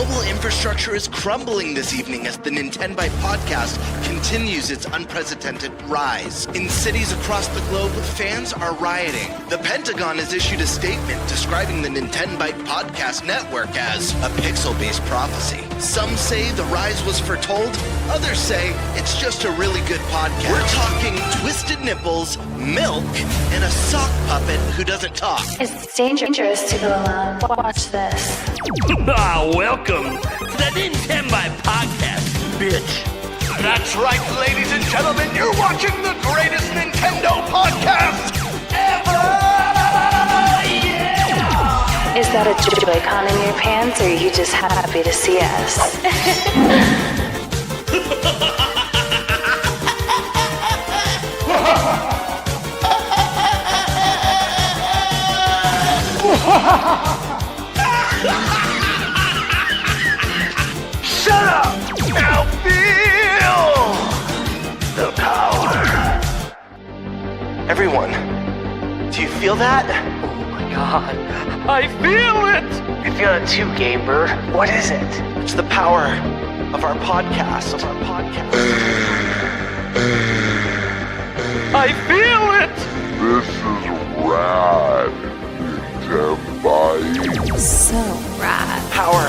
Mobile infrastructure is crumbling this evening as the NintenByte Podcast continues its unprecedented rise. In cities across the globe, fans are rioting. The Pentagon has issued a statement describing the NintenByte Podcast network as a pixel-based prophecy. Some say the rise was foretold, others say it's just a really good podcast. We're talking twisted nipples, milk, and a sock puppet who doesn't talk. It's dangerous to go alone. Watch this. Welcome to the NintenByte Podcast, bitch. That's right, ladies and gentlemen, you're watching the greatest Nintendo podcast ever! Yeah! Is that a Joy-Con in your pants, or are you just happy to see us? Shut up! Now feel the power. Everyone, do you feel that? Oh my god, I feel it! You feel it too, Gamer. What is it? It's the power of our podcast. I feel it! This is rad, NintenByte. So rad. Power.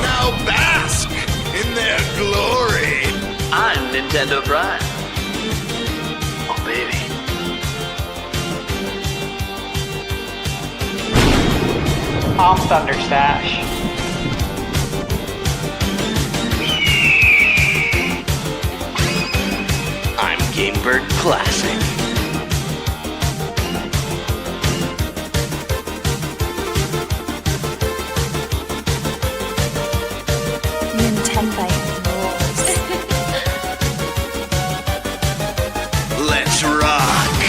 Now bask in their glory. I'm Nintendo Prime. Oh baby. I'm Thunderstash. I'm Gamebird Classic. NintenByte rules. Let's rock.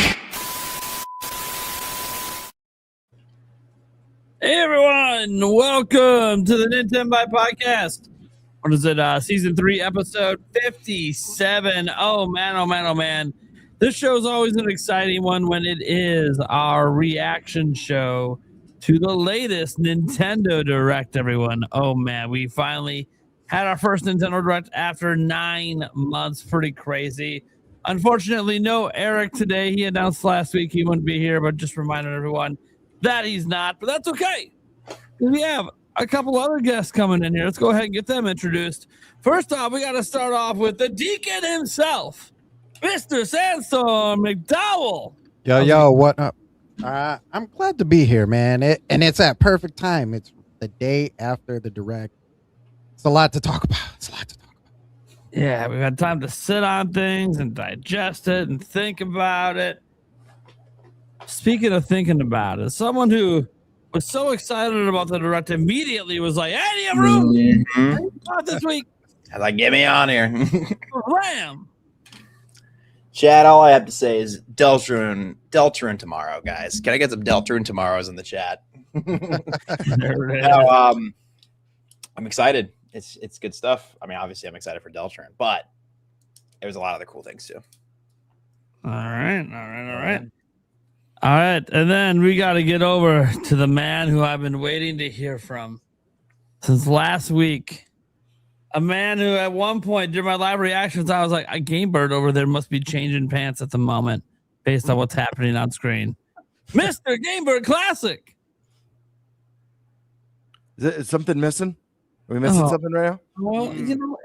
Hey everyone, welcome to the NintenByte Podcast. What is it? Season 3, episode 57. Oh man. This show is always an exciting one when it is our reaction show to the latest Nintendo Direct, everyone. Oh man, we finally had our first Nintendo Direct after 9 months. Pretty crazy. Unfortunately, no Eric today. He announced last week he wouldn't be here, but just reminded everyone that he's not, but that's okay. We have a couple other guests coming in here. Let's go ahead and get them introduced. First off, we got to start off with the Deacon himself, Mr. Sandstorm McDowell. Yo, what up? I'm glad to be here, man. And it's at perfect time. It's the day after the Direct. It's a lot to talk about. Yeah, we've had time to sit on things and digest it and think about it. Speaking of thinking about it, someone who was so excited about the Direct immediately was like, "Hey, you have room this week?" I was like, get me on here. Wham! Chat, all I have to say is Deltarune tomorrow, guys. Can I get some Deltarune tomorrows in the chat? There it is. No, I'm excited. It's good stuff. I mean, obviously, I'm excited for Deltarune, but there's a lot of other cool things too. All right. All right, and then we got to get over to the man who I've been waiting to hear from since last week. A man who at one point during my live reactions, I was like, a Gamebird over there must be changing pants at the moment based on what's happening on screen. Mr. Gamebird Classic. Is something missing? Are we missing something right now? Well, you know,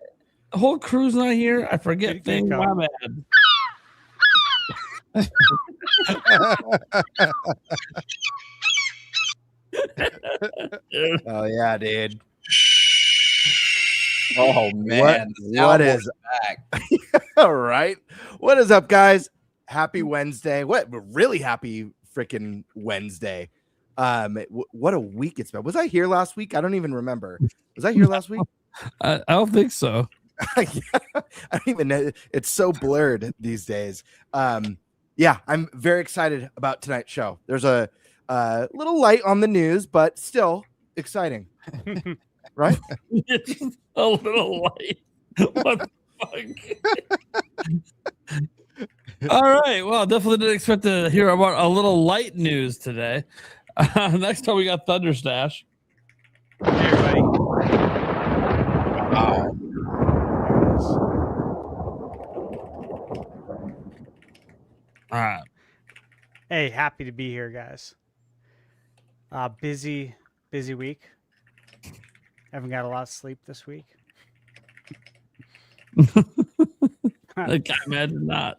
the whole crew's not here. I forget things. My bad. Oh yeah, dude. Oh man, what is back? all right? What is up, guys? Happy Wednesday. What really happy freaking Wednesday. What a week it's been. Was I here last week? I don't even remember. Was I here last week? I don't think so. I don't even know. It's so blurred these days. Yeah, I'm very excited about tonight's show. There's a little light on the news, but still exciting. Right? A little light. What the fuck? All right. Well, definitely didn't expect to hear about a little light news today. Next time we got Thunderstash. Hey, everybody. All right. Hey, happy to be here, guys. Busy week. Haven't got a lot of sleep this week. I can't imagine not.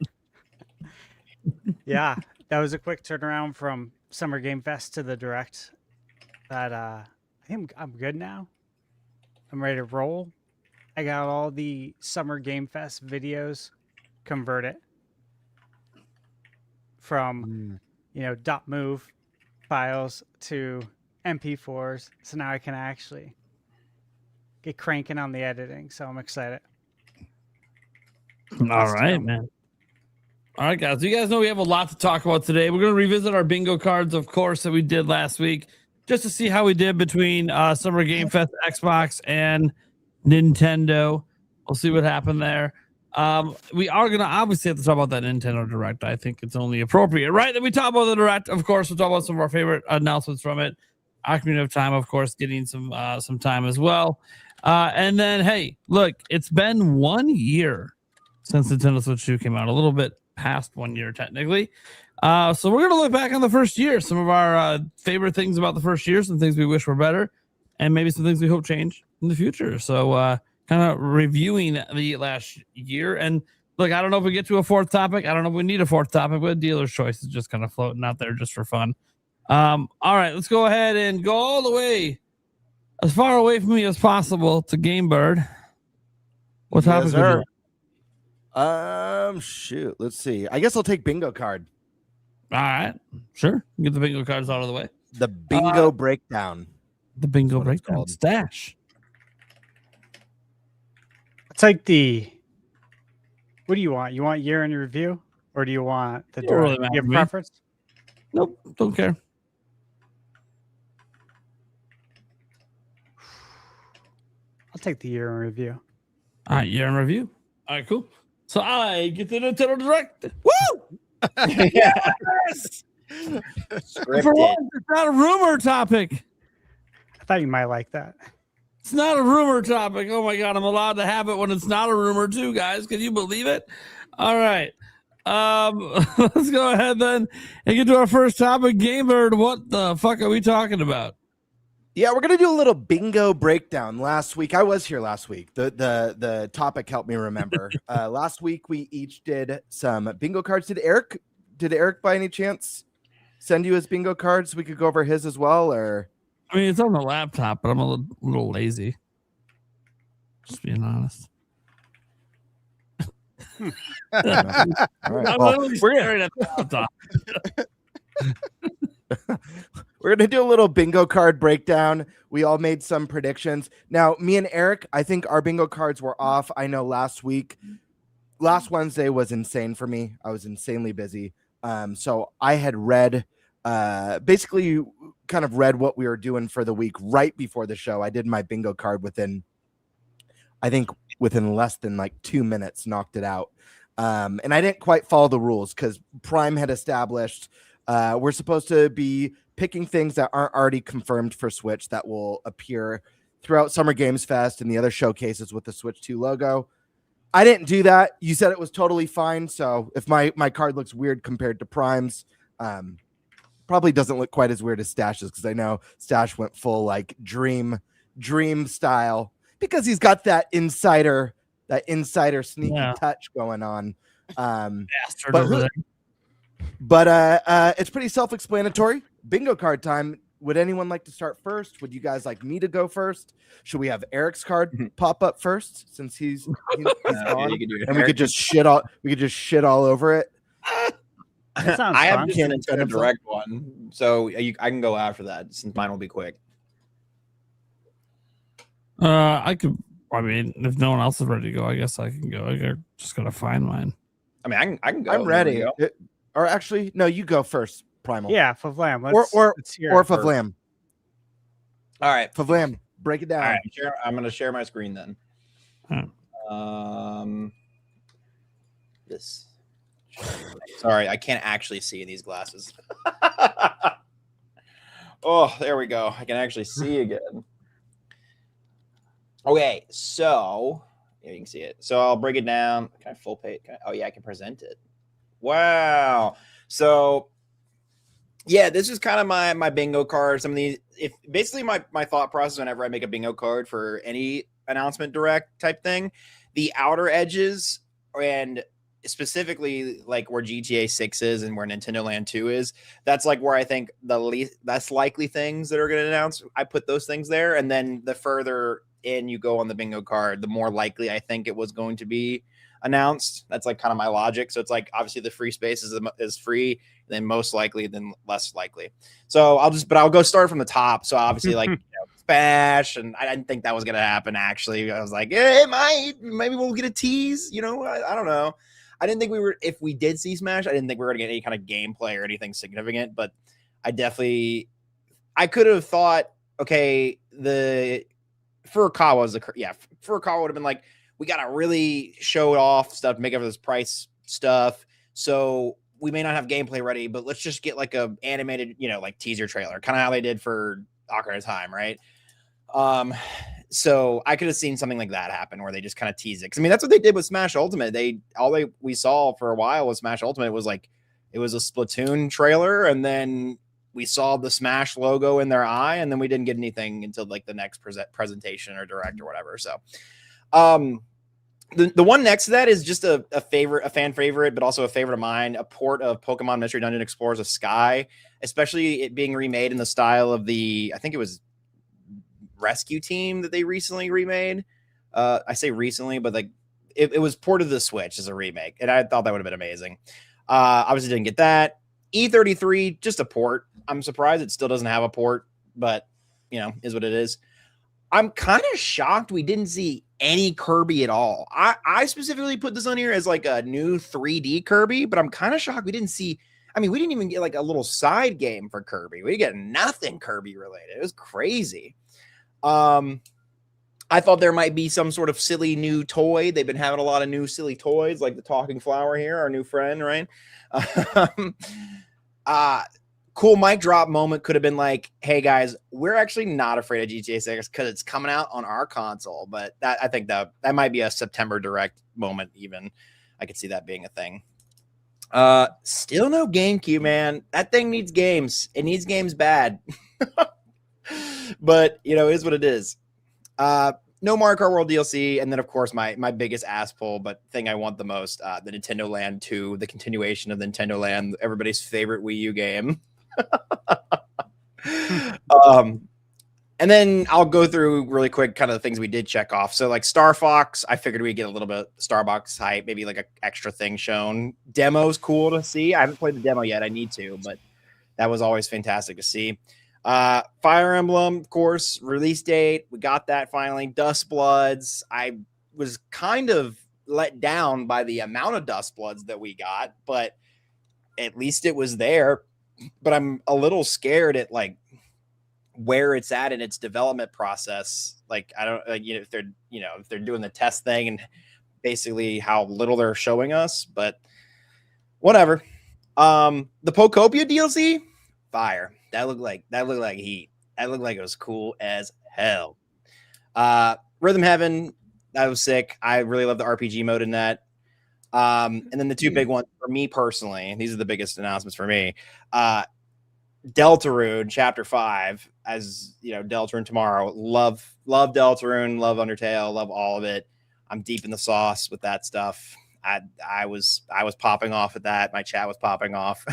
Yeah, that was a quick turnaround from Summer Game Fest to the Direct. That I think I'm good now. I'm ready to roll. I got all the Summer Game Fest videos converted from .move files to MP4s. So now I can actually get cranking on the editing. So I'm excited. All right, man. All right, guys. You guys know we have a lot to talk about today. We're going to revisit our bingo cards, of course, that we did last week, just to see how we did between Summer Game Fest, Xbox, and Nintendo. We'll see what happened there. We are going to obviously have to talk about that Nintendo Direct. I think it's only appropriate, right, that we talk about the Direct. Of course, we'll talk about some of our favorite announcements from it. Ocarina of Time, of course, getting some time as well. And then, hey, look, it's been 1 year since Nintendo Switch 2 came out, a little bit past 1 year technically. So we're going to look back on the first year, some of our favorite things about the first year, some things we wish were better, and maybe some things we hope change in the future. So kind of reviewing the last year. And look, I don't know if we get to a fourth topic. I don't know if we need a fourth topic, but dealer's choice is just kind of floating out there just for fun. All right, let's go ahead and go all the way as far away from me as possible to Game Bird. What topic is it? Shoot. Let's see. I guess I'll take bingo card. All right, sure. Get the bingo cards out of the way. The bingo breakdown. The bingo breakdown stash. It's like what do you want? You want year in review, or do you want the Don't really Direct? You have matter to me. preference? Nope, don't care. I'll take the year in review. All right, year in review. All right, cool. So I get the Nintendo Direct. Woo! Yes! For once, it's not a rumor topic. I thought you might like that. It's not a rumor topic. Oh my god, I'm allowed to have it when it's not a rumor too, guys. Can you believe it? All right. Let's go ahead then and get to our first topic. Game Bird, what the fuck are we talking about? Yeah, we're gonna do a little bingo breakdown. Last week, I was here last week. The topic helped me remember. Last week we each did some bingo cards. Did Eric by any chance send you his bingo cards so we could go over his as well? Or I mean, it's on the laptop, but I'm a little lazy. Just being honest. all right. I'm Well, literally staring at the laptop. we're gonna do a little bingo card breakdown. We all made some predictions. Now, me and Eric, I think our bingo cards were off. I know last Wednesday was insane for me. I was insanely busy. So I had read, basically kind of read what we were doing for the week right before the show. I did my bingo card within less than like 2 minutes, knocked it out. And I didn't quite follow the rules because Prime had established we're supposed to be picking things that aren't already confirmed for Switch that will appear throughout Summer Games Fest and the other showcases with the Switch 2 logo. I didn't do that. You said it was totally fine. So if my card looks weird compared to Prime's, probably doesn't look quite as weird as Stash's, because I know Stash went full like dream style because he's got that insider sneaky touch going on. Bastard over there. But it's pretty self-explanatory. Bingo card time. Would anyone like to start first? Would you guys like me to go first? Should we have Eric's card pop up first, since he's gone? And we could just shit all over it. I have just a Nintendo Direct one, so I can go after that since mine will be quick. I could. I mean, if no one else is ready to go, I guess I can go. I just gotta find mine. I mean, I can go. I'm ready. Or actually, no, you go first, Primal. Yeah, Favlam. Or Favlam. All right, Favlam, break it down. All right, I'm going to share my screen then. This. Sorry, I can't actually see in these glasses. Oh, there we go. I can actually see again. Okay, so yeah, you can see it. So I'll break it down. Can I full page? Oh yeah, I can present it. Wow. So yeah, this is kind of my bingo card. Some of these, if basically my thought process whenever I make a bingo card for any announcement direct type thing, the outer edges and specifically like where GTA 6 is and where Nintendo Land 2 is, that's like where I think the least that's likely things that are going to announce. I put those things there, and then the further in you go on the bingo card, the more likely I think it was going to be announced. That's like kind of my logic. So it's like obviously the free space is free, then most likely, then less likely. So I'll go start from the top. So obviously like Smash, and I didn't think that was gonna happen. Actually, I was like, it might, maybe we'll get a tease. I don't know. I didn't think if we did see Smash, I didn't think we were gonna get any kind of gameplay or anything significant. But I could have thought, okay, the Furukawa would have been like, we got to really show off stuff, make up this price stuff. So we may not have gameplay ready, but let's just get like a animated, like teaser trailer, kind of how they did for Ocarina of Time, right? So I could have seen something like that happen where they just kind of tease it. 'Cause I mean, that's what they did with Smash Ultimate. We saw for a while with Smash Ultimate was like, it was a Splatoon trailer, and then we saw the Smash logo in their eye, and then we didn't get anything until like the next presentation or direct or whatever. So, the one next to that is just a fan favorite, but also a favorite of mine, a port of Pokemon Mystery Dungeon Explorers of Sky, especially it being remade in the style of I think it was Rescue Team that they recently remade. I say recently, but like it was ported to the Switch as a remake, and I thought that would have been amazing. Obviously didn't get that. E33, just a port. I'm surprised it still doesn't have a port, but is what it is. I'm kind of shocked we didn't see any Kirby at all. I specifically put this on here as like a new 3D Kirby, but I'm kind of shocked we didn't see. I mean, we didn't even get like a little side game for Kirby. We get nothing Kirby related. It was crazy. I thought there might be some sort of silly new toy. They've been having a lot of new silly toys, like the talking flower here, our new friend, right? Cool mic drop moment could have been like, hey guys, we're actually not afraid of GTA 6 because it's coming out on our console. But I think that might be a September direct moment. Even I could see that being a thing. Still no GameCube, man. That thing needs games. It needs games bad. But it is what it is. No Mario Kart World DLC, and then of course my biggest ass pull, but thing I want the most, the Nintendo Land 2, the continuation of Nintendo Land, everybody's favorite Wii U game. And then I'll go through really quick kind of the things we did check off. So like Star Fox, I figured we'd get a little bit Starbucks hype, maybe like an extra thing shown. Demo's cool to see. I haven't played the demo yet. I need to, but that was always fantastic to see. Fire Emblem, of course, release date. We got that finally. Dust Bloods. I was kind of let down by the amount of Dust Bloods that we got, but at least it was there. But I'm a little scared at like where it's at in its development process. Like I don't, if they're doing the test thing and basically how little they're showing us, but whatever. The Pokopia DLC, fire. That looked like heat. That looked like it was cool as hell. Rhythm Heaven, that was sick. I really love the RPG mode in that. And then the two big ones for me personally, and these are the biggest announcements for me. Deltarune Chapter 5, as Deltarune tomorrow. Love Deltarune, love Undertale, love all of it. I'm deep in the sauce with that stuff. I was popping off at that. My chat was popping off.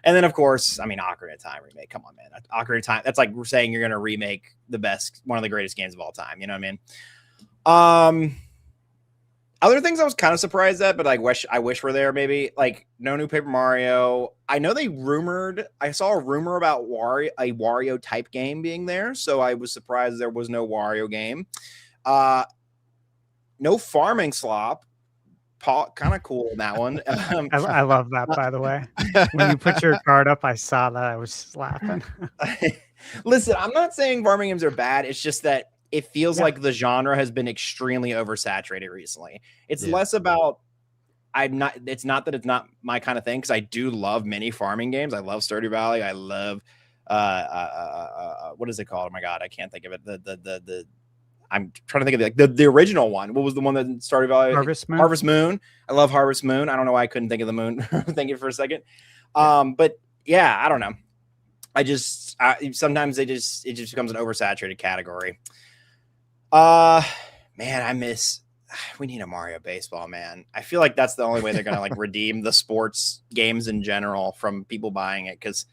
And then of course, I mean, Ocarina of Time remake. Come on, man. Ocarina of Time. That's like saying you're gonna remake one of the greatest games of all time. You know what I mean? Other things I was kind of surprised at, but I wish were there. Maybe like no new Paper Mario. I know I saw a rumor about a Wario type game being there, so I was surprised there was no Wario game. No Farming Slop. Kind of cool in that one. I love that, by the way. When you put your card up, I saw that. I was just laughing. Listen, I'm not saying farming games are bad. It's just that it feels like the genre has been extremely oversaturated recently. It's less about I'm not. It's not that it's not my kind of thing because I do love mini farming games. I love Stardew Valley. I love what is it called? Oh my god, I can't think of it. The I'm trying to think of it, like the original one. What was the one that Stardew Valley? Harvest Moon. Harvest Moon. I love Harvest Moon. I don't know why I couldn't think of the moon. Thank you for a second. But yeah, I don't know. Sometimes it just becomes an oversaturated category. Man, we need a Mario baseball, man. I feel like that's the only way they're gonna like redeem the sports games in general from people buying it, because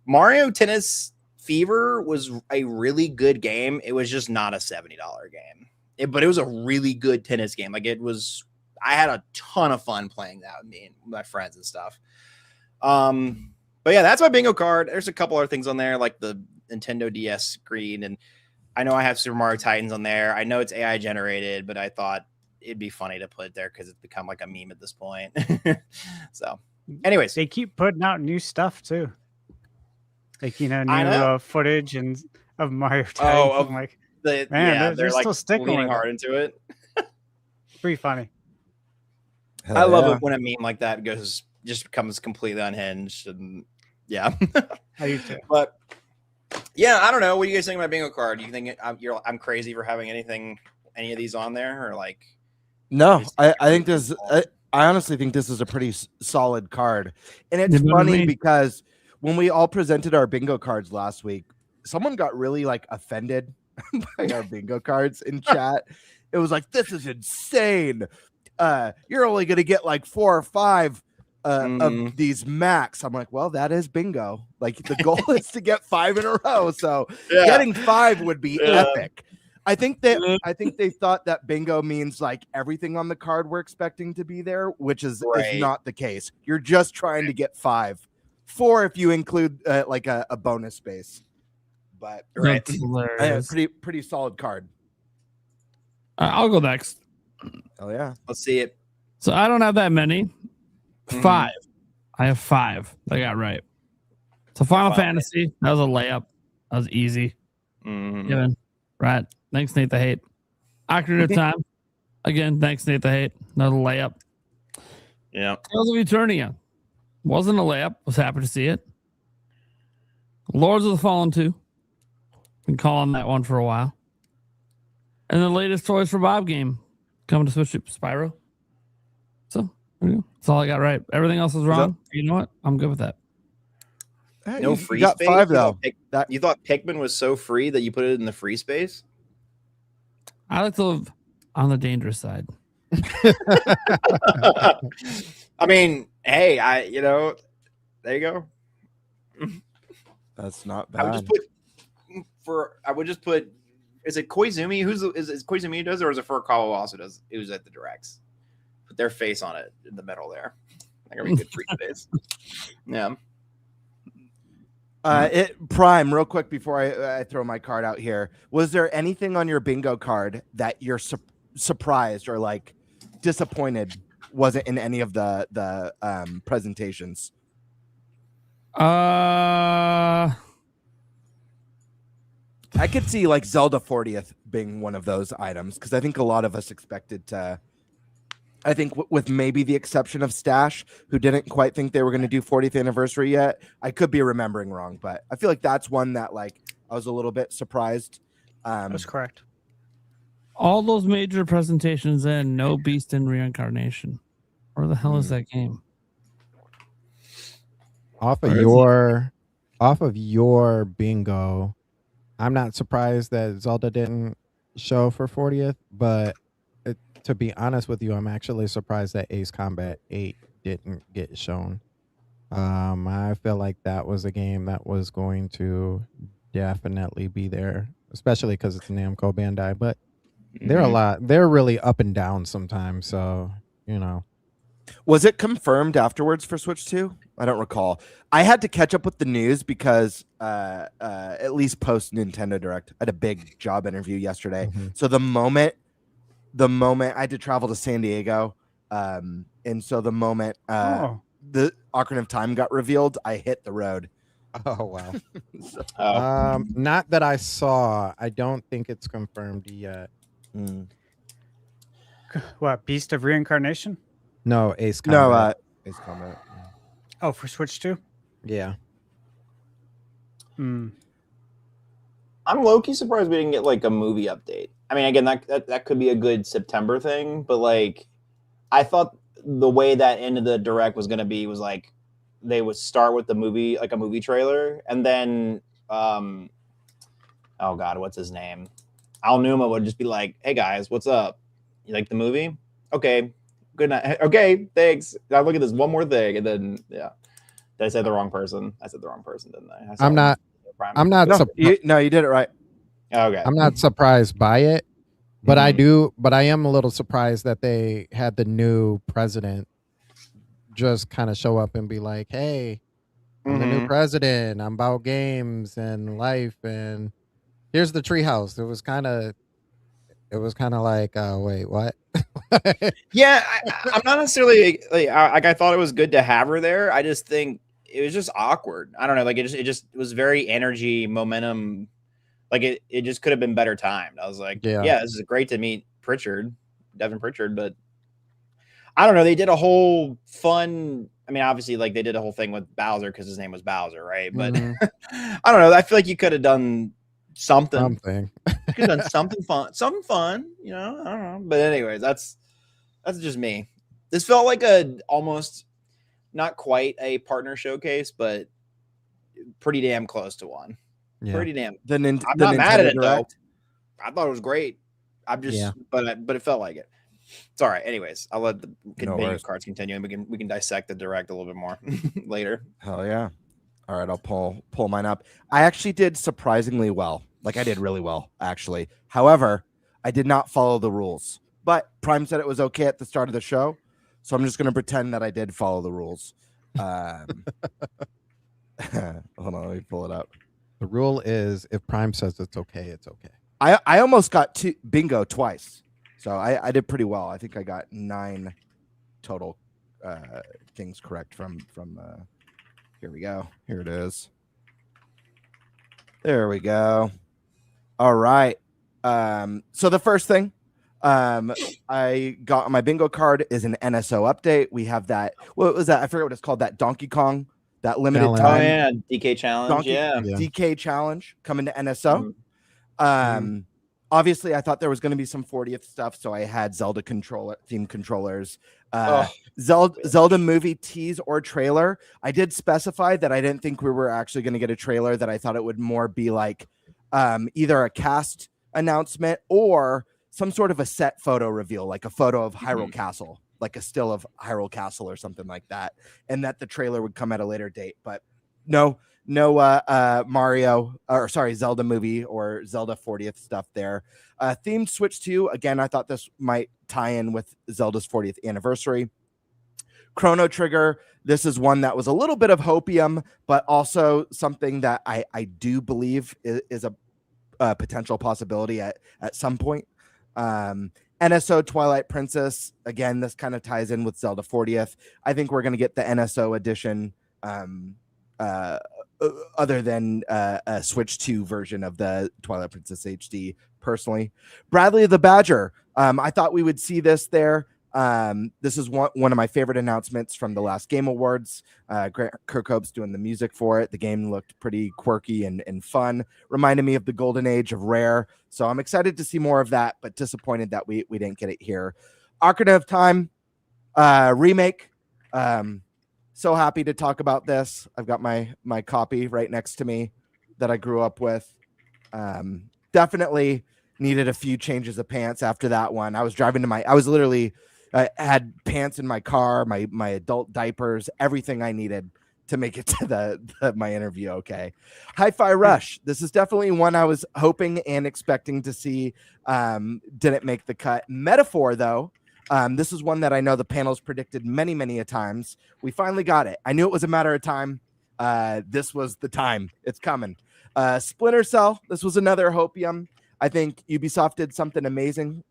Mario Tennis Fever was a really good game. It was just not a $70 game, but it was a really good tennis game. Like I had a ton of fun playing that with me and my friends and stuff. But yeah, that's my bingo card. There's a couple other things on there, like the Nintendo DS screen, and I know I have Super Mario Titans on there. I know it's AI generated, but I thought it'd be funny to put it there because it's become like a meme at this point. So, anyways, They keep putting out new stuff too. Like, new footage of Mario Titans. I'm like, man, they're like still sticking leaning with hard into it. Pretty funny. I love it when a meme like that just becomes completely unhinged, and yeah. I do too. But yeah, I don't know. What do you guys think about bingo card? Do you think I'm crazy for having any of these on there, or like? No, I think this. I honestly think this is a pretty solid card, and it's funny because when we all presented our bingo cards last week, someone got really like offended by our bingo cards in chat. It was like, this is insane. You're only going to get like 4 or 5 of these max. I'm like, well, that is bingo. Like the goal is to get 5 in a row. So getting 5 would be epic. I think they thought that bingo means like everything on the card we're expecting to be there, which is not the case. You're just trying to get 5. 4 if you include like a bonus space. But pretty solid card. I'll go next. Oh yeah, let's see it. So I don't have that many. 5. I have 5. I got right. So Final Fantasy, that was a layup. That was easy. Given. Right. Thanks, Nate the Hate. Ocarina of Time. Again, thanks, Nate the Hate. Another layup. Yeah. Tales of Eternia. Wasn't a layup. Was happy to see it. Lords of the Fallen 2. Been calling that one for a while. And the latest Toys for Bob game coming to Switch, Spyro. So there you go. That's all I got right. Everything else is wrong. You know what? I'm good with that. Hey, no free space. 5 though. You thought Pikmin was so free that you put it in the free space? I like to live on the dangerous side. I mean, hey, there you go. That's not bad. I would just put. Is it Koizumi? Is Koizumi who does, or is it Furukawa also does? Who's at the directs? Put their face on it in the middle there. I think it'd be good free space. Yeah. Prime, real quick before I throw my card out here, was there anything on your bingo card that you're surprised or like disappointed wasn't in any of the presentations? I could see like Zelda 40th being one of those items because I think a lot of us expected to. I think with maybe the exception of Stash, who didn't quite think they were going to do 40th anniversary yet. I could be remembering wrong, but I feel like that's one that like I was a little bit surprised. That's correct. All those major presentations and no Beast in Reincarnation. Where the hell is that game? Off of your bingo, I'm not surprised that Zelda didn't show for 40th, but to be honest with you, I'm actually surprised that Ace Combat 8 didn't get shown. I feel like that was a game that was going to definitely be there, especially because it's Namco Bandai. But they're really up and down sometimes. So, Was it confirmed afterwards for Switch 2? I don't recall. I had to catch up with the news because at least post Nintendo Direct, I had a big job interview yesterday. So the moment I had to travel to San Diego, and so the moment the Ocarina of Time got revealed, I hit the road. Oh wow! Not that I saw. I don't think it's confirmed yet. What, Beast of Reincarnation? No, Ace No, Combat. Ace Combat. Oh, for Switch 2? Yeah. Hmm. I'm low-key surprised we didn't get like a movie update. I mean, again, that could be a good September thing, but like, I thought the way that end of the direct was going to be was like they would start with the movie, like a movie trailer, and then, oh God, what's his name? Al Numa would just be like, "Hey guys, what's up? You like the movie? Okay, good night. Okay, thanks. Now look at this one more thing, and then yeah, did I say the wrong person? I said the wrong person, didn't I? I'm not No, you did it right. Okay. I'm not surprised by it, but Mm-hmm. I am a little surprised that they had the new president just kind of show up and be like, "Hey, I'm the new Mhm. president. I'm about games and life, and here's the treehouse." It was kind of like, wait, what? Yeah, I'm not necessarily like I thought it was good to have her there. I just think it was just awkward. I don't know, like it was very energy momentum. Like it just could have been better timed. I was like, Yeah. yeah, this is great to meet Devin Pritchard, but I don't know. They did a whole fun. I mean, obviously, like they did a whole thing with Bowser because his name was Bowser, right? But Mhm. I don't know. I feel like you could have done something. Something. You could have done something fun. You know, I don't know. But anyways, that's just me. This felt like a almost not quite a partner showcase, but pretty damn close to one. Yeah. Pretty damn. I'm not mad at it though. I thought it was great. I'm just, Yeah. but it felt like it. It's all right. Anyways, I'll let the worries. cards continue, and we can dissect the direct a little bit more later. Hell yeah. All right, I'll pull mine up. I actually did surprisingly well. Like I did really well, actually. However, I did not follow the rules. But Prime said it was okay at the start of the show, so I'm just going to pretend that I did follow the rules. Hold on, let me pull it up. The rule is if Prime says it's okay, it's okay. I almost got bingo twice, so I did pretty well. I think I got 9 total things correct from here we go. Here it is. There we go. All right. So the first thing I got on my bingo card is an NSO update. We have that. What was that? I forget what it's called. That Donkey Kong, that limited Challenge. time. Oh yeah, DK challenge. Yeah. DK challenge coming to NSO. Obviously, I thought there was going to be some 40th stuff, so I had Zelda theme controllers. Zelda movie tease or trailer. I did specify that I didn't think we were actually going to get a trailer, that I thought it would more be like either a cast announcement or some sort of a set photo reveal, like a photo of Hyrule Castle, like a still of Hyrule Castle or something like that, and that the trailer would come at a later date. But no Zelda movie or Zelda 40th stuff there. Themed Switch 2, again, I thought this might tie in with Zelda's 40th anniversary. Chrono Trigger, this is one that was a little bit of hopium, but also something that I do believe is a potential possibility at some point. NSO Twilight Princess, again, this kind of ties in with Zelda 40th. I think we're going to get the NSO edition other tone a Switch 2 version of the Twilight Princess HD, personally. Bradley the Badger, I thought we would see this there. This is one of my favorite announcements from the last Game Awards. Kirkhope's doing the music for it. The game looked pretty quirky and fun. Reminded me of the golden age of Rare. So I'm excited to see more of that, but disappointed that we didn't get it here. Ocarina of Time remake. So happy to talk about this. I've got my copy right next to me that I grew up with. Definitely needed a few changes of pants after that one. I was driving I had pants in my car, my adult diapers, everything I needed to make it to my interview. Okay. Hi-Fi Rush. This is definitely one I was hoping and expecting to see. Didn't make the cut. Metaphor, though. This is one that I know the panels predicted many, many a times. We finally got it. I knew it was a matter of time. This was the time. It's coming. Splinter Cell. This was another hopium. I think Ubisoft did something amazing.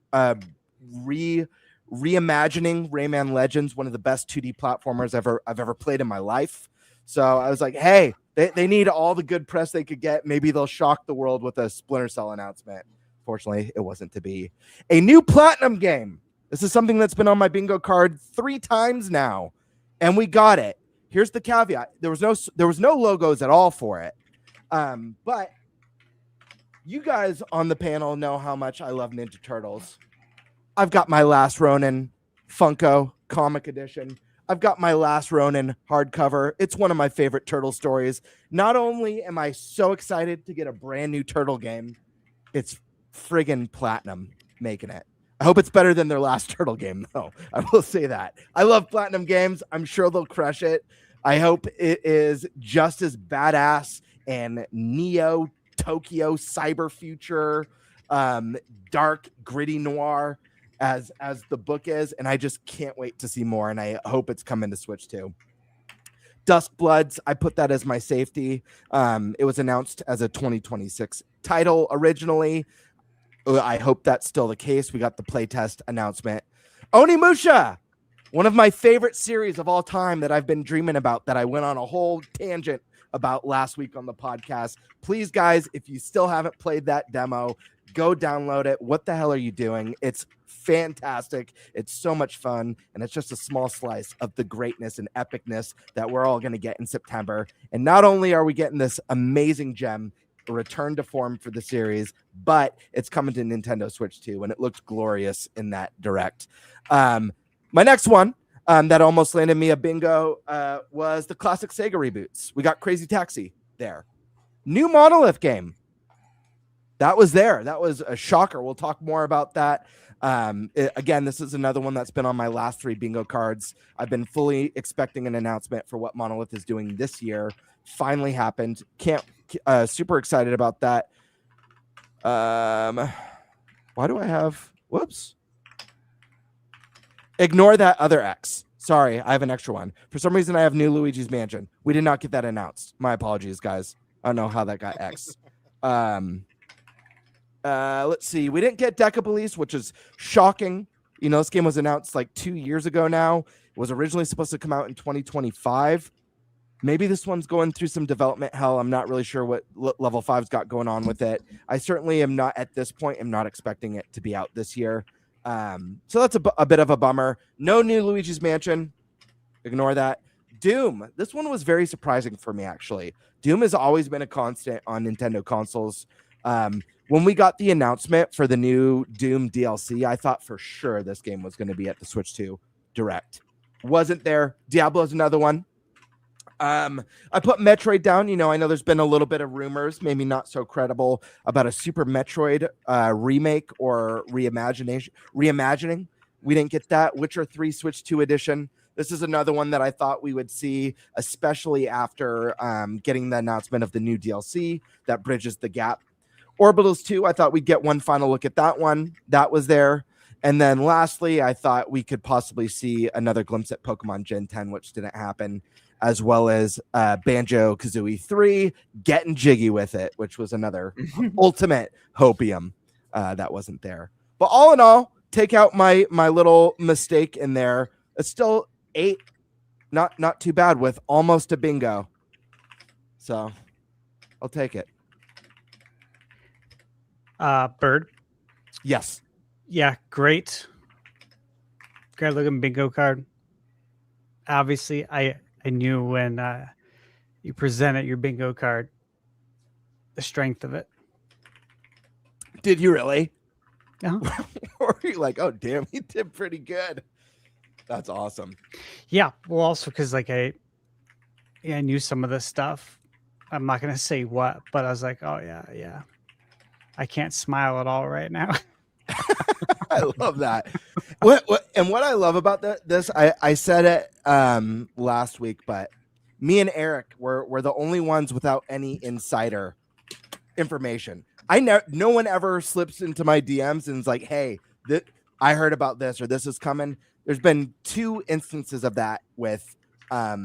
Reimagining Rayman Legends, one of the best 2D platformers I've ever played in my life. So I was like, hey, they need all the good press they could get. Maybe they'll shock the world with a Splinter Cell announcement. Fortunately, it wasn't to be. A new Platinum game. This is something that's been on my bingo card 3 times now, and we got it. Here's the caveat: there was no logos at all for it. But you guys on the panel know how much I love Ninja Turtles. I've got my Last Ronin Funko comic edition. I've got my Last Ronin hardcover. It's one of my favorite turtle stories. Not only am I so excited to get a brand new turtle game, it's friggin' Platinum making it. I hope it's better than their last turtle game, though. I will say that. I love Platinum games. I'm sure they'll crush it. I hope it is just as badass and Neo Tokyo cyber future, dark, gritty noir as the book is, and I just can't wait to see more, and I hope it's coming to Switch too. Dusk Bloods, I put that as my safety. It was announced as a 2026 title originally. I hope that's still the case. We got the playtest announcement. Onimusha, one of my favorite series of all time that I've been dreaming about, that I went on a whole tangent about last week on the podcast. Please, guys, if you still haven't played that demo, go download it. What the hell are you doing? It's fantastic. It's so much fun, and it's just a small slice of the greatness and epicness that we're all going to get in September. And not only are we getting this amazing gem, a return to form for the series, but it's coming to Nintendo Switch too, and it looks glorious in that direct. My next one that almost landed me a bingo was the classic Sega reboots. We got Crazy Taxi there. New Monolith game. That was there. That was a shocker. We'll talk more about that. Again, this is another one that's been on my last 3 bingo cards. I've been fully expecting an announcement for what Monolith is doing this year. Finally happened. Super excited about that. Why do I have... Whoops. Ignore that other X. Sorry, I have an extra one. For some reason, I have New Luigi's Mansion. We did not get that announced. My apologies, guys. I don't know how that got X. Let's see. We didn't get Deca Police, which is shocking. You know, this game was announced like 2 years ago now. It was originally supposed to come out in 2025. Maybe this one's going through some development hell. I'm not really sure what Level 5's got going on with it. I certainly am not, at this point, am not expecting it to be out this year. So that's a bit of a bummer. No new Luigi's Mansion. Ignore that. Doom. This one was very surprising for me, actually. Doom has always been a constant on Nintendo consoles. When we got the announcement for the new Doom DLC, I thought for sure this game was going to be at the Switch 2 Direct. Wasn't there. Diablo's another one. I put Metroid down. You know, I know there's been a little bit of rumors, maybe not so credible, about a Super Metroid remake or reimagining. We didn't get that. Witcher 3 Switch 2 edition. This is another one that I thought we would see, especially after getting the announcement of the new DLC that bridges the gap. Orbitals 2, I thought we'd get one final look at that one. That was there. And then lastly, I thought we could possibly see another glimpse at Pokemon Gen 10, which didn't happen, as well as Banjo-Kazooie 3, getting jiggy with it, which was another ultimate hopium that wasn't there. But all in all, take out my little mistake in there. It's still 8, not too bad, with almost a bingo. So I'll take it. Bird. Yes. Yeah, great looking bingo card. Obviously, I knew when you presented your bingo card the strength of it. Did you really? Uh-huh. Or are you like, oh damn, he did pretty good? That's awesome. Yeah, well, also because like I knew some of this stuff. I'm not gonna say what, but I was like, oh yeah. I can't smile at all right now. I love that. What I love about this, I said it last week, but me and Eric were the only ones without any insider information. No one ever slips into my DMs and is like, hey, I heard about this or this is coming. There's been 2 instances of that with ATB.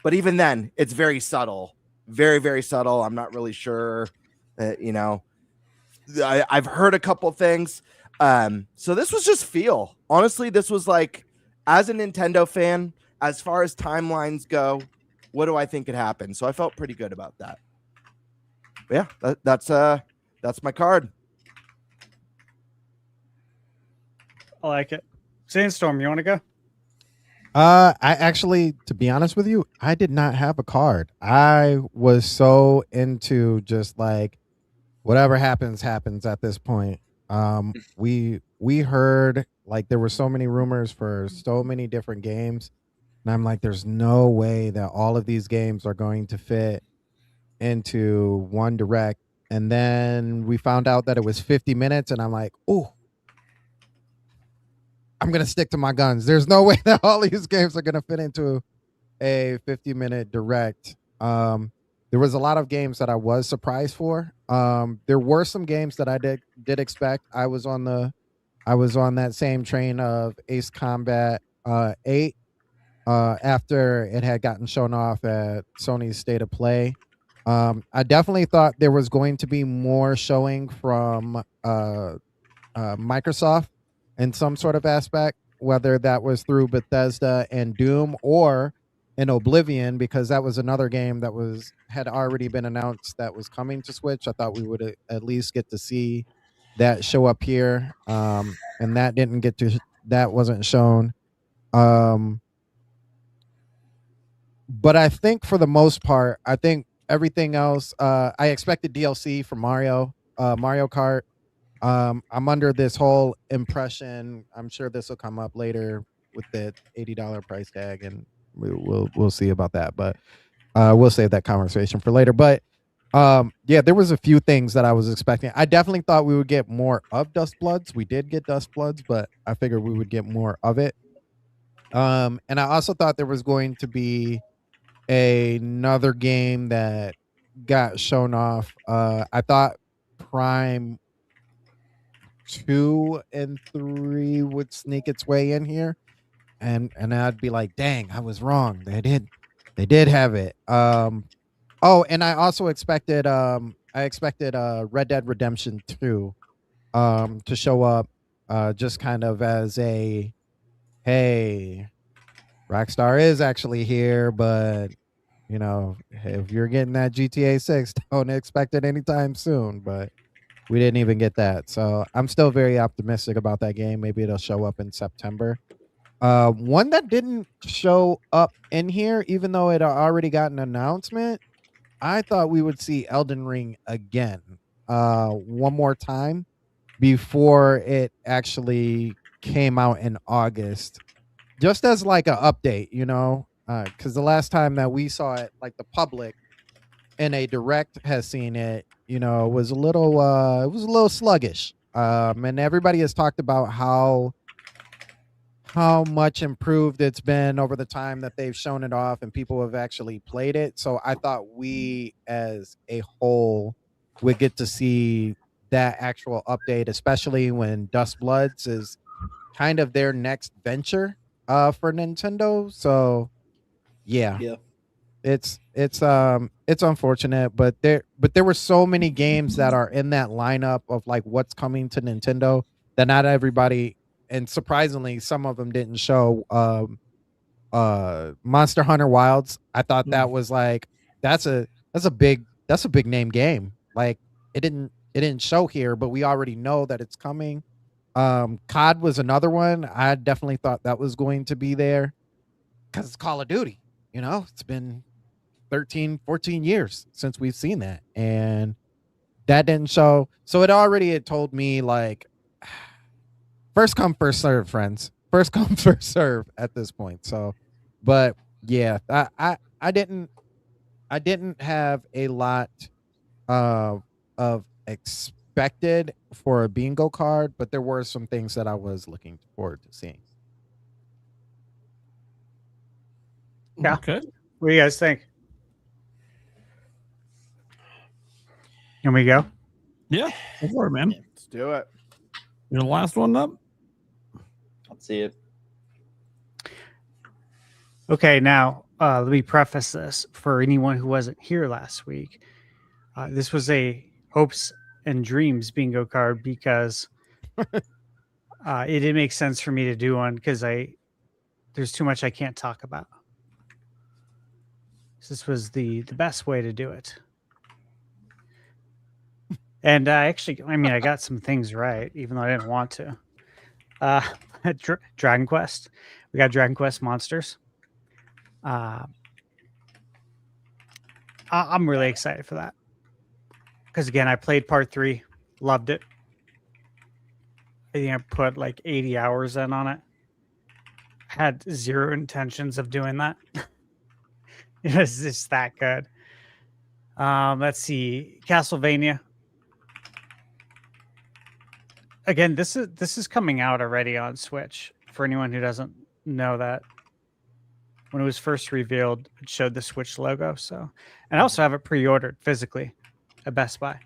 But even then, it's very subtle. Very, very subtle. I'm not really sure that, you know, I've heard a couple things. So this was just feel. Honestly, this was like, as a Nintendo fan, as far as timelines go, what do I think could happen? So I felt pretty good about that. But yeah, that's my card. I like it. Sandstorm, you want to go? I actually, to be honest with you, I did not have a card. I was so into just like whatever happens at this point. We heard like there were so many rumors for so many different games, and I'm like, there's no way that all of these games are going to fit into one direct. And then we found out that it was 50 minutes, and I'm like, oh, I'm gonna stick to my guns. There's no way that all these games are gonna fit into a 50-minute direct. There was a lot of games that I was surprised for. There were some games that I did expect. I was on that same train of Ace Combat 8 after it had gotten shown off at Sony's State of Play. I definitely thought there was going to be more showing from Microsoft in some sort of aspect, whether that was through Bethesda and Doom or in Oblivion, because that was another game that had already been announced that was coming to Switch. I thought we would at least get to see that show up here, and that wasn't shown. But I think for the most part, I think everything else, I expected DLC for Mario Kart. I'm under this whole impression. I'm sure this will come up later with the $80 price tag, and we'll see about that. But we'll save that conversation for later. But yeah, there was a few things that I was expecting. I definitely thought we would get more of Dust Bloods. We did get Dust Bloods, but I figured we would get more of it. And I also thought there was going to be another game that got shown off. I thought Prime 2 and 3 would sneak its way in here, and I'd be like, dang, I was wrong. They did have it. Oh, and I also expected Red Dead Redemption 2 to show up, just kind of as a, hey, Rockstar is actually here, but you know, if you're getting that GTA 6, don't expect it anytime soon. But we didn't even get that. So I'm still very optimistic about that game. Maybe it'll show up in September. One that didn't show up in here, even though it already got an announcement, I thought we would see Elden Ring again, one more time before it actually came out in August, just as like an update, you know, because the last time that we saw it, like the public in a direct has seen it, you know, was a little sluggish. And everybody has talked about how much improved it's been over the time that they've shown it off and people have actually played it. So I thought we as a whole would get to see that actual update, especially when Dust Bloods is kind of their next venture for Nintendo. So yeah. It's unfortunate, but there were so many games that are in that lineup of like what's coming to Nintendo that not everybody, and surprisingly some of them didn't show. Monster Hunter Wilds, I thought that was like that's a big name game. Like it didn't show here, but we already know that it's coming. COD was another one. I definitely thought that was going to be there because it's Call of Duty. You know, it's been 13, 14 years since we've seen that, and that didn't show. So it told me like first come, first serve, friends. First come, first serve at this point. So, but yeah, I didn't have a lot of expected for a bingo card, but there were some things that I was looking forward to seeing. Yeah. Okay. What do you guys think? Can we go? Yeah. Go for it, man. Let's do it. You're the last one up. Let's see it. Okay, now let me preface this for anyone who wasn't here last week. This was a hopes and dreams bingo card because it didn't make sense for me to do one because there's too much I can't talk about. So this was the best way to do it. And I got some things right, even though I didn't want to. Dragon Quest. We got Dragon Quest Monsters. I'm really excited for that because again, I played part 3, loved it. I think I put like 80 hours in on it. Had zero intentions of doing that. It was just that good. Let's see, Castlevania. Again, this is coming out already on Switch. For anyone who doesn't know that, when it was first revealed, it showed the Switch logo. So, and I also have it pre-ordered physically at Best Buy.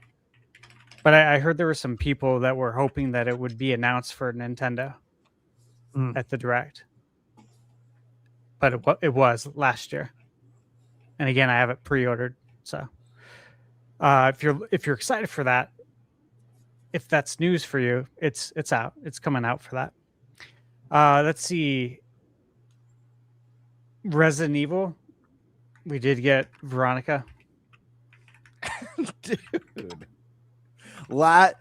But I heard there were some people that were hoping that it would be announced for Nintendo at the Direct. But it was last year. And again, I have it pre-ordered. So, if you're excited for that, if that's news for you, it's out. It's coming out for that. Let's see. Resident Evil. We did get Veronica. Dude. I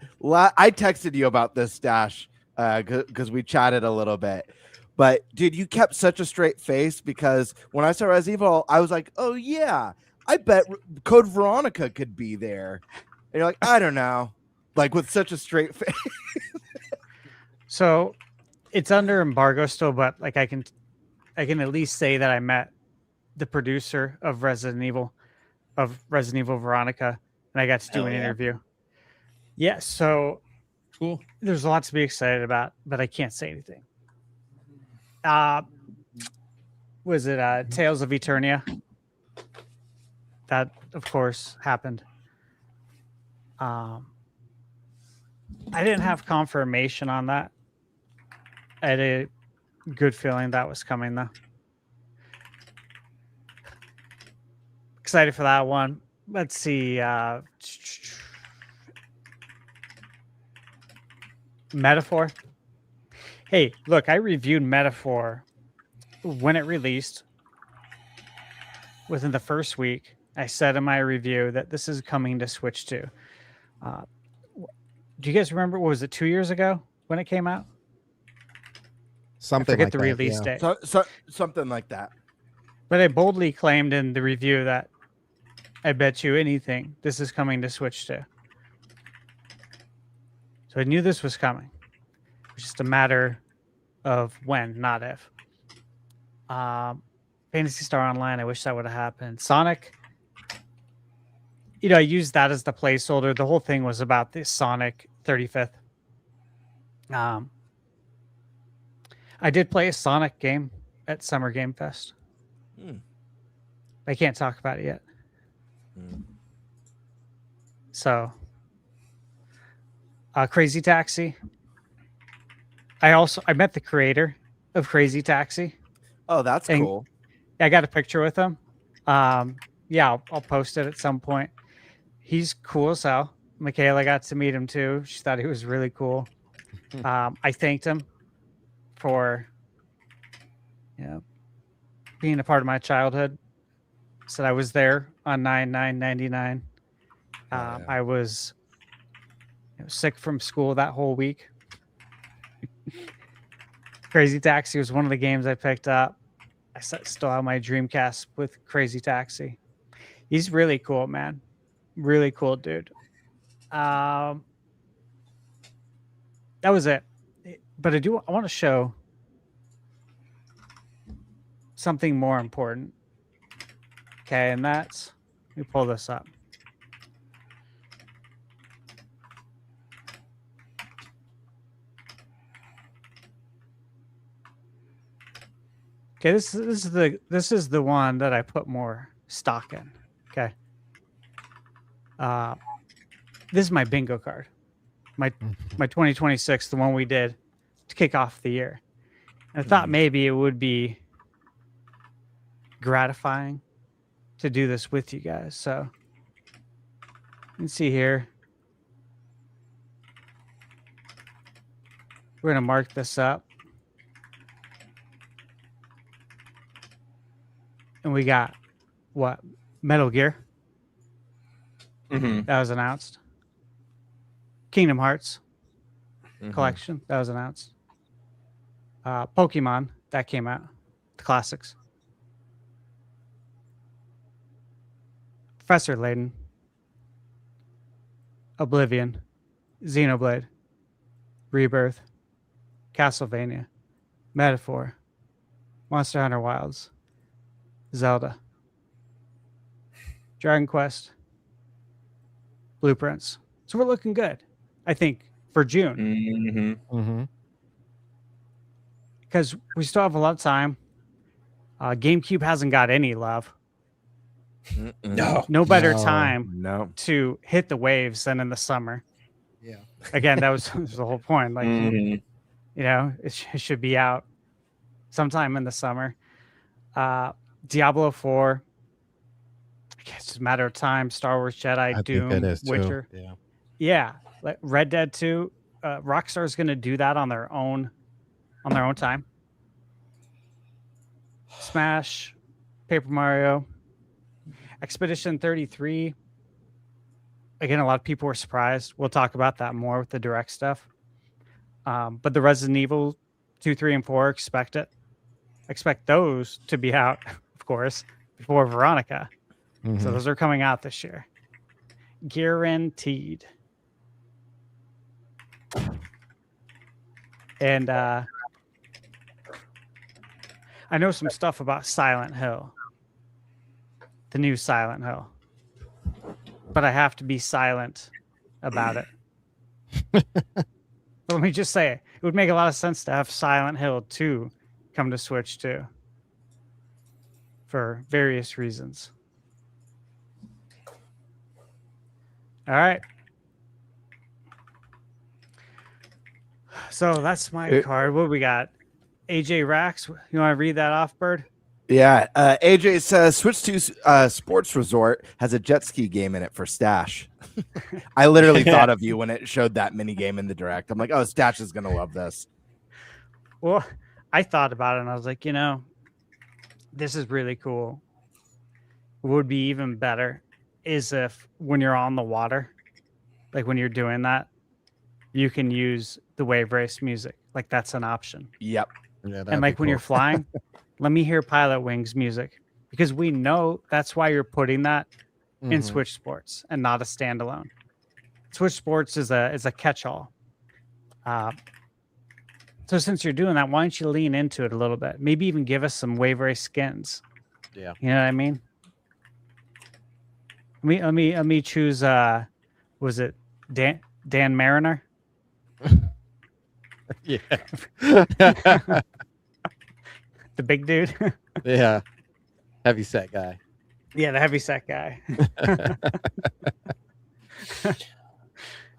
texted you about this, Dash, because we chatted a little bit. But, dude, you kept such a straight face because when I saw Resident Evil, I was like, oh, yeah, I bet Code Veronica could be there. And you're like, I don't know. Like, with such a straight face. So, it's under embargo still, but like I can at least say that I met the producer of Resident Evil Veronica, and I got to do an interview. Yeah, so cool. There's a lot to be excited about, but I can't say anything. Was it Tales of Eternia? That, of course, happened. I didn't have confirmation on that. I had a good feeling that was coming, though. Excited for that one. Let's see. Metaphor. Hey, look, I reviewed Metaphor when it released. Within the first week, I said in my review that this is coming to Switch 2. Do you guys remember, what was it, 2 years ago when it came out? Something I forget like the that, release yeah. date. Something like that. But I boldly claimed in the review that I bet you anything this is coming to Switch 2. So I knew this was coming. It was just a matter of when, not if. Fantasy Star Online, I wish that would have happened. Sonic, I used that as the placeholder. The whole thing was about this Sonic 35th. I did play a Sonic game at Summer Game Fest. I can't talk about it yet. So, Crazy Taxi. I met the creator of Crazy Taxi. Oh, that's cool. I got a picture with him. Yeah, I'll post it at some point. He's cool as hell. Michaela got to meet him too. She thought he was really cool. I thanked him for being a part of my childhood. Said I was there on 9/9/99. I was sick from school that whole week. Crazy Taxi was one of the games I picked up. I still have my Dreamcast with Crazy Taxi. He's really cool, man. Really cool dude. That was it. But I want to show something more important. Okay, and that's, let me pull this up. Okay, this is the one that I put more stock in. Okay. This is my bingo card. My 2026, the one we did to kick off the year. And I thought maybe it would be gratifying to do this with you guys. So you can see here. We're going to mark this up. And we got what? Metal Gear. That was announced. Kingdom Hearts collection. That was announced. Pokemon that came out, the classics. Professor Layton, Oblivion, Xenoblade, Rebirth, Castlevania, Metaphor, Monster Hunter Wilds, Zelda, Dragon Quest, Blueprints. So we're looking good, I think, for June. Because we still have a lot of time. GameCube hasn't got any love. No better time to hit the waves than in the summer. Yeah. Again, that was the whole point. Like, you know, it should be out sometime in the summer. Diablo 4. I guess it's a matter of time. Star Wars Jedi, Doom, Witcher. Too. Yeah. Like Red Dead 2. Rockstar's going to do that on their own time. Smash, Paper Mario, Expedition 33. Again, a lot of people were surprised. We'll talk about that more with the direct stuff. But the Resident Evil 2, 3, and 4, expect those to be out, of course, before Veronica. So those are coming out this year. Guaranteed. And I know some stuff about Silent Hill. The new Silent Hill. But I have to be silent about it. Let me just say, it would make a lot of sense to have Silent Hill 2 come to Switch too. For various reasons. All right. So that's my card. What we got? AJ Rax. You want to read that off, Bird? Yeah. AJ says Switch 2 Sports Resort has a jet ski game in it for Stash. I literally thought of you when it showed that mini game in the direct. I'm like, oh, Stash is going to love this. Well, I thought about it and I was like, you know, this is really cool. What would be even better is if when you're on the water, like when you're doing that, you can use the wave race music. Like that's an option. Yep. Yeah, and like when you're flying, let me hear Pilot Wings music because we know that's why you're putting that in Switch Sports and not a standalone. Switch Sports is a catch-all. So since you're doing that, why don't you lean into it a little bit? Maybe even give us some wave race skins. Yeah. You know what I mean? Let me choose was it Dan Mariner? Yeah. The big dude. Yeah. Heavy set guy. Yeah, the heavy set guy.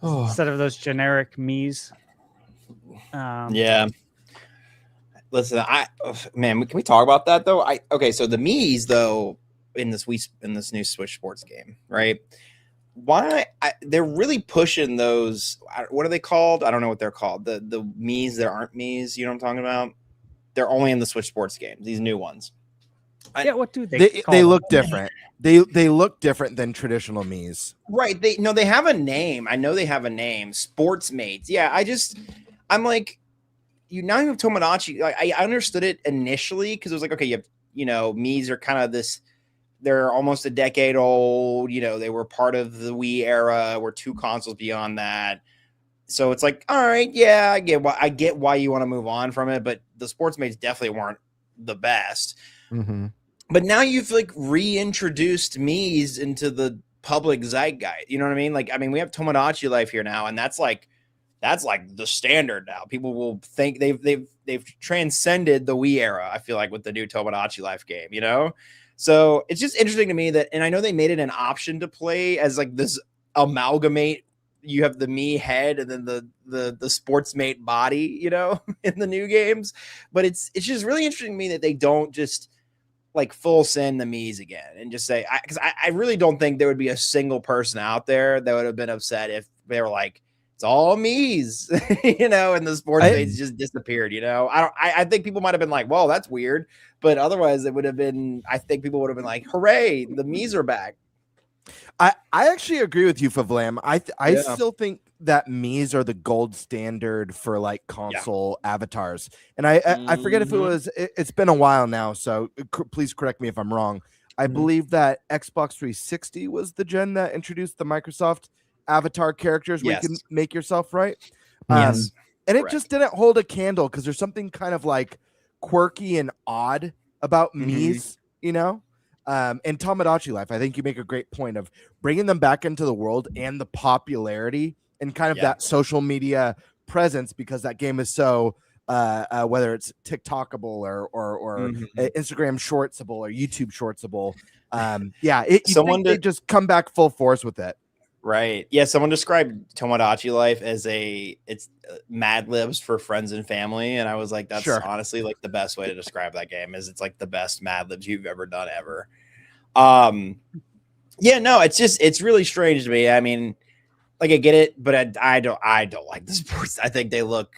Instead of those generic Mii's. Yeah. Listen, can we talk about that though? So the Mii's though in this new Switch Sports game, right? They're really pushing those. What are they called? I don't know what they're called. The Mii's that aren't Mii's. You know what I'm talking about? They're only in the Switch Sports game. These new ones. What do they? They look different. They look different than traditional Mii's. Right. They have a name. I know they have a name. Sports Mates. Yeah. I'm like, you now you have Tomodachi. Like, I understood it initially because it was like, okay, Mii's are kind of this. They're almost a decade old. They were part of the Wii era. We're 2 consoles beyond that. So it's like, all right, yeah, I get why you want to move on from it, but the Sports Mates definitely weren't the best. But now you've like reintroduced Mii's into the public zeitgeist. You know what I mean? Like, we have Tomodachi Life here now, and that's like the standard now. People will think they've transcended the Wii era. I feel like with the new Tomodachi Life game, So it's just interesting to me that, and I know they made it an option to play as like this amalgamate. You have the Mii head and then the Sportsmate body, in the new games. But it's just really interesting to me that they don't just like full send the Mii's again and just say, because I really don't think there would be a single person out there that would have been upset if they were like, it's all Mii's, and the Sportsmates just disappeared, I think people might have been like, well, that's weird. But otherwise it would have been, I think people would have been like, hooray, the Mii's are back. I actually agree with you, Favlam. I Yeah. still think that Mii's are the gold standard for like console avatars. And I forget if it was. It's been a while now, so please correct me if I'm wrong. I believe that Xbox 360 was the gen that introduced the Microsoft avatar characters where you can make yourself right. Yes. And Correct. it just didn't hold a candle because there's something kind of like quirky and odd about Mii's, you know? And Tomodachi Life, I think you make a great point of bringing them back into the world and the popularity and kind of that social media presence, because that game is so whether it's TikTokable or Instagram shortsable or YouTube shortsable. They just come back full force with it. Right. Yeah. Someone described Tomodachi Life as it's Mad Libs for friends and family. And I was like, that's honestly like the best way to describe that game is it's like the best Mad Libs you've ever done ever. Yeah, no, it's really strange to me. I mean, like I get it, but I don't like the sports. I think they look,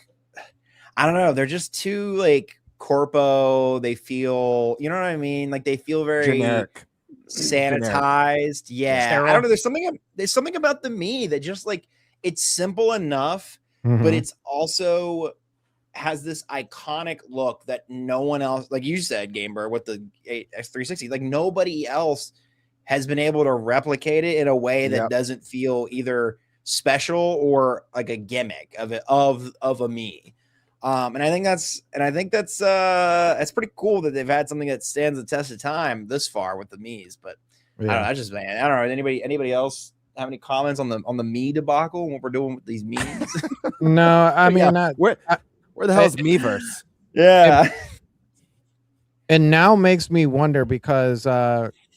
I don't know. They're just too like corpo. They feel, you know what I mean? Like they feel very generic. Sanitized. Yeah. I don't know. There's something about the Mii that just like it's simple enough, but it's also has this iconic look that no one else, like you said, Gamer, with the X360, like nobody else has been able to replicate it in a way that doesn't feel either special or like a gimmick of a Mii. And I think that's pretty cool that they've had something that stands the test of time this far with the Miis. But I don't know. I don't know. Anybody else have any comments on the Mii debacle and what we're doing with these Miis? No, I mean, where the hell is Miiverse? Yeah. It now makes me wonder because,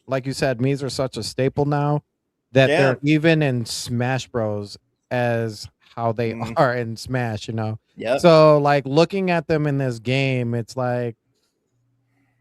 like you said, Mii's are such a staple now that they're even in Smash Bros. As how they are in Smash, you know? Yeah. So, like, looking at them in this game, it's like,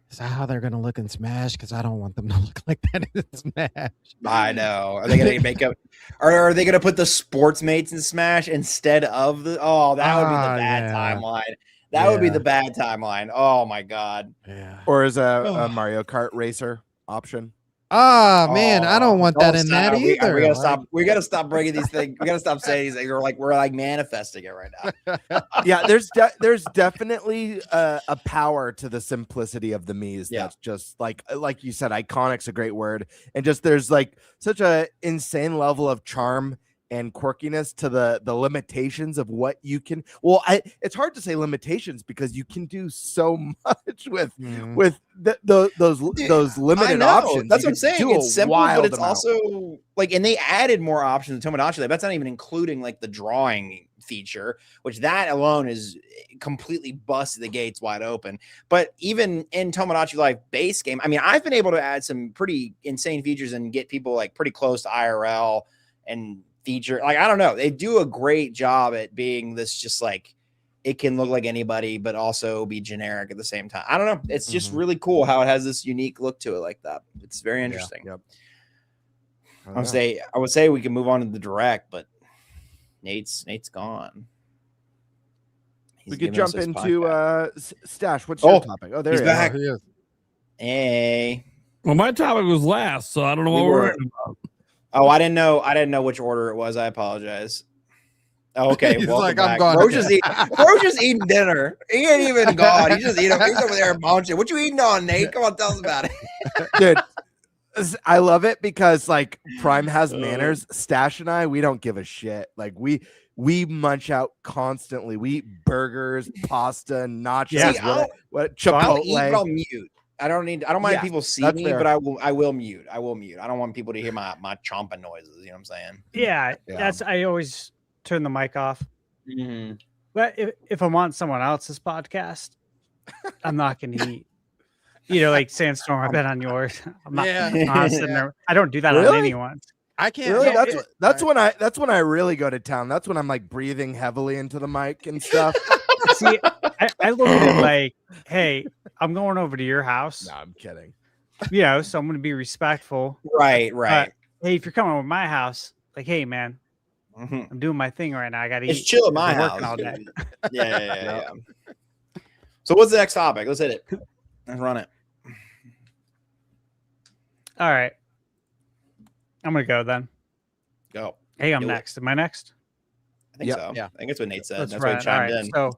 is that how they're going to look in Smash? Because I don't want them to look like that in Smash. I know. Are they going to make up? Are they going to put the sports mates in Smash instead of the? Oh, that would be the bad timeline. That would be the bad timeline. Oh my god. Yeah. Or is a Mario Kart racer option? Oh man, I don't want that in that either. We gotta stop. We gotta stop bringing these things. We gotta stop saying these things. We're like manifesting it right now. Yeah, there's definitely a power to the simplicity of the Mii's. That's just like you said, iconic's a great word, and just there's like such a insane level of charm and quirkiness to the limitations of what you can. Well, it's hard to say limitations because you can do so much with those limited options. That's what I'm saying. It's simple, but it's also like, and they added more options to Tomodachi Life. That's not even including like the drawing feature, which that alone is completely busted the gates wide open. But even in Tomodachi Life base game, I mean, I've been able to add some pretty insane features and get people like pretty close to IRL and feature. Like, I don't know. They do a great job at being this just like, it can look like anybody, but also be generic at the same time. I don't know. It's just really cool how it has this unique look to it like that. It's very interesting. Yep. I would say we can move on to the direct, but Nate's gone. We could jump into Stash. What's your topic? Oh, there he's he back. is. Hey. Well, my topic was last, so I don't know what we're talking about. Oh, I didn't know which order it was. I apologize. Oh, okay. He's welcome like, back. I'm gone. Roach is eating dinner. He ain't even gone. He's just eating. He's over there munching. What you eating on, Nate? Come on, tell us about it. Dude, I love it because like Prime has manners. Stash and I, we don't give a shit. Like we munch out constantly. We eat burgers, pasta, nachos, Chipotle. I'll eat, but I'll mute. I don't mind people seeing me, but I will mute. I don't want people to hear my chomping noises. You know what I'm saying? Yeah. I always turn the mic off. Mm-hmm. But if I'm on someone else's podcast, I'm not going to eat. You know, like Sandstorm, I've been on yours. I'm not sitting there. I don't do that on anyone's. I can't. Really? That's when I really go to town. That's when I'm like breathing heavily into the mic and stuff. See, I look at it like, hey, I'm going over to your house. No, I'm kidding. You know, so I'm going to be respectful. Right. Hey, if you're coming over my house, like, hey, man, I'm doing my thing right now. I got to eat. It's chill at my house. All day. Yeah. So what's the next topic? Let's hit it. Let's run it. All right. I'm gonna go then. Go. Hey, I'm Do it. next. Am I next? I think Yeah. so. Yeah. I think that's what Nate said. That's right. why he chimed in. So,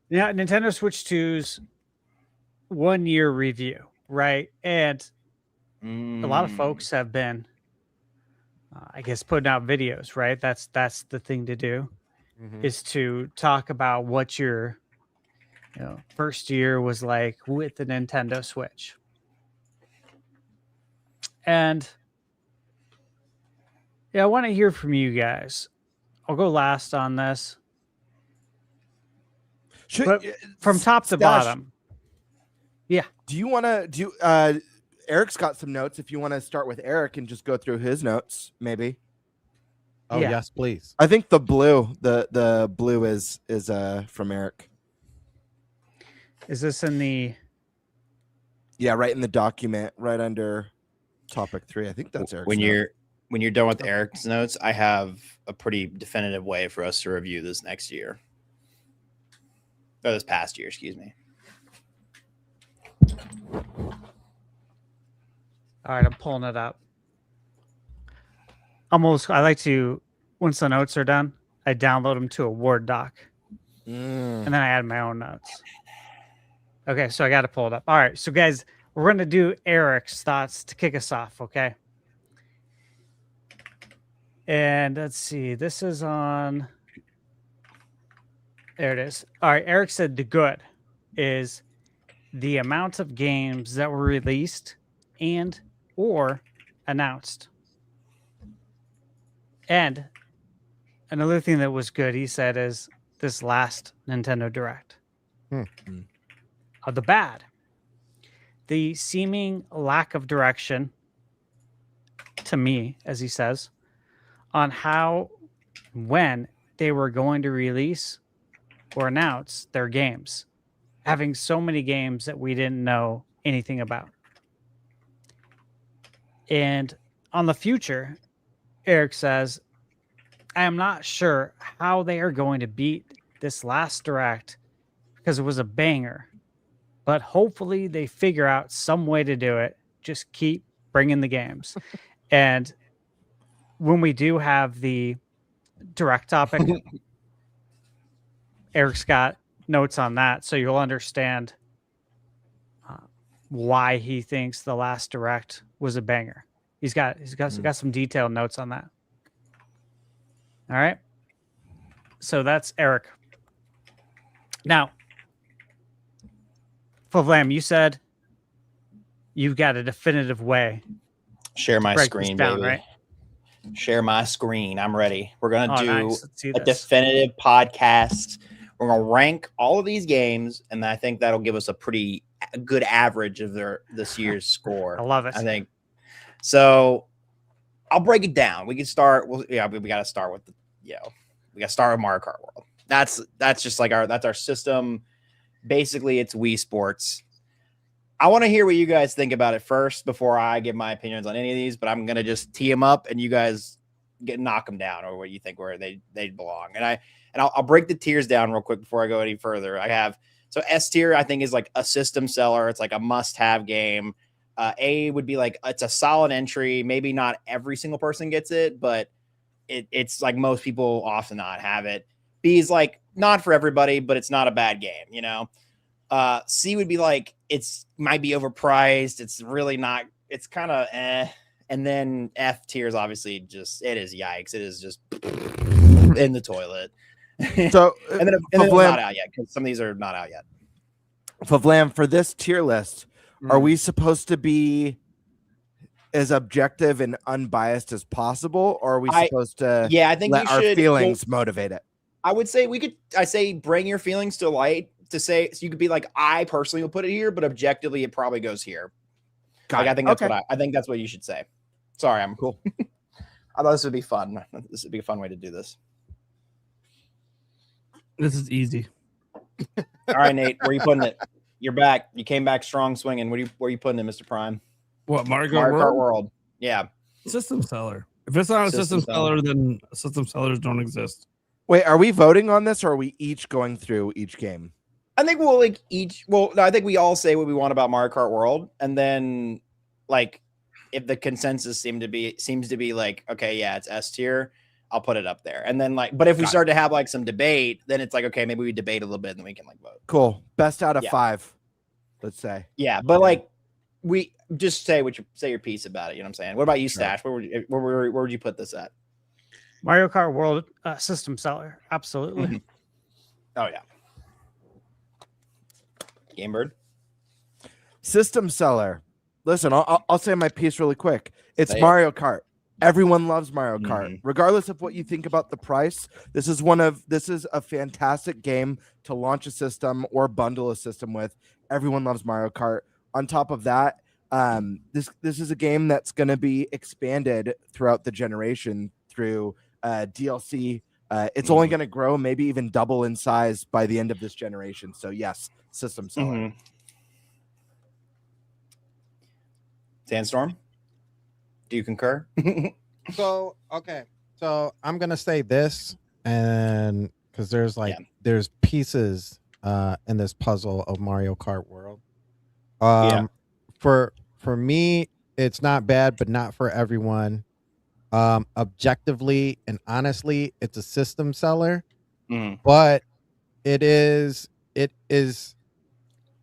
yeah, Nintendo Switch 2's 1 year review, right? And a lot of folks have been, I guess, putting out videos, right? That's the thing to do, is to talk about what your first year was like with the Nintendo Switch. And yeah, I want to hear from you guys. I'll go last on this. But from top to Stash, bottom. Yeah. Do you want to Eric's got some notes. If you want to start with Eric and just go through his notes, maybe. Oh Yeah. yes, please. I think the blue is from Eric. Is this in the Yeah, right in the document, right under topic 3. I think that's Eric's When note. you're done with Eric's notes, I have a pretty definitive way for us to review this next year. Or this past year, excuse me. All right, I'm pulling it up. I like to, once the notes are done, I download them to a Word doc. And then I add my own notes. Okay, so I got to pull it up. All right, so guys, we're going to do Eric's thoughts to kick us off, okay? And let's see, this is on... There it is. All right, Eric said the good is the amount of games that were released and or announced. And another thing that was good, he said, is this last Nintendo Direct. The bad, the seeming lack of direction, to me, as he says, on how, when they were going to release or announce their games, having so many games that we didn't know anything about. And on the future, Eric says, I am not sure how they are going to beat this last Direct because it was a banger, but hopefully they figure out some way to do it. Just keep bringing the games. And when we do have the Direct topic, Eric's got notes on that, so you'll understand why he thinks the last Direct was a banger. He's got some detailed notes on that. All right. So that's Eric. Now, Flavlam, you said you've got a definitive way. Share my break screen, this down, baby. right? Share my screen. I'm ready. We're gonna do Nice. Let's see a this. definitive podcast. We're gonna rank all of these games, and I think that'll give us a pretty good average of this year's score. I love it. I think so. I'll break it down. We can start. We got to start with we got to start with Mario Kart World. That's just like our system. Basically, it's Wii Sports. I want to hear what you guys think about it first before I give my opinions on any of these, but I'm going to just tee them up and you guys knock them down or what you think where they belong. And I'll break the tiers down real quick before I go any further. I have, so S tier, I think is like a system seller. It's like a must have game. A would be like, it's a solid entry. Maybe not every single person gets it, but it's like most people often not have it. B is like not for everybody, but it's not a bad game, you know? C would be like, it's might be overpriced. It's really not, it's kind of And then F tier is obviously just, it is yikes. It is just in the toilet. So, and then it's not out yet because some of these are not out yet. Favlam, for this tier list, are we supposed to be as objective and unbiased as possible, or are we supposed to I think let our feelings motivate it? I would say I say bring your feelings to light to say, so you could be like, I personally will put it here, but objectively it probably goes here. I think that's what I think that's what you should say. Sorry, I'm cool. I thought this would be fun. This would be a fun way to do this. This is easy. All right, Nate, where are you putting it? You're back. You came back strong swinging. Where are you putting it, Mr. Prime? What, Mario Kart World? Yeah. System seller. If it's not a system seller, then system sellers don't exist. Wait, are we voting on this, or are we each going through each game? I think we'll I think we all say what we want about Mario Kart World, and then like if the consensus seems to be like, okay, yeah, it's S tier, I'll put it up there. And then like, but if we start to have like some debate, then it's like, okay, maybe we debate a little bit and then we can like vote. Cool. Best out of Yeah. 5, let's say. Yeah, but like we just say your piece about it. You know what I'm saying? What about you, Stash? Where would you put this at? Mario Kart World system seller. Absolutely. Mhm. Oh yeah. Game Bird. System seller. Listen, I'll say my piece really quick. It's Say it. Mario Kart. Everyone loves Mario Kart, regardless of what you think about the price. This is a fantastic game to launch a system or bundle a system with. Everyone loves Mario Kart. On top of that, this is a game that's going to be expanded throughout the generation through DLC. It's only going to grow, maybe even double in size by the end of this generation. So yes, system seller. Sandstorm, do you concur? So I'm gonna say this, and because there's there's pieces in this puzzle of Mario Kart World. For me, it's not bad, but not for everyone. Objectively and honestly, it's a system seller, but it is.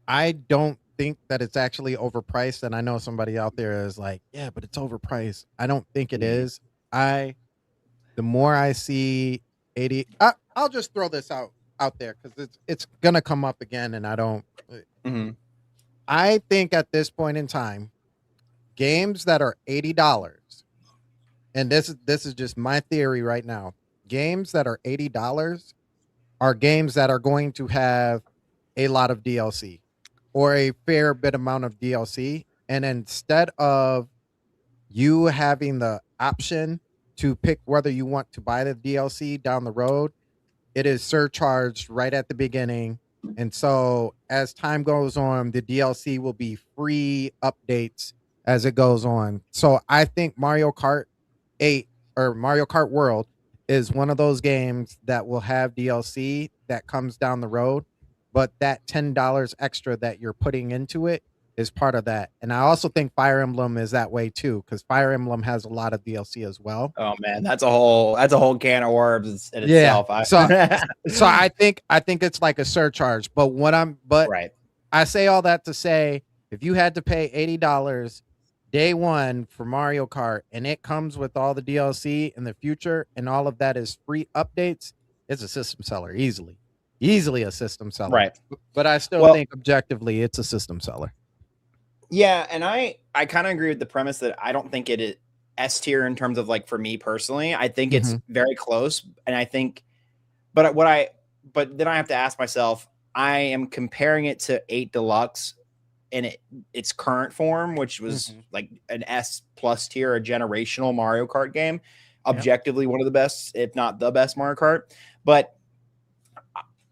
I don't think that it's actually overpriced, and I know somebody out there is like, yeah, but it's overpriced. I don't think it is. The more I see 80, I'll just throw this out there because it's gonna come up again, and I don't. I think at this point in time, games that are $80, and this is just my theory right now. Games that are $80 are games that are going to have a lot of DLC. Or a fair bit amount of DLC, and instead of you having the option to pick whether you want to buy the DLC down the road, it is surcharged right at the beginning. And so as time goes on, the DLC will be free updates as it goes on. So I think Mario Kart 8 or Mario Kart World is one of those games that will have DLC that comes down the road. But that $10 extra that you're putting into it is part of that. And I also think Fire Emblem is that way too, because Fire Emblem has a lot of DLC as well. Oh man, that's a whole can of worms in itself. So I think it's like a surcharge. But I say all that to say, if you had to pay $80 day one for Mario Kart and it comes with all the DLC in the future and all of that is free updates, it's a system seller easily a system seller, right? But I still think objectively it's a system seller. Yeah, and I kind of agree with the premise that I don't think it is S tier in terms of like for me personally. I think it's very close, and I think, but then I have to ask myself, I am comparing it to 8 Deluxe in its current form, which was like an S plus tier, a generational Mario Kart game, objectively one of the best, if not the best Mario Kart, but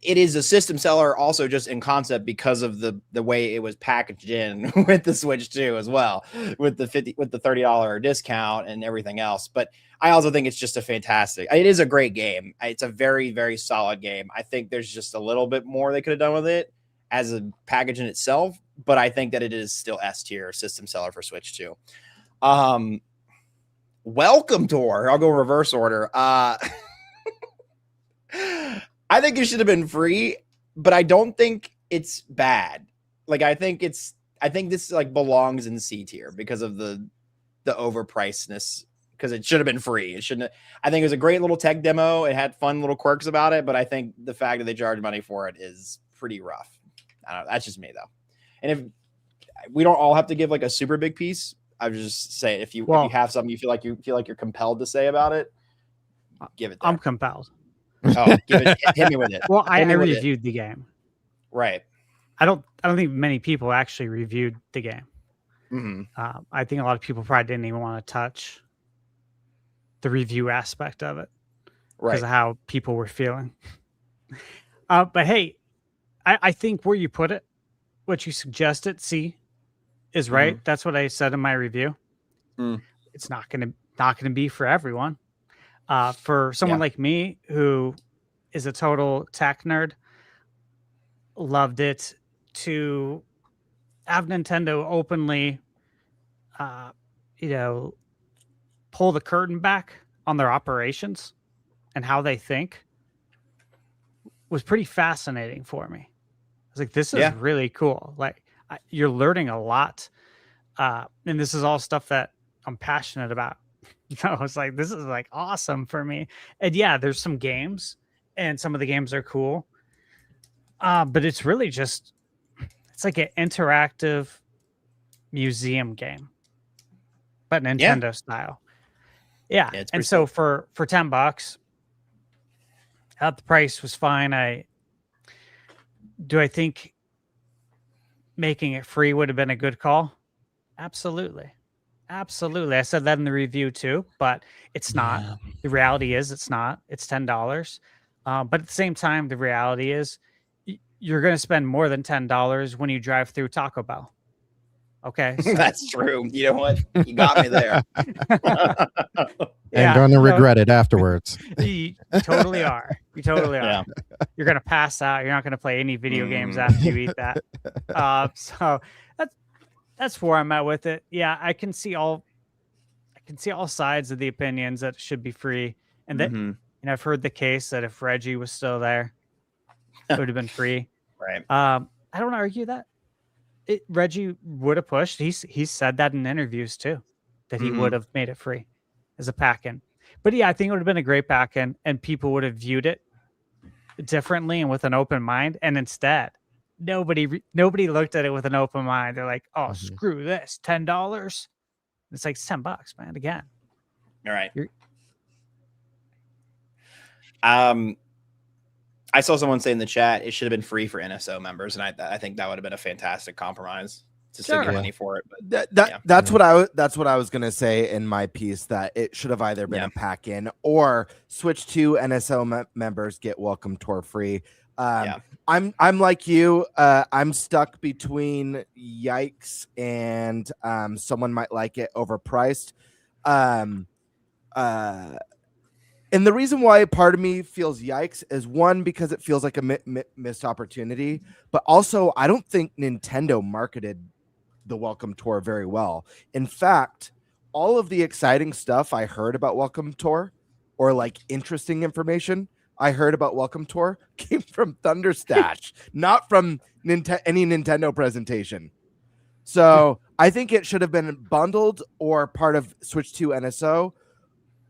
it is a system seller also just in concept because of the way it was packaged in with the Switch 2 as well, with the $30 discount and everything else. But I also think it's just it is a great game. It's a very, very solid game. I think there's just a little bit more they could have done with it as a package in itself, but I think that it is still S tier system seller for Switch 2. Welcome Tour. I'll go reverse order. I think it should have been free, but I don't think it's bad. Like I think this like belongs in C tier because of the overpricedness, because it should have been free. It shouldn't. I think it was a great little tech demo. It had fun little quirks about it, but I think the fact that they charge money for it is pretty rough. I don't know. That's just me though. And if we don't all have to give like a super big piece, I would just say if you have something you feel like you're compelled to say about it, give it there. I'm compelled. Oh, hit me with it. Well, I reviewed the game. Right. I don't think many people actually reviewed the game. I think a lot of people probably didn't even want to touch the review aspect of it because of how people were feeling. But hey, I think where you put it, what you suggested, C, is right. That's what I said in my review. It's not gonna be for everyone. For someone like me who is a total tech nerd, loved it, to have Nintendo openly you know, pull the curtain back on their operations and how they think was pretty fascinating for me. I was like, this is really cool. Like, you're learning a lot. And this is all stuff that I'm passionate about. It's like, this is like awesome for me. And yeah, there's some games and some of the games are cool. But it's really just, it's like an interactive museum game, but Nintendo style. Yeah. And so for $10, the price was fine. I think making it free would have been a good call? Absolutely. Absolutely. I said that in the review too, but it's not. The reality is it's not. It's $10. But at the same time, the reality is you're going to spend more than $10 when you drive through Taco Bell. Okay. So. That's true. You know what? You got me there. And going to regret it afterwards. You totally are. You totally are. Yeah. You're going to pass out. You're not going to play any video games after you eat that. So that's where I'm at with it. Yeah, I can see all sides of the opinions that it should be free. And that and I've heard the case that if Reggie was still there, it would have been free. Right. I don't argue that. Reggie would have pushed. He's said that in interviews too, that he would have made it free as a pack-in. But yeah, I think it would have been a great pack-in, and people would have viewed it differently and with an open mind. And instead, nobody looked at it with an open mind. They're like, "Oh, screw this, $10." It's like it's $10, man. Again, all right. I saw someone say in the chat it should have been free for NSO members, and I think that would have been a fantastic compromise to still get money for it. But that's what I was gonna say in my piece, that it should have either been a pack in or switch to NSO members get welcome tour free. I'm like you. I'm stuck between yikes and someone might like it overpriced. And the reason why part of me feels yikes is, one, because it feels like a missed opportunity, but also I don't think Nintendo marketed the Welcome Tour very well. In fact, all of the exciting stuff I heard about Welcome Tour, or like interesting information I heard about Welcome Tour, came from Thunder Stash, not from any Nintendo presentation. So I think it should have been bundled or part of Switch 2 NSO,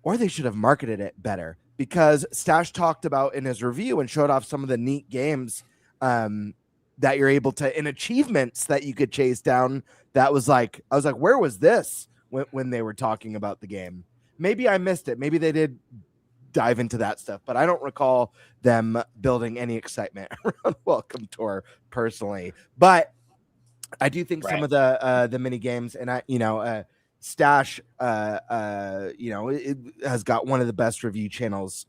or they should have marketed it better, because Stash talked about in his review and showed off some of the neat games that you're able to, in achievements that you could chase down. That was like, I was like, where was this when they were talking about the game? Maybe I missed it. Maybe they did dive into that stuff, but I don't recall them building any excitement around Welcome Tour personally. But I do think some of the mini games, and Stash, it has got one of the best review channels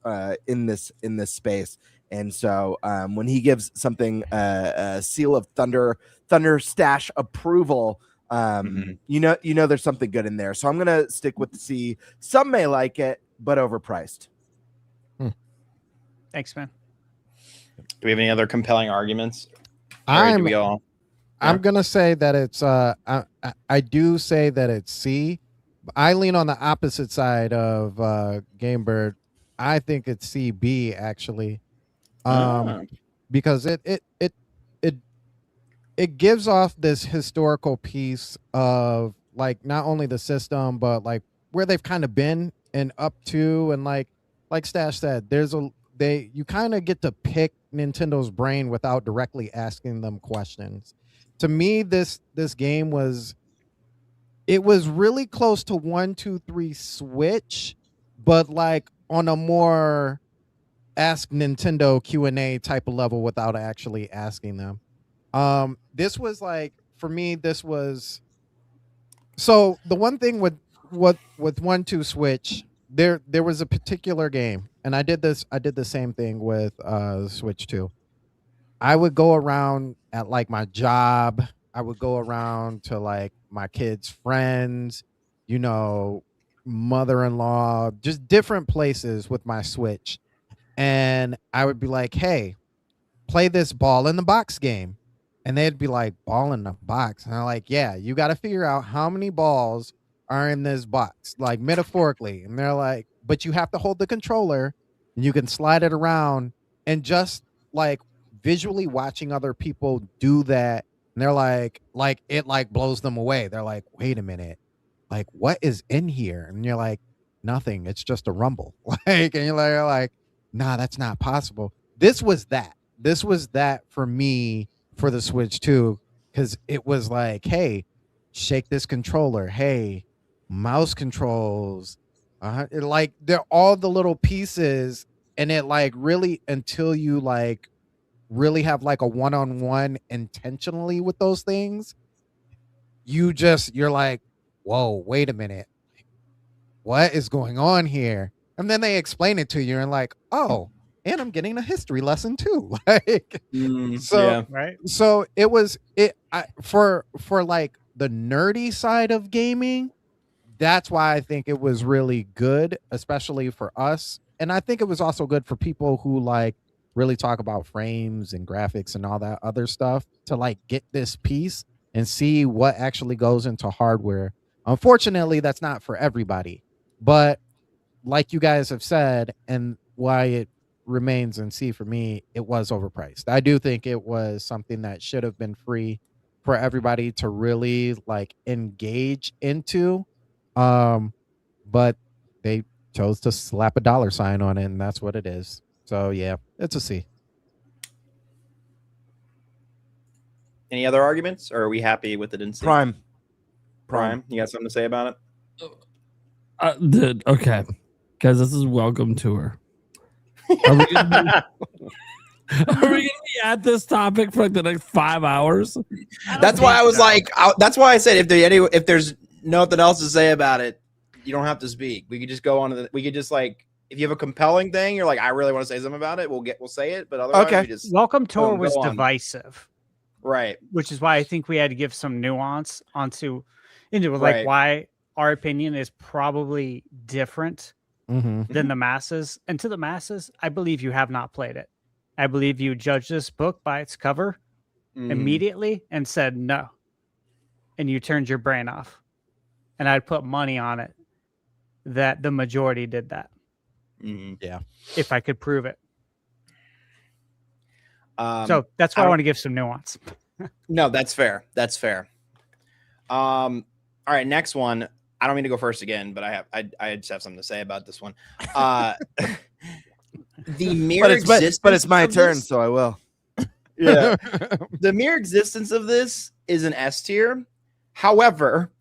in this space, and so when he gives something a seal of Thunder Stash approval, there's something good in there. So I'm gonna stick with the C. Some may like it, but overpriced. Thanks, man. Do we have any other compelling arguments? I'm gonna say that it's I do say that it's C. I lean on the opposite side of Gamebird. I think it's CB actually, because it gives off this historical piece of like not only the system but like where they've kind of been and up to, and like Stash said, you kind of get to pick Nintendo's brain without directly asking them questions. To me, this game was really close to 1, 2, 3 Switch, but like on a more ask Nintendo Q&A type of level without actually asking them. This was like, for me, this was, so the one thing with 1, 2 Switch, there was a particular game, and I did the same thing with Switch 2. I would go around at like my job. I would go around to like my kids' friends, mother-in-law, just different places with my Switch. And I would be like, hey, play this ball in the box game. And they'd be like, ball in the box. And I'm like, yeah, you got to figure out how many balls are in this box, like metaphorically, and they're like, but you have to hold the controller and you can slide it around, and just like visually watching other people do that, and they're like it like blows them away. They're like, wait a minute, like what is in here? And you're like, nothing, it's just a rumble. Like, and you're like, nah, that's not possible. This was that for me for the Switch too, because it was like, hey, shake this controller, hey, mouse controls, like they're all the little pieces, and it like really, until you like really have like a one-on-one intentionally with those things, you're like, whoa, wait a minute, what is going on here? And then they explain it to you and like, oh, and I'm getting a history lesson too. Like, Right. so it was for like the nerdy side of gaming. That's why I think it was really good, especially for us. And I think it was also good for people who like really talk about frames and graphics and all that other stuff, to like get this piece and see what actually goes into hardware. Unfortunately, that's not for everybody, but like you guys have said, and why it remains in C for me, it was overpriced. I do think it was something that should have been free for everybody to really like engage into. But they chose to slap a dollar sign on it, and that's what it is. So yeah, it's a C. Any other arguments, or are we happy with it in C? Prime. You got something to say about it? Dude, okay, guys, this is welcome tour. Are we gonna be at this topic for like the next 5 hours? That's why I was like, that's why I said if there's nothing else to say about it, you don't have to speak. We could just go on to we could just like, if you have a compelling thing, you're like, I really want to say something about it, we'll say it. But otherwise, we just Welcome Tour was go on. divisive, Right? which is why I think we had to give some nuance into like Right. why our opinion is probably different Mm-hmm. than the masses. And to the masses, I believe you have not played it. I believe you judged this book by its cover Mhm. immediately and said no, and you turned your brain off. And I'd put money on it that the majority did that, Mhm. if I could prove it. So That's why I I don't- want to give some nuance. no, that's fair. That's fair. All right, next one. I don't mean to go first again, but I just have something to say about this one. The mere existence, but it's my of turn, this- so I will. Yeah, the mere existence of this is an S tier. However,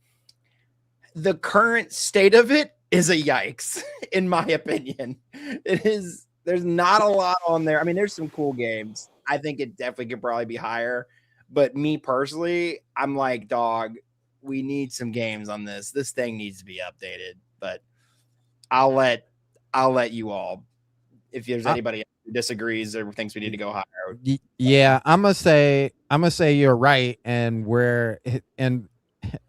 the current state of it is a yikes, in my opinion. It is. There's not a lot on there. I mean, there's some cool games. I think it definitely could probably be higher. But me personally, I'm like, dog, we need some games on this. This thing needs to be updated. But I'll let you all, if there's anybody who disagrees or thinks we need to go higher. Yeah, I'm gonna say you're right, and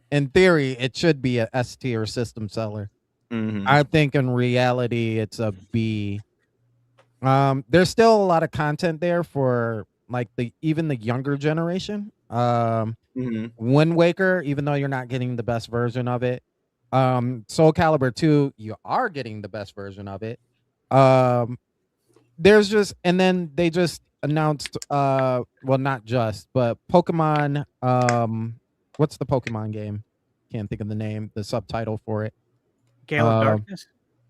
in theory it should be a S tier system seller. Mhm. I think in reality it's a B. There's still a lot of content there for like even the younger generation. Mhm. Wind Waker, even though you're not getting the best version of it. Soul Calibur 2, you are getting the best version of it. There's just, and then they just announced well, not just, but Pokemon, what's the Pokemon game? Can't think of the name, the subtitle for it. Gale of Darkness.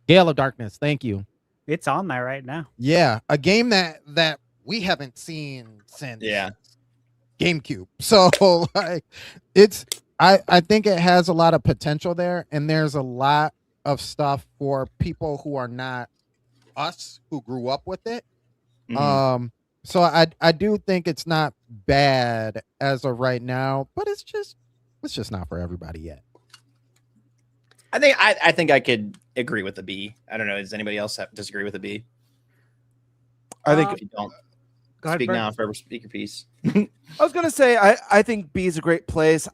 Gale of Darkness, thank you. It's on there right now. Yeah, a game that we haven't seen since Yeah. GameCube. So like I think it has a lot of potential there, and there's a lot of stuff for people who are not us, who grew up with it. Mhm. So I do think it's not bad as of right now, but it's just not for everybody yet. I think I could agree with the B. I don't know. Does anybody else disagree with the B? I think If you don't, Go ahead, speak Bert. now, forever speak your piece. I was gonna say I think B is a great place.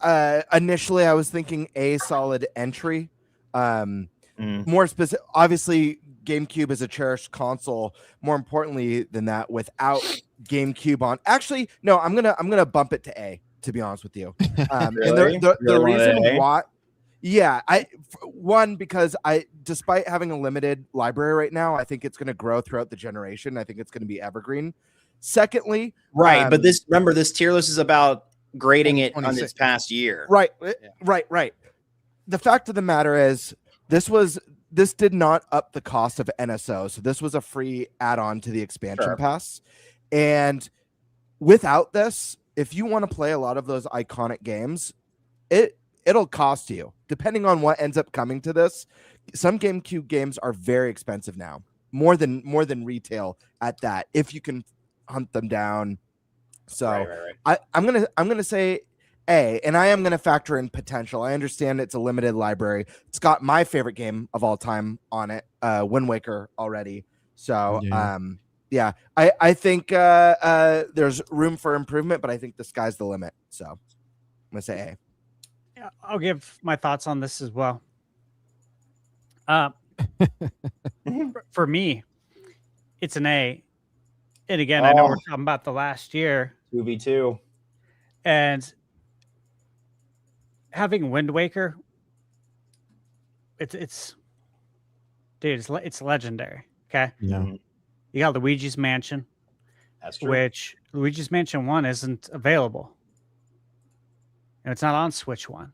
Initially, I was thinking A, solid entry. More specific, obviously, GameCube is a cherished console. More importantly than that, without GameCube on, actually, no, I'm gonna bump it to A. To be honest with you, and Really? the Really want it reason at A? why, Yeah, one, because despite having a limited library right now, I think it's going to grow throughout the generation. I think it's going to be evergreen. Secondly, right, but this tier list is about grading it on its past year. Right. The fact of the matter is, this did not up the cost of NSO, so this was a free add-on to the expansion pass. And without this, if you want to play a lot of those iconic games, it'll cost you, depending on what ends up coming to this. Some GameCube games are very expensive now, more than retail at that, if you can hunt them down. So I'm gonna say A, and I am gonna factor in potential. I understand it's a limited library. It's got my favorite game of all time on it, Wind Waker already. So I think there's room for improvement, but I think the sky's the limit. So I'm gonna say A. Yeah, I'll give my thoughts on this as well. For me, it's an A. And again, I know we're talking about the last year. 2v2. And having Wind Waker, it's legendary. Okay. Yeah. You got Luigi's Mansion. That's true. Which Luigi's Mansion 1 isn't available. And it's not on Switch 1.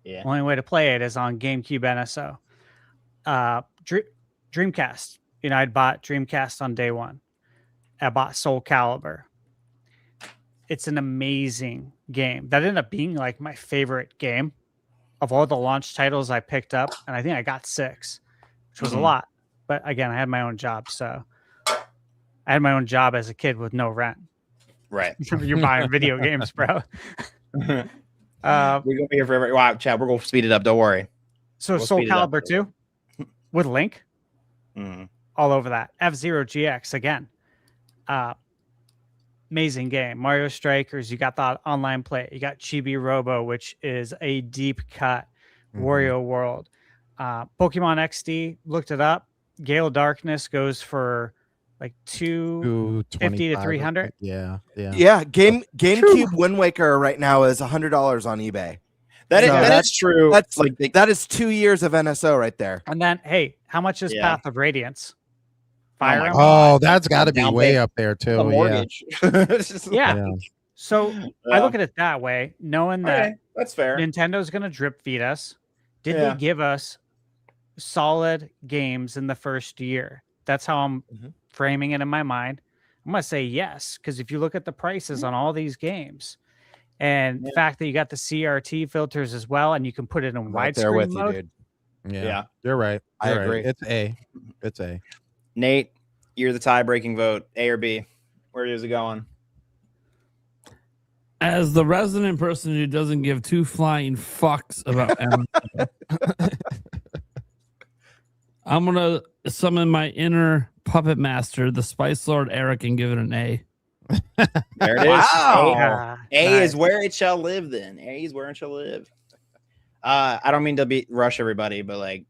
Yeah. Only way to play it is on GameCube NSO. Dreamcast. I bought Dreamcast on day one. I bought Soul Calibur. It's an amazing game. That ended up being like my favorite game of all the launch titles I picked up. And I think I got 6, which was a lot. But again, I had my own job. So I had my own job as a kid with no rent. Right. You're buying video games, bro. We're gonna be here forever. Wow, Chad, we're gonna speed it up. Don't worry. So We'll Soul speed it up. Calibur 2 with Link, all over that. F-Zero GX again, amazing game. Mario Strikers, you got the online play. You got Chibi Robo, which is a deep cut. Wario World, Pokemon XD. Looked it up. Gale Darkness goes for like 250 to 300. Yeah. GameCube Wind Waker right now is $100 on eBay. That's true. That's like that is 2 years of NSO right there. And then, hey, how much is Path of Radiance? Fire Emblem? Oh, that's got to be way up there too. A mortgage. Yeah. So I look at it that way, knowing that that's fair. Nintendo's going to drip feed us. Did they give us solid games in the first year? That's how I'm framing it in my mind. I'm going to say yes, because if you look at the prices on all these games, and the fact that you got the CRT filters as well, and you can put it in Right there widescreen with mode. you, dude. Yeah, you're right. I agree. It's A. It's A. Nate, you're the tie-breaking vote. A or B? Where is it going? As the resident person who doesn't give two flying fucks about Amazon, I'm gonna summon my inner puppet master, the Spice Lord Eric, and give it an A. There it is. Wow. A is where it shall live. Then A is where it shall live. I don't mean to rush everybody, but like,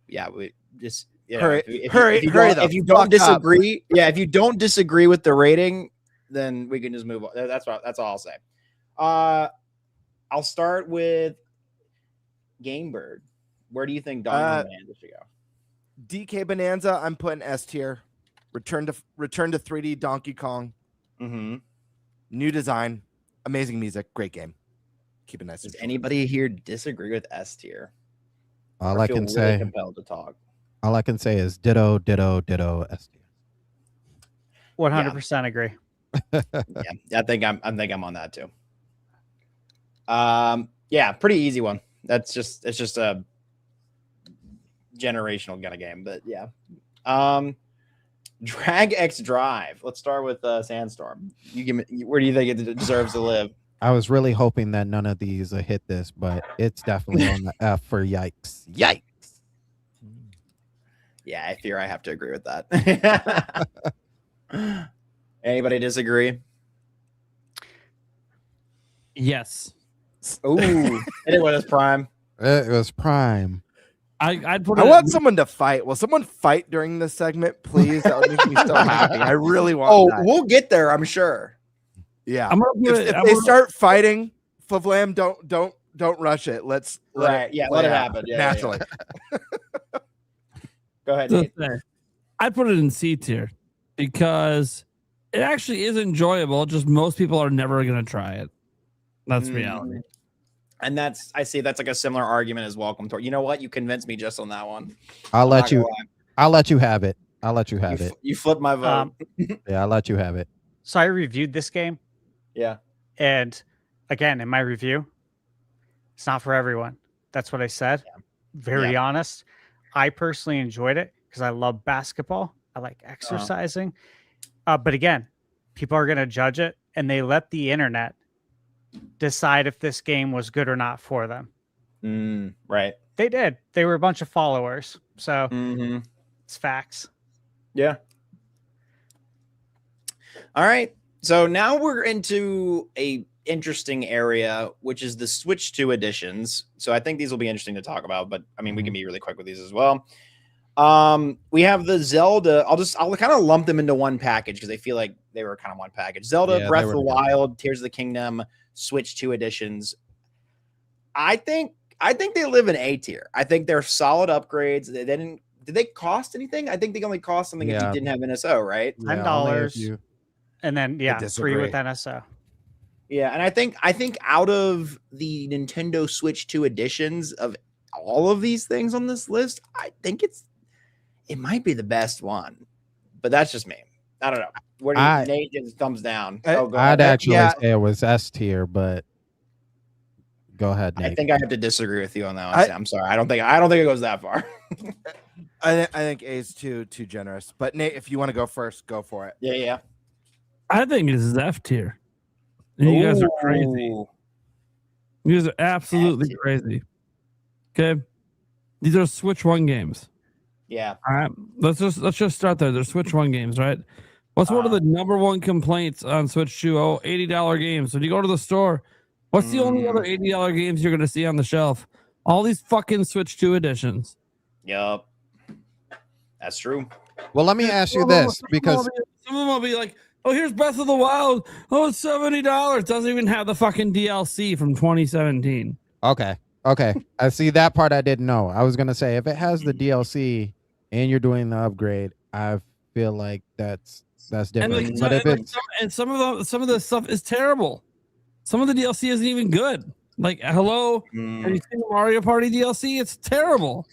yeah, we just Hurry if you don't disagree, if you don't disagree with the rating, then we can just move on. That's all I'll say. I'll start with Gamebird. Where do you think Donkey Bonanza should go? DK Bonanza, I'm putting S tier. Return to 3D Donkey Kong. New design, amazing music, great game. Keep it nice. Does anybody here disagree with S tier? All I can say, compelled to talk. All I can say is ditto S tier. 100% agree. I think I'm on that too. Pretty easy one. It's just a generational kind of game, but yeah. Drag X Drive. Let's start with Sandstorm. You give me, where do you think it deserves to live? I was really hoping that none of these hit this, but it's definitely on the F for yikes. Yikes. Yeah, I fear I have to agree with that. Anybody disagree? Yes. Ooh, it was prime. It was prime. I'd put. I want someone to fight. Will someone fight during this segment, please? That would make me so happy. I really want. That. We'll get there. I'm sure. Yeah. I'm gonna If they start fighting, Flavlam, don't rush it. Let's let Right. it Yeah, play let it out happen. Yeah, yeah, naturally. Go ahead, So Nate. I'd put it in C tier because it actually is enjoyable. Just most people are never going to try it. That's reality. And I see that's like a similar argument as Welcome to. You know what? You convinced me just on that one. I'll I'm let not gonna you. lie. I'll let you have it. I'll let you have it. You flipped my vote. Yeah, I'll let you have it. So I reviewed this game, Yeah. and again, in my review, it's not for everyone. That's what I said. Very honest. I personally enjoyed it because I love basketball. I like exercising. But again, people are going to judge it, and they let the internet decide if this game was good or not for them. Right. They did. They were a bunch of followers. So it's facts. Yeah. All right. So now we're into a interesting area, which is the Switch 2 editions. So I think these will be interesting to talk about, but I mean, we can be really quick with these as well. We have the Zelda. I'll kind of lump them into one package because I feel like they were kind of one package. Zelda, Breath of the Wild, Tears of the Kingdom, Switch 2 editions. I think they live in A tier. I think they're solid upgrades. Did they cost anything? I think they only cost something if you didn't have NSO, right? $10. And then free with NSO. Yeah, and I think out of the Nintendo Switch 2 editions of all of these things on this list, I think it might be the best one. But that's just me. I don't know. What do you Nate gives thumbs down? I'd actually say it was S tier, but go ahead, Nate. I think I have to disagree with you on that one. I'm sorry. I don't think it goes that far. I think A is too generous. But Nate, if you want to go first, go for it. Yeah. I think this is F tier. And you guys are crazy. You guys are absolutely crazy. Okay. These are Switch 1 games. Yeah. All right. Let's just start there. They're Switch 1 games, right? What's one of the number one complaints on Switch 2? Oh, $80 games. When you go to the store, what's the only other $80 games you're going to see on the shelf? All these fucking Switch 2 editions. Yup. That's true. Well, let me ask you this, because some of them will be like, oh, here's Breath of the Wild. Oh, it's $70. Doesn't even have the fucking DLC from 2017. Okay. I see that part I didn't know. I was going to say, if it has the DLC and you're doing the upgrade, I feel like that's different. And some of the stuff is terrible. Some of the DLC isn't even good. Like, hello, have you seen the Mario Party DLC? It's terrible.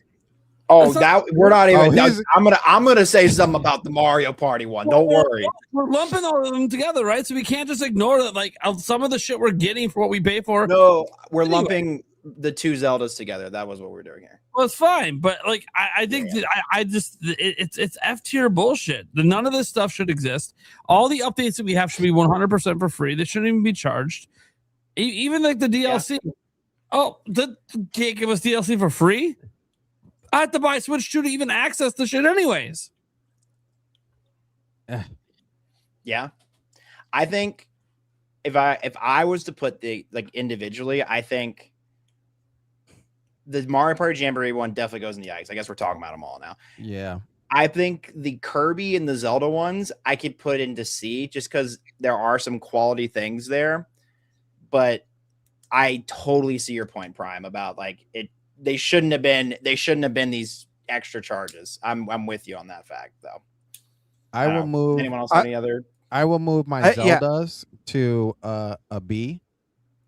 Oh, we're not even. I'm gonna say something about the Mario Party one. Don't worry. We're lumping all of them together, right? So we can't just ignore that. Like some of the shit we're getting for what we pay for. No, we're lumping the two Zeldas together. That was what we're doing here. Well, it's fine, but like I think it's F tier bullshit. None of this stuff should exist. All the updates that we have should be 100% for free. They shouldn't even be charged. Even like the DLC. Yeah. Oh, can't give us DLC for free? I have to buy Switch 2 to even access the shit anyways. Yeah. I think if I was to put the individually, I think the Mario Party Jamboree one definitely goes in the Yikes. I guess we're talking about them all now. Yeah. I think the Kirby and the Zelda ones I could put into C just because there are some quality things there. But I totally see your point, Prime, about they shouldn't have been these extra charges. I'm with you on that fact, though. I will move. Anyone else? Any other? I will move my Zeldas to a B.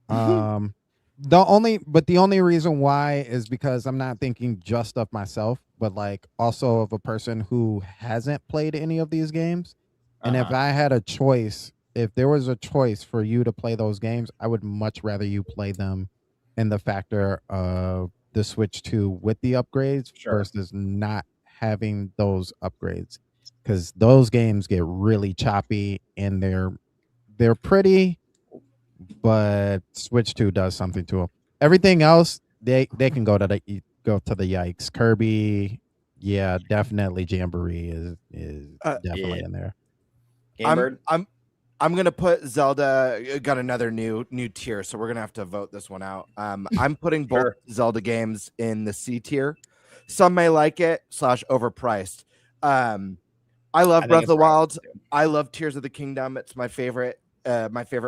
The only reason why is because I'm not thinking just of myself, but also of a person who hasn't played any of these games. And if I had a choice, if there was a choice for you to play those games, I would much rather you play them in the factor of the Switch 2 with the upgrades versus not having those upgrades, because those games get really choppy and they're pretty, but Switch 2 does something to them. Everything else they can go to the Yikes. Kirby, yeah, definitely Jamboree is definitely in there. I'm gonna put Zelda. Got another new tier, so we're gonna have to vote this one out. I'm putting both Zelda games in the C tier. Some may like it / overpriced. I love Breath of the Wild. I love Tears of the Kingdom. It's my favorite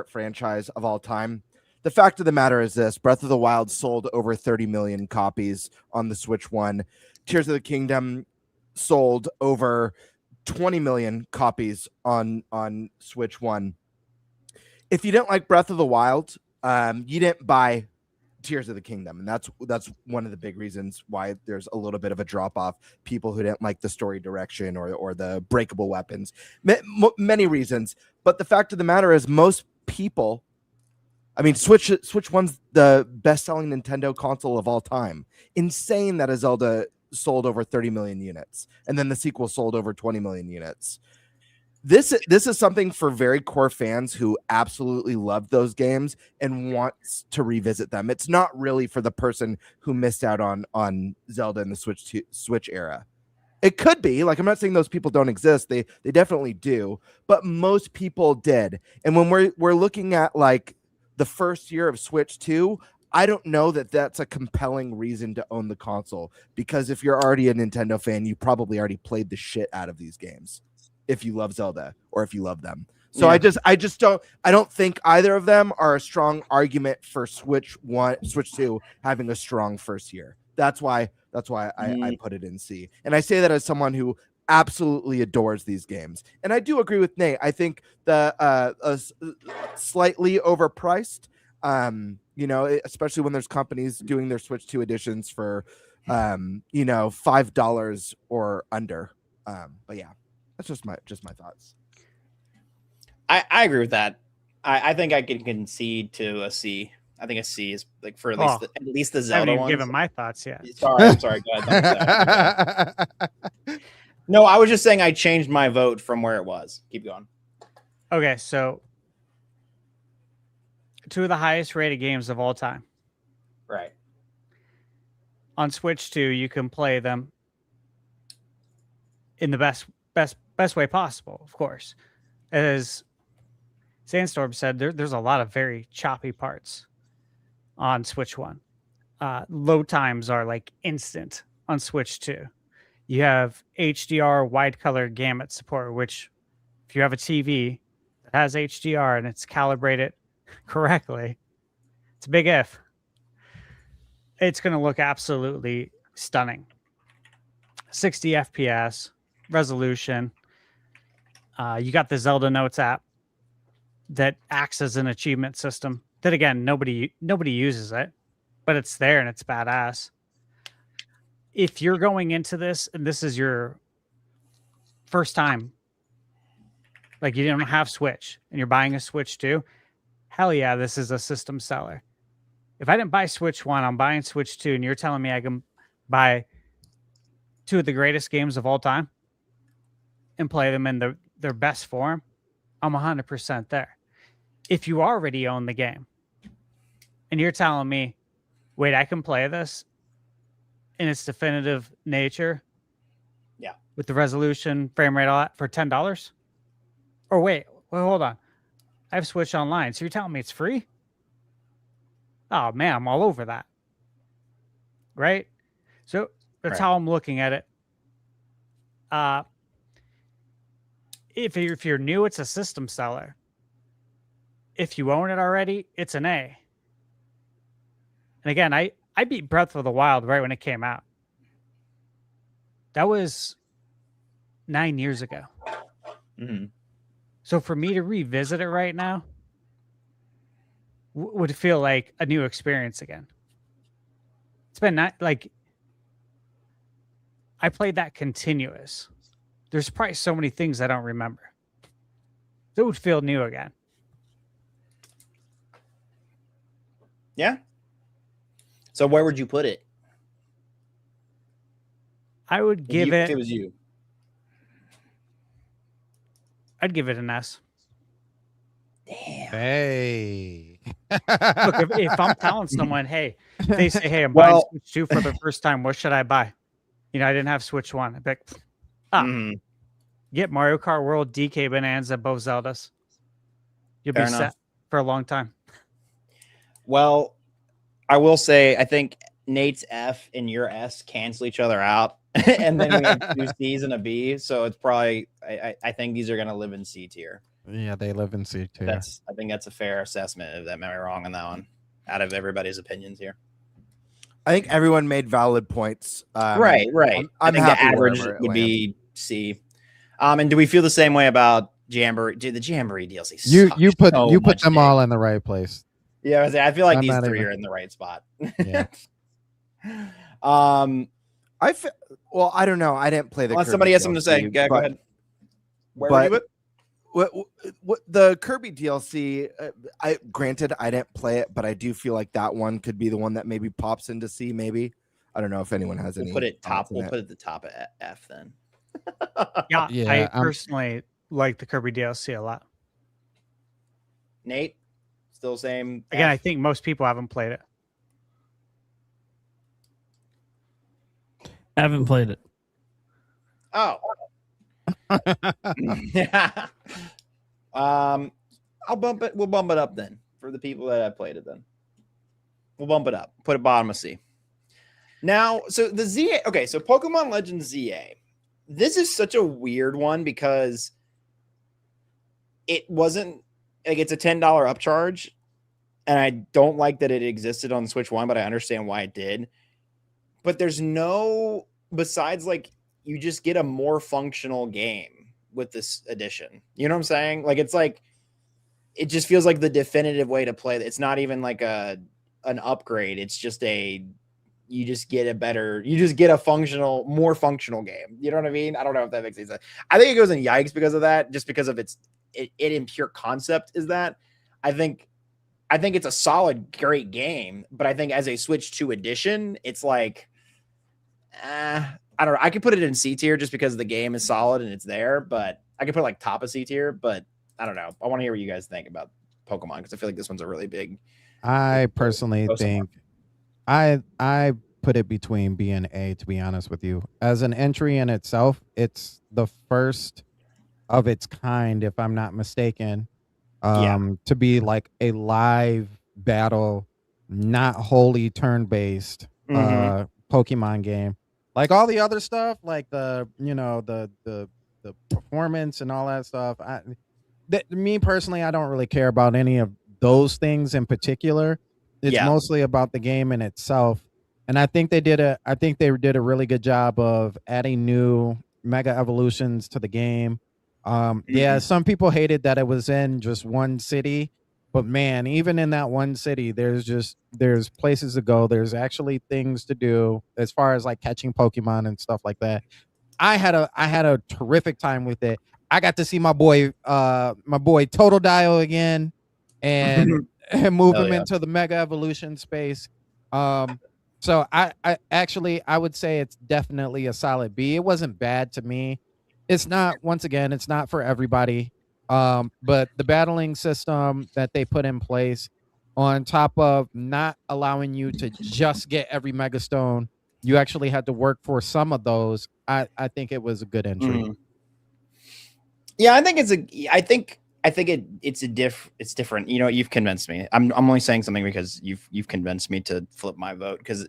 franchise of all time. the fact of the matter is this: Breath of the Wild sold over 30 million copies on the Switch One. Tears of the Kingdom sold over 20 million copies on Switch One. If you didn't like Breath of the Wild, you didn't buy Tears of the Kingdom, and that's one of the big reasons why there's a little bit of a drop off. People who didn't like the story direction or the breakable weapons, many reasons. But the fact of the matter is, most people, I mean, Switch One's the best selling Nintendo console of all time. Insane that a Zelda sold over 30 million units, and then the sequel sold over 20 million units. This is something for very core fans who absolutely love those games and wants to revisit them. It's not really for the person who missed out on Zelda in the Switch era. It could be, like, I'm not saying those people don't exist. They definitely do, but most people did. And when we're looking at like the first year of Switch 2, I don't know that that's a compelling reason to own the console, because if you're already a Nintendo fan, you probably already played the shit out of these games. If you love Zelda or if you love them. So yeah. I don't think either of them are a strong argument for Switch 2 having a strong first year. That's why I put it in C. And I say that as someone who absolutely adores these games. And I do agree with Nate. I think the slightly overpriced, especially when there's companies doing their Switch 2 editions for $5 or under. But yeah. That's just my thoughts. I agree with that. I think I can concede to a C. I think a C is like for at least the Zelda ones. Given my thoughts yet. I'm sorry. Go ahead. No, I was just saying I changed my vote from where it was. Keep going. Okay, so 2 of the highest rated games of all time. Right. On Switch 2, you can play them in the best way possible, of course. As Sandstorm said, there's a lot of very choppy parts on Switch 1. Load times are like instant on Switch 2. You have HDR wide color gamut support, which if you have a TV that has HDR and it's calibrated correctly, it's a big if. It's going to look absolutely stunning. 60 FPS resolution. You got the Zelda Notes app that acts as an achievement system. That again, nobody uses it, but it's there and it's badass. If you're going into this and this is your first time, like you don't have Switch and you're buying a Switch 2, hell yeah, this is a system seller. If I didn't buy Switch 1, I'm buying Switch 2, and you're telling me I can buy 2 of the greatest games of all time and play them in their best form, I'm 100% there. If you already own the game and you're telling me, wait, I can play this in its definitive nature, yeah, with the resolution, frame rate, all that for $10? Or wait, hold on. I have Switch Online, so you're telling me it's free? Oh man, I'm all over that. Right? So that's how I'm looking at it. If you're new, it's a system seller. If you own it already, it's an A. And again, I beat Breath of the Wild right when it came out. That was 9 years ago. Mm-hmm. So for me to revisit it right now would feel like a new experience again. It's been like I played that continuous. There's probably so many things I don't remember. It would feel new again. Yeah. So where would you put it? I would give it. If it was you, I'd give it an S. Damn. Hey. Look, if I'm telling someone, hey, they say, hey, I'm buying Switch 2 for the first time, what should I buy? You know, I didn't have Switch 1. I'd be like, get Mario Kart World, DK Bonanza, both Zeldas. You'll be set for a long time. Well, I will say, I think Nate's F and your S cancel each other out. And then we have 2 C's and a B. So it's probably, I think these are going to live in C tier. Yeah, they live in C tier. I think that's a fair assessment, if that am I wrong on that one. out of everybody's opinions here. I think everyone made valid points. Right. I'm I think happy the average wherever it would lands. be C. And do we feel the same way about Jamboree? Dude, the Jamboree DLC. You sucks so put much them dick. all in the right place. Yeah, I feel like I'm these not three even- are in the right spot. Yeah. Well, I don't know. I didn't play the. Unless Kirby somebody has something to say, DLC, go but- ahead. Where were you at? What the Kirby DLC? Granted, I didn't play it, but I do feel like that one could be the one that maybe pops into C. Maybe I don't know if anyone has any. We'll put it top. thoughts on We'll that. put it at the top of F then. Yeah, Yeah, I I'm- personally like the Kirby DLC a lot. Nate, still same. Again, F? I think most people haven't played it. I haven't played it. Oh. Yeah. I'll bump it. We'll bump it up then for the people that have played it. Then we'll bump it up. Put it bottom of C. Now, so the ZA. Okay, so Pokemon Legends ZA. This is such a weird one because it wasn't like it's a $10 upcharge, and I don't like that it existed on Switch One, but I understand why it did. But there's no besides like you just get a more functional game with this edition. You know what I'm saying? Like it's like it just feels like the definitive way to play. It's not even like an upgrade. It's just you just get a more functional game. You know what I mean? I don't know if that makes any sense. I think it goes in yikes because of that, just because of it in pure concept is that I think it's a solid, great game, but I think as a Switch 2 edition, it's like, I don't know. I could put it in C tier just because the game is solid and it's there, but I could put like top of C tier, but I don't know. I want to hear what you guys think about Pokemon because I feel like this one's a really big. I personally Go somewhere. think I put it between B and A, to be honest with you. As an entry in itself, it's the first of its kind, if I'm not mistaken, to be like a live battle, not wholly turn-based Pokemon game. Like all the other stuff, like the performance and all that stuff. Me personally, I don't really care about any of those things in particular. It's mostly about the game in itself. And I think they did a really good job of adding new mega evolutions to the game. Yeah, some people hated that it was in just one city, but man, even in that one city, there's places to go. There's actually things to do as far as like catching Pokemon and stuff like that. I had a terrific time with it. I got to see my boy Total Dio again and move him into the mega evolution space. So I would say it's definitely a solid B. It wasn't bad to me. It's not for everybody. But the battling system that they put in place, on top of not allowing you to just get every Mega Stone, you actually had to work for some of those. I think it was a good entry. Yeah, I think it's different. You know, you've convinced me. I'm only saying something because you've convinced me to flip my vote because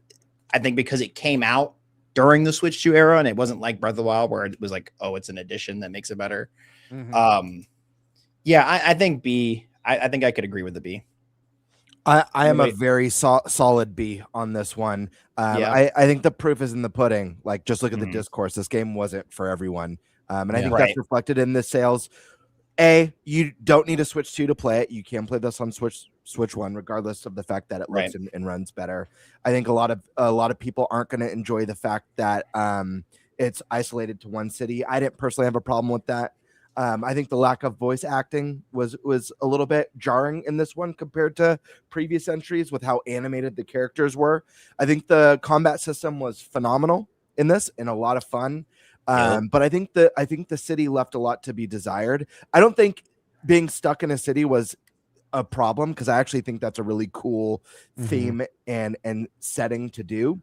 I think because it came out during the Switch 2 era and it wasn't like Breath of the Wild where it was like, oh, it's an addition that makes it better. Yeah, I think B. I think I could agree with the B. I am a very solid B on this one. I think the proof is in the pudding. Like, just look at the discourse. This game wasn't for everyone. And I think that's reflected in the sales. You don't need a Switch 2 to play it. You can play this on Switch 1, regardless of the fact that it looks and runs better. I think a lot of people aren't going to enjoy the fact that it's isolated to one city. I didn't personally have a problem with that. I think the lack of voice acting was a little bit jarring in this one compared to previous entries with how animated the characters were. I think the combat system was phenomenal in this and a lot of fun. But I think the city left a lot to be desired. I don't think being stuck in a city was a problem because I actually think that's a really cool theme and setting to do.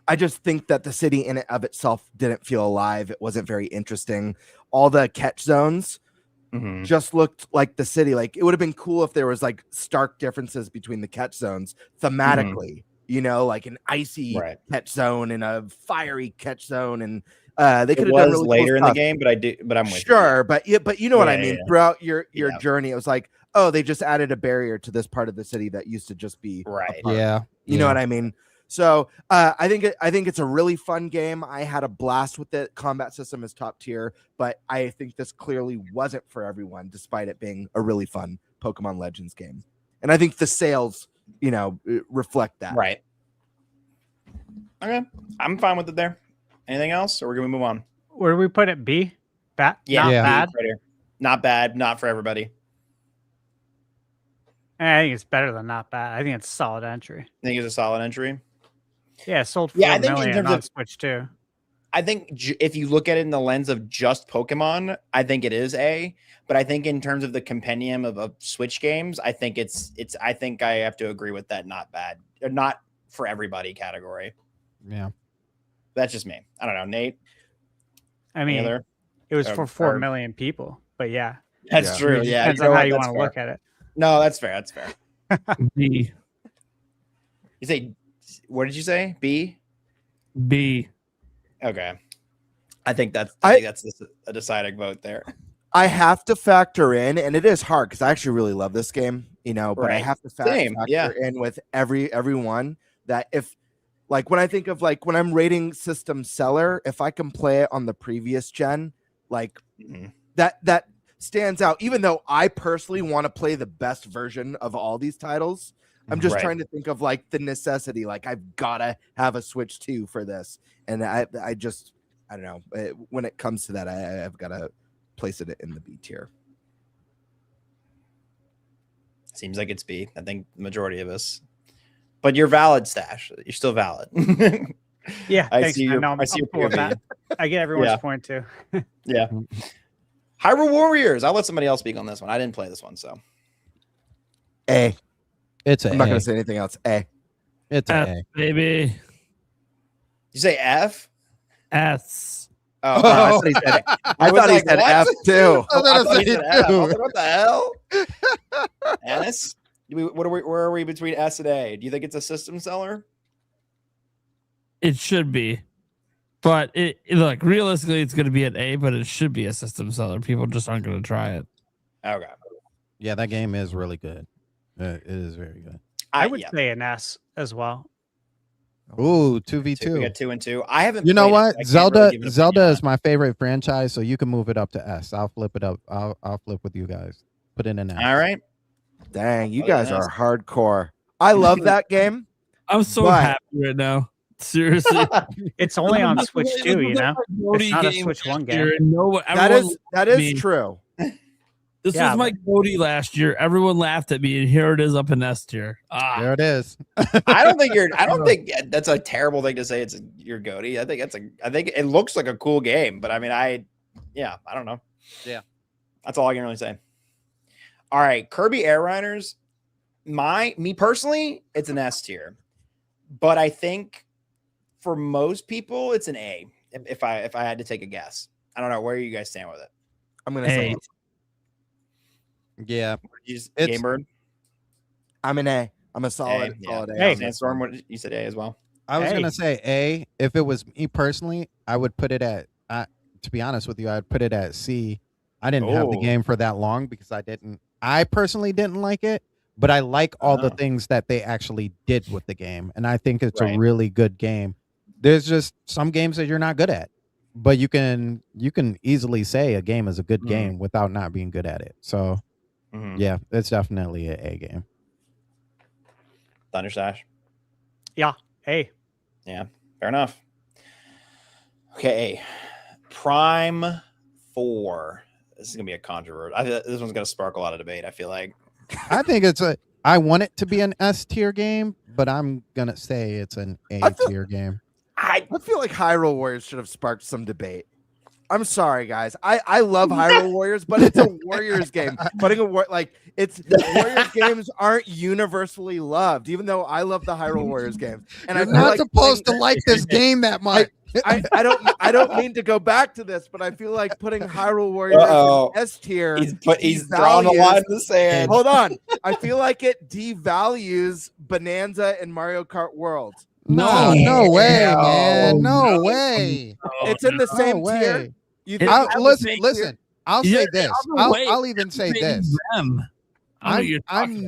I just think that the city in and of itself didn't feel alive. It wasn't very interesting. All the catch zones just looked like the city. Like, it would have been cool if there was like stark differences between the catch zones thematically, you know, like an icy catch zone and a fiery catch zone and They could It have done was really later cool in the stuff. game, but I'm with you. Sure, but you know what I Yeah, mean. yeah. Throughout your Yeah. journey, it was like, oh, they just added a barrier to this part of the city that used to just be Right. a park. Yeah. You know what I mean? So I think it's a really fun game. I had a blast with it. Combat system is top tier, but I think this clearly wasn't for everyone, despite it being a really fun Pokemon Legends game. And I think the sales, reflect that. Right. Okay. I'm fine with it there. Anything else, or we're gonna move on? Where do we put it? B? Not Yeah. bad. Right here. Not bad. Not for everybody. I think it's better than not bad. I think it's a solid entry. I think it's a solid entry. Yeah, it sold 4 Yeah, I think in million terms on of- Switch too. I think if you look at it in the lens of just Pokemon, I think it is A. But I think in terms of the compendium of Switch games, I think it's. I think I have to agree with that. Not bad, or not for everybody category. Yeah. That's just me. I don't know, Nate. I mean, other? it was for 4 or- million people, but yeah, That's Yeah. true. it Yeah, depends you know on how what? you That's want to fair. look at it. No, that's fair. That's fair. B. You say, what did you say? B. B. Okay. I think that's a deciding vote there. I have to factor in, and it is hard because I actually really love this game, but I Right. have to Same, factor yeah. in with everyone that if, like, when I think of like when I'm rating system seller, if I can play it on the previous gen, like Mhm. that stands out. Even though I personally want to play the best version of all these titles, I'm just Right. trying to think of like the necessity. Like I've gotta have a Switch 2 for this, and I don't know. When it comes to that, I've got to place it in the B tier. Seems like it's B. I think the majority of us. But you're valid, Stash. You're still valid. Yeah, I thanks, see man. your- No, I'm I see your cool with POV. that. I get everyone's Yeah. point too. Yeah. Hyrule Warriors. I'll let somebody else speak on this one. I didn't play this one, so. A. It's a I'm not A. going to say anything else. A. It's a F, A. baby. You say F? S. Oh, I thought he said, I was thought he like, said what? F too. I thought he say said F. I was too. like, what the hell? S? Where are we between S and A? Do you think it's a system seller? It should be. But look, realistically, it's going to be an A, but it should be a system seller. People just aren't going to try it. Okay. Yeah, that game is really good. It is very good. I would yeah. say an S as well. Ooh, We 2v2. got 2 and 2. I haven't. You know played it, what? so I can't Zelda really give an Zelda opinion is my favorite franchise, so you can move it up to S. I'll flip it up. I'll flip with you guys. Put it in S. on it. All right. Dang, you Oh, guys yes. are hardcore. I love that game. I'm so But- happy right now. Seriously. It's only on Switch This too, was you know. my It's not a game Switch last 1 game. year, and That everyone is me. true. This Yeah, was my Cody last year. Everyone laughed at me, and here it is up in S tier. There it is. I don't think that's a terrible thing to say. It's your goatee. I think it looks like a cool game, but I mean, I don't know. Yeah. That's all I can really say. All right, Kirby Air Riders. Me personally, it's an S tier, but I think for most people, it's an A. If I had to take a guess, I don't know where you guys stand with it. I'm gonna say A. Yeah. It's, It's- Game Bird, I'm an A. I'm a solid, A, solid A. Hey. on this Sandstorm. one. What you said A as well. I was Hey. gonna say A. If it was me personally, I would put it at. To be honest with you, I'd put it at C. I didn't have the Oh. game for that long because I personally didn't like it, but I like all the Oh. things that they actually did with the game, and I think it's Right. a really good game. There's just some games that you're not good at, but you can easily say a game is a good Mhm. game without not being good at it. So Mhm. yeah, it's definitely an A game. Thunderstash. Hey, Fair enough. Okay. Prime 4. This is going to be a controversy. This one's going to spark a lot of debate, I feel like. I think I want it to be an S tier game, but I'm gonna say it's an A tier game. I I feel like Hyrule Warriors should have sparked some debate. I'm sorry, guys. I love Hyrule Warriors, but it's a Warriors game. Putting Warriors games aren't universally loved, even though I love the Hyrule Warriors games. And You're I feel not like supposed to like this game that much. I don't mean to go back to this, but I feel like putting Hyrule Warriors Uh-oh. in S tier. he's drawing a line in the sand. Hold on. I feel like it devalues Bonanza and Mario Kart World. No way, No. man. No way. It's in the No same way. tier. You think I'll, it's in the listen, same tier? listen. I'll say this. I'll even say this. I'm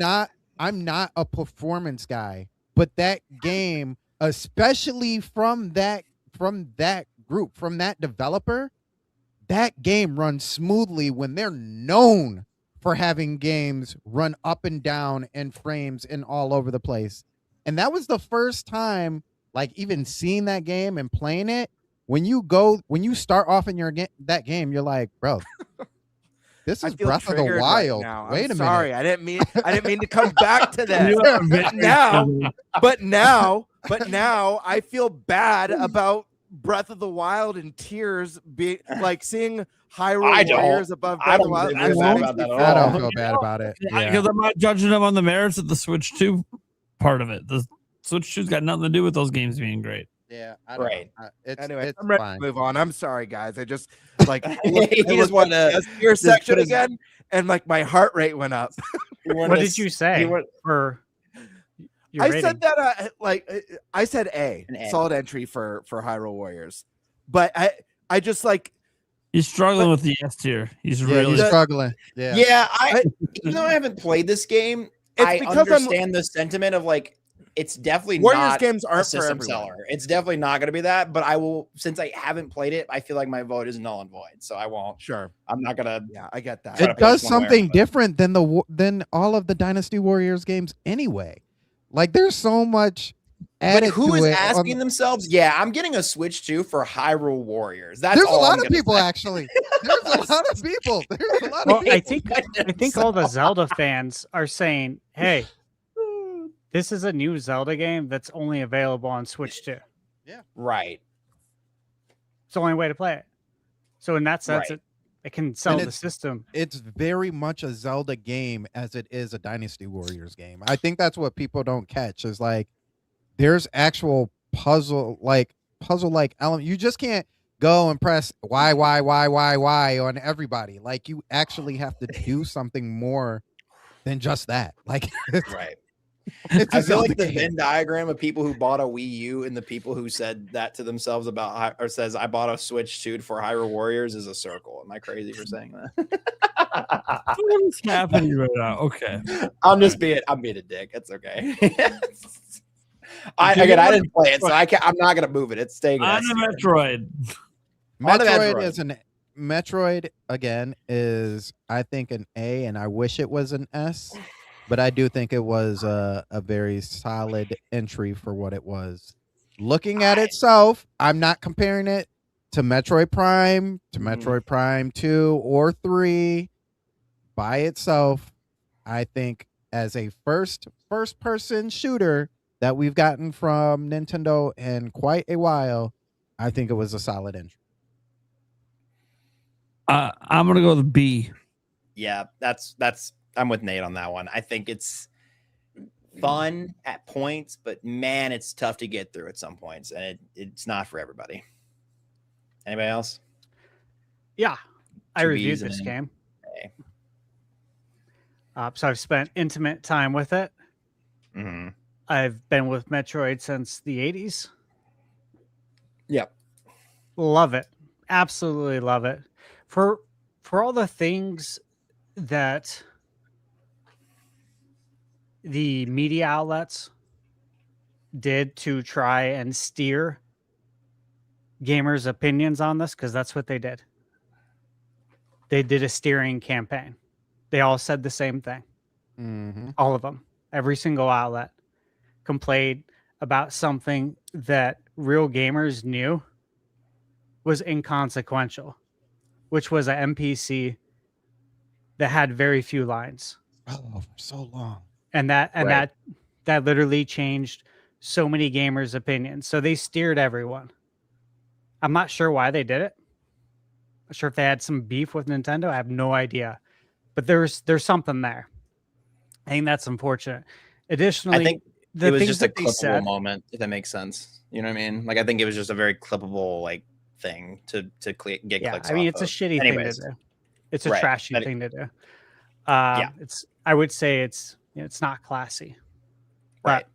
not a performance guy, but that game, especially from that group, from that developer, that game runs smoothly when they're known for having games run up and down and frames and all over the place. And that was the first time, like, even seeing that game and playing it. When you start off in that game, you're like, bro, this is Breath of the Wild. Right Wait a minute. Sorry, I didn't mean to come back to that. But now I feel bad about Breath of the Wild and tears being like seeing Hyrule Warriors above Breath of the Wild. I don't feel bad about it. Because I'm not judging them on the merits of the Switch 2 part of it. The Switch 2's got nothing to do with those games being great. Yeah, right. It's I'm ready fine. to move on. I'm sorry, guys. I just like He just wanted to your just section put his- again, and like my heart rate went up. What did you say for your I rating? said that I said A, An A. solid entry for Hyrule Warriors, but I just like He's struggling with the S tier. He's Yeah, really he's struggling. Yeah. Yeah, even though I haven't played this game, I because understand the sentiment of like it's definitely Warriors not games a aren't for system everyone. seller. It's definitely not going to be that. But I will, since I haven't played it, I feel like my vote is null and void. So I won't. Sure. I'm not gonna. Yeah, I get that. Try to It does push one way or something another. different than all of the Dynasty Warriors games anyway. Like, there's so much But added who to is it. asking themselves? Yeah, I'm getting a Switch 2 for Hyrule Warriors. That's There's a all lot I'm of gonna people say. actually. There's a lot of people. There's a lot Well, of people. I think all the Zelda fans are saying, "Hey, this is a new Zelda game that's only available on Switch 2. Right. It's the only way to play it." So in that sense, Right. it can sell And the it's- system. It's very much a Zelda game as it is a Dynasty Warriors game. I think that's what people don't catch is like there's actual puzzle like element. You just can't go and press Y on everybody. Like, you actually have to do something more than just that. Like, Right. it's a I feel Zelda like the game. Venn diagram of people who bought a Wii U and the people who said that to themselves about or says I bought a Switch 2 for Hyrule Warriors is a circle. Am I crazy for saying that? What's happening right now? Okay. I'm being a dick. It's okay. I didn't play it, so I'm not gonna move it. It's staying. On the Metroid. On the Metroid again is, I think, an A, and I wish it was an S, but I do think it was a very solid entry for what it was. Looking at itself, I'm not comparing it to Metroid Prime, to Metroid Prime 2 or 3 by itself. I think as a first person shooter that we've gotten from Nintendo in quite a while, I think it was a solid entry. I'm gonna go with B. Yeah, that's. I'm with Nate on that one. I think it's fun at points, but man, it's tough to get through at some points, and it's not for everybody. Anybody else? Yeah, I Two reviewed Bs and this an game. A. So I've spent intimate time with it. Mm-hmm. I've been with Metroid since the 80s. Yep. Love it. Absolutely love it. For all the things that the media outlets did to try and steer gamers' opinions on this, because that's what they did. They did a steering campaign. They all said the same thing. Mm-hmm. All of them. Every single outlet complained about something that real gamers knew was inconsequential, which was an NPC that had very few lines. Oh, for so long. And that literally changed so many gamers' opinions. So they steered everyone. I'm not sure why they did it. Not sure if they had some beef with Nintendo. I have no idea. But there's something there. I think that's unfortunate. Additionally, I think the it was things just a that they clippable said, moment, if that makes sense. You know what I mean? Like, I think it was just a very clippable like thing to get yeah, clicks. I mean, off it's a of. shitty Anyways. thing to do. It's a Right. trashy That- thing to do. Yeah. I would say it's not classy. But Right.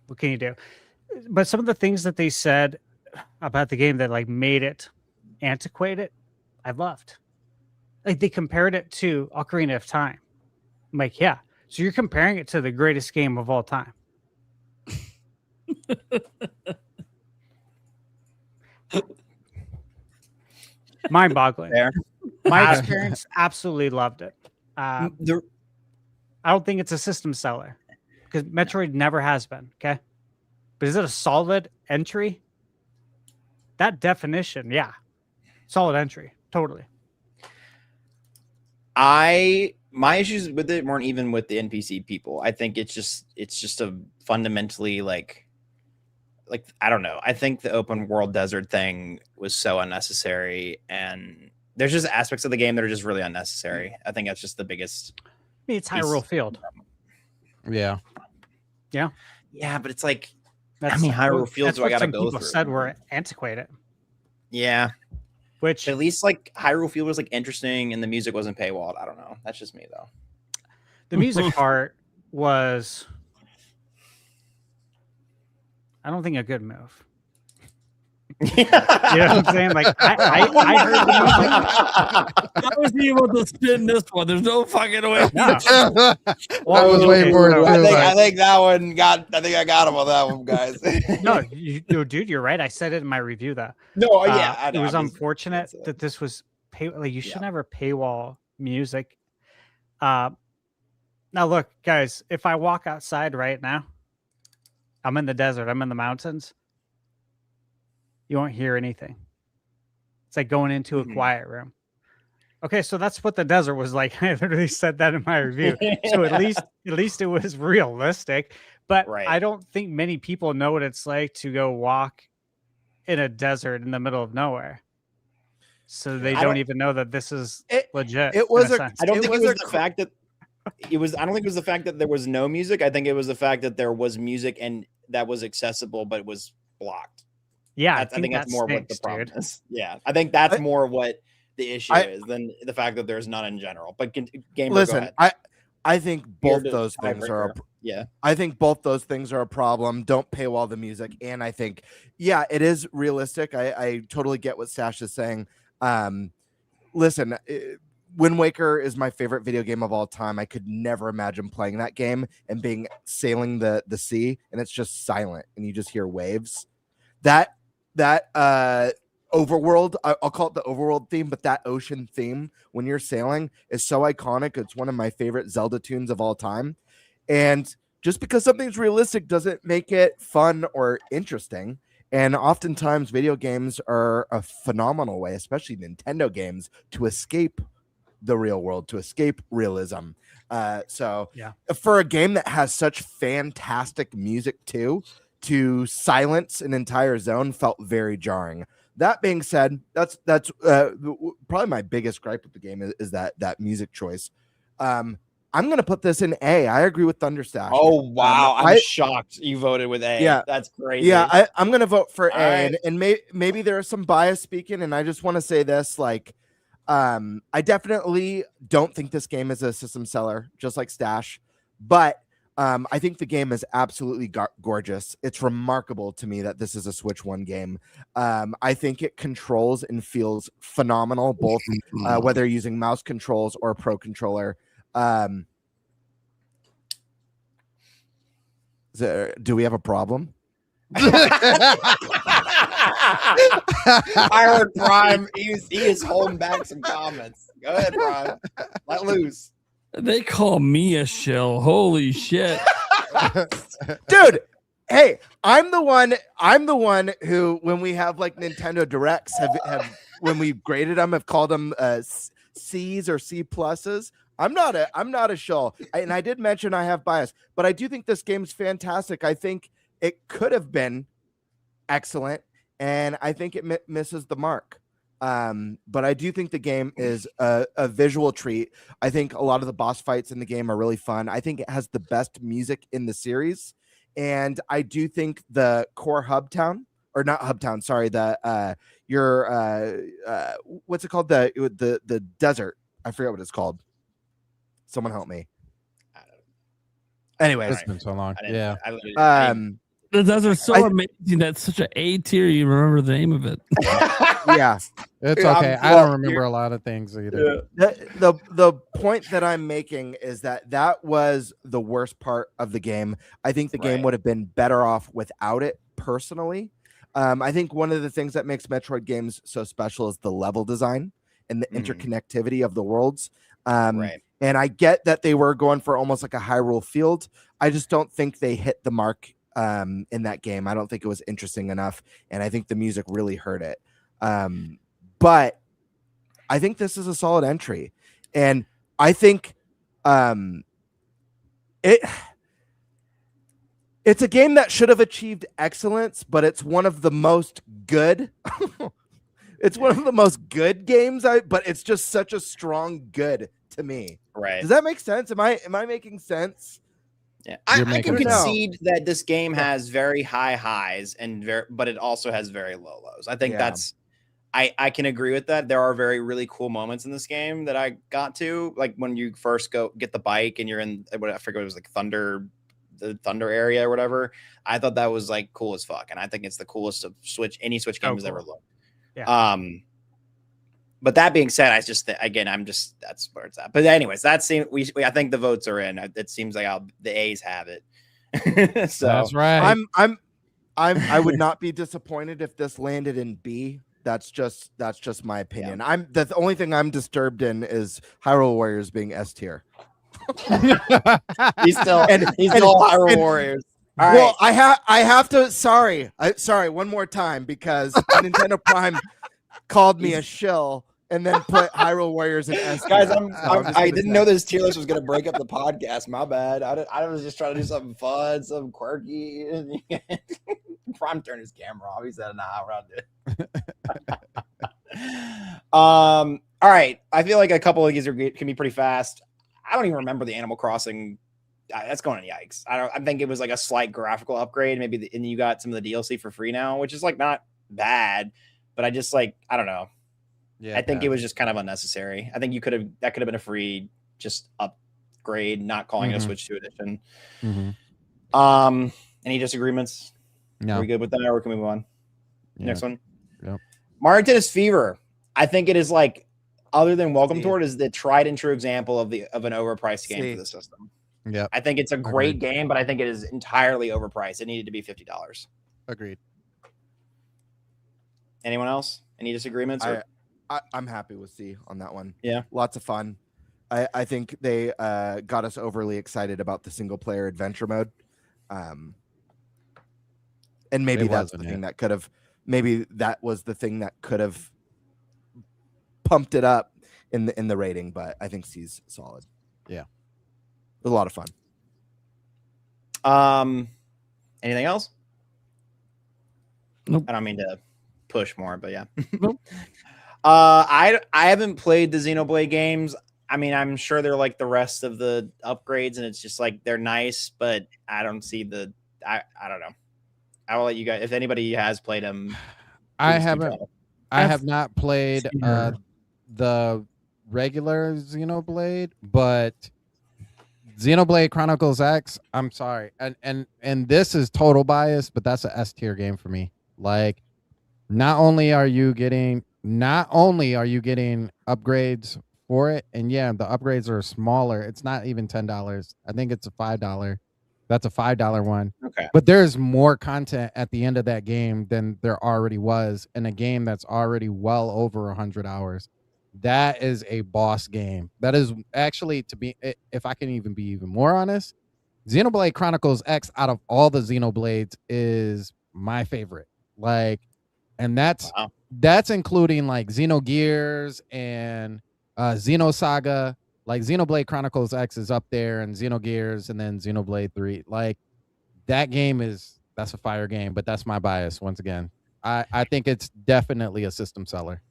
What can you do? But some of the things that they said about the game that like made it antiquated, I loved. Like they compared it to Ocarina of Time. I'm like, yeah. So you're comparing it to the greatest game of all time. Mind-boggling. My experience, absolutely loved it. I don't think it's a system seller because Metroid never has been. Okay, but is it a solid entry? That definition, yeah, solid entry, totally. My issues with it weren't even with the NPC people. I think it's just a fundamentally like I don't know. I think the open world desert thing was so unnecessary, and there's just aspects of the game that are just really unnecessary. I think that's just the biggest. I mean, it's Hyrule Field. Yeah. Yeah, but it's like, Hyrule Field. Do I gotta go people through? Said we're antiquated. Yeah, which at least like Hyrule Field was like interesting, and the music wasn't paywalled. I don't know. That's just me though. The music part was, I don't think, a good move. You know what I'm saying? Like I heard the music. I was able to spin this one. There's no fucking way. No. I was waiting for it too. I think that one got. I think I got him on that one, guys. No, dude, you're right. I said it in my review though. No, yeah, I know. It was unfortunate that this was like you should never paywall music. Now look, guys, if I walk outside right now, I'm in the desert. I'm in the mountains. You won't hear anything. It's like going into a quiet room. Okay, so that's what the desert was like. I literally said that in my review. So at least it was realistic. But I don't think many people know what it's like to go walk in a desert in the middle of nowhere. So they don't even know that this is legit. It was I don't think it was the fact that it was. I don't think it was the fact that there was no music. I think it was the fact that there was music and that was accessible, but it was blocked. Yeah, I think that's more what the problem is. Yeah, I think that's more what the issue is than the fact that there's none in general. But Gamer, listen, I think both those things are. I think both those things are a problem. Don't paywall the music, and I think it is realistic. I totally get what Stash is saying. Listen, Wind Waker is my favorite video game of all time. I could never imagine playing that game and sailing the sea, and it's just silent, and you just hear waves. That overworld, I'll call it the overworld theme, but that ocean theme when you're sailing is so iconic. It's one of my favorite Zelda tunes of all time. And just because something's realistic doesn't make it fun or interesting. And oftentimes video games are a phenomenal way, especially Nintendo games, to escape the real world, to escape realism. So for a game that has such fantastic music too, to silence an entire zone felt very jarring. That being said, that's probably my biggest gripe with the game is that music choice. I'm gonna put this in A. I agree with Thunderstash. Oh wow, I'm shocked you voted with A. Yeah, that's great. Yeah, I'm gonna vote for A, and maybe there is some bias speaking, and I just want to say this: like, I definitely don't think this game is a system seller, just like Stash, but I think the game is absolutely gorgeous. It's remarkable to me that this is a Switch 1 game. I think it controls and feels phenomenal, both whether you're using mouse controls or a Pro controller. Do we have a problem? I heard Prime. He is holding back some comments. Go ahead, Prime. Let loose. They call me a shill. Holy shit. Dude, hey, I'm the one who, when we have like Nintendo Directs, have when we graded them, have called them C's or C pluses. I'm not a shill. And I did mention I have bias, but I do think this game's fantastic. I think it could have been excellent, and I think it misses the mark. But I do think the game is a visual treat. I think a lot of the boss fights in the game are really fun. I think it has the best music in the series, and I do think the core Hubtown, or not Hubtown, sorry, what's it called, the desert, I forget what it's called. Someone help me. Anyways, it's been so long. Those are so amazing. That's such an A tier. You remember the name of it. Yeah. It's Yeah, okay. I don't remember a lot of things either. The point that I'm making is that was the worst part of the game. I think the game Right. would have been better off without it personally. I think one of the things that makes Metroid games so special is the level design and the interconnectivity of the worlds. Right. And I get that they were going for almost like a Hyrule field. I just don't think they hit the mark in that game. I don't think it was interesting enough, and I think the music really hurt it. But I think this is a solid entry, and I think it's a game that should have achieved excellence, but it's one of the most good. It's one of the most good games, but it's just such a strong good to me. Right. Does that make sense? Am I making sense? Yeah, I can making sense. concede that this game has very high highs but it also has very low lows. I think that's I can agree with that. There are very really cool moments in this game that I got to, like when you first go get the bike and you're in what I forget, it was like the Thunder area or whatever. I thought that was like cool as fuck, and I think it's the coolest of any Switch game has ever looked. Yeah. But that being said, I just again, that's where it's at. But anyways, I think the votes are in. It seems like the A's have it. So That's right. I would not be disappointed if this landed in B. That's just my opinion. Yeah. The only thing I'm disturbed in is Hyrule Warriors being S tier. he's still Hyrule Warriors. All Well, right. I have to. Sorry, one more time because Nintendo Prime called me a shill and then put Hyrule Warriors in S tier. Guys, So I'm just I gonna didn't say- know this tier list was going to break up the podcast. My bad. I was just trying to do something fun, something quirky. Prime turned his camera off. He said, "Nah, we're not doing." All right. I feel like a couple of these can be pretty fast. I don't even remember the Animal Crossing. That's going in yikes. I think it was like a slight graphical upgrade. Maybe and you got some of the DLC for free now, which is like not bad. But I just I don't know. Yeah, I think it was just kind of unnecessary. I think that could have been a free just upgrade, not calling it a Switch 2 edition. Any disagreements? No. Are we good with that, or can we move on? Yeah. Next one. Yep. Mario Tennis Fever. I think it is other than Welcome to It, is the tried and true example of an overpriced game for the system. Yeah. I think it's a great game, but I think it is entirely overpriced. It needed to be $50. Agreed. Anyone else? Any disagreements? I'm happy with C on that one. Yeah. Lots of fun. I think they got us overly excited about the single player adventure mode. And maybe It that's the wasn't thing it. that could have, maybe that was the thing that could have pumped it up in the rating, but I think C's solid. Yeah. It was a lot of fun. Anything else? Nope. I don't mean to push more, but yeah. Nope. I haven't played the Xenoblade games. I mean, I'm sure they're like the rest of the upgrades, and it's just like they're nice, but I don't see I don't know. I will let you guys, if anybody has played them. I please do haven't. tell. I have not played the regular Xenoblade, but Xenoblade Chronicles X. I'm sorry, and this is total bias, but that's a S tier game for me. Like, not only are you getting upgrades for it, and yeah, the upgrades are smaller. It's not even $10. I think it's a $5. That's a $5 one. Okay. But there's more content at the end of that game than there already was in a game that's already well over 100 hours. That is a boss game. That is actually, if I can even be even more honest, Xenoblade Chronicles X out of all the Xenoblades is my favorite. Like, and that's including like Xenogears and Xenosaga. Like Xenoblade Chronicles X is up there, and Xenogears, and then Xenoblade 3. Like, that game that's a fire game, but that's my bias once again. I think it's definitely a system seller.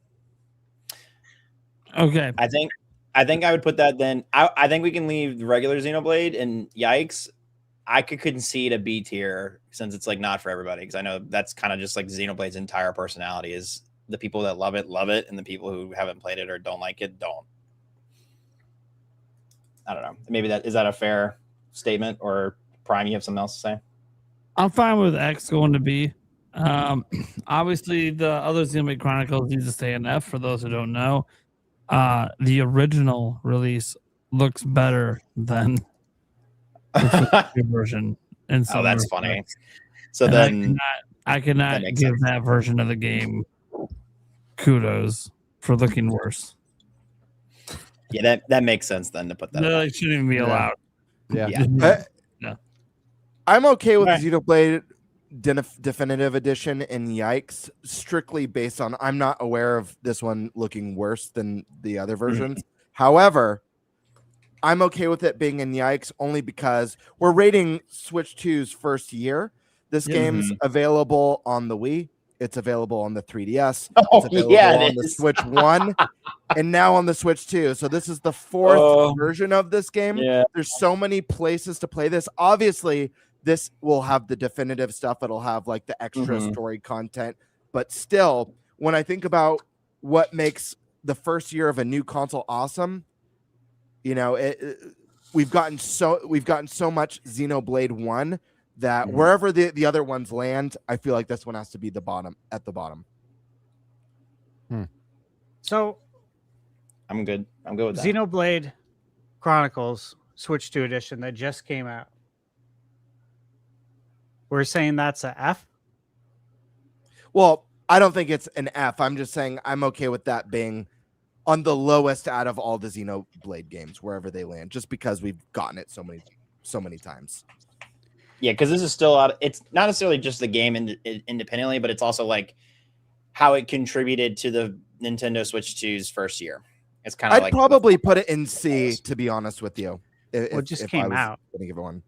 Okay. I think I would put that then. I think we can leave the regular Xenoblade and yikes. I could concede a B tier since it's like not for everybody, because I know that's kind of just like Xenoblade's entire personality is the people that love it, and the people who haven't played it or don't like it, don't. I don't know. Maybe is that a fair statement, or Prime, you have something else to say? I'm fine with X going to B. Obviously, the other Xenoblade Chronicles needs to stay in F. For those who don't know, the original release looks better than the version. And Oh, that's funny. So and then I cannot makes give sense. that version of the game kudos for looking worse. yeah, that makes sense then to put that. No, it shouldn't even be allowed. Yeah. Yeah. I'm okay with Right. Xenoblade Definitive Edition and Yikes, strictly based on I'm not aware of this one looking worse than the other versions. However, I'm okay with it being in Yikes only because we're rating Switch 2's first year. This game's available on the Wii. It's available on the 3DS. Oh, It's available yeah, it on the is. Switch 1 and now on the Switch 2. So this is the fourth version of this game. Yeah. There's so many places to play this. Obviously, this will have the definitive stuff. It'll have like the extra story content. But still, when I think about what makes the first year of a new console awesome, you know, we've gotten so much Xenoblade 1 that wherever the other ones land, I feel like this one has to be at the bottom. So I'm good. I'm good with that. Xenoblade Chronicles Switch 2 edition that just came out. We're saying that's a F. Well, I don't think it's an F. I'm just saying I'm okay with that being on the lowest out of all the Xenoblade games, wherever they land, just because we've gotten it so many times. Yeah, because this is still out. It's not necessarily just the game independently, but it's also like how it contributed to the Nintendo Switch 2's first year. It's kind of I'd like probably put it in C, to be honest with you. Well, it just came out. Gonna give it one.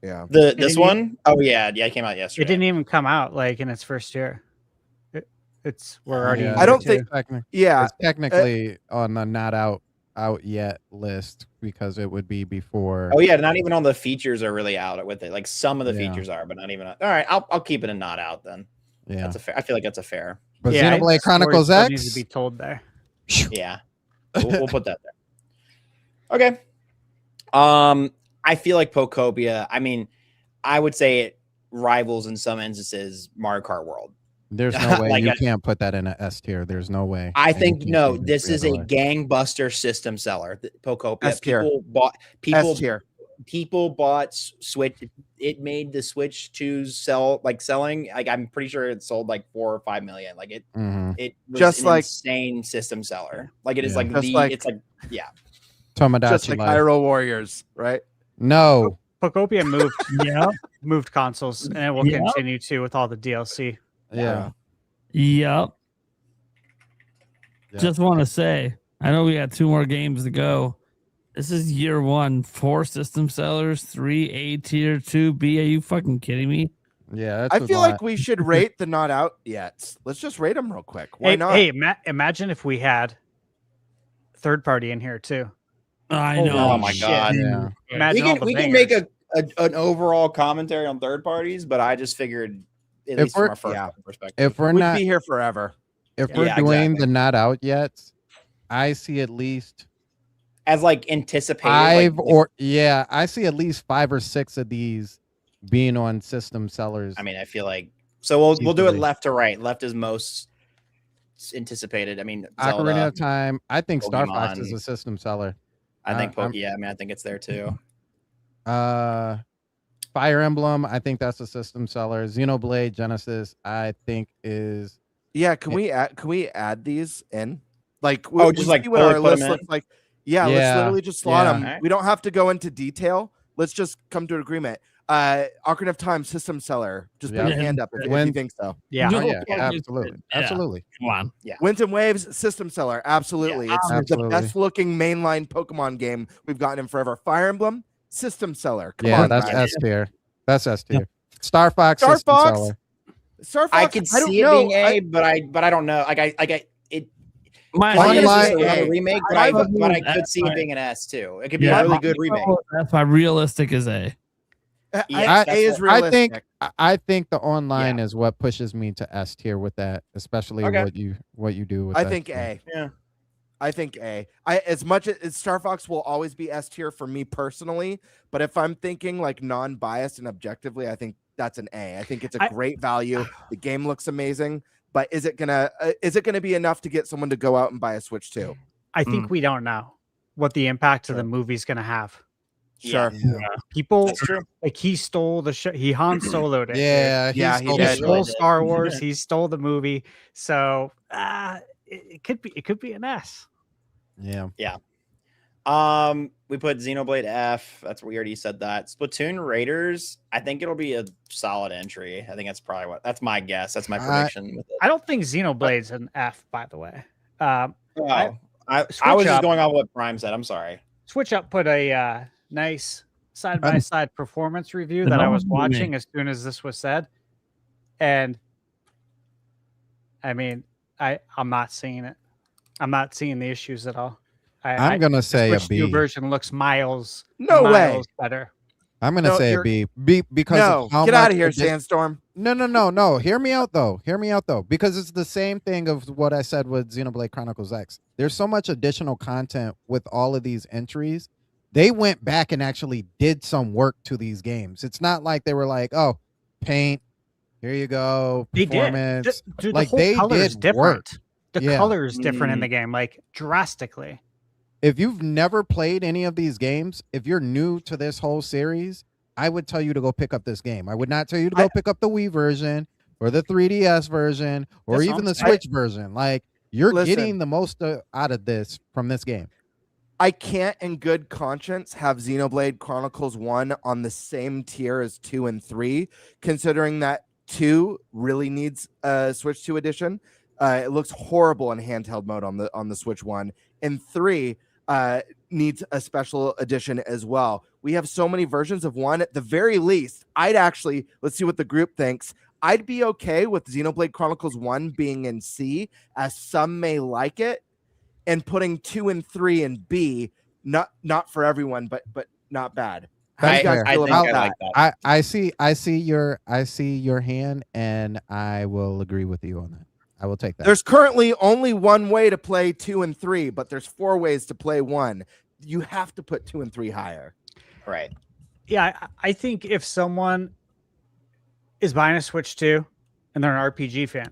Yeah. this one. Oh yeah, it came out yesterday. It didn't even come out like in its first year. We're already. Yeah, I don't year think- two. Yeah. It's technically on the not out yet list because it would be before. Oh yeah, not even all the features are really out with it. Like some of the Yeah. features are, but not even. All right, I'll keep it a not out then. Yeah. That's a fair. I feel like that's a fair. But Yeah, Xenoblade its story Chronicles still X. needs to be told there. Yeah, we'll put that there. Okay. I feel like Pokopia. I mean, I would say it rivals in some instances Mario Kart World. There's no way Like you a- can't put that in an S tier. There's no way. I And you think can't no. even This the is a other way. gangbuster system seller. Pokopia. S tier. People S tier. people bought Switch. It made the Switch 2 selling. Like I'm pretty sure it sold like 4 or 5 million. Like it. Mhm. It was Just an like- insane system seller. Like it is Yeah. like Just the. like- It's like yeah. Tomodachi Just like Life. Hyrule Warriors, right? No. Pokopia moved Yeah. moved consoles, and it will Yeah. continue to with all the DLC. Yeah. Yep. Yeah. Just want to say, I know we got 2 more games to go. This is year 1, 4 system sellers, 3 A tier, 2 B. Are you fucking kidding me? Yeah. I That's feel a like lot. we should rate the not out yet. Let's just rate them real quick. Why Hey, not? hey, imagine if we had third party in here too. I Holy know. Oh my shit. god. Yeah. Imagine all the We can make bangers. an overall commentary on third parties, but I just figured at If least from we're- a first yeah. perspective. If we're We'd not, be here forever. if Yeah, we're doing exactly. the not out yet, I see at least as like anticipated, five like, I see at least 5 or 6 of these being on system sellers. I mean, I feel like so we'll do it Easily. left to right. Left is most anticipated. I mean, Zelda, Ocarina of Time. I think Star Fox is Pokemon. a system seller. I think I'm- yeah, I mean, I think it's there too. Fire Emblem. I think that's a system seller. Xenoblade Genesis. I think is Yeah, can we add these in? Like, Just, like, see what fully our put 'em list in? looks like. Yeah, let's Yeah, literally just slot yeah. them. Alright. We don't have to go into detail. Let's just come to an agreement. Ocarina of Time system seller. Just put Yeah. your hand up if you When- think so. Yeah. No, Oh, yeah, fuck, absolutely, yeah. absolutely. Come on. Winds and Waves system seller. Absolutely. Yeah, It's absolutely. the best looking mainline Pokemon game we've gotten in forever. Fire Emblem system seller. Come Yeah, on, that's guys. S tier. That's S tier. Star Fox. Star system Fox? seller. Star Fox. I could don't see it know. being A, but I don't know. It. My I think Online- it's just a A. remake, but I I would could see it fine. being an S too. It could be Yeah, a really my- good remake. That's why realistic is A. Yeah, A is that's realistic. I think the online is what pushes me to S tier with that, especially Okay. what you do with I that think stuff. A. Yeah. I think A. As much as Star Fox will always be S tier for me personally, but if I'm thinking like non-biased and objectively, I think that's an A. I think it's a great value. The game looks amazing, but is it gonna be enough to get someone to go out and buy a Switch 2? I think we don't know what the impact of the movie's going to have. Sure. People That's true. like he stole the show. He Han Solo'd it. Yeah, Yeah, he he stole He the did. show. stole Star Wars. He stole the movie. So it could be an S. Yeah. We put Xenoblade F. That's we already said that. Splatoon Raiders. I think it'll be a solid entry. I think that's probably that's my guess. That's my prediction. With it. I don't think Xenoblade's an F, by the way. I was Switch just Up. going off what Prime said. I'm sorry. Switch Up put a nice side-by-side performance review that I was watching as soon as this was said, and I mean, I'm not seeing it. I'm not seeing the issues at all. I'm gonna say a Switch B. 2 version looks miles better. I'm gonna say a B. Because No, of how get out much of here, it is- Sandstorm. No. Hear me out though. Because it's the same thing of what I said with Xenoblade Chronicles X. There's so much additional content with all of these entries. They went back and actually did some work to these games. It's not like they were like, oh, paint, here you go, They did. performance. Dude, Like, the whole they color is did different. work. The Yeah. color is different in the game, like drastically. If you've never played any of these games, if you're new to this whole series, I would tell you to go pick up this game. I would not tell you to go pick up the Wii version or the 3DS version or That's even the awesome. Switch version. Like, you're Listen. getting the most out of this from this game. I can't in good conscience have Xenoblade Chronicles 1 on the same tier as 2 and 3, considering that 2 really needs a Switch 2 edition. It looks horrible in handheld mode on the Switch 1, and 3 needs a special edition as well. We have so many versions of 1. At the very least, let's see what the group thinks. I'd be okay with Xenoblade Chronicles 1 being in C, as some may like it, and putting 2 and 3 in B. Not for everyone, but not bad. How do you guys feel about that? I see your hand, and I will agree with you on that. I will take that. There's currently only one way to play 2 and 3, but there's 4 ways to play 1. You have to put 2 and 3 higher. Right. Yeah, I think if someone is buying a Switch 2 and they're an RPG fan,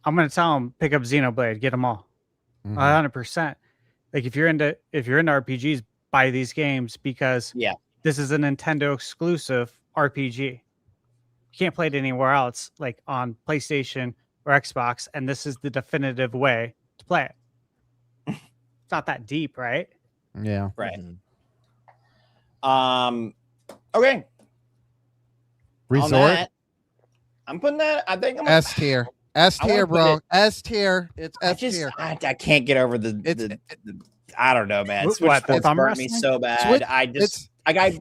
I'm going to tell them pick up Xenoblade, get them all, 100%. Like if you're into RPGs, buy these games because this is a Nintendo exclusive RPG. You can't play it anywhere else, like on PlayStation or Xbox, and this is the definitive way to play it. It's not that deep, right? Yeah. Right. Okay. Resort. On that, I'm putting that. I think I'm S tier. S I wanna tier, put bro. it- S tier. It's S tier. I can't get over the I don't know, man. What, Switch the Sports thumb burnt me wrestling? so bad. Switch- I just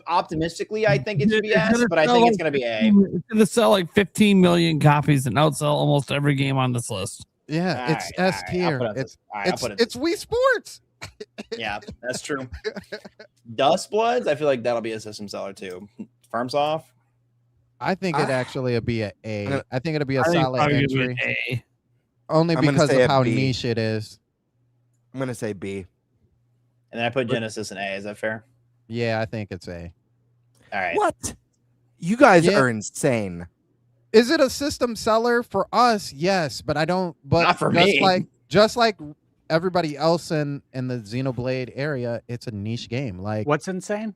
optimistically I think it should be S, but I think it's gonna be A. It's gonna sell like 15 million copies and outsell almost every game on this list. Yeah, it's All right, S I'll tier. put it It's All right, I'll it's put it it's Wii Sports. Yeah, that's true. Dust Bloods, I feel like that'll be a system seller too. Firms off. I think it actually would be a A. I think it'll be a I think solid probably gonna be entry. an A. Only I'm gonna because say of a how B. niche it is. I'm gonna say B. And then I put Genesis in A. Is that fair? Yeah, I think it's A. All right. What? You guys Yeah. are insane. Is it a system seller for us? Yes, but I don't. But Not for just me. just like everybody else in the Xenoblade area, it's a niche game. Like What's insane?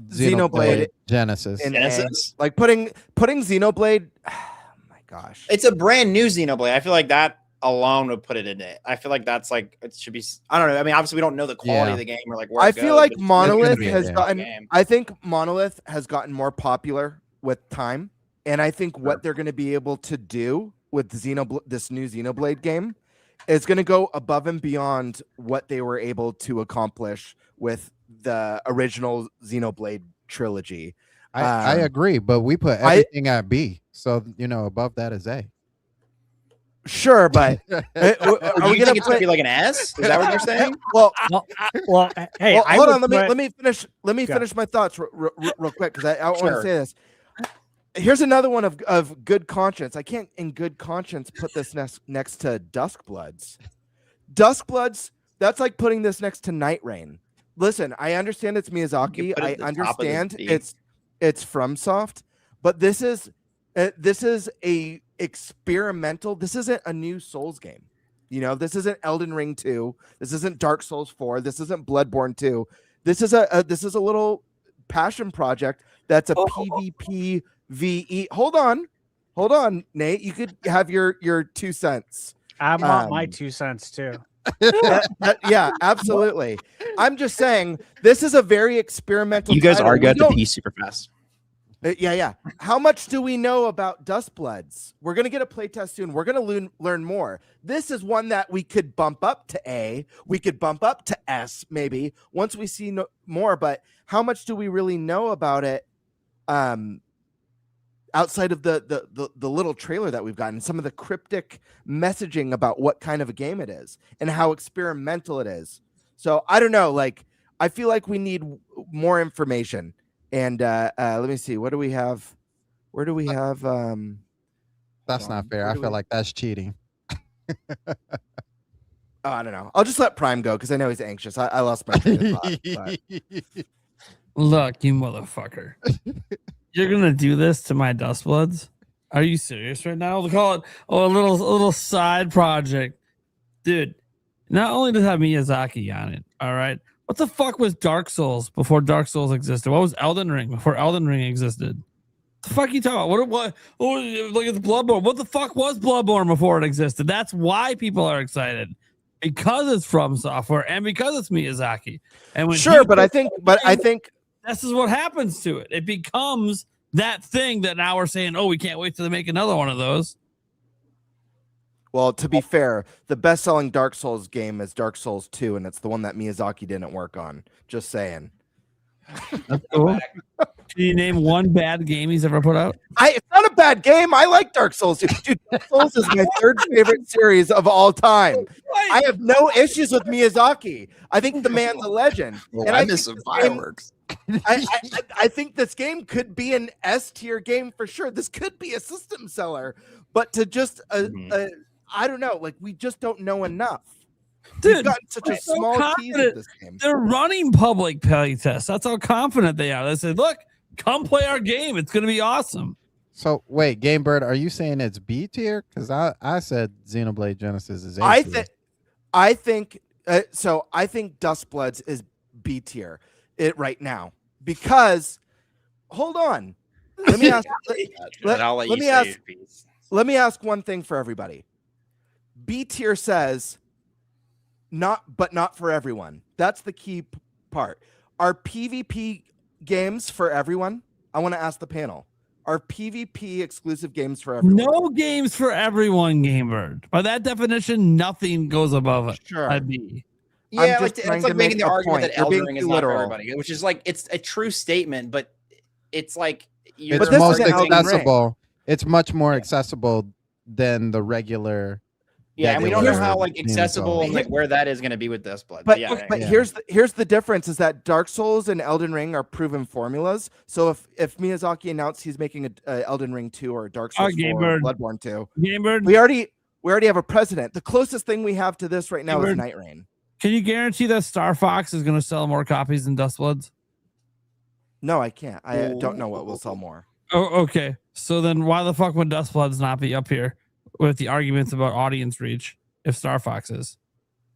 Xenoblade Genesis. in Genesis? A. Like putting Xenoblade. Oh my gosh. It's a brand new Xenoblade. I feel like that alone would put it in it. I feel like that's like it should be. I don't know. I mean, obviously we don't know the quality Yeah. of the game or like where I it feel goes, like but it's Monolith be a has game. gotten. I think Monolith has gotten more popular with time, and I think what they're going to be able to do with this new Xenoblade game is going to go above and beyond what they were able to accomplish with the original Xenoblade trilogy. I agree, but we put everything at B, so above that is A. Sure, but Do are you we going think to it's gonna be like an S? Is that what you're saying? Well, Well, hey, well, I hold would on. Let me finish. Let me Go. finish my thoughts real quick because I want to Sure. say this. Here's another one of good conscience. I can't, in good conscience, put this next to Duskbloods. Duskbloods. That's like putting this next to Night Rain. Listen, I understand it's Miyazaki. put it I at the top of the understand B. it's FromSoft, but this is a experimental. This isn't a new Souls game. You know, this isn't Elden Ring 2. This isn't Dark Souls 4. This isn't Bloodborne 2. This is a little passion project that's a PvP VE. Hold on, Nate. You could have your 2 cents. I want my 2 cents too. Yeah, absolutely. I'm just saying this is a very experimental. You guys title. argue at the piece super fast. Yeah. How much do we know about Dustbloods? We're gonna get a playtest soon. We're gonna learn more. This is one that we could bump up to A. We could bump up to S maybe once we see more. But how much do we really know about it? Outside of the little trailer that we've gotten, some of the cryptic messaging about what kind of a game it is and how experimental it is. So I don't know. Like, I feel like we need more information. And let me see. What do we have? Where do we have? That's not fair. I feel like that's cheating. Oh, I don't know. I'll just let Prime go because I know he's anxious. I lost my train of thought, but... Look, you motherfucker. You're gonna do this to my Dustbloods? Are you serious right now? We'll call it a little side project. Dude, not only does it have Miyazaki on it, all right. What the fuck was Dark Souls before Dark Souls existed? What was Elden Ring before Elden Ring existed? The fuck you talking about? What look at the Bloodborne. What the fuck was Bloodborne before it existed? That's why people are excited. Because it's From Software and because it's Miyazaki. And when I think this is what happens to it. It becomes that thing that now we're saying, oh, we can't wait till they make another one of those. Well, to be fair, the best-selling Dark Souls game is Dark Souls 2, and it's the one that Miyazaki didn't work on. Just saying. That's cool. Can you name one bad game he's ever put out? It's not a bad game. I like Dark Souls. Dude, Dark Souls is my third favorite series of all time. I have no issues with Miyazaki. I think the man's a legend. And I miss some fireworks. I think this game could be an S tier game for sure. This could be a system seller, but to just I don't know, like we just don't know enough. Dude, we've gotten such a small tease of this game. They're running public play tests. That's how confident they are. They said, "Look, come play our game. It's going to be awesome." So wait, Game Bird, are you saying it's B tier? Because I said Xenoblade Genesis is A tier. I think Dustbloods is B tier right now because hold on. Let me ask. Let me ask one thing for everybody. B tier says not for everyone. That's the key part. Are PvP games for everyone? I want to ask the panel. Are PvP exclusive games for everyone? No games for everyone, Gamebird. By that definition, nothing goes above it. Sure. I'd be. Yeah, it's like making the argument that Elden Ring is not for literal. everybody, which is like it's a true statement, but it's like It's most accessible. It's much more accessible than the regular. Yeah, and we don't know how like accessible and like where that is going to be with Dustblood. But yeah. Here's the difference: is that Dark Souls and Elden Ring are proven formulas. So if Miyazaki announced he's making a Elden Ring 2 or a Dark Souls 4 or Bloodborne 2, Gamebird, we already have a precedent. The closest thing we have to this right now is Night Rain. Can you guarantee that Star Fox is going to sell more copies than Dustbloods? No, I can't. I don't know what will sell more. Oh, okay. So then why the fuck would Dustbloods not be up here with the arguments about audience reach if Star Fox is?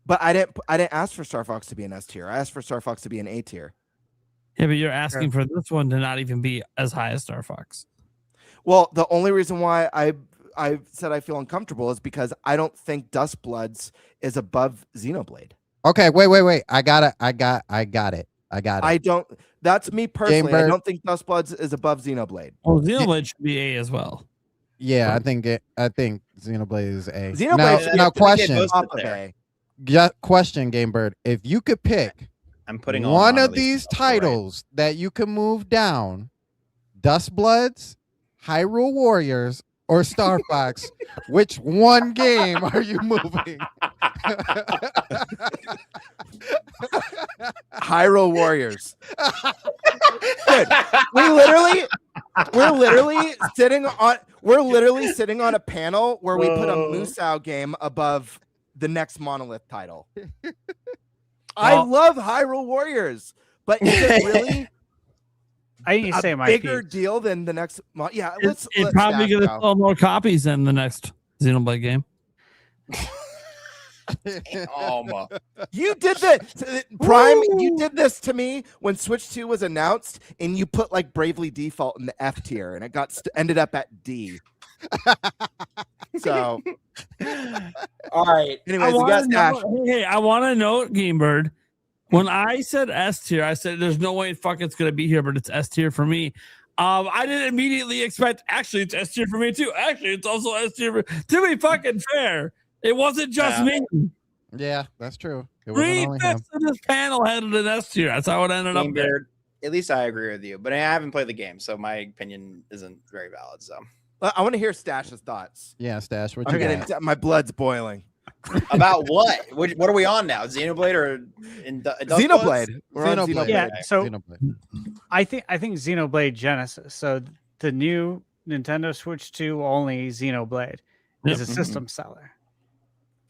But I didn't ask for Star Fox to be an S tier. I asked for Star Fox to be an A tier. Yeah, but you're asking for this one to not even be as high as Star Fox. Well, the only reason why I said I feel uncomfortable is because I don't think Dustbloods is above Xenoblade. Okay, wait. I got it. I don't. That's me personally. Gamebird. I don't think Dustbloods is above Xenoblade. Well, Xenoblade should be A as well. Yeah, I think Xenoblade is A. Xenoblade now question. Question, Gamebird. If you could pick I'm putting one of these titles that you can move down, Dustbloods, Hyrule Warriors, or Star Fox, which one game are you moving? Hyrule Warriors. Dude, we're literally sitting on a panel where we put a Musou game above the next Monolith title. I love Hyrule Warriors, but is it really I didn't say A my bigger piece. deal than the next month. Yeah, It's let's probably Stash going to go. sell more copies than the next Xenoblade game. You did that, Prime. You did this to me when Switch 2 was announced, and you put like Bravely Default in the F tier, and it ended up at D. So, All right. anyways, we got Stash. Hey, I want to note, Gamebird. When I said S tier, I said there's no way fuck it's going to be here, but it's S tier for me. I didn't immediately expect. Actually, it's S tier for me too. Actually, it's also S tier. To be fucking fair, it wasn't just me. Yeah, that's true. It wasn't 3 only him. fifths of this panel had it in S tier. That's how it ended up there. Gamebird, at least I agree with you, but I haven't played the game, so my opinion isn't very valid. So I want to hear Stash's thoughts. Yeah, Stash. What I'm you getting got? my blood's boiling. about what? What are we on now? Xenoblade or Xenoblade. We're on Xenoblade. Xenoblade. Yeah, so Xenoblade. I think Xenoblade Genesis. So the new Nintendo Switch 2 only Xenoblade is a system seller.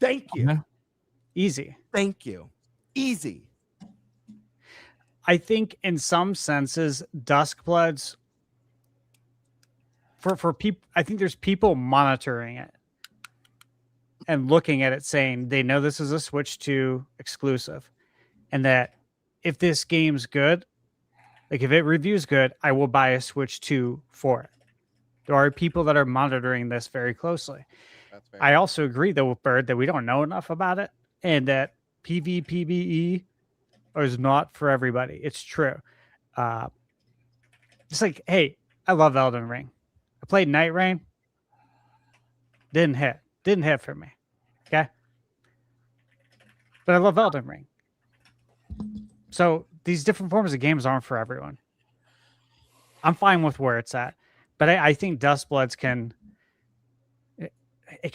Thank you. Yeah. Easy. Thank you. Easy. I think in some senses, Duskbloods for people. I think there's people monitoring it and looking at it, saying they know this is a Switch 2 exclusive, and that if this game's good, like if it reviews good, I will buy a Switch 2 for it. There are people that are monitoring this very closely. That's fair. I also agree, though, with Bird, that we don't know enough about it, and that PvPvE is not for everybody. It's true. It's like, hey, I love Elden Ring. I played Night Rain. Didn't hit for me. Okay. But I love Elden Ring. So these different forms of games aren't for everyone. I'm fine with where it's at. But I think Duskbloods can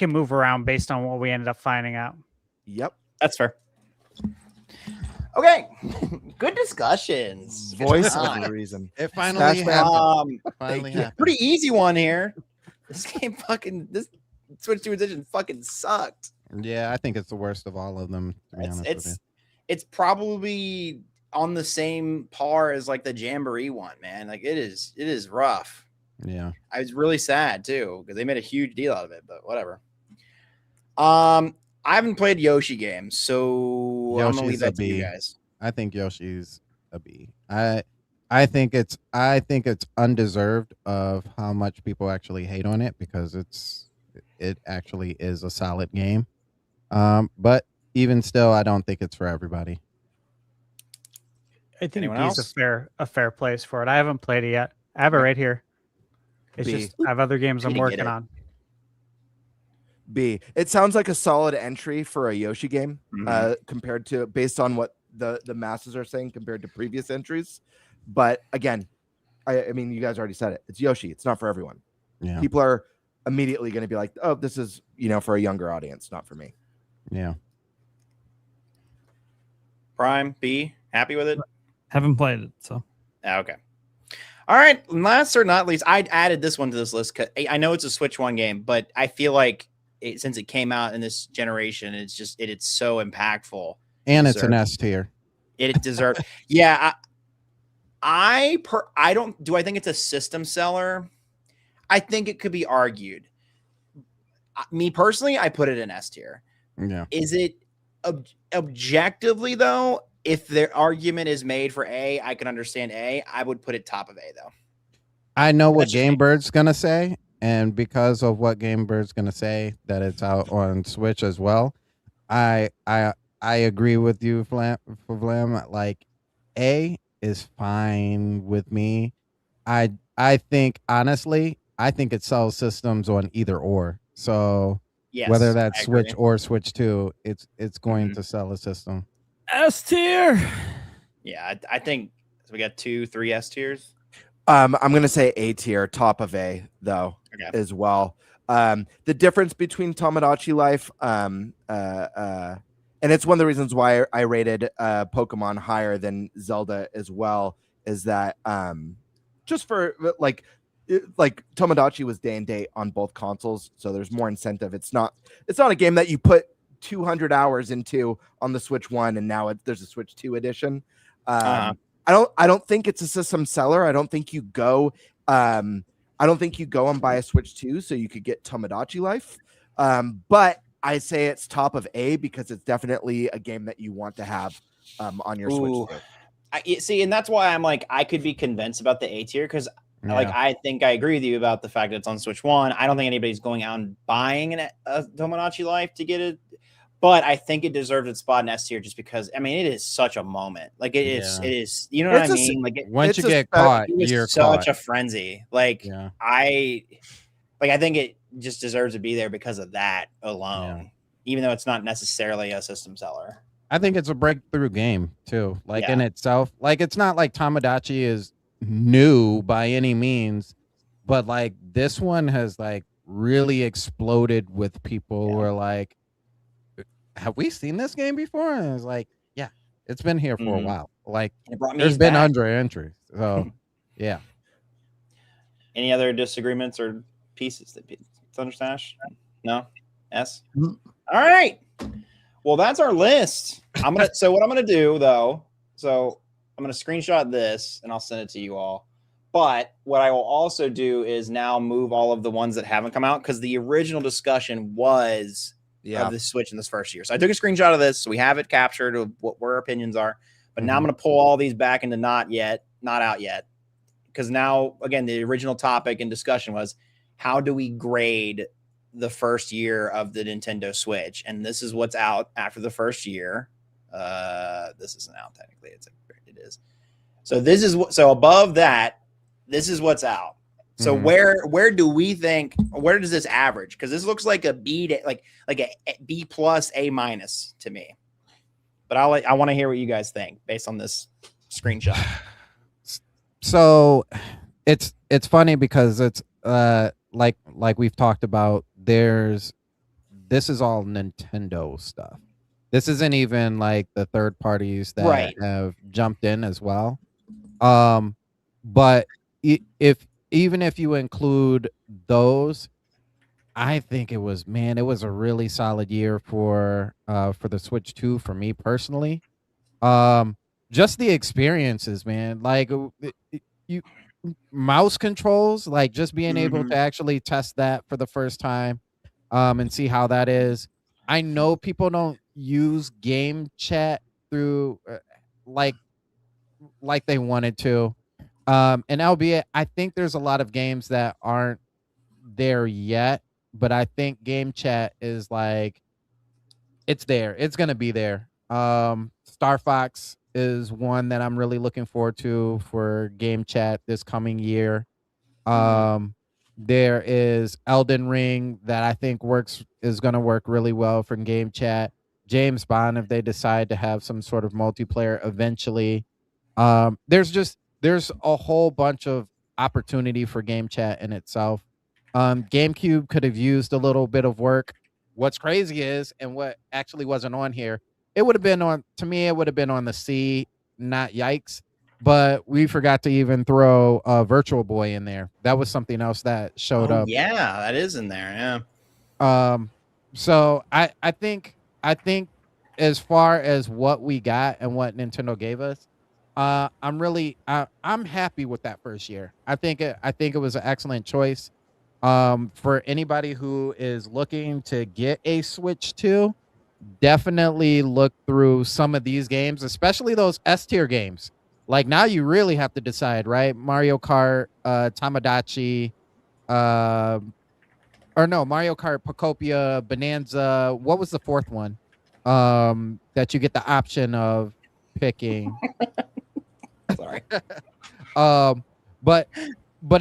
move around based on what we ended up finding out. Yep. That's fair. Okay, good discussions. Good Voice time. of reason. It finally happened. Finally happened. Pretty easy one here. This game this Switch 2 edition fucking sucked. Yeah, I think it's the worst of all of them. To be honest with you. It's probably on the same par as like the Jamboree one, man. Like it is rough. Yeah. I was really sad too because they made a huge deal out of it, but whatever. I haven't played Yoshi games, so I'm gonna leave that to you guys. I think Yoshi's a B. I think it's undeserved of how much people actually hate on it because it actually is a solid game. But even still, I don't think it's for everybody. I think Anyone B's else? a fair place for it. I haven't played it yet. I have it right here. It's B. just I have other games I'm Didn't get working it. on. B. It sounds like a solid entry for a Yoshi game, compared to based on what the masses are saying compared to previous entries. But again, I mean, you guys already said it. It's Yoshi. It's not for everyone. Yeah. People are immediately going to be like, "Oh, this is for a younger audience, not for me." Yeah. Prime B, happy with it? Haven't played it, so. Okay. All right. Last or not least, I added this one to this list because I know it's a Switch 1 game, but I feel like since it came out in this generation, it's so impactful. And it's an S tier. It deserves. Yeah. I don't. Do I think it's a system seller? I think it could be argued. Me personally, I put it in S tier. Yeah. Is it objectively though? If their argument is made for A, I can understand A. I would put it top of A though. I know what That's just me. GameBird's gonna say, and because of what GameBird's gonna say, that it's out on Switch as well. I agree with you, Vlam. Like A is fine with me. I think honestly, I think it sells systems on either or. So Yes, whether that's I Switch agree. or Switch 2, it's going to sell a system. S tier. Yeah, I think so. We got 2, 3 S tiers. I'm going to say A tier, top of A though, Okay. as well. The difference between Tomodachi Life, and it's one of the reasons why I rated Pokemon higher than Zelda as well, is that just for like Tomodachi was day and date on both consoles, so there's more incentive. It's not a game that you put 200 hours into on the Switch 1 and now there's a Switch 2 edition. I I don't think it's a system seller. I don't think you go and buy a Switch 2 so you could get Tomodachi Life. But I say it's top of A because it's definitely a game that you want to have on your Switch 2. See, and that's why I'm like, I could be convinced about the A tier because like I think I agree with you about the fact that it's on Switch 1. I don't think anybody's going out and buying a Tomodachi Life to get it, but I think it deserves its spot in S tier just because I mean it is such a moment. Like it is. You know what I mean? Like once you get caught, you're such caught. a frenzy. Like I think it just deserves to be there because of that alone, even though it's not necessarily a system seller. I think it's a breakthrough game too. Like in itself, like it's not like Tomodachi is new by any means, but like this one has like really exploded with people who are like, have we seen this game before? And it's like, yeah, it's been here for a while. Like there's been under entries. So yeah. Any other disagreements or pieces that Thunder Stash? No? S? All right. Well, that's our list. So what I'm gonna do though, I'm gonna screenshot this and I'll send it to you all. But what I will also do is now move all of the ones that haven't come out because the original discussion was of the Switch in this first year. So I took a screenshot of this, so we have it captured of where our opinions are. But now I'm gonna pull all these back into not out yet. Because now, again, the original topic and discussion was how do we grade the first year of the Nintendo Switch? And this is what's out after the first year. This isn't out technically. It is. So this is so above that, this is what's out. So where do we think, where does this average? Because this looks like a B, like a B plus A minus to me. But I want to hear what you guys think based on this screenshot. So it's funny because it's like we've talked about, this is all Nintendo stuff. This isn't even like the third parties that have jumped in as well. But even if you include those, I think it was a really solid year for the Switch 2 for me personally. Just the experiences, man. Like you mouse controls, like just being able to actually test that for the first time and see how that is. I know people don't use game chat through like they wanted to. And albeit I think there's a lot of games that aren't there yet, but I think game chat is like it's there. It's gonna be there. Star Fox is one that I'm really looking forward to for game chat this coming year. There is Elden Ring that I think is going to work really well for game chat. James Bond, if they decide to have some sort of multiplayer eventually. There's a whole bunch of opportunity for game chat in itself. GameCube could have used a little bit of work. What's crazy is, and what actually wasn't on here, it would have been on the C, not yikes. But we forgot to even throw Virtual Boy in there. That was something else that showed up. Yeah, that is in there. Yeah. So I think as far as what we got and what Nintendo gave us, I'm happy with that first year. I think it was an excellent choice. For anybody who is looking to get a Switch 2, definitely look through some of these games, especially those S tier games. Like now you really have to decide, right? Mario Kart, Tomodachi, Mario Kart, Pocopia, Bonanza. What was the fourth one? That you get the option of picking. Sorry. But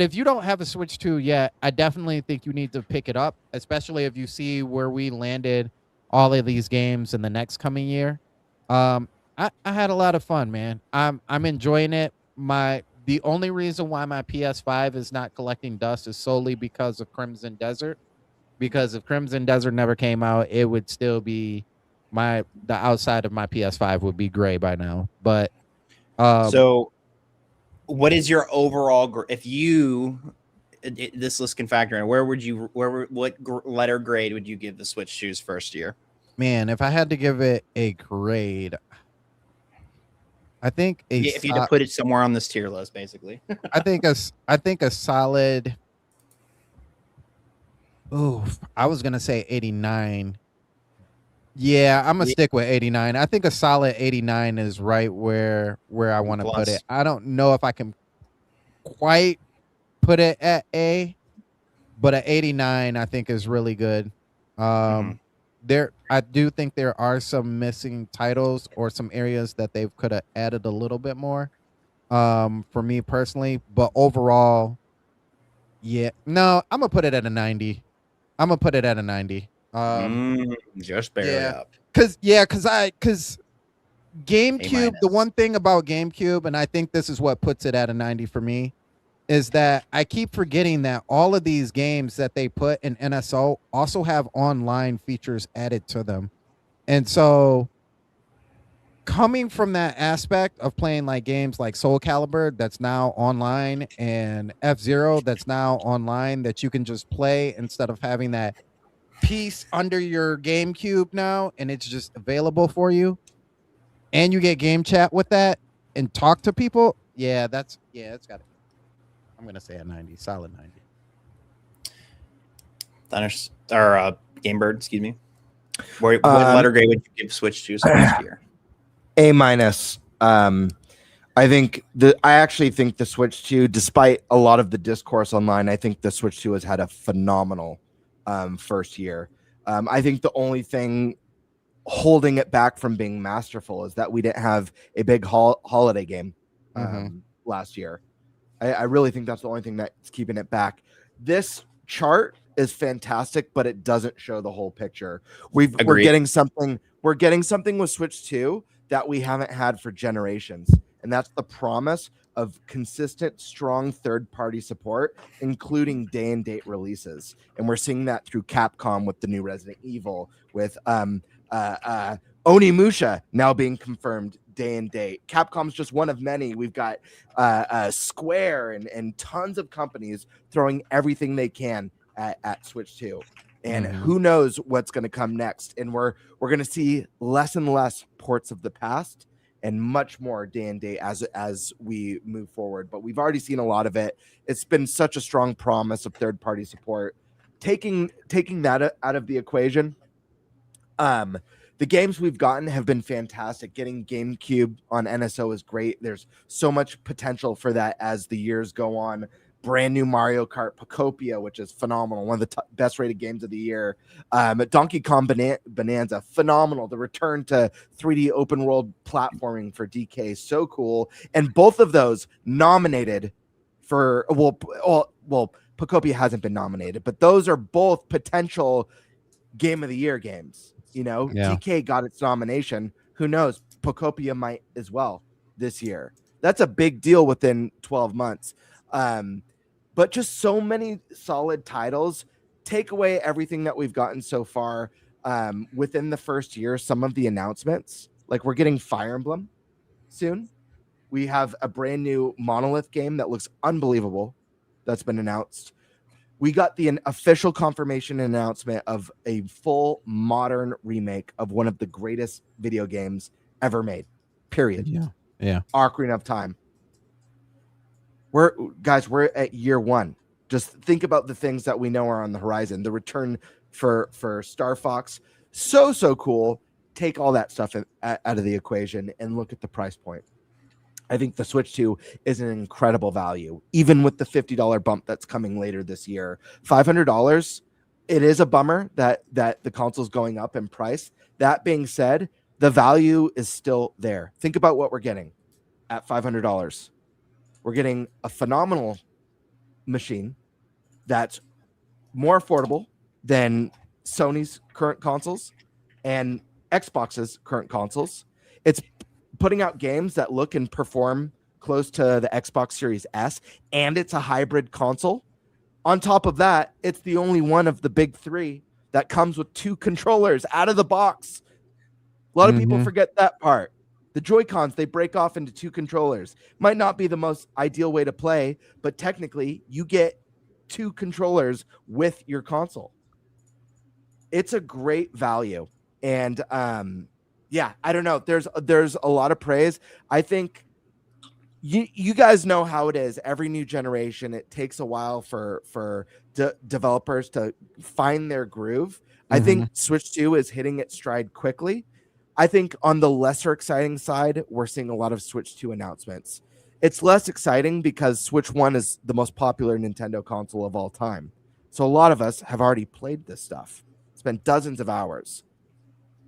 if you don't have a Switch 2 yet, I definitely think you need to pick it up, especially if you see where we landed all of these games in the next coming year. I had a lot of fun, man. I'm enjoying it. The only reason why my PS5 is not collecting dust is solely because of Crimson Desert. Because if Crimson Desert never came out, it would still be the outside of my PS5 would be gray by now. But so what is your overall if you this list can factor in, what letter grade would you give the Switch 2's first year? Man, if I had to give it a grade, I think If you had to put it somewhere on this tier list, basically. I think a solid. Oh, I was gonna say 89. Yeah, I'm gonna stick with 89. I think a solid 89 is right where I want to put it. I don't know if I can quite put it at A, but at 89 I think is really good. I do think there are some missing titles or some areas that they could have added a little bit more. For me personally, but overall, yeah, no, I'm gonna put it at a 90. I'm gonna put it at a 90. Just barely up. Cause GameCube, the one thing about GameCube, and I think this is what puts it at a 90 for me, is that I keep forgetting that all of these games that they put in NSO also have online features added to them. And so coming from that aspect of playing like games like Soul Calibur that's now online and F-Zero that's now online that you can just play instead of having that piece under your GameCube now and it's just available for you. And you get game chat with that and talk to people. It's got it. I'm gonna say a 90, solid 90. Gamebird, excuse me. What letter grade would you give Switch 2 this year? A-. I actually think the Switch 2, despite a lot of the discourse online, I think the Switch 2 has had a phenomenal first year. I think the only thing holding it back from being masterful is that we didn't have a big holiday game last year. I really think that's the only thing that's keeping it back. This chart is fantastic, but it doesn't show the whole picture. We're getting something with Switch 2 that we haven't had for generations, and that's the promise of consistent, strong third-party support, including day-and-date releases. And we're seeing that through Capcom with the new Resident Evil, with Onimusha now being confirmed day and date. Capcom's just one of many. We've got Square and tons of companies throwing everything they can at Switch 2. And who knows what's going to come next. And we're going to see less and less ports of the past and much more day and date as we move forward. But we've already seen a lot of it. It's been such a strong promise of third-party support. Taking that out of the equation, the games we've gotten have been fantastic. Getting GameCube on NSO is great. There's so much potential for that as the years go on. Brand new Mario Kart Pocopia, which is phenomenal. One of the best rated games of the year. Donkey Kong Bonanza, phenomenal. The return to 3D open world platforming for DK, so cool. And both of those nominated for, Pocopia hasn't been nominated, but those are both potential Game of the Year games. DK got its nomination. Who knows? Pocopia might as well this year. That's a big deal within 12 months. But just so many solid titles. Take away everything that we've gotten so far within the first year. Some of the announcements, like we're getting Fire Emblem soon. We have a brand new Monolith game that looks unbelievable that's been announced. We got the official confirmation announcement of a full modern remake of one of the greatest video games ever made. Period. Yeah. Ocarina of Time. We're at year one. Just think about the things that we know are on the horizon. The return for Star Fox. So cool. Take all that stuff out of the equation and look at the price point. I think the Switch 2 is an incredible value, even with the $50 bump that's coming later this year. $500, it is a bummer that the console's going up in price. That being said, the value is still there. Think about what we're getting at $500. We're getting a phenomenal machine that's more affordable than Sony's current consoles and Xbox's current consoles. It's putting out games that look and perform close to the Xbox Series S, and it's a hybrid console. On top of that, it's the only one of the big three that comes with 2 controllers out of the box. A lot of people forget that part. The Joy-Cons, they break off into 2 controllers. Might not be the most ideal way to play, but technically you get 2 controllers with your console. It's a great value. And yeah, I don't know. There's a lot of praise. I think you guys know how it is. Every new generation, it takes a while for developers to find their groove. I think Switch 2 is hitting its stride quickly. I think on the lesser exciting side, we're seeing a lot of Switch 2 announcements. It's less exciting because Switch 1 is the most popular Nintendo console of all time. So a lot of us have already played this stuff, spent dozens of hours.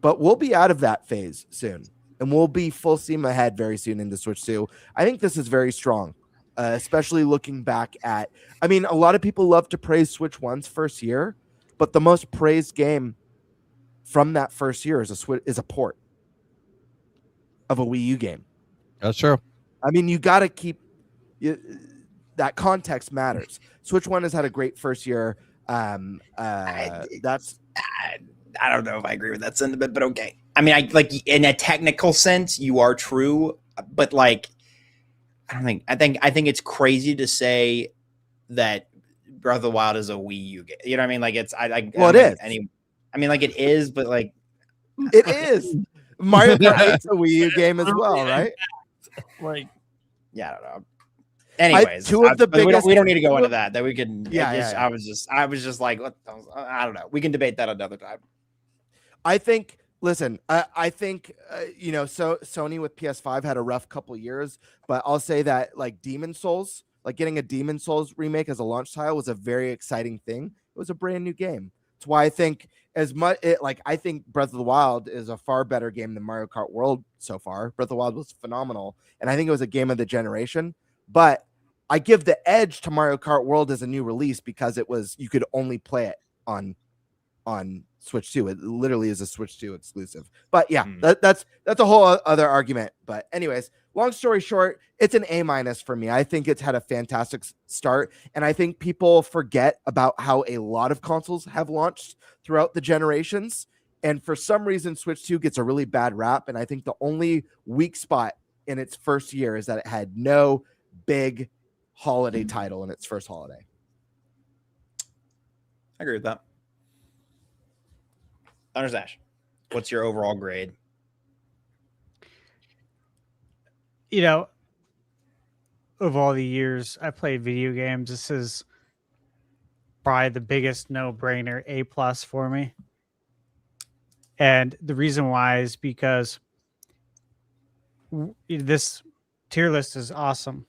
But we'll be out of that phase soon, and we'll be full steam ahead very soon into Switch 2. I think this is very strong, especially looking back at, I mean, a lot of people love to praise Switch 1's first year, but the most praised game from that first year is a port of a Wii U game. That's true. I mean, you got to keep that context matters. Switch 1 has had a great first year. That's I don't know if I agree with that sentiment, but okay. I mean, I like in a technical sense, you are true, but like, I think it's crazy to say that Breath of the Wild is a Wii U game. You know what I mean? Like it's, it is. I mean, like it is, but like it is. Mario Kart 8's a Wii U game as well, right? Like, yeah, I don't know. Anyways, two of the biggest. We don't need to go into that. That we can. Yeah. I was just like, I don't know. We can debate that another time. I think. Listen, I think So Sony with PS5 had a rough couple years, but I'll say that like Demon Souls, like getting a Demon Souls remake as a launch title was a very exciting thing. It was a brand new game. That's why I think I think Breath of the Wild is a far better game than Mario Kart World so far. Breath of the Wild was phenomenal, and I think it was a game of the generation. But I give the edge to Mario Kart World as a new release because you could only play it on Switch 2. It literally is a Switch 2 exclusive. But yeah, that's a whole other argument. But anyways, long story short, it's an A- for me. I think it's had a fantastic start, and I think people forget about how a lot of consoles have launched throughout the generations. And for some reason, Switch 2 gets a really bad rap. And I think the only weak spot in its first year is that it had no big holiday title in its first holiday. I agree with that. Thunder's Ash, what's your overall grade? Of all the years I played video games, this is probably the biggest no-brainer A+ for me. And the reason why is because this tier list is awesome.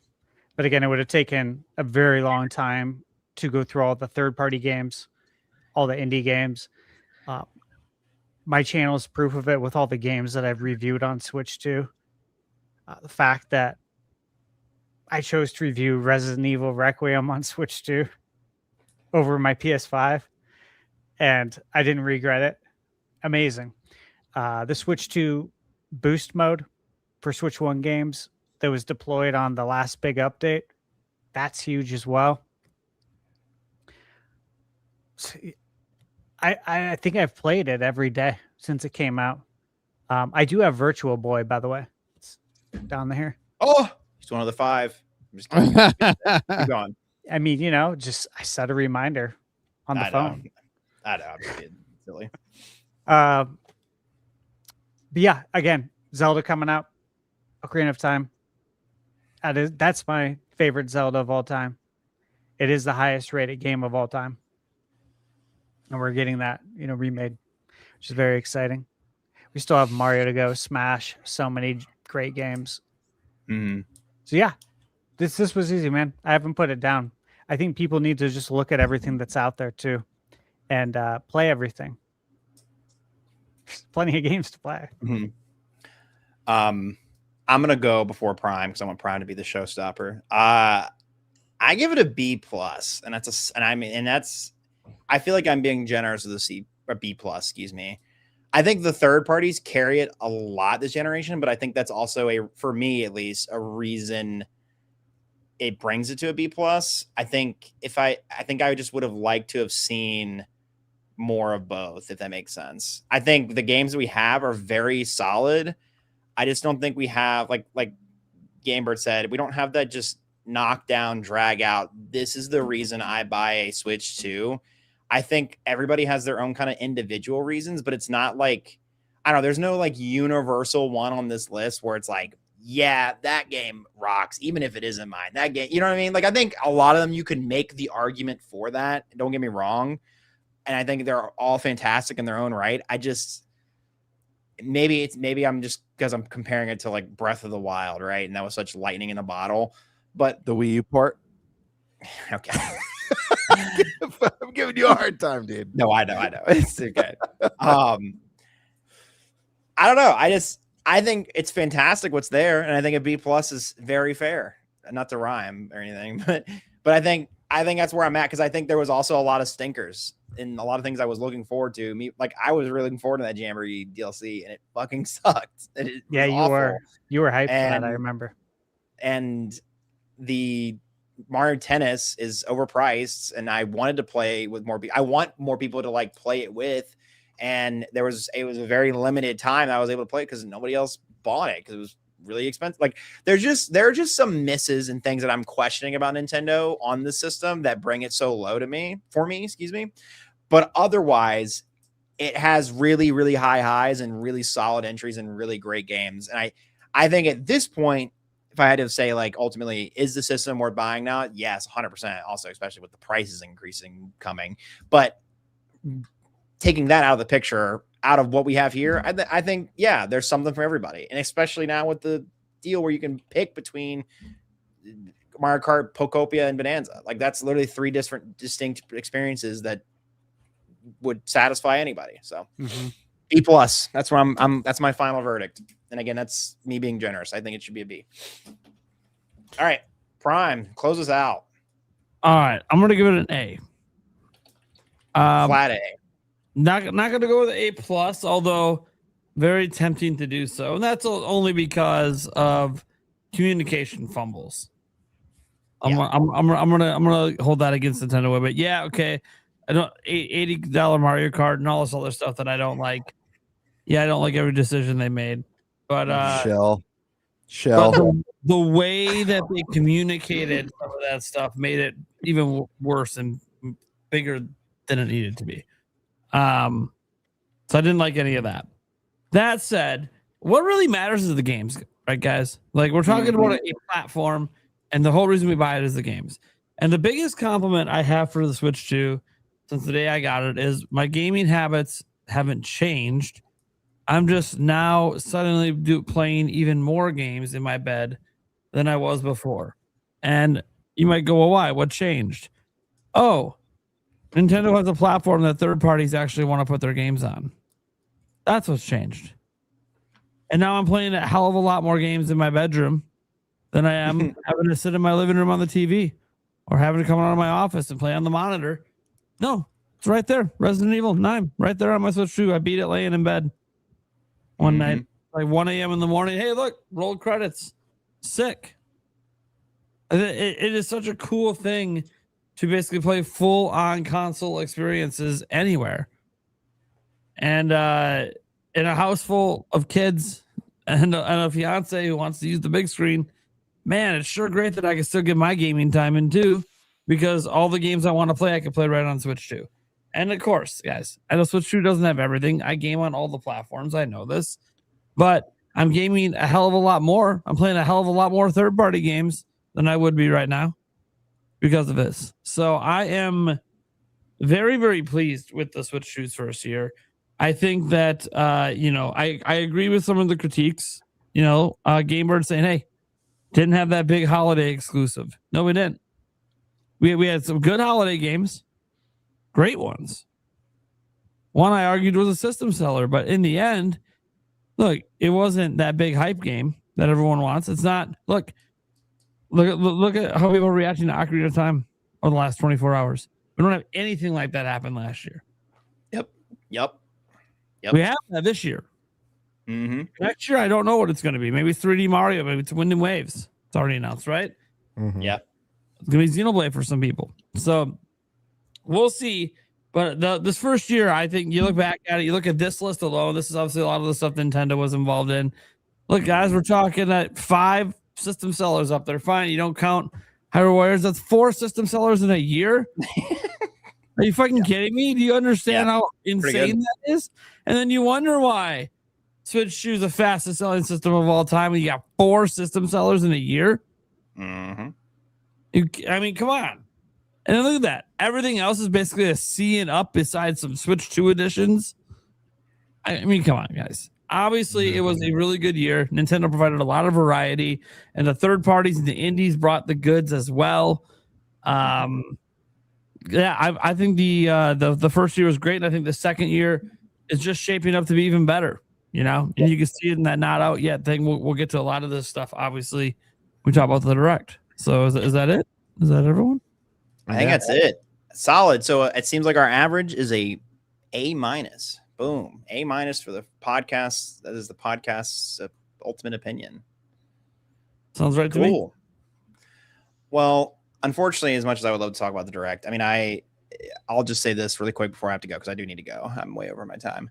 But again, it would have taken a very long time to go through all the third-party games, all the indie games. My channel is proof of it with all the games that I've reviewed on Switch 2. The fact that I chose to review Resident Evil Requiem on Switch 2 over my PS5, and I didn't regret it. Amazing. The Switch 2 boost mode for Switch 1 games that was deployed on the last big update, that's huge as well. I think I've played it every day since it came out. I do have Virtual Boy, by the way. It's down there. Oh, he's one of the 5. I'm just kidding. Keep going. I mean, I set a reminder on the phone. I know. I'm just kidding. Silly. But yeah, again, Zelda coming out. Ocarina of Time. That's my favorite Zelda of all time. It is the highest rated game of all time. And we're getting that, remade, which is very exciting. We still have Mario to go, Smash, so many great games. Mm-hmm. So yeah, this was easy, man. I haven't put it down. I think people need to just look at everything that's out there too, and play everything. There's plenty of games to play. Mm-hmm. I'm gonna go before Prime because I want Prime to be the showstopper. I give it a B+, and that's. I feel like I'm being generous with a B+, excuse me. I think the third parties carry it a lot this generation, but I think that's also for me at least, a reason it brings it to a B+. I think I just would have liked to have seen more of both, if that makes sense. I think the games we have are very solid. I just don't think we have, like Gamebird said, we don't have that just knock down, drag out. This is the reason I buy a Switch 2. I think everybody has their own kind of individual reasons, but it's not like I don't know. There's no like universal one on this list where it's like, yeah, that game rocks, even if it isn't mine. That game, you know what I mean? Like, I think a lot of them you can make the argument for that. Don't get me wrong. And I think they're all fantastic in their own right. I just, maybe I'm just because I'm comparing it to like Breath of the Wild, right? And that was such lightning in a bottle. But the Wii U port. Okay. I'm giving you a hard time, dude. No, I know. It's okay. I don't know. I think it's fantastic what's there, and I think a B+ is very fair. Not to rhyme or anything, but I think that's where I'm at, because I think there was also a lot of stinkers and a lot of things I was looking forward to. I was really looking forward to that Jamboree DLC, and it fucking sucked. Yeah, you were hyped for that, I remember. And the Mario Tennis is overpriced, and I wanted to play with more people. I want more people to like play it with. And it was a very limited time that I was able to play because nobody else bought it because it was really expensive. Like there are just some misses and things that I'm questioning about Nintendo on the system that bring it so low for me, excuse me. But otherwise, it has really, really high highs and really solid entries and really great games. And I think at this point, if I had to say, like, ultimately, is the system worth buying now? Yes, 100%. Also, especially with the prices increasing coming. But taking that out of the picture, out of what we have here, I think, yeah, there's something for everybody. And especially now with the deal where you can pick between Mario Kart, Pokopia, and Bonanza. Like, that's literally 3 different distinct experiences that would satisfy anybody. So B+, that's where that's my final verdict. And again, that's me being generous. I think it should be a B. All right, Prime, close us out. All right, I'm gonna give it an A. Flat A. Not gonna go with A+, although very tempting to do so, and that's only because of communication fumbles. I'm gonna hold that against Nintendo, but yeah, okay. I don't $80 Mario Kart and all this other stuff that I don't like. Yeah, I don't like every decision they made, but Shell. But the way that they communicated some of that stuff made it even worse and bigger than it needed to be. So I didn't like any of that. That said, what really matters is the games, right, guys? Like, we're talking about a platform, and the whole reason we buy it is the games. And the biggest compliment I have for the Switch 2 since the day I got it is my gaming habits haven't changed. I'm just now suddenly playing even more games in my bed than I was before. And you might go, well, why? What changed? Oh, Nintendo has a platform that third parties actually want to put their games on. That's what's changed. And now I'm playing a hell of a lot more games in my bedroom than I am having to sit in my living room on the TV or having to come out of my office and play on the monitor. No, it's right there. Resident Evil 9, right there on my Switch 2. I beat it laying in bed one night, like 1 a.m. in the morning. Hey, look, roll credits. Sick. It is such a cool thing to basically play full-on console experiences anywhere. And in a house full of kids and a fiance who wants to use the big screen, man, it's sure great that I can still get my gaming time in too, because all the games I want to play, I can play right on Switch 2. And of course, guys, I know Switch 2 doesn't have everything. I game on all the platforms. I know this. But I'm gaming a hell of a lot more. I'm playing a hell of a lot more third-party games than I would be right now because of this. So I am very, very pleased with the Switch 2's first year. I think that, I agree with some of the critiques. Game Bird saying, hey, didn't have that big holiday exclusive. No, we didn't. We had some good holiday games. Great ones. One I argued was a system seller, but in the end, look, it wasn't that big hype game that everyone wants. It's not. Look at how people are reacting to Ocarina of Time over the last 24 hours. We don't have anything like that happen last year. Yep. We have that this year. Next year, I don't know what it's going to be. Maybe 3D Mario. Maybe it's Wind and Waves. It's already announced, right? Yep. It's going to be Xenoblade for some people. So we'll see. But this first year, I think you look back at it, you look at this list alone. This is obviously a lot of the stuff Nintendo was involved in. Look, guys, we're talking at 5 system sellers up there. Fine, you don't count Hyrule Warriors. That's 4 system sellers in a year. Are you fucking kidding me? Do you understand how insane that is? And then you wonder why Switch 2 is the fastest selling system of all time. You got 4 system sellers in a year. Mm-hmm. I mean, come on. And then look at that. Everything else is basically a C and up besides some Switch 2 editions. I mean, come on, guys. Obviously, it was a really good year. Nintendo provided a lot of variety, and the third parties and the indies brought the goods as well. I think the first year was great, and I think the second year is just shaping up to be even better. You know, and you can see it in that not out yet thing. We'll get to a lot of this stuff. Obviously, we talk about the direct. So is that it? Is that everyone? I think that's it. Solid. So it seems like our average is a minus. Boom. A minus for the podcast. That is the podcast's ultimate opinion. Sounds right to me. Cool. Well, unfortunately, as much as I would love to talk about the direct, I mean, I'll just say this really quick before I have to go because I do need to go. I'm way over my time.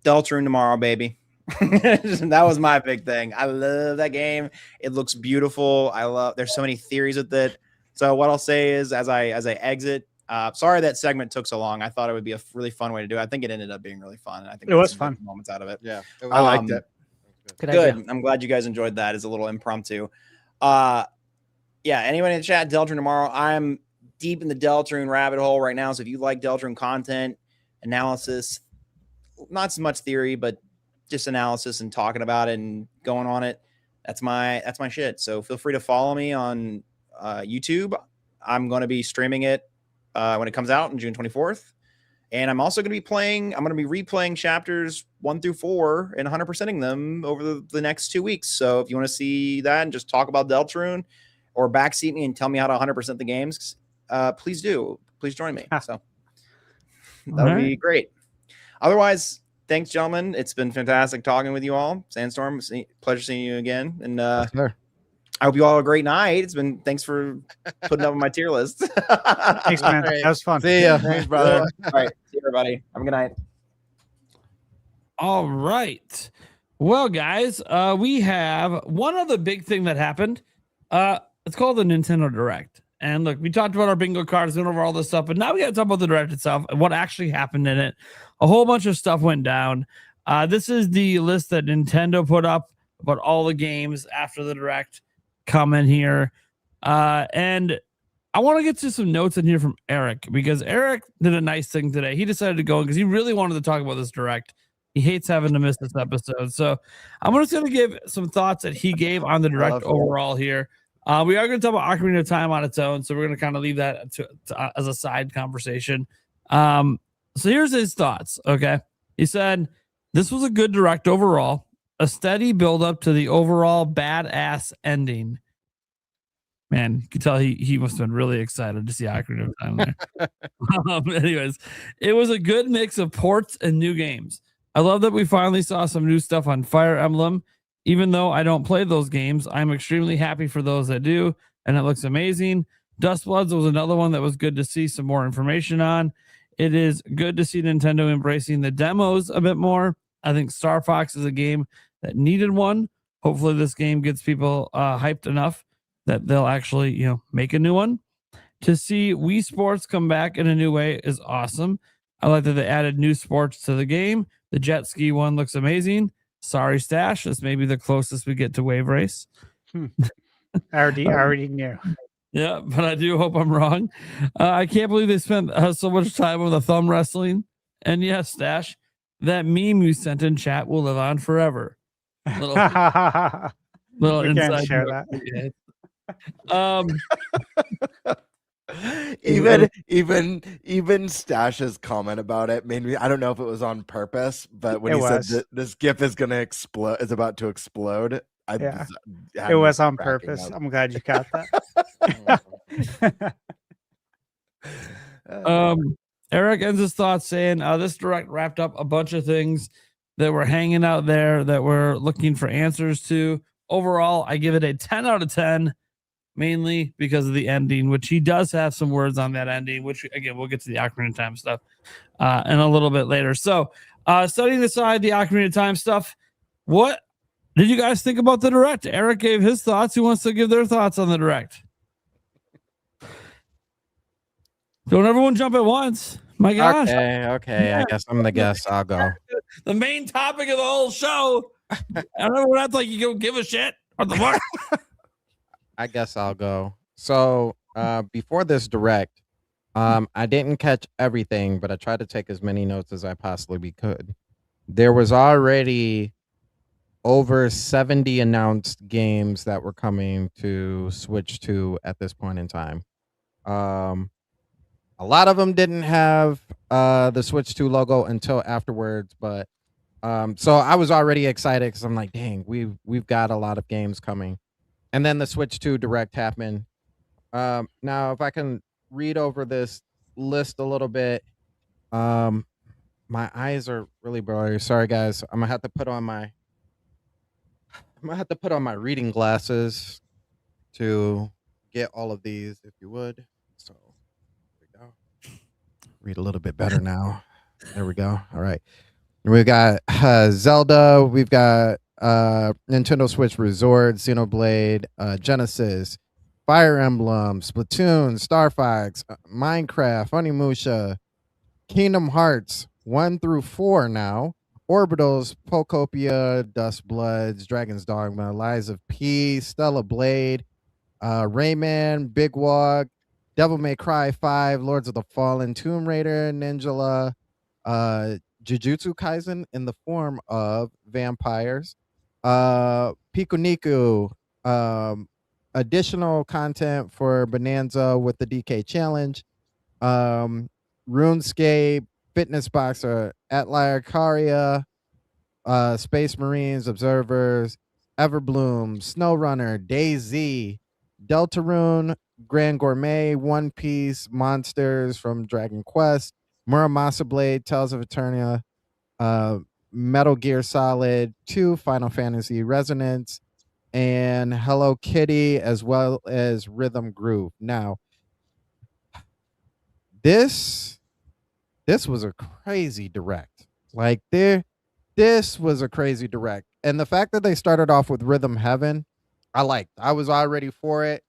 Deltarune tomorrow, baby. That was my big thing. I love that game. It looks beautiful. There's so many theories with it. So what I'll say is as I exit, sorry that segment took so long. I thought it would be a really fun way to do it. I think it ended up being really fun. And I think it was fun. Moments out of it. Yeah, I liked it. Good. I'm glad you guys enjoyed that. It's a little impromptu. Yeah, anybody in the chat, Deltarune tomorrow. I'm deep in the Deltarune rabbit hole right now. So if you like Deltarune content, analysis, not so much theory, but just analysis and talking about it and going on it, that's my shit. So feel free to follow me on YouTube. I'm going to be streaming it when it comes out on June 24th. And I'm also going to be replaying chapters 1 through 4 and 100%ing them over the next 2 weeks. So if you want to see that and just talk about Deltarune or backseat me and tell me how to 100% the games, please do. Please join me. So that would be great. Otherwise, thanks, gentlemen. It's been fantastic talking with you all. Sandstorm, pleasure seeing you again. And I hope you all have a great night. Thanks for putting up on my tier list. Thanks, man. That was fun. See ya. Thanks, brother. All right. See you, everybody. Have a good night. All right. Well, guys, we have one other big thing that happened. It's called the Nintendo Direct. And look, we talked about our bingo cards, went over all this stuff, but now we got to talk about the Direct itself and what actually happened in it. A whole bunch of stuff went down. This is the list that Nintendo put up about all the games after the Direct come in here. And I want to get to some notes in here from Eric, because Eric did a nice thing today. He decided to go because he really wanted to talk about this Direct. He hates having to miss this episode. So I'm just going to give some thoughts that he gave on the Direct overall here. We are going to talk about Ocarina of Time on its own, so we're going to kind of leave that as a side conversation. So here's his thoughts, okay? He said, this was a good Direct overall, a steady build-up to the overall badass ending. Man, you can tell he must have been really excited to see Ocarina of Time there. Anyways, it was a good mix of ports and new games. I love that we finally saw some new stuff on Fire Emblem. Even though I don't play those games, I'm extremely happy for those that do, and it looks amazing. Dustbloods was another one that was good to see some more information on. It is good to see Nintendo embracing the demos a bit more. I think Star Fox is a game that needed one. Hopefully this game gets people hyped enough that they'll actually, make a new one. To see Wii Sports come back in a new way is awesome. I like that they added new sports to the game. The jet ski one looks amazing. Sorry, Stash. This may be the closest we get to Wave Race. I already knew. Yeah, but I do hope I'm wrong. I can't believe they spent so much time on the thumb wrestling. And yes, Stash, that meme you sent in chat will live on forever. Little We inside can't share joke. that. Even Stash's comment about it made me. I don't know if it was on purpose, but when said this GIF is going to explode, is about to explode. It was on purpose. Up. I'm glad you got that. Eric ends his thoughts saying, this Direct wrapped up a bunch of things that were hanging out there that we're looking for answers to. Overall, I give it a 10 out of 10, mainly because of the ending, which he does have some words on that ending, which, again, we'll get to the Ocarina of Time stuff in a little bit later. So, setting aside the Ocarina of Time stuff, what did you guys think about the Direct? Eric gave his thoughts. Who wants to give their thoughts on the Direct? Don't everyone jump at once. My gosh. Okay. I guess I'm the guest. I'll go. The main topic of the whole show. I don't know what like you don't give a shit. What the fuck? I guess I'll go. So before this direct, I didn't catch everything, but I tried to take as many notes as I possibly could. There was already over 70 announced games that were coming to Switch 2 at this point in time. A lot of them didn't have the Switch 2 logo until afterwards, but so I was already excited because I'm like, dang, we've got a lot of games coming. And then the Switch 2 Direct happened. Now, if I can read over this list a little bit, my eyes are really blurry. Sorry, guys. I'm gonna have to put on my reading glasses to get all of these, if you would. So there we go. Read a little bit better now. There we go. All right. We've got Zelda. We've got Nintendo Switch Resort, Xenoblade, Genesis, Fire Emblem, Splatoon, Star Fox, Minecraft, Onimusha, Kingdom Hearts 1 through 4 now, Orbitals, Pokopia, Dustbloods, Dragon's Dogma, Lies of P, Stella Blade, Rayman, Big Wog, Devil May Cry 5, Lords of the Fallen, Tomb Raider, Ninjala, Jujutsu Kaisen in the form of vampires, Pikuniku, additional content for Bonanza with the DK Challenge, RuneScape, Fitness Boxer, Atelier Caria, Space Marines, Observers, Everbloom, SnowRunner, DayZ, Deltarune, Grand Gourmet, One Piece, Monsters from Dragon Quest, Muramasa Blade, Tales of Eternia, Metal Gear Solid 2, Final Fantasy Resonance, and Hello Kitty, as well as Rhythm Groove. Now, this was a crazy direct. Like this was a crazy direct. And the fact that they started off with Rhythm Heaven, I liked. I was already for it.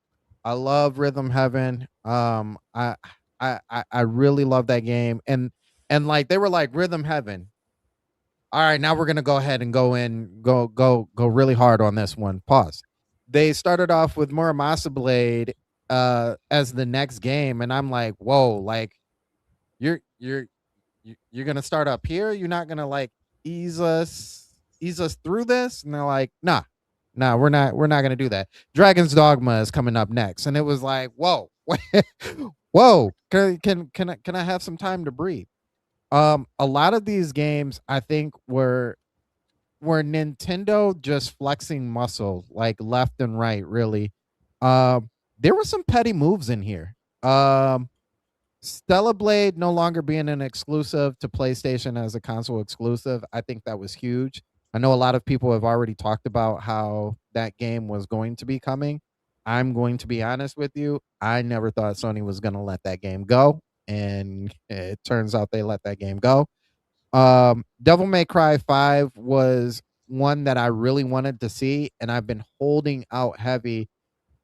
I love Rhythm Heaven. I really love that game. And like they were like Rhythm Heaven. All right, now we're gonna go ahead and go really hard on this one. Pause. They started off with Muramasa Blade as the next game, and I'm like, whoa, like you're gonna start up here. You're not gonna like ease us through this. And they're like, nah, we're not gonna do that. Dragon's Dogma is coming up next, and it was like, whoa, whoa, can I have some time to breathe? A lot of these games I think were Nintendo just flexing muscle like left and right, really. There were some petty moves in here. Stella Blade no longer being an exclusive to PlayStation as a console exclusive, I think that was huge. I know a lot of people have already talked about how that game was going to be coming. I'm going to be honest with you. I never thought Sony was going to let that game go, and it turns out they let that game go. Devil May Cry 5 was one that I really wanted to see, and I've been holding out heavy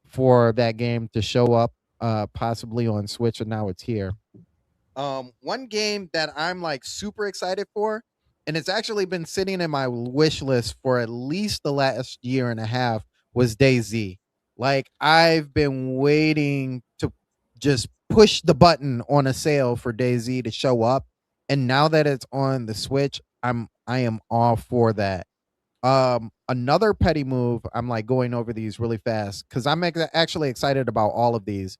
for that game to show up possibly on Switch, and now it's here. One game that I'm like super excited for, and it's actually been sitting in my wish list for at least the last year and a half, was DayZ. Like I've been waiting to just push the button on a sale for DayZ to show up, and now that it's on the Switch, I am all for that. Another petty move, I'm like going over these really fast because I'm actually excited about all of these.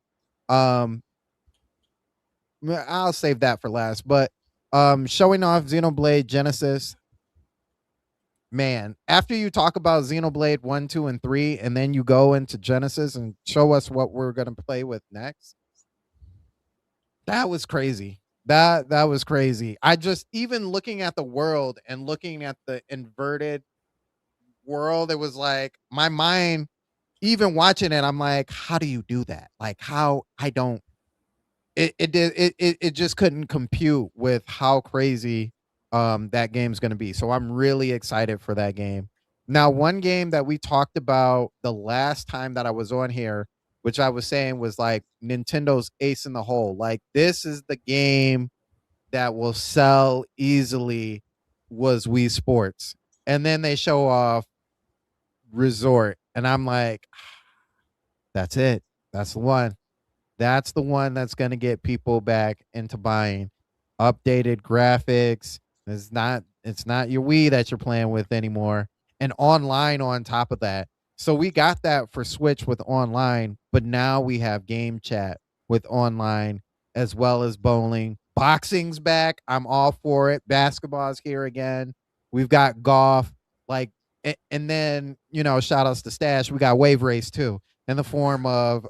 I'll save that for last, but showing off Xenoblade Genesis. Man, after you talk about Xenoblade 1, 2, and 3, and then you go into Genesis and show us what we're going to play with next, that was crazy. That was crazy. I just, even looking at the world and looking at the inverted world, it was like my mind, even watching it, I'm like, how do you do that? Like how I don't, it just couldn't compute with how crazy that game's going to be. So I'm really excited for that game. Now, one game that we talked about the last time that I was on here, which I was saying was like Nintendo's ace in the hole. Like this is the game that will sell easily was Wii Sports. And then they show off Resort. And I'm like, that's it. That's the one. That's the one that's going to get people back into buying. Updated graphics. It's not your Wii that you're playing with anymore. And online on top of that. So we got that for Switch with online, but now we have game chat with online as well as bowling. Boxing's back. I'm all for it. Basketball's here again. We've got golf. Like, and then, shout outs to Stash. We got Wave Race too in the form of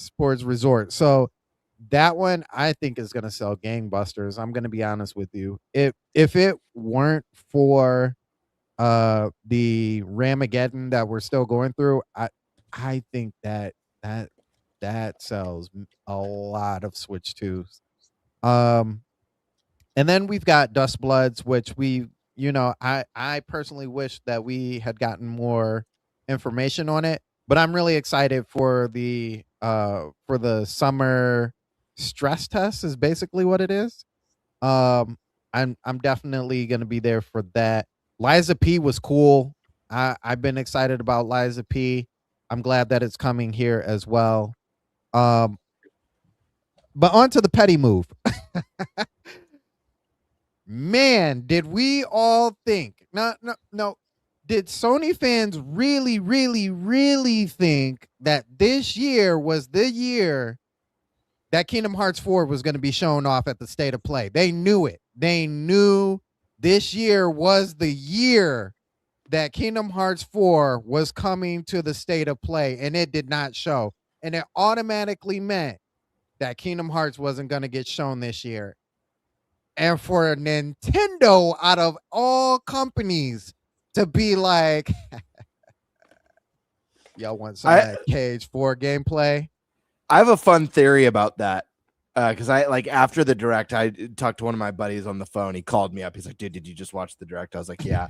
Sports Resort. So that one I think is going to sell gangbusters. I'm going to be honest with you. If it weren't for the Ramageddon that we're still going through, I think that sells a lot of Switch 2s. And then we've got Dust Bloods, which I personally wish that we had gotten more information on it, but I'm really excited for the summer stress test is basically what it is. I'm definitely going to be there for that. Liza P was cool. I've been excited about Liza P. I'm glad that it's coming here as well. But on to the petty move. Man, did we all think? No. Did Sony fans really, really, really think that this year was the year that Kingdom Hearts 4 was going to be shown off at the State of Play? They knew it. They knew this year was the year that Kingdom Hearts 4 was coming to the State of Play, and it did not show. And it automatically meant that Kingdom Hearts wasn't going to get shown this year. And for Nintendo, out of all companies, to be like, y'all want some of that Cage 4 gameplay? I have a fun theory about that. Because after the direct, I talked to one of my buddies on the phone. He called me up. He's like, dude, did you just watch the direct? I was like, yeah.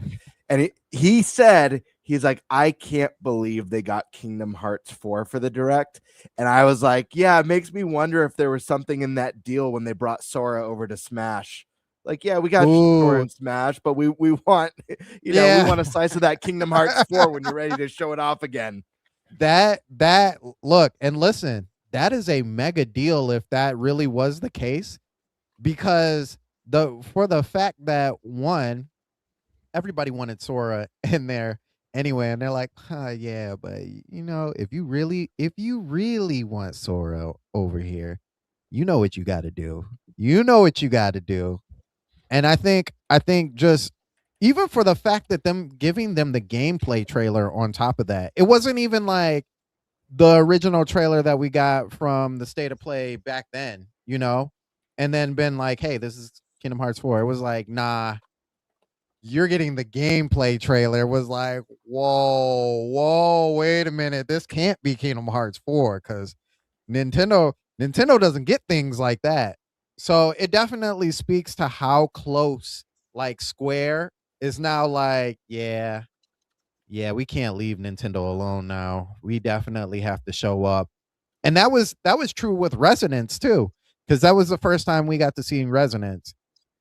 And he said, he's like, I can't believe they got Kingdom Hearts 4 for the direct. And I was like, yeah, it makes me wonder if there was something in that deal when they brought Sora over to Smash. Like, yeah, we got Sora in Smash, but we want, we want a slice of that Kingdom Hearts 4 when you're ready to show it off again. That look, and listen, that is a mega deal if that really was the case, because for the fact that one, everybody wanted Sora in there anyway, and they're like, yeah, but if you really want Sora over here, you know what you got to do. And I think just even for the fact that them giving them the gameplay trailer on top of that, it wasn't even like the original trailer that we got from the State of Play back then, and then been like, hey, this is Kingdom Hearts 4. It was like, nah, you're getting the gameplay trailer. It was like, whoa, wait a minute. This can't be Kingdom Hearts 4 because Nintendo doesn't get things like that. So it definitely speaks to how close like Square is now like, yeah, we can't leave Nintendo alone now. We definitely have to show up. And that was true with Resonance too, because that was the first time we got to see Resonance.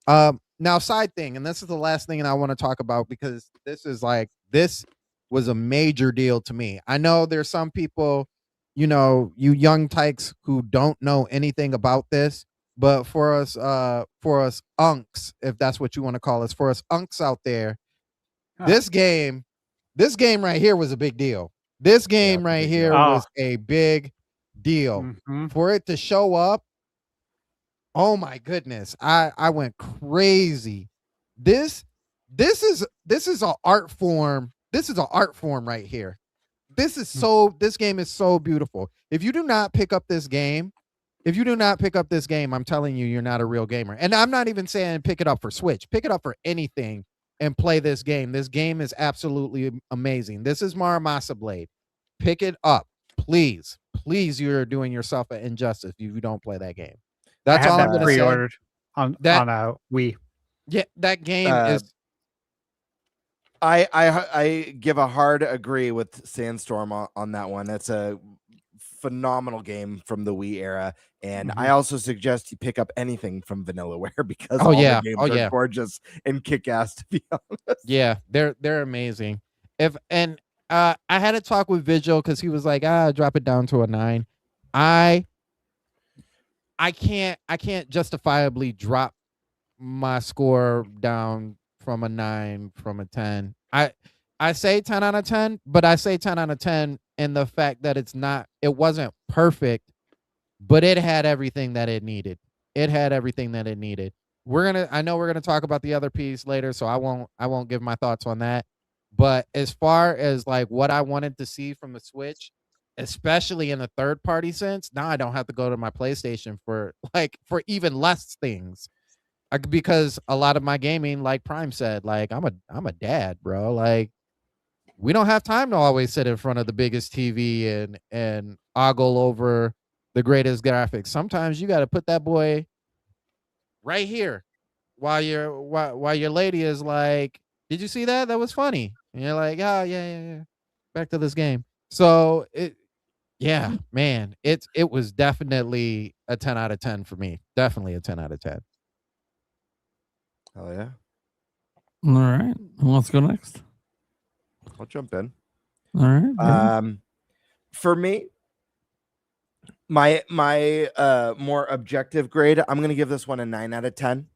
Now, side thing, and this is the last thing I want to talk about because this was a major deal to me. I know there's some people, you young tykes who don't know anything about this, but for us unks, if that's what you want to call us, for us unks out there, this game right here was a big deal. This game right here was a big deal. Mm-hmm. For it to show up, oh my goodness, I went crazy. This is an art form. This is an art form right here. This game is so beautiful. If you do not pick up this game, I'm telling you, you're not a real gamer. And I'm not even saying pick it up for Switch. Pick it up for anything and play this game. This game is absolutely amazing. This is Muramasa Blade. Pick it up, please. Please, you're doing yourself an injustice if you don't play that game. That's all I'm going to say. Pre-ordered on Wii. Yeah, that game is. I give a hard agree with Sandstorm on that one. That's a phenomenal game from the Wii era. And Mm-hmm. I also suggest you pick up anything from Vanillaware because Oh, all yeah. the games Oh, are yeah. gorgeous and kick-ass, to be honest. Yeah, they're amazing. I had a talk with Vigil because he was like, drop it down to a 9. I can't justifiably drop my score down from a 9 from a 10. I say 10 out of 10, but I say 10 out of 10 in the fact that it wasn't perfect, but it had everything that it needed. It had everything that it needed. I know we're gonna talk about the other piece later, so I won't give my thoughts on that. But as far as like what I wanted to see from the Switch, especially in the third party sense, now I don't have to go to my PlayStation for even less things. Because a lot of my gaming, like Prime said, like I'm a dad, bro. Like we don't have time to always sit in front of the biggest TV and ogle over the greatest graphics. Sometimes you got to put that boy right here while your lady is like, "Did you see that? That was funny." And you're like, "Oh, yeah. Back to this game." So man, it was definitely a 10 out of 10 for me. Definitely a 10 out of 10. Hell yeah. All right. Let's go next. I'll jump in. All right. For me, my more objective grade, I'm gonna give this one a 9 out of 10.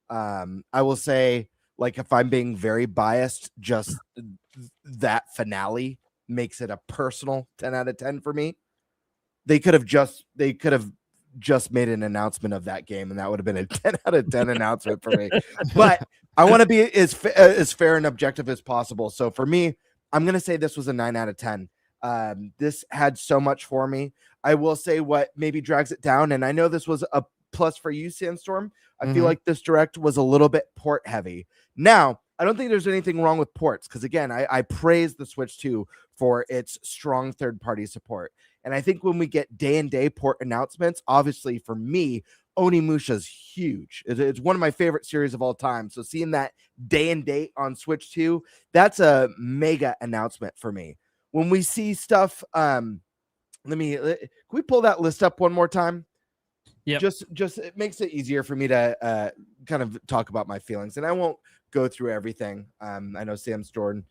I will say, like, if I'm being very biased, just that finale makes it a personal 10 out of 10 for me. They could have just made an announcement of that game, and that would have been a 10 out of 10 announcement for me. But I want to be as fair and objective as possible. So for me, I'm going to say this was a 9 out of 10. This had so much for me. I will say what maybe drags it down, and I know this was a plus for you, Sandstorm. I feel like this direct was a little bit port heavy. Now, I don't think there's anything wrong with ports because, again, I praise the Switch 2 for its strong third-party support. And I think when we get day-and-day port announcements, obviously for me, Onimusha's huge. It's one of my favorite series of all time. So seeing that day-and-date on Switch 2, that's a mega announcement for me. When we see stuff, can we pull that list up one more time? Yeah. Just it makes it easier for me to kind of talk about my feelings, and I won't go through everything. I know Sandstorm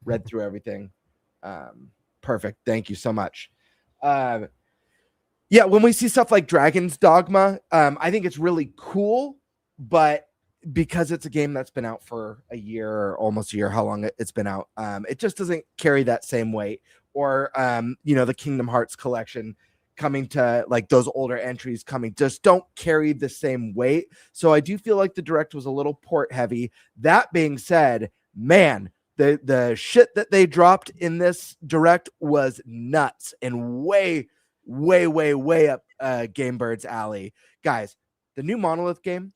read through everything. Perfect. Thank you so much. When we see stuff like Dragon's Dogma, I think it's really cool, but because it's a game that's been out for a year or almost a year, how long it's been out, it just doesn't carry that same weight. Or the Kingdom Hearts collection coming to, like, those older entries coming just don't carry the same weight. So I do feel like the direct was a little port heavy. That being said, man, the shit that they dropped in this direct was nuts and way up Game Bird's alley. Guys, the new Monolith game,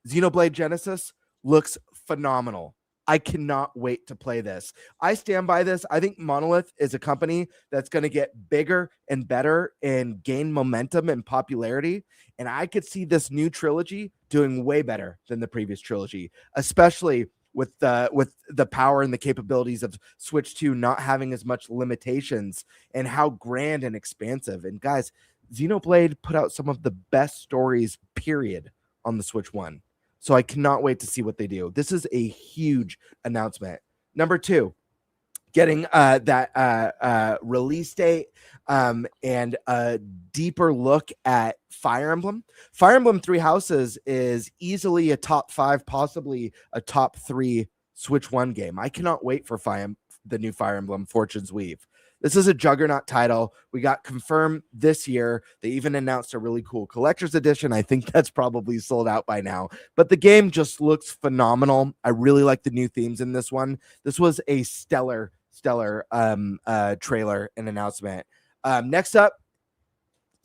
Xenoblade Genesis, looks phenomenal. I cannot wait to play this. I stand by this. I think Monolith is a company that's going to get bigger and better and gain momentum and popularity. And I could see this new trilogy doing way better than the previous trilogy, especially with the power and the capabilities of Switch 2 not having as much limitations and how grand and expansive. And guys, Xenoblade put out some of the best stories, period, on the Switch 1. So I cannot wait to see what they do. This is a huge announcement. Number 2, getting that release date and a deeper look at Fire Emblem. Fire Emblem 3 Houses is easily a top 5, possibly a top 3 Switch 1 game. I cannot wait for the new Fire Emblem Fortune's Weave. This is a juggernaut title. We got confirmed this year. They even announced a really cool collector's edition. I think that's probably sold out by now. But the game just looks phenomenal. I really like the new themes in this one. This was a stellar trailer and announcement. Next up,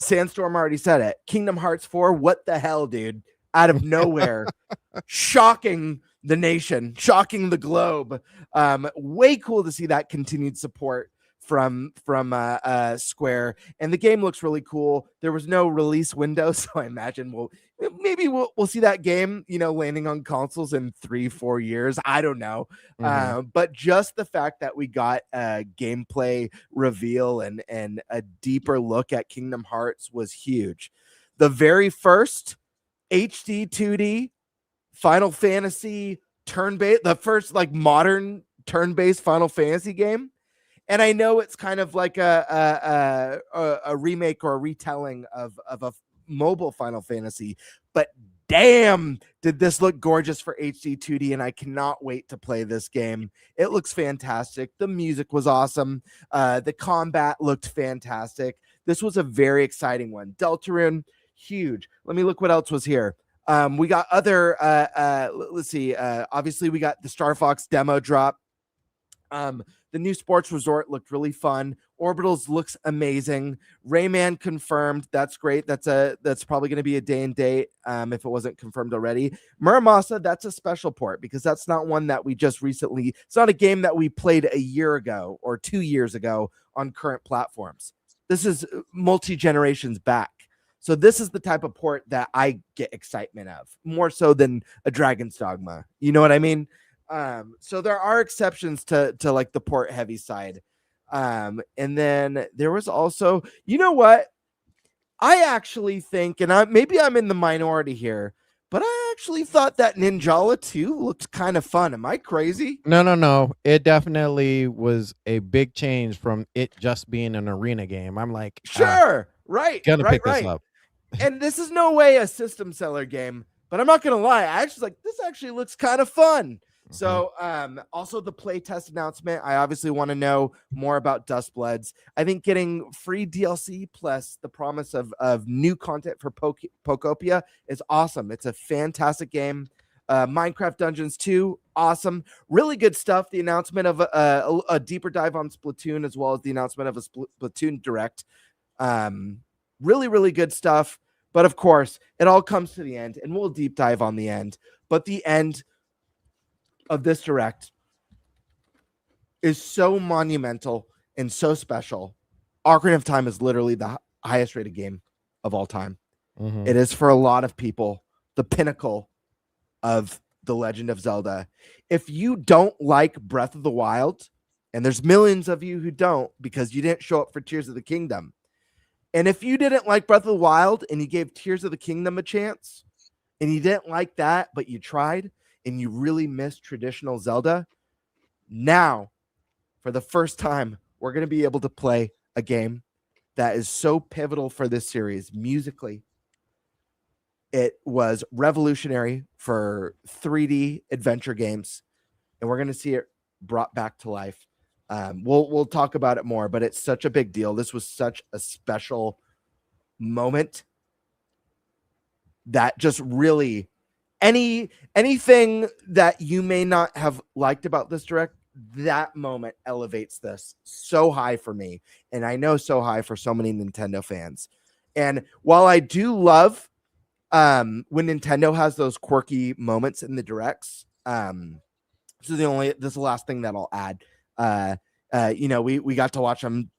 Sandstorm already said it. Kingdom Hearts 4. What the hell, dude? Out of nowhere. Shocking the nation. Shocking the globe. Way cool to see that continued support from Square, and the game looks really cool. There was no release window, so I imagine we'll see that game, landing on consoles in 3-4 years. I don't know. But just the fact that we got a gameplay reveal and a deeper look at Kingdom Hearts was huge. The very first HD 2D Final Fantasy turn-based, the first like modern turn-based Final Fantasy game. And I know it's kind of like a remake or a retelling of a mobile Final Fantasy, but damn, did this look gorgeous for HD 2D, and I cannot wait to play this game. It looks fantastic. The music was awesome. The combat looked fantastic. This was a very exciting one. Deltarune, huge. Let me look what else was here. We got other, let's see. Obviously, we got the Star Fox demo drop. The new sports resort looked really fun. Orbitals looks amazing. Rayman confirmed. That's great. That's probably going to be a day and date if it wasn't confirmed already. Muramasa, that's a special port because that's not one that we just recently. It's not a game that we played a year ago or 2 years ago on current platforms. This is multi-generations back. So this is the type of port that I get excitement of, more so than a Dragon's Dogma. You know what I mean? So there are exceptions to like the port heavy side. And then there was also, you know what? I actually think, and maybe I'm in the minority here, but I actually thought that Ninjala 2 looked kind of fun. Am I crazy? No. It definitely was a big change from it just being an arena game. I'm like, sure, right. Gonna pick this up. And this is no way a system seller game, but I'm not gonna lie. I actually like this. Actually looks kind of fun. So, also the playtest announcement. I obviously want to know more about Dustbloods. I think getting free DLC plus the promise of new content for Pokopia is awesome. It's a fantastic game. Minecraft Dungeons 2, awesome. Really good stuff. The announcement of a deeper dive on Splatoon, as well as the announcement of a Splatoon Direct. Really, really good stuff. But of course, it all comes to the end, and we'll deep dive on the end. But the end of this Direct is so monumental and so special. Ocarina of Time is literally the highest rated game of all time. It is, for a lot of people, the pinnacle of the Legend of Zelda. If you don't like Breath of the Wild, and there's millions of you who don't because you didn't show up for Tears of the Kingdom, and if you didn't like Breath of the Wild and you gave Tears of the Kingdom a chance, and you didn't like that, but you tried, and you really missed traditional Zelda, now, for the first time, we're going to be able to play a game that is so pivotal for this series musically. It was revolutionary for 3D adventure games, and we're going to see it brought back to life. We'll talk about it more, but it's such a big deal. This was such a special moment that just really anything that you may not have liked about this Direct, that moment elevates this so high for me, and I know so high for so many Nintendo fans. And while I do love when Nintendo has those quirky moments in the Directs, this is the last thing that I'll add. We got to watch them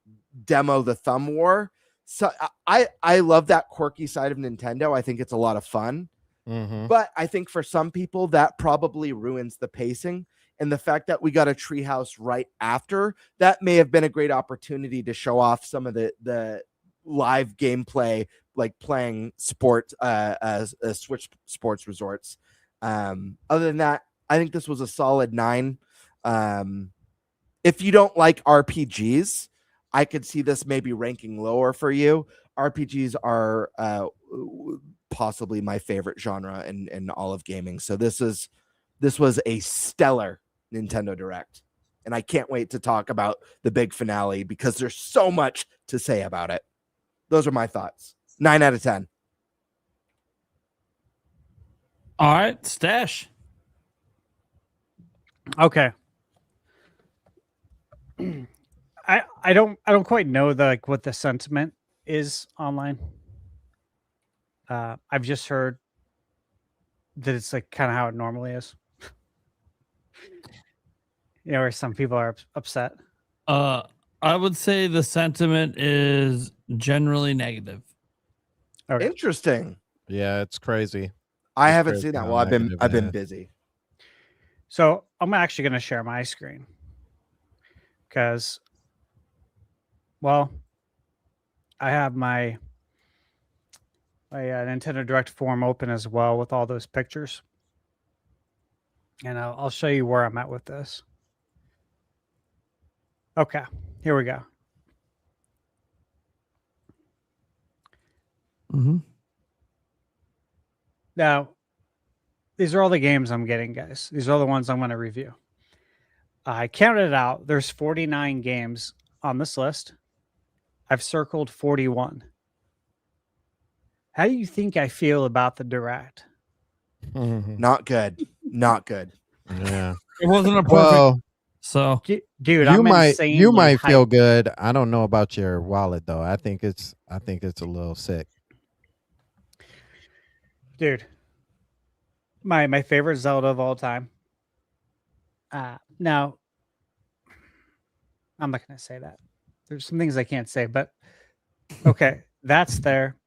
demo the Thumb War. So I love that quirky side of Nintendo. I think it's a lot of fun. But I think for some people that probably ruins the pacing, and the fact that we got a treehouse right after that may have been a great opportunity to show off some of the live gameplay, like playing Switch sports resorts. Other than that, I think this was a solid 9. If you don't like RPGs, I could see this maybe ranking lower for you. RPGs are possibly my favorite genre in all of gaming. So this was a stellar Nintendo Direct, and I can't wait to talk about the big finale because there's so much to say about it. Those are my thoughts. 9 out of 10. All right, Stash. Okay. I don't quite know what the sentiment is online. I've just heard that it's like kind of how it normally is. Where some people are upset. I would say the sentiment is generally negative. Okay. Interesting. Yeah, it's crazy. I It's haven't crazy seen that. how Well, I've been negative it is. busy. So I'm actually going to share my screen because, well, I have my Nintendo Direct form open as well with all those pictures, and I'll show you where I'm at with this. Okay, here we go. Mm-hmm. Now, these are all the games I'm getting, guys. These are all the ones I'm going to review. I counted it out. There's 49 games on this list. I've circled 41. How do you think I feel about the Direct? Not good. Not good. Yeah. It wasn't a perfect. Well, So, Dude, you I'm might insanely feel hyped. good. I don't know about your wallet though. I think it's a little sick. Dude, my favorite Zelda of all time. Now, I'm not going to say that. There's some things I can't say, but okay, that's there.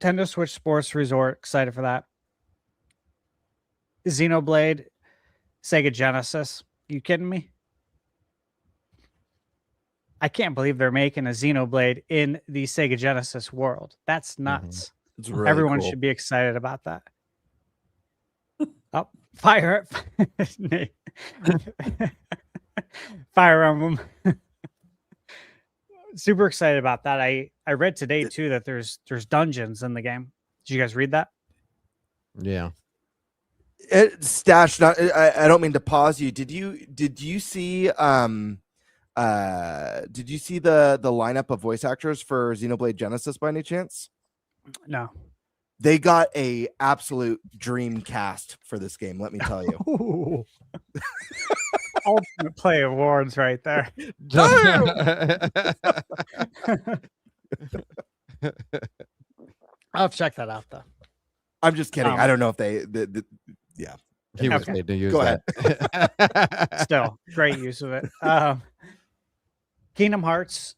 Nintendo Switch Sports Resort, excited for that. Xenoblade, Sega Genesis. You kidding me? I can't believe they're making a Xenoblade in the Sega Genesis world. That's nuts. It's really Everyone cool. should be excited about that. Oh, Fire Fire Emblem. Super excited about that. I read today too that there's dungeons in the game. Did you guys read that? Yeah. Stash. I don't mean to pause you. Did you see did you see the lineup of voice actors for Xenoblade Genesis by any chance? No. They got a absolute dream cast for this game, let me tell you. Ooh. Ultimate Play Awards right there. I'll have to check that out though. I'm just kidding. I don't know if they yeah. He was Okay. paid to use Go that. Still, great use of it. Kingdom Hearts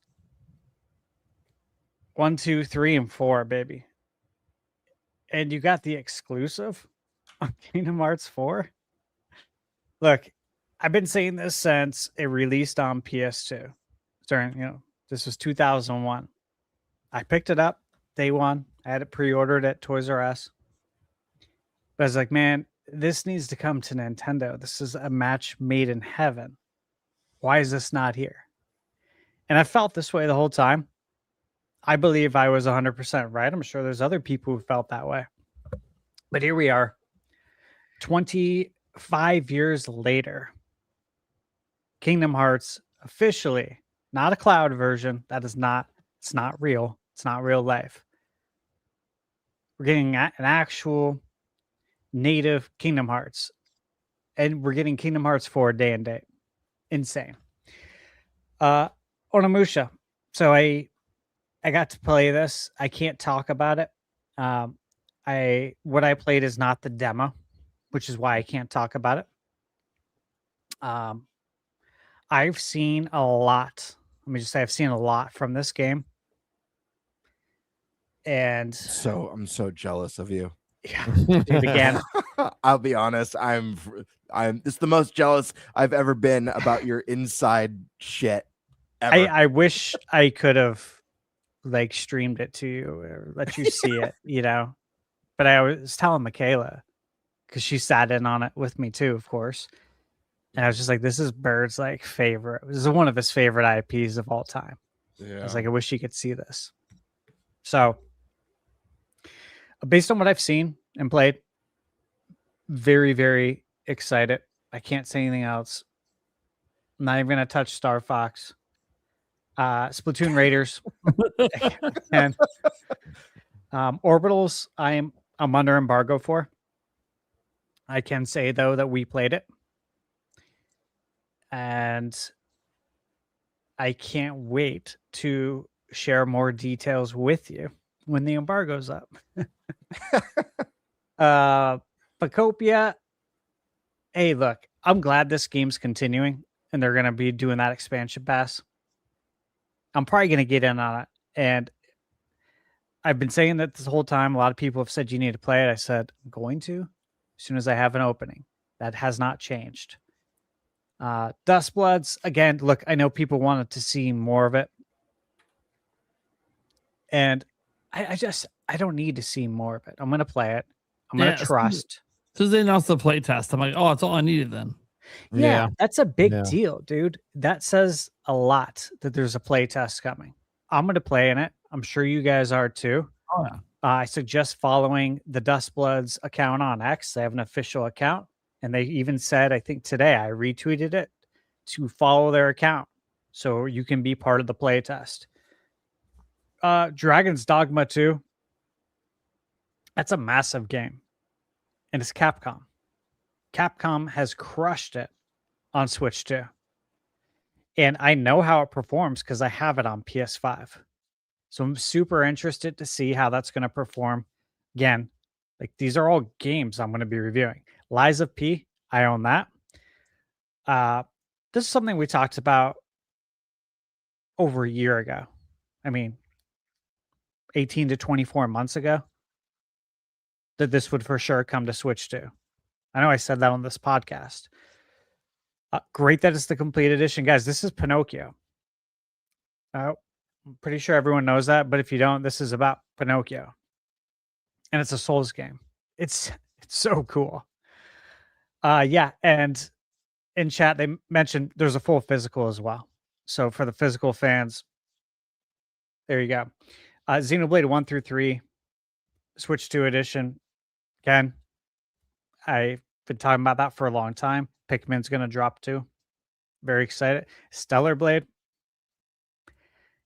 1, 2, 3, and 4, baby. And you got the exclusive on Kingdom Hearts 4. Look, I've been saying this since it released on PS2. This was 2001. I picked it up day one. I had it pre-ordered at Toys R Us. But I was like, man, this needs to come to Nintendo. This is a match made in heaven. Why is this not here? And I felt this way the whole time. I believe I was 100% right. I'm sure there's other people who felt that way. But here we are, 25 years later. Kingdom Hearts officially, not a cloud version. It's not real. It's not real life. We're getting an actual native Kingdom Hearts. And we're getting Kingdom Hearts 4 day and date. Insane. Onimusha. So I got to play this. I can't talk about it. What I played is not the demo, which is why I can't talk about it. I've seen a lot. Let me just say I've seen a lot from this game. And I'm so jealous of you. Yeah, dude, again. I'll be honest. It's the most jealous I've ever been about your inside shit ever. I wish I could have streamed it to you or let you see it, But I was telling Michaela because she sat in on it with me too, of course. And I was just like, this is Bird's favorite. This is one of his favorite IPs of all time. Yeah. I was like, I wish he could see this. So based on what I've seen and played, very, very excited. I can't say anything else. I'm not even going to touch Star Fox. Splatoon Raiders. And Orbitals, I'm under embargo for. I can say, though, that we played it. And I can't wait to share more details with you when the embargo's up. Pacopia. Hey, look, I'm glad this game's continuing. and they're going to be doing that expansion pass. I'm probably going to get in on it. And I've been saying that this whole time. A lot of people have said you need to play it. I said, I'm going to as soon as I have an opening. That has not changed. Dustbloods, again, look, I know people wanted to see more of it. And I don't need to see more of it. I'm going to play it. I'm going to trust. So they announced the play test. I'm like, oh, that's all I needed then. Yeah, that's a big deal, dude. That says a lot that there's a play test coming. I'm going to play in it. I'm sure you guys are too. Oh, yeah. I suggest following the Dustbloods account on X. They have an official account. And they even said, I think today I retweeted it, to follow their account so you can be part of the play test. Dragon's Dogma 2. That's a massive game. And it's Capcom. Capcom has crushed it on Switch 2. And I know how it performs because I have it on PS5. So I'm super interested to see how that's going to perform. Again, like these are all games I'm going to be reviewing. Lies of P, I own that. This is something we talked about over a year ago. I mean, 18 to 24 months ago, that this would for sure come to Switch 2. I know I said that on this podcast. Great that it's the complete edition. Guys, this is Pinocchio. I'm pretty sure everyone knows that, but if you don't, this is about Pinocchio. And it's a Souls game. It's so cool. Yeah, and in chat they mentioned there's a full physical as well. So for the physical fans, there you go. Xenoblade 1 through 3, Switch 2 edition. Again, I've been talking about that for a long time. Pikmin's going to drop too. Very excited. Stellar Blade.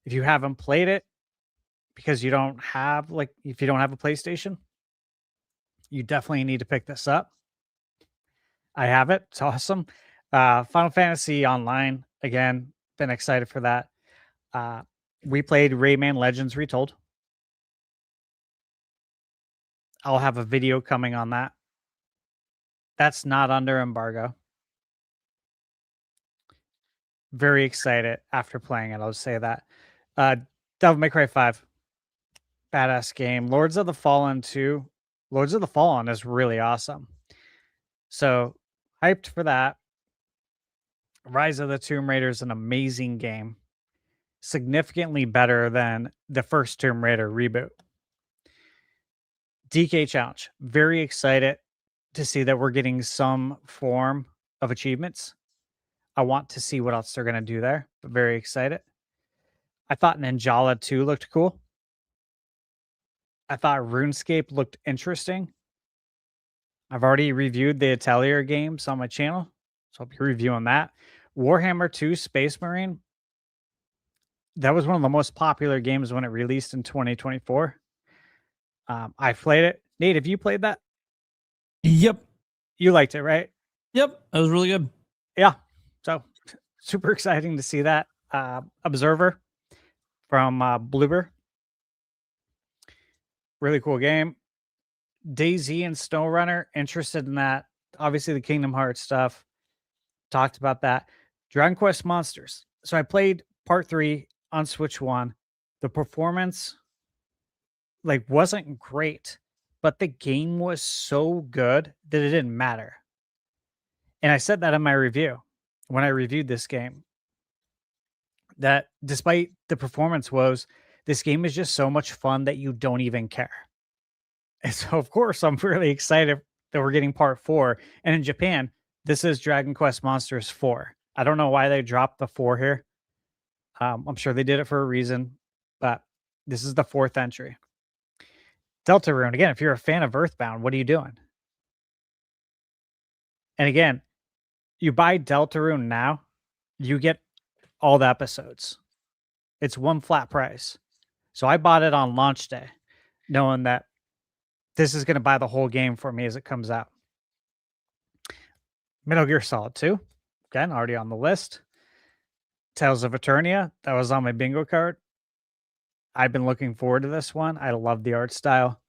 If you haven't played it because you don't have if you don't have a PlayStation, you definitely need to pick this up. I have it. It's awesome. Final Fantasy Online. Again, been excited for that. We played Rayman Legends Retold. I'll have a video coming on that. That's not under embargo. Very excited after playing it. I'll just say that. Devil May Cry 5. Badass game. Lords of the Fallen 2. Lords of the Fallen is really awesome. So, hyped for that. Rise of the Tomb Raider is an amazing game. Significantly better than the first Tomb Raider reboot. DK Challenge. Very excited to see that we're getting some form of achievements. I want to see what else they're going to do there, but very excited. I thought Ninjala 2 looked cool. I thought RuneScape looked interesting. I've already reviewed the Atelier games on my channel, so I'll be reviewing that. Warhammer 2 Space Marine. That was one of the most popular games when it released in 2024. I played it. Nate, have you played that? Yep. You liked it, right? Yep. That was really good. Yeah. So super exciting to see that. Observer from Bloober. Really cool game. DayZ and SnowRunner, interested in that. Obviously the Kingdom Hearts stuff. Talked about that. Dragon Quest Monsters. So I played part 3 on Switch 1. The performance wasn't great, but the game was so good that it didn't matter. And I said that in my review when I reviewed this game, that despite the performance woes, this game is just so much fun that you don't even care. And so, of course, I'm really excited that we're getting part 4. And in Japan, this is Dragon Quest Monsters 4. I don't know why they dropped the 4 here. I'm sure they did it for a reason, but this is the 4th entry. Deltarune. Again, if you're a fan of Earthbound, what are you doing? And again, you buy Deltarune now, you get all the episodes. It's one flat price. So I bought it on launch day, knowing that this is going to buy the whole game for me as it comes out. Metal Gear Solid 2. Again, already on the list. Tales of Eternia. That was on my bingo card. I've been looking forward to this one. I love the art style.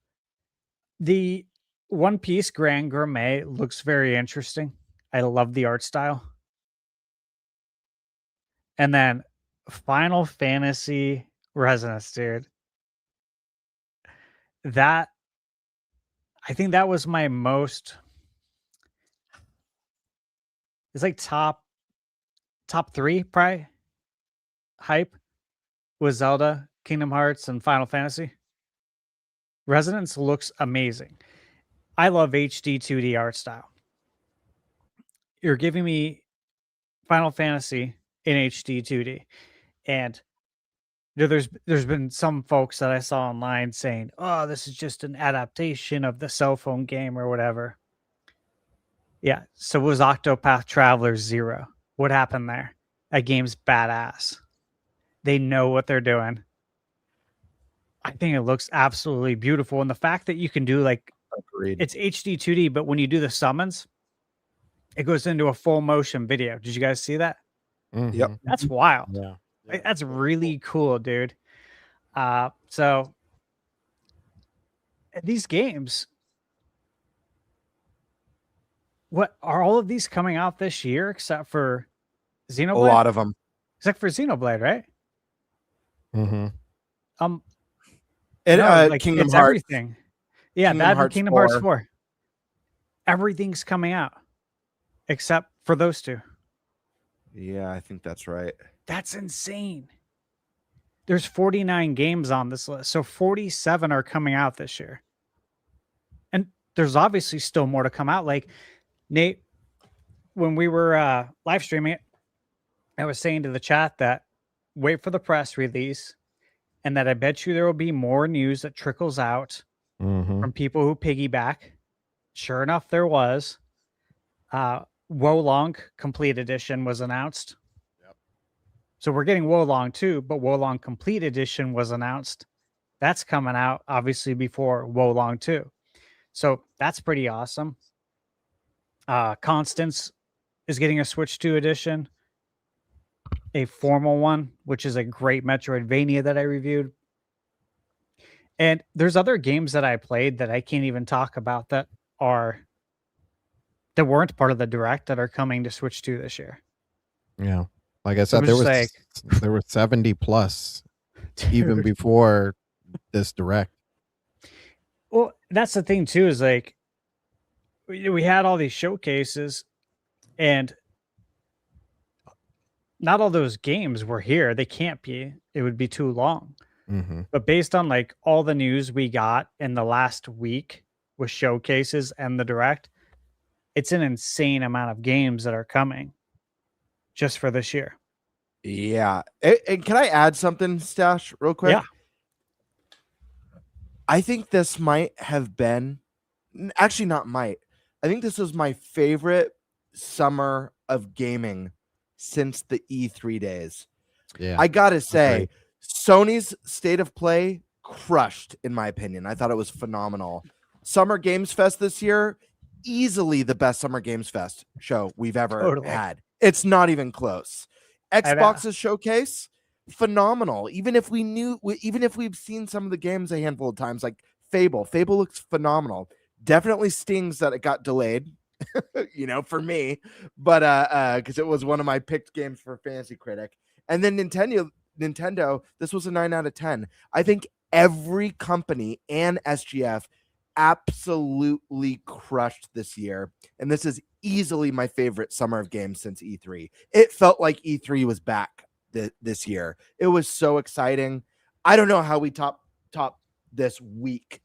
The One Piece Grand Gourmet looks very interesting. I love the art style. And then Final Fantasy Resonance, dude. That I think that was my most. It's like top 3 probably hype was Zelda, Kingdom Hearts, and Final Fantasy. Resonance looks amazing. I love HD 2D art style. You're giving me Final Fantasy in HD 2D, and there's been some folks that I saw online saying, "Oh, this is just an adaptation of the cell phone game or whatever." Yeah, so was Octopath Traveler 0. What happened there? That game's badass. They know what they're doing. I think it looks absolutely beautiful. And the fact that you can do like, Agreed. it's HD 2D, but when you do the summons, it goes into a full motion video. Did you guys see that? Yep. That's wild. Yeah. Like, that's really cool, dude. So these games, what are all of these coming out this year except for Xenoblade? A lot of them. Except for Xenoblade, right? Mm-hmm. And No, like, Kingdom it's Hearts. everything. Yeah, Kingdom that and Hearts Kingdom Hearts 4. 4. Everything's coming out except for those two. Yeah, I think that's right. That's insane. There's 49 games on this list, so 47 are coming out this year. And there's obviously still more to come out. Like, Nate, when we were live streaming it, I was saying to the chat that wait for the press release, and that I bet you there will be more news that trickles out from people who piggyback. Sure enough, there was. Wolong Complete Edition was announced. Yep. So we're getting Wolong 2, but Wolong Complete Edition was announced. That's coming out, obviously, before Wolong 2. So that's pretty awesome. Constance is getting a Switch 2 edition. A formal one, which is a great Metroidvania that I reviewed. And there's other games that I played that I can't even talk about that weren't part of the direct that are coming to Switch 2 this year. Yeah. Like I said, was there were 70 plus even before this direct. Well, that's the thing too, is like we had all these showcases and not all those games were here. They can't be. It would be too long. Mm-hmm. But based on like all the news we got in the last week with showcases and the direct, it's an insane amount of games that are coming just for this year. Yeah. And can I add something, Stash, real quick? Yeah. I think this might have been, actually not might. I think this was my favorite summer of gaming since the E3 days. Yeah. I gotta say, Agreed. Sony's State of Play crushed, in my opinion. I thought it was phenomenal. Summer Games Fest this year, easily the best Summer Games Fest show we've ever had. It's not even close. Xbox's showcase, phenomenal. Even if we've seen some of the games a handful of times, like Fable looks phenomenal. Definitely stings that it got delayed, for me, but because it was one of my picked games for Fantasy Critic. And then Nintendo, this was a 9 out of 10. I think every company and SGF absolutely crushed this year, and this is easily my favorite summer of games since E3. It felt like E3 was back this year. It was so exciting. I don't know how we top this week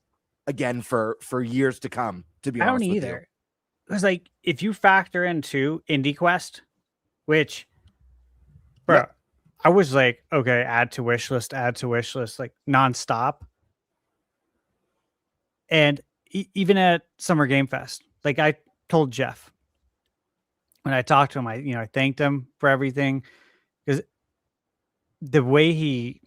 again for years to come, to be honest. I don't either. It was like, if you factor into Indie Quest, which, bro, yeah. I was like, okay, add to wish list, like nonstop. And even at Summer Game Fest, like I told Jeff when I talked to him, I thanked him for everything, because the way he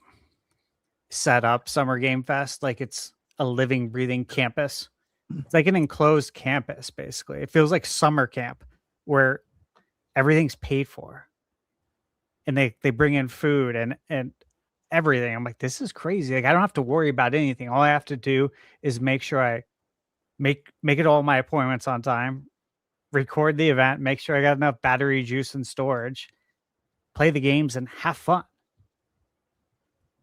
set up Summer Game Fest, like it's a living, breathing campus. It's like an enclosed campus, basically. It feels like summer camp where everything's paid for. And they bring in food and everything. I'm like, this is crazy. Like, I don't have to worry about anything. All I have to do is make sure I make it all my appointments on time, record the event, make sure I got enough battery juice and storage, play the games and have fun.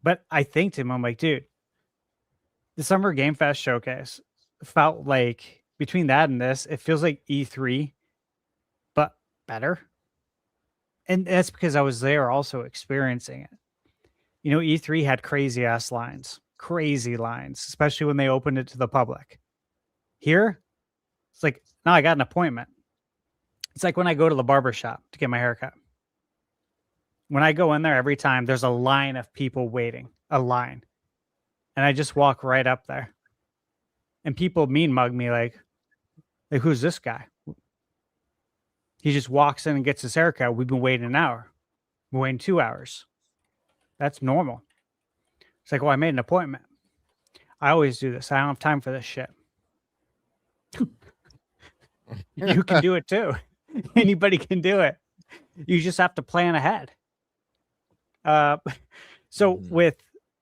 But I think to him, I'm like, dude, the Summer Game Fest showcase felt like, between that and this, it feels like E3, but better. And that's because I was there also experiencing it. You know, E3 had crazy lines, especially when they opened it to the public. Here, it's like, no, I got an appointment. It's like when I go to the barber shop to get my haircut. When I go in there, every time there's a line of people waiting, a line. And I just walk right up there. And people mean mug me like, who's this guy? He just walks in and gets his haircut. We've been waiting an hour. We're waiting 2 hours. That's normal. It's like, well, I made an appointment. I always do this. I don't have time for this shit. You can do it too. Anybody can do it. You just have to plan ahead. So with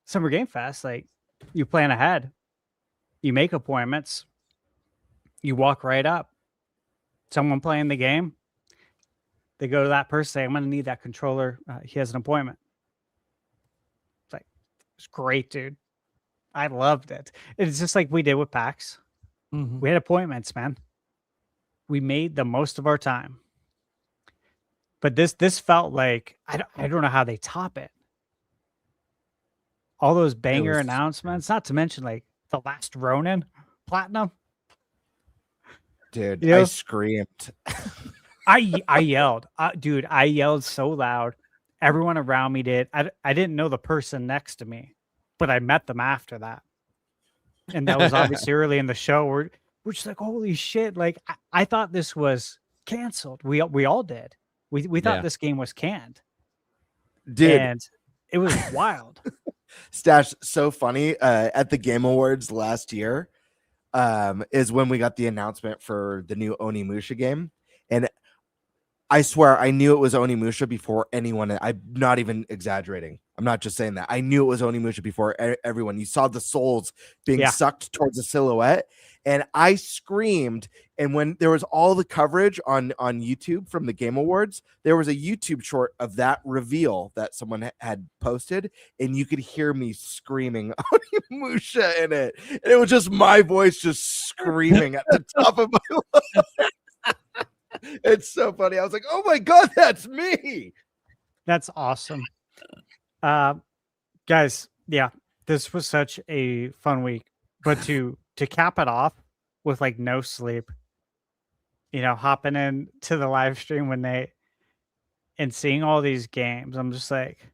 Summer Game Fest, like, you plan ahead, you make appointments, you walk right up. Someone playing the game, they go to that person, say, I'm going to need that controller. He has an appointment. It's like, it's great, dude. I loved it. It's just like we did with PAX. We had appointments, man. We made the most of our time. But this felt like, I don't know how they top it. All those banger announcements, not to mention like the last Ronin Platinum. Dude, you know? I screamed. I yelled. Dude, I yelled so loud. Everyone around me did. I didn't know the person next to me, but I met them after that. And that was obviously early in the show. We're just like, holy shit. Like, I thought this was canceled. We all did. We thought this game was canned. Dude. And it was wild. Stash, so funny. At the Game Awards last year is when we got the announcement for the new Onimusha game. And I swear I knew it was Onimusha before anyone. I'm not even exaggerating. I'm not just saying that. I knew it was Onimusha before everyone. You saw the souls being sucked towards the silhouette. And I screamed. And when there was all the coverage on YouTube from the Game Awards, there was a YouTube short of that reveal that someone had posted. And you could hear me screaming Onimusha in it. And it was just my voice just screaming at the top of my lungs. It's so funny. I was like, oh my God, that's me. That's awesome. Guys, yeah, this was such a fun week. But to cap it off with like no sleep, you know, hopping in to the live stream and seeing all these games, I'm just like,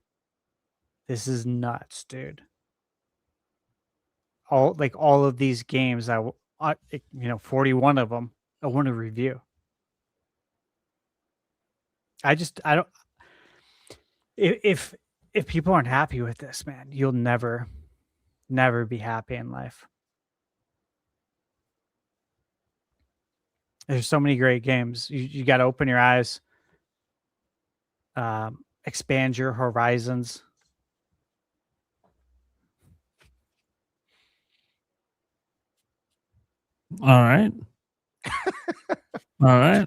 this is nuts, dude. All of these games, 41 of them I want to review. I don't. If people aren't happy with this, man, you'll never be happy in life. There's so many great games. You got to open your eyes, expand your horizons. All right. All right.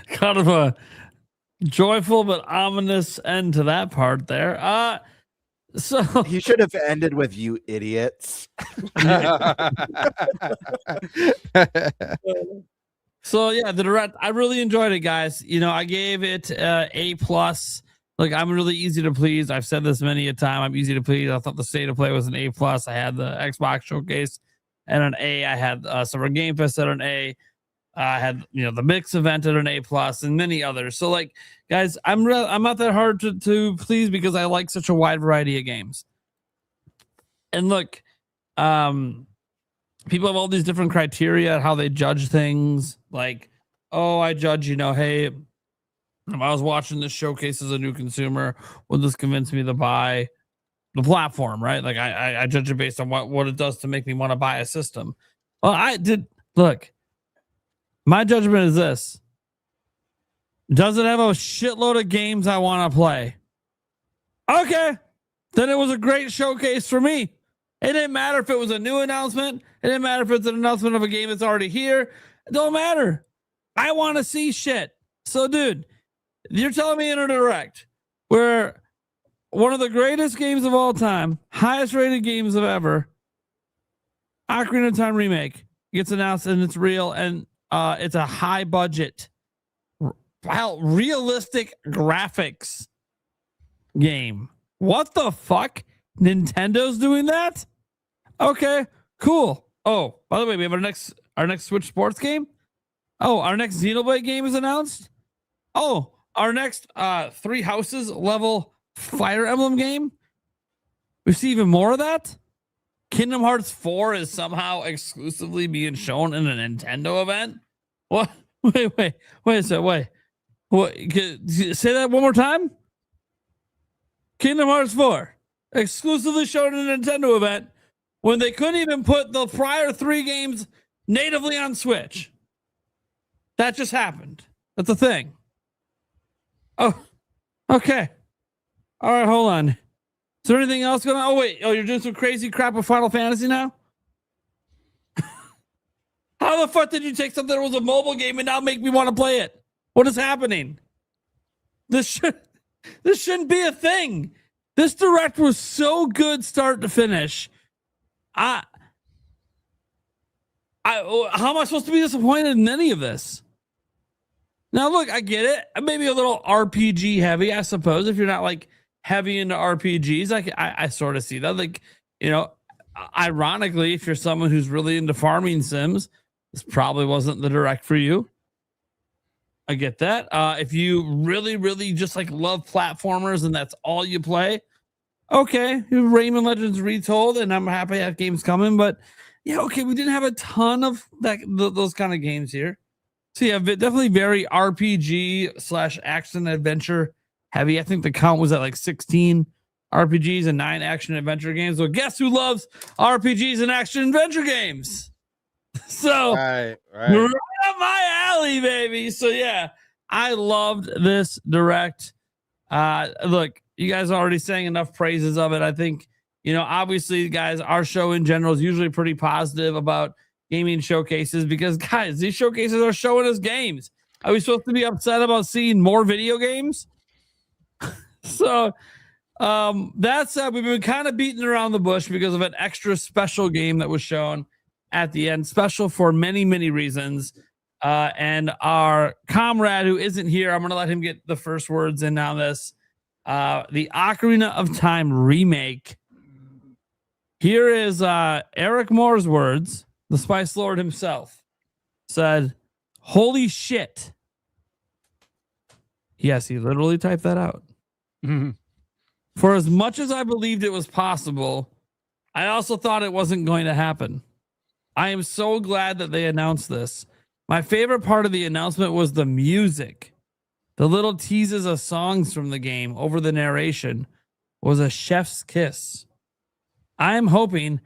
Kind of a joyful but ominous end to that part there. So he should have ended with "you idiots." So yeah, the direct, I really enjoyed it, guys. You know, I gave it A+. Like, I'm really easy to please. I've said this many a time. I'm easy to please. I thought the state of play was an A+. I had the Xbox showcase at an A. I had Summer Game Fest at an A. I had, the mix event at an A+, and many others. So, like, guys, I'm not that hard to please because I like such a wide variety of games. And look, people have all these different criteria how they judge things. Like, oh, I judge, hey, if I was watching this showcase as a new consumer, would this convince me to buy the platform, right? Like, I judge it based on what it does to make me want to buy a system. Well, I did, look, my judgment is this. Does it have a shitload of games I want to play? Okay, then it was a great showcase for me. It didn't matter if it was a new announcement. It didn't matter if it's an announcement of a game that's already here. It don't matter. I want to see shit. So, dude, You're telling me in a direct where one of the greatest games of all time, highest rated games of ever, Ocarina of Time remake gets announced and it's real and it's a high budget, realistic graphics game. What the fuck? Nintendo's doing that? Okay, cool. Oh, by the way, we have our next Switch Sports game. Oh, our next Xenoblade game is announced. Oh, our next Three Houses level Fire Emblem game. We see even more of that. Kingdom Hearts 4 is somehow exclusively being shown in a Nintendo event. What? Wait a second. Wait. What? Say that one more time. Kingdom Hearts 4 exclusively shown in a Nintendo event when they couldn't even put the prior 3 games natively on Switch. That just happened. That's a thing. Oh, okay. All right, hold on. Is there anything else going on? Oh, wait. Oh, you're doing some crazy crap with Final Fantasy now? How the fuck did you take something that was a mobile game and now make me want to play it? What is happening? This shouldn't be a thing. This direct was so good start to finish. How am I supposed to be disappointed in any of this? Now, look, I get it. Maybe a little RPG heavy, I suppose, if you're not like heavy into RPGs. I sort of see that. Like, you know, ironically, if you're someone who's really into farming sims, this probably wasn't the direct for you. I get that. If you really, really just like love platformers and that's all you play, okay, Rayman Legends Retold, and I'm happy that game's coming. But yeah, okay, we didn't have a ton of those kind of games here. So yeah, definitely very RPG / action adventure heavy. I think the count was at like 16 RPGs and 9 action adventure games. So guess who loves RPGs and action adventure games? So right up my alley, baby. So yeah, I loved this direct. Look, you guys are already saying enough praises of it. I think, you know, obviously, guys, our show in general is usually pretty positive about gaming showcases because, guys, these showcases are showing us games. Are we supposed to be upset about seeing more video games? So that said, we've been kind of beating around the bush because of an extra special game that was shown at the end. Special for many, many reasons. And our comrade who isn't here, I'm going to let him get the first words in on this. The Ocarina of Time remake. Here is Eric Moore's words. The Spice Lord himself said, "Holy shit." Yes, he literally typed that out. Mm-hmm. For as much as I believed it was possible, I also thought it wasn't going to happen. I am so glad that they announced this. My favorite part of the announcement was the music. The little teases of songs from the game over the narration was a chef's kiss. I am hoping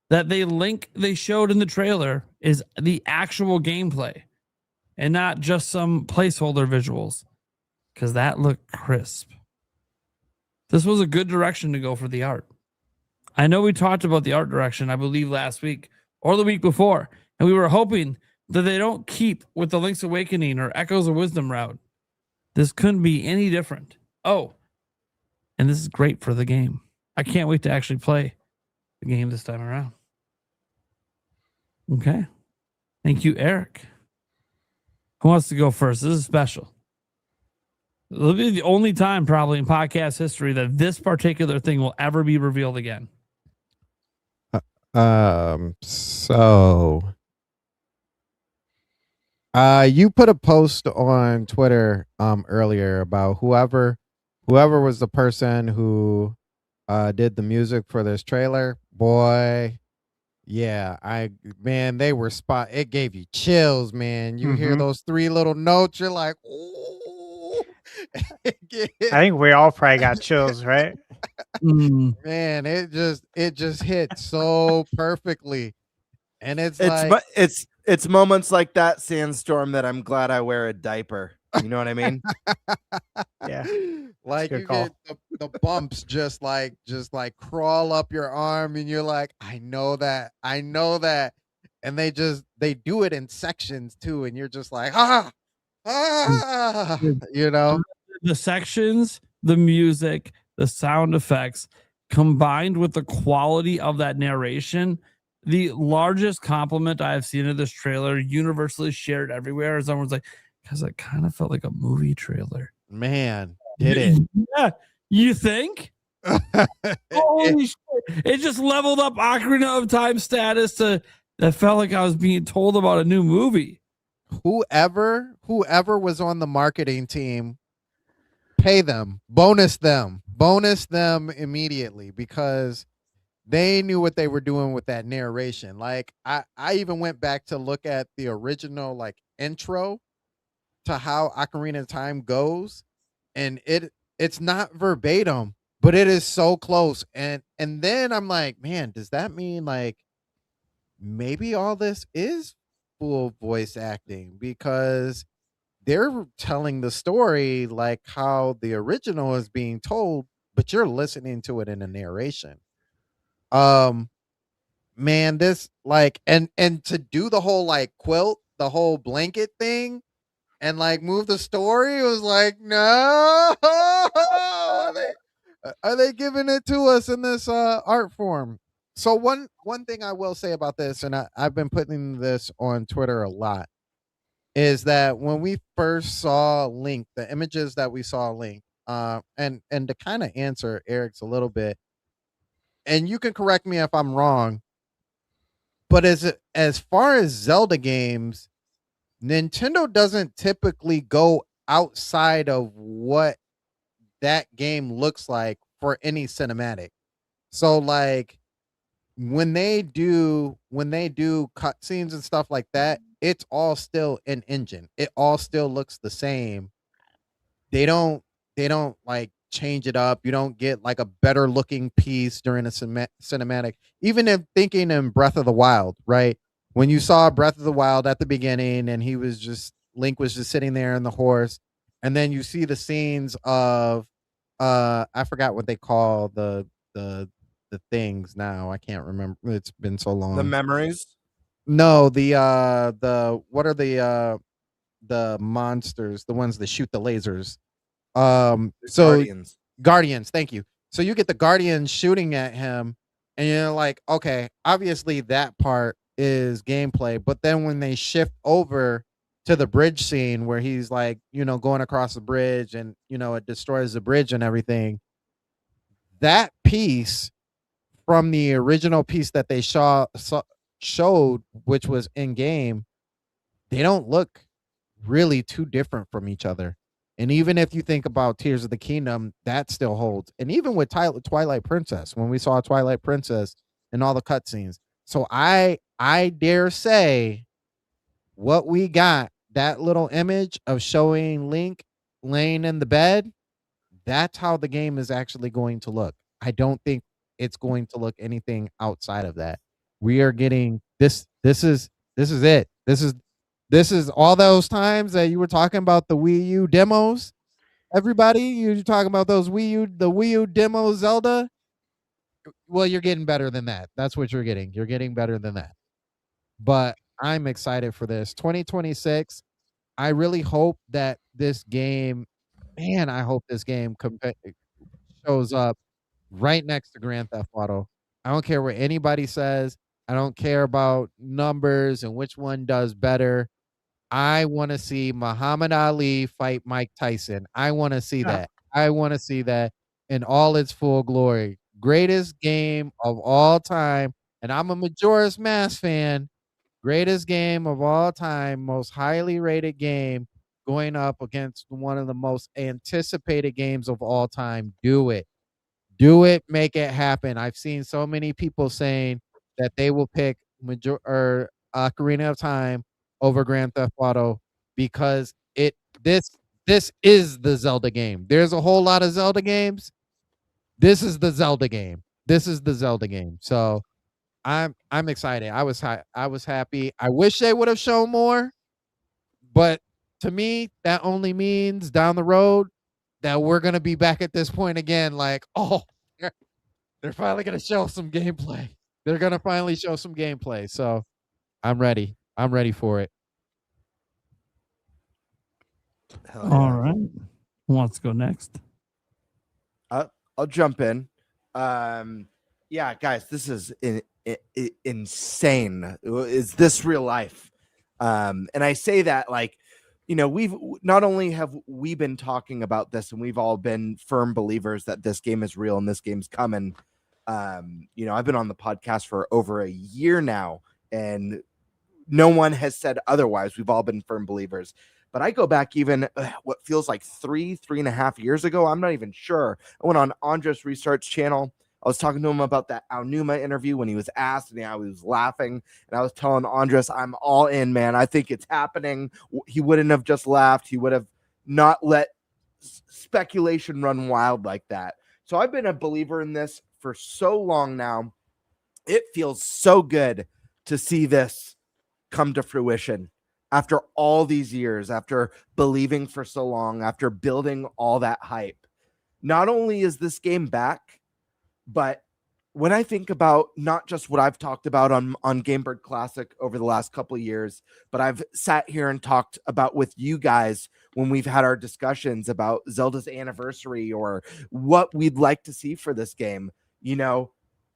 that they showed in the trailer is the actual gameplay and not just some placeholder visuals, because that looked crisp. This was a good direction to go for the art. I know we talked about the art direction, I believe, last week or the week before, and we were hoping that they don't keep with the Link's Awakening or Echoes of Wisdom route. This couldn't be any different. Oh, and this is great for the game. I can't wait to actually play the game this time around. Okay. Thank you, Eric. Who wants to go first? This is special. It'll be the only time probably in podcast history that this particular thing will ever be revealed again. You put a post on Twitter earlier about whoever was the person who did the music for this trailer. Boy, yeah, they were it gave you chills, man. You hear those 3 little notes, you're like, oh. I think we all probably got chills, right? Man, it just hit so perfectly. And it's moments like that sandstorm that I'm glad I wear a diaper. You know what I mean? Yeah. Like you get the bumps just like crawl up your arm and you're like, I know that. And they do it in sections too. And you're just like, you know, the sections, the music, the sound effects, combined with the quality of that narration, the largest compliment I have seen of this trailer, universally shared everywhere, is someone's like, because it kind of felt like a movie trailer. Man, did it? Yeah, you think? Holy shit! It just leveled up Ocarina of Time status to that felt like I was being told about a new movie. Whoever was on the marketing team, pay them, bonus them immediately, because they knew what they were doing with that narration. Like I even went back to look at the original like intro to how Ocarina of Time goes, and it's not verbatim, but it is so close. And then I'm like, man, does that mean like maybe all this is full voice acting, because they're telling the story like how the original is being told, but you're listening to it in a narration. Um Man, this like and to do the whole like quilt, the whole blanket thing, and like move the story, it was like, no, are they giving it to us in this art form? So one thing I will say about this, and I've been putting this on Twitter a lot, is that when we first saw Link, the images that we saw Link, and to kind of answer Eric's a little bit, and you can correct me if I'm wrong, but as far as Zelda games, Nintendo doesn't typically go outside of what that game looks like for any cinematic. So like when they do cutscenes and stuff like that, it's all still in engine. It all still looks the same. They don't like change it up. You don't get like a better looking piece during a cinematic. Even if thinking in Breath of the Wild, right? When you saw Breath of the Wild at the beginning and Link was just sitting there on the horse, and then you see the scenes of I forgot what they call the things now. I can't remember. It's been so long. The memories? No, the what are the monsters, the ones that shoot the lasers? So Guardians, thank you. So you get the Guardians shooting at him, and you're like, okay, obviously that part is gameplay. But then when they shift over to the bridge scene where he's like, going across the bridge, and it destroys the bridge and everything, that piece from the original piece that they showed, which was in game, they don't look really too different from each other. And even if you think about Tears of the Kingdom, that still holds. And even with Twilight Princess, when we saw Twilight Princess and all the cutscenes. So I dare say what we got, that little image of showing Link laying in the bed, that's how the game is actually going to look. I don't think it's going to look anything outside of that. We are getting this is it. This is all those times that you were talking about the Wii U demos. Everybody, you're talking about the Wii U demo Zelda. Well, you're getting better than that. That's what you're getting. You're getting better than that. But I'm excited for this 2026. I really hope that this game, man, I hope this game shows up right next to Grand Theft Auto. I don't care what anybody says. I don't care about numbers and which one does better. I want to see Muhammad Ali fight Mike Tyson. I want to see that. I want to see that in all its full glory. Greatest game of all time. And I'm a Majora's Mask fan. Greatest game of all time. Most highly rated game going up against one of the most anticipated games of all time. Do it. Do it. Make it happen. I've seen so many people saying that they will pick Ocarina of Time over Grand Theft Auto because this is the Zelda game. There's a whole lot of Zelda games. This is the Zelda game. This is the Zelda game. So I'm excited. I was happy. I wish they would have shown more, but to me, that only means down the road that we're gonna be back at this point again. Like, oh, they're finally gonna show some gameplay. They're gonna finally show some gameplay. So I'm ready. I'm ready for it. All right. Who wants to go next? I'll jump in. Yeah, guys, this is insane. Is this real life? And I say that like, we've not only have we been talking about this, and we've all been firm believers that this game is real and this game's coming. I've been on the podcast for over a year now, and no one has said otherwise. We've all been firm believers. But I go back even what feels like 3.5 years ago. I'm not even sure. I went on Andres Restart's channel. I was talking to him about that Aonuma interview when he was asked, and he was laughing. And I was telling Andres, I'm all in, man. I think it's happening. He wouldn't have just laughed. He would have not let speculation run wild like that. So I've been a believer in this for so long now. It feels so good to see this come to fruition. After all these years, after believing for so long, after building all that hype, not only is this game back, but when I think about not just what I've talked about on Gamebird Classic over the last couple of years, but I've sat here and talked about with you guys when we've had our discussions about Zelda's anniversary or what we'd like to see for this game.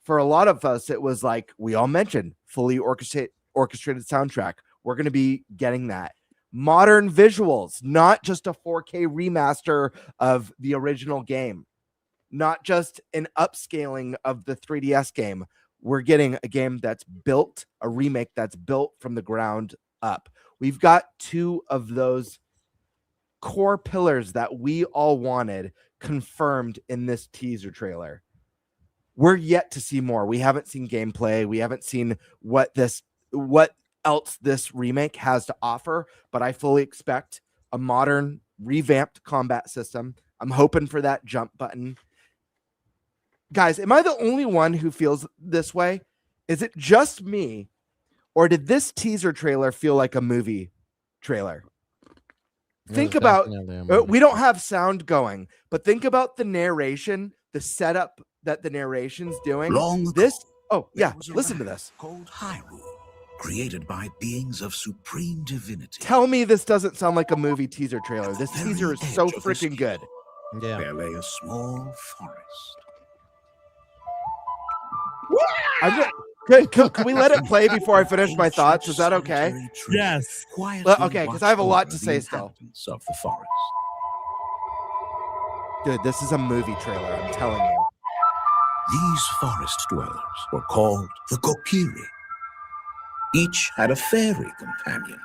For a lot of us, it was like we all mentioned fully orchestrated soundtrack. We're going to be getting that. Modern visuals, not just a 4K remaster of the original game, not just an upscaling of the 3DS game. We're getting a game that's built, a remake that's built from the ground up. We've got two of those core pillars that we all wanted confirmed in this teaser trailer. We're yet to see more. We haven't seen gameplay. We haven't seen what else this remake has to offer, but I fully expect a modern, revamped combat system. I'm hoping for that jump button. Guys, am I the only one who feels this way? Is it just me, or did this teaser trailer feel like a movie trailer? Think about, we don't have sound going, but think about the narration, the setup that the narration's doing. Listen to this. Called Hyrule, created by beings of supreme divinity. Tell me this doesn't sound like a movie teaser trailer. This teaser is so freaking good. Yeah. There lay a small forest. Can we let it play before I finish my thoughts? Is that okay? Yes. Okay, because I have a lot to say still. Of the forest. Dude, this is a movie trailer, I'm telling you. These forest dwellers were called the Kokiri. Each had a fairy companion,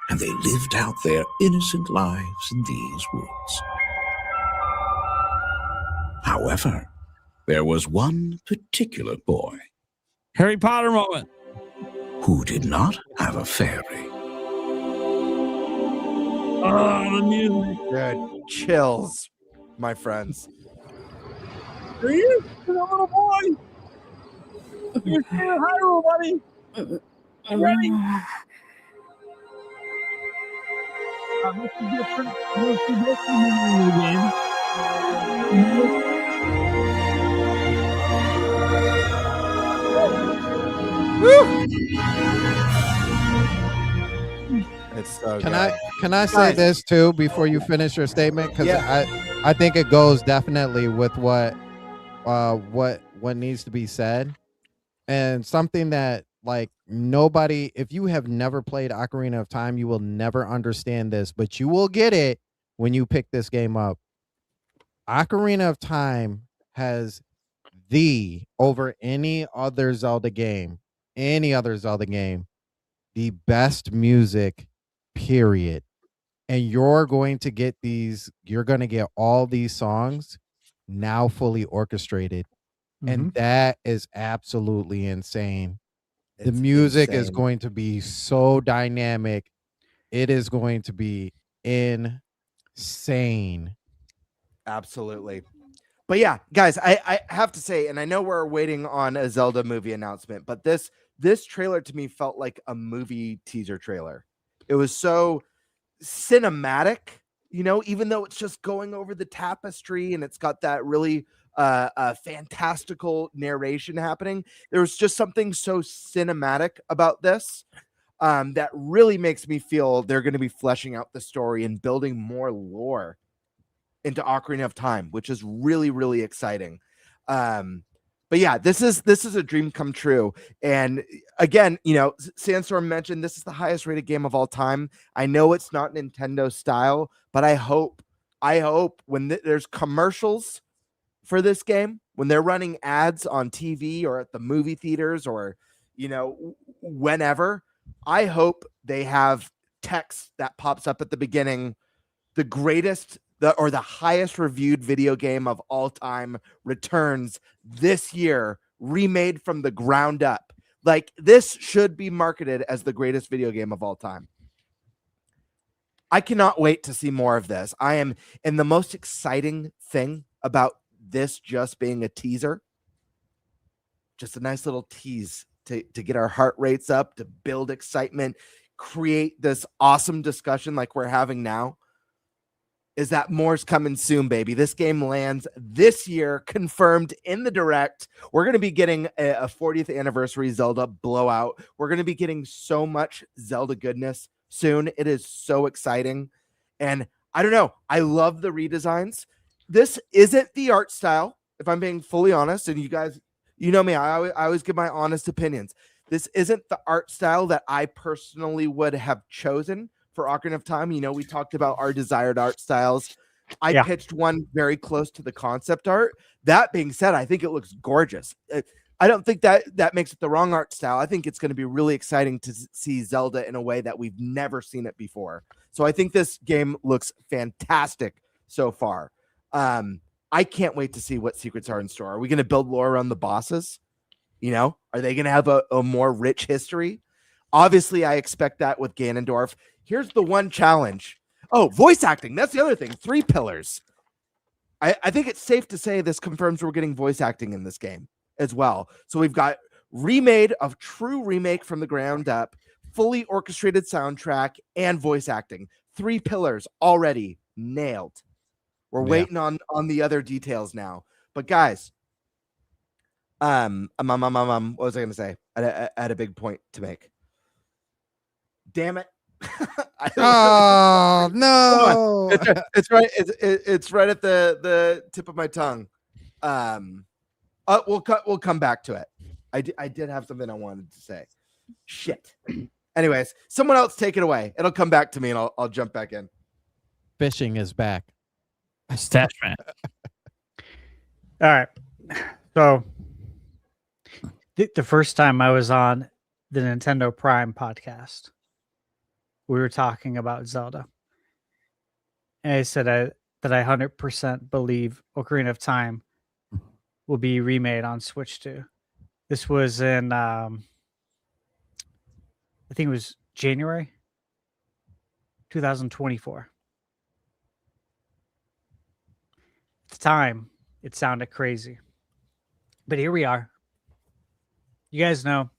and they lived out their innocent lives in these woods. However, there was one particular boy. Harry Potter moment. Who did not have a fairy. Oh, the music. Good. Chills, my friends. Are you a little boy? You're still Hyrule, buddy. I'm ready. What's the difference in the game? It's so Can good. I say this too before you finish your statement? Because I think it goes definitely with what needs to be said, and something that like nobody, if you have never played Ocarina of Time, you will never understand this, but you will get it when you pick this game up. Ocarina of Time has over any other Zelda game, the best music, period. And you're going to get all these songs now fully orchestrated. And that is absolutely insane. The music is going to be so dynamic. It is going to be insane. Absolutely. But yeah, guys, I have to say, and I know we're waiting on a Zelda movie announcement, but this trailer to me felt like a movie teaser trailer. It was so cinematic, even though it's just going over the tapestry and it's got that really fantastical narration happening. There was just something so cinematic about this that really makes me feel they're going to be fleshing out the story and building more lore into Ocarina of Time, which is really, really exciting. But yeah, this is a dream come true. And again, Sandstorm mentioned this is the highest rated game of all time. I know it's not Nintendo style, but I hope when there's commercials for this game, when they're running ads on TV or at the movie theaters or whenever, I hope they have text that pops up at the beginning. The greatest or the highest reviewed video game of all time returns this year, remade from the ground up. Like, this should be marketed as the greatest video game of all time. I cannot wait to see more of this. And the most exciting thing about this just being a teaser, just a nice little tease to get our heart rates up, to build excitement, create this awesome discussion like we're having now, is that more's coming soon, baby. This game lands this year, confirmed in the direct. We're going to be getting a 40th anniversary Zelda blowout. We're going to be getting so much Zelda goodness soon. It is so exciting. And I don't know, I love the redesigns. This isn't the art style, if I'm being fully honest. And you guys, you know me, I always give my honest opinions. This isn't the art style that I personally would have chosen for Ocarina of Time. We talked about our desired art styles. I pitched one very close to the concept art. That being said, I think it looks gorgeous. I don't think that makes it the wrong art style. I think it's going to be really exciting to see Zelda in a way that we've never seen it before. So I think this game looks fantastic so far. I can't wait to see what secrets are in store. Are we going to build lore around the bosses? Are they going to have a more rich history? Obviously, I expect that with Ganondorf. Here's the one challenge. Oh, voice acting. That's the other thing. 3 pillars. I think it's safe to say this confirms we're getting voice acting in this game as well. So we've got a true remake from the ground up, fully orchestrated soundtrack, and voice acting. 3 pillars already nailed. We're waiting on the other details now. But guys, what was I going to say? I had a big point to make. Damn it. Oh no. It's right. It's right at the tip of my tongue. We'll come back to it. I did have something I wanted to say. Shit. Anyways, someone else take it away. It'll come back to me and I'll jump back in. Fishing is back. Stash man. All right. So the first time I was on the Nintendo Prime podcast, we were talking about Zelda. And I said that I 100% believe Ocarina of Time will be remade on Switch 2. This was in, I think it was January 2024. At the time, it sounded crazy. But here we are. You guys know,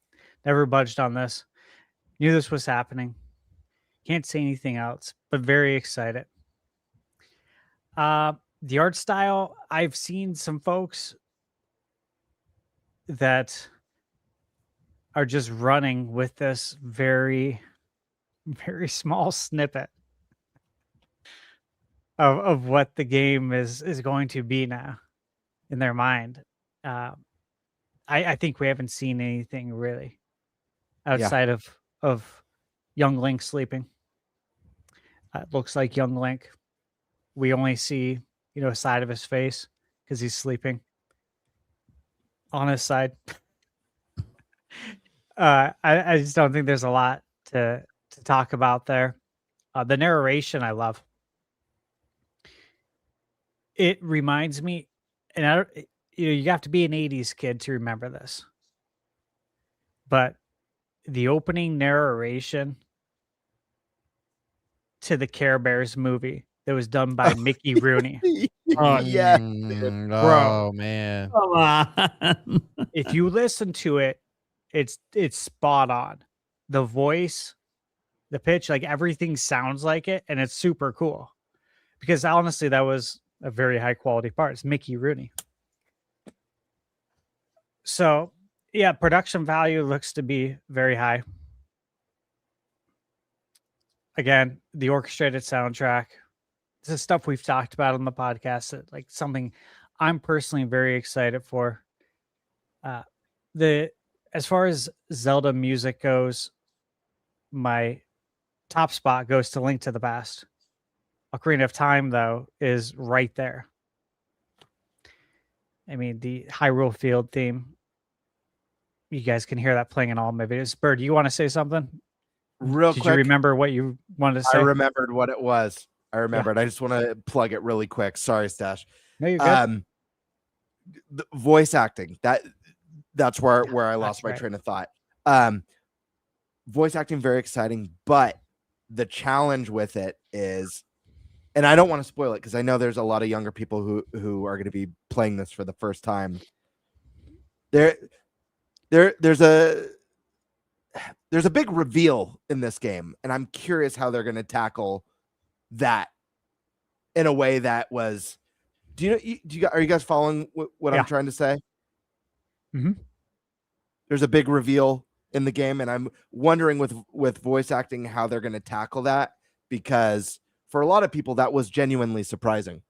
never budged on this. Knew this was happening. Can't say anything else, but very excited. The art style, I've seen some folks that are just running with this very, very small snippet of what the game is going to be now in their mind. I think we haven't seen anything really outside of young Link sleeping. It looks like young Link. We only see, a side of his face because he's sleeping on his side. I just don't think there's a lot to talk about there. The narration I love. It reminds me, and you have to be an 80s kid to remember this, but the opening narration to the Care Bears movie that was done by Mickey Rooney. Oh yeah, bro. Oh man, come on. If you listen to it, it's spot on. The voice, the pitch, like everything sounds like it, and it's super cool. Because honestly, that was a very high quality part. It's Mickey Rooney. So yeah, production value looks to be very high. Again, the orchestrated soundtrack, this is stuff we've talked about on the podcast. That, like, something I'm personally very excited for. As far as Zelda music goes, my top spot goes to Link to the Past. Ocarina of Time, though, is right there. I mean, the Hyrule Field theme. You guys can hear that playing in all my videos. Bird, you want to say something? Real Did quick. you remember what you wanted to say? I remembered what it was. I remembered. I just want to plug it really quick. Sorry, Stash. No, you're good. The voice acting. That's where I lost my train of thought. Voice acting, very exciting, but the challenge with it is, and I don't want to spoil it because I know there's a lot of younger people who are going to be playing this for the first time. There's a big reveal in this game, and I'm curious how they're going to tackle that in a way that was. Are you guys following what I'm trying to say? Mm-hmm. There's a big reveal in the game, and I'm wondering with voice acting how they're going to tackle that, because for a lot of people that was genuinely surprising,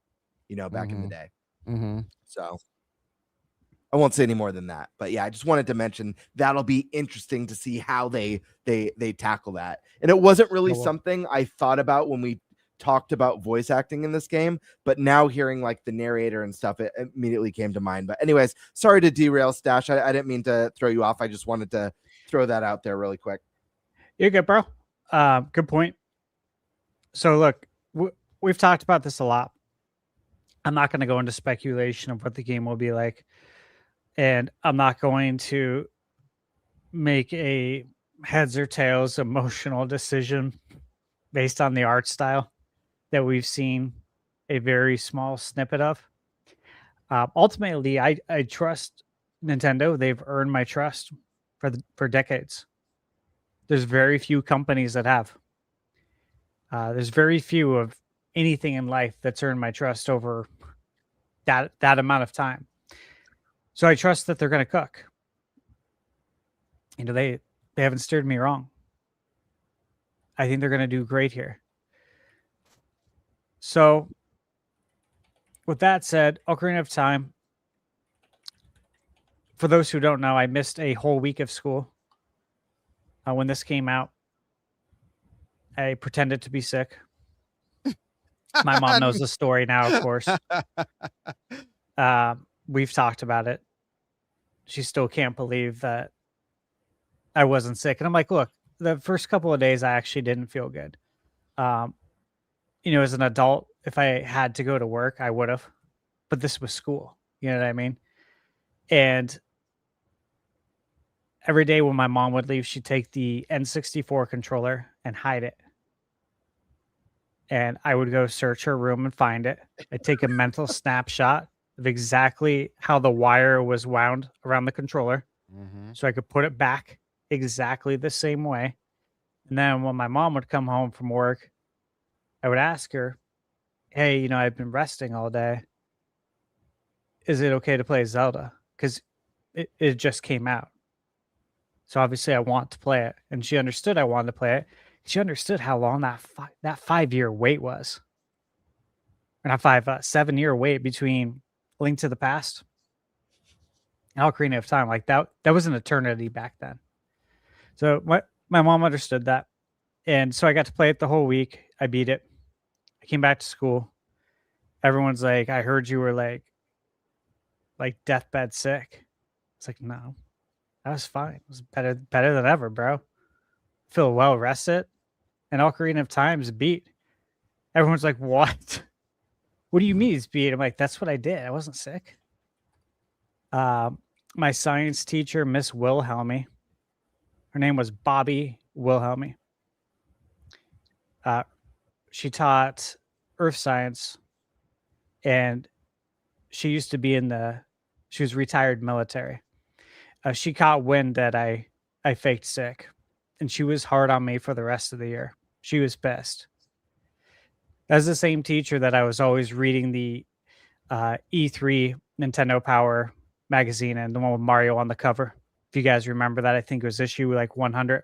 back in the day. Mm-hmm. So I won't say any more than that, but yeah, I just wanted to mention that'll be interesting to see how they tackle that. And it wasn't really something I thought about when we talked about voice acting in this game, but now hearing like the narrator and stuff, it immediately came to mind. But anyways, sorry to derail, Stash. I didn't mean to throw you off. I just wanted to throw that out there really quick. You're good, bro. Good point. So look, we've talked about this a lot. I'm not going to go into speculation of what the game will be like, and I'm not going to make a heads or tails emotional decision based on the art style that we've seen a very small snippet of. Ultimately, I trust Nintendo. They've earned my trust for decades. There's very few companies that have. There's very few of anything in life that's earned my trust over that amount of time. So I trust that they're going to cook. They haven't steered me wrong. I think they're going to do great here. So, with that said, Ocarina of Time. For those who don't know, I missed a whole week of school when this came out. I pretended to be sick. My mom knows the story now, of course. We've talked about it. She still can't believe that I wasn't sick. And I'm like, look, the first couple of days, I actually didn't feel good. As an adult, if I had to go to work, I would have. But this was school. You know what I mean? And every day when my mom would leave, she'd take the N64 controller and hide it. And I would go search her room and find it. I'd take a mental snapshot of exactly how the wire was wound around the controller, so I could put it back exactly the same way. And then when my mom would come home from work, I would ask her, hey, I've been resting all day. Is it okay to play Zelda? Because it just came out. So obviously I want to play it. And she understood I wanted to play it. She understood how long that 5-year wait was. Or not 7-year wait between Link to the Past and Ocarina of Time. Like that was an eternity back then. So my mom understood that. And so I got to play it the whole week. I beat it. I came back to school. Everyone's like, I heard you were like deathbed sick. It's like, no, that was fine. It was better than ever, bro. Feel well rested. And Ocarina of Time's beat. Everyone's like, what? What do you mean it's beat? I'm like, that's what I did. I wasn't sick. My science teacher, Miss Wilhelmy, her name was Bobby Wilhelmy. She taught earth science, and she used to be she was retired military. She caught wind that I faked sick, and she was hard on me for the rest of the year. She was pissed. That's the same teacher that I was always reading the E3 Nintendo Power magazine, and the one with Mario on the cover. If you guys remember that, I think it was issue like 100.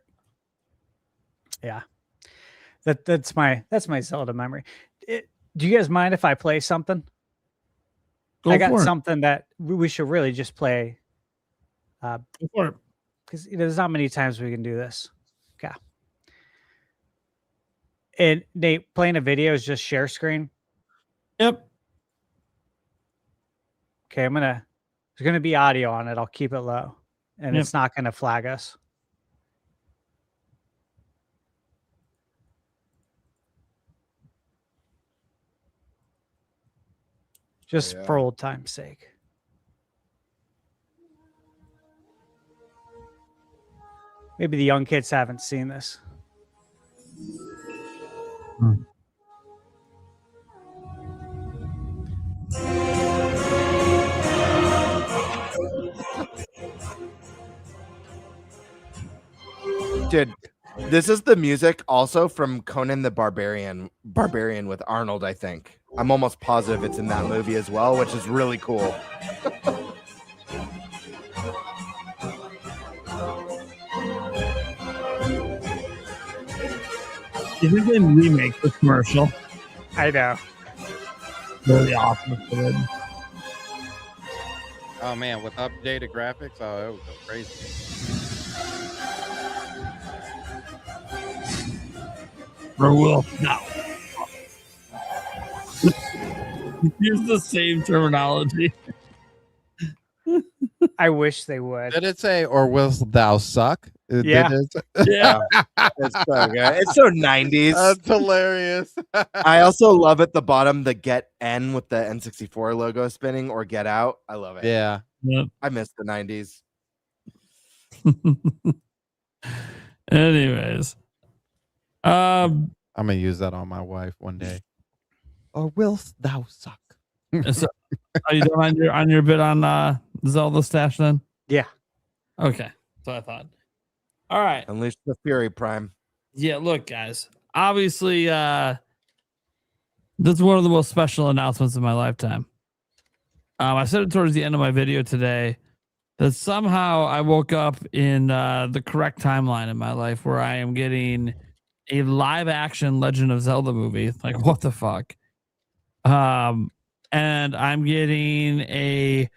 Yeah. That's my Zelda memory. Do you guys mind if I play something? Go I got for it. something that we should really just play. Go for it. Because there's not many times we can do this. Okay. And Nate, playing a video is just share screen. Yep. Okay, there's gonna be audio on it. I'll keep it low. And Yep. it's not gonna flag us. Just Yeah. for old time's sake. Maybe the young kids haven't seen this. Dude, this is the music also from Conan the Barbarian with Arnold, I think. I'm almost positive it's in that movie as well, which is really cool. You think they remake the commercial? I know. Really awesome. Oh man, with updated graphics, it would go crazy. Or will now. Use the same terminology. I wish they would. Did it say, or willst thou suck? Yeah. Yeah. It's so good. It's so 90s. That's hilarious. I also love at the bottom the Get N with the N64 logo spinning or Get Out. I love it. Yeah. Yep. I miss the 90s. Anyways. I'm gonna use that on my wife one day. Or willst thou suck? So, are you done on your bit on Zelda Stash then? Yeah. Okay. So I thought. All right. Unleash the Fury Prime. Yeah, look, guys. Obviously, this is one of the most special announcements of my lifetime. I said it towards the end of my video today that somehow I woke up in the correct timeline in my life where I am getting a live action Legend of Zelda movie. Like, what the fuck? And I'm getting a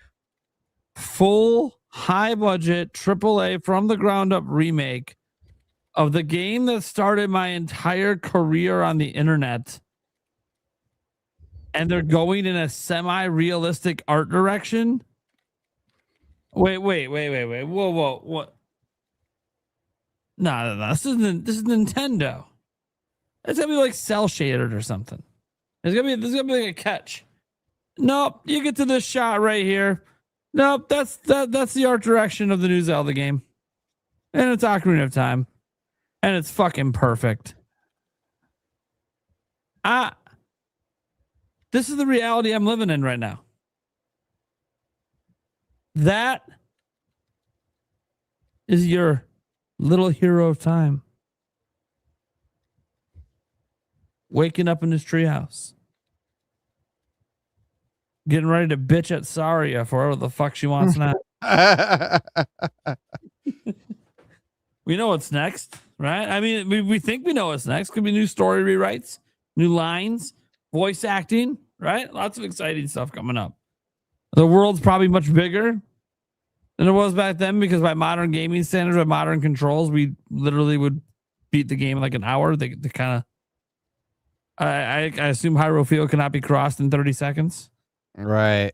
full high budget AAA from the ground up remake of the game that started my entire career on the internet. And they're going in a semi-realistic art direction. Wait. Whoa. What? No. This is Nintendo. It's gonna be like cell shaded or something. There's gonna be like a catch. Nope, you get to this shot right here. Nope, that's the art direction of the new Zelda game. And it's Ocarina of Time. And it's fucking perfect. This is the reality I'm living in right now. That is your little hero of time. Waking up in his treehouse. Getting ready to bitch at Saria for whatever the fuck she wants now. We know what's next, right? I mean, we think we know what's next. Could be new story rewrites, new lines, voice acting, right? Lots of exciting stuff coming up. The world's probably much bigger than it was back then because by modern gaming standards, by modern controls, we literally would beat the game in like an hour. They kind of, I assume Hyrule Field cannot be crossed in 30 seconds. Right.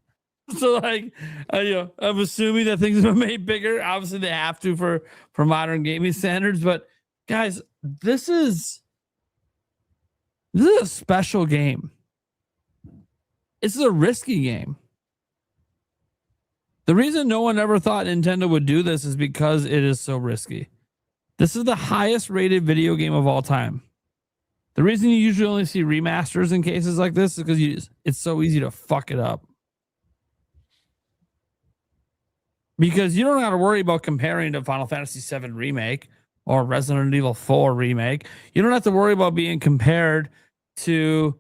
So like, I'm assuming that things have been made bigger. Obviously, they have to for modern gaming standards. But guys, this is a special game. This is a risky game. The reason no one ever thought Nintendo would do this is because it is so risky. This is the highest rated video game of all time. The reason you usually only see remasters in cases like this is because it's so easy to fuck it up. Because you don't have to worry about comparing to Final Fantasy VII Remake or Resident Evil 4 Remake. You don't have to worry about being compared to,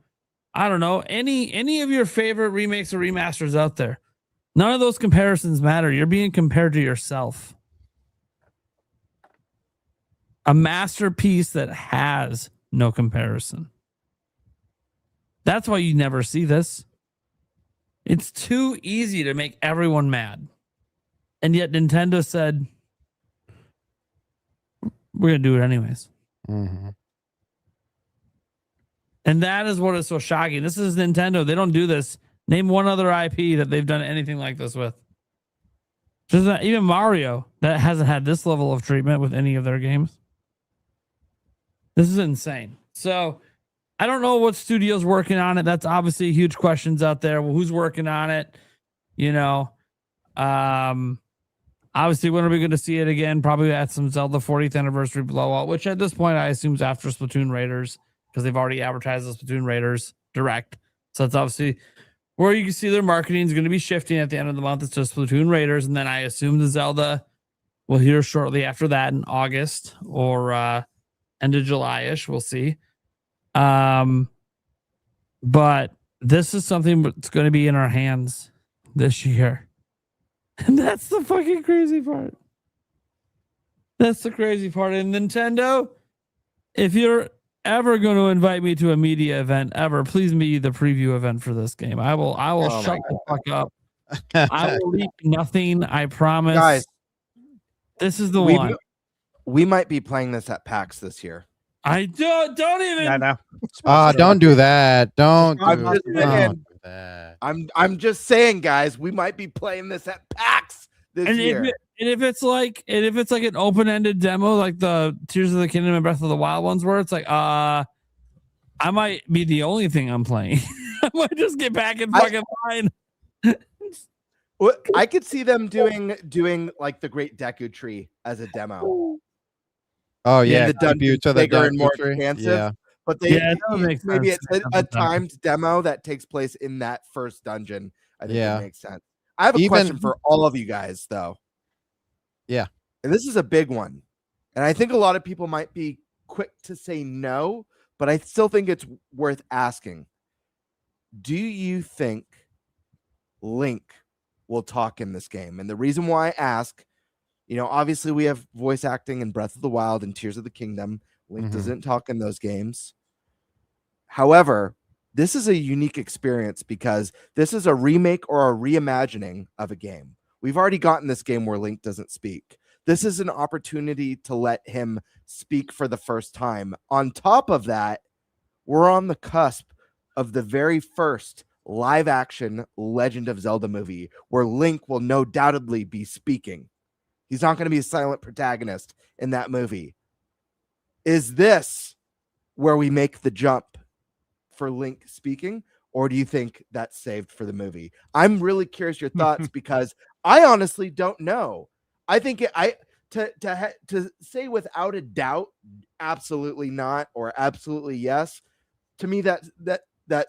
I don't know, any of your favorite remakes or remasters out there. None of those comparisons matter. You're being compared to yourself. A masterpiece that has no comparison. That's why you never see this. It's too easy to make everyone mad. And yet Nintendo said, we're going to do it anyways. Mm-hmm. And that is what is so shocking. This is Nintendo. They don't do this. Name one other IP that they've done anything like this with. Just not, even Mario, that hasn't had this level of treatment with any of their games. This is insane. So I don't know what studio's working on it. That's obviously huge questions out there. Well, who's working on it? You know, obviously, when are we going to see it again? Probably at some Zelda 40th anniversary blowout, which at this point I assume is after Splatoon Raiders, because they've already advertised the Splatoon Raiders Direct. So that's obviously where you can see their marketing is going to be shifting at the end of the month. It's just Splatoon Raiders. And then I assume the Zelda will hear shortly after that in August or end of July-ish. We'll see. But this is something that's going to be in our hands this year. And that's the fucking crazy part. That's the crazy part. And Nintendo, if you're ever going to invite me to a media event ever, please be the preview event for this game. I will shut the fuck up. I will leak nothing. I promise. Guys, this is the one. We might be playing this at PAX this year. I don't even. I know. Don't do that. Don't I'm do just saying. that. I'm just saying, guys, we might be playing this at PAX this year. If it's like an open-ended demo, like the Tears of the Kingdom and Breath of the Wild ones, where it's like, I might be the only thing I'm playing. I might just get back in fucking line. Well, I could see them doing like the Great Deku Tree as a demo. Oh yeah, the dungeons to the bigger and more tree. expansive. Yeah. But maybe it's a timed demo that takes place in that first dungeon. I think that makes sense. I have a question for all of you guys, though. Yeah. And this is a big one. And I think a lot of people might be quick to say no, but I still think it's worth asking. Do you think Link will talk in this game? And the reason why I ask, obviously we have voice acting in Breath of the Wild and Tears of the Kingdom. Link doesn't talk in those games. However, this is a unique experience because this is a remake or a reimagining of a game. We've already gotten this game where Link doesn't speak. This is an opportunity to let him speak for the first time. On top of that, we're on the cusp of the very first live action Legend of Zelda movie where Link will no doubtedly be speaking. He's not going to be a silent protagonist in that movie. Is this where we make the jump for Link speaking, or do you think that's saved for the movie? I'm really curious your thoughts because I honestly don't know. I think to say without a doubt, absolutely not, or absolutely yes, to me that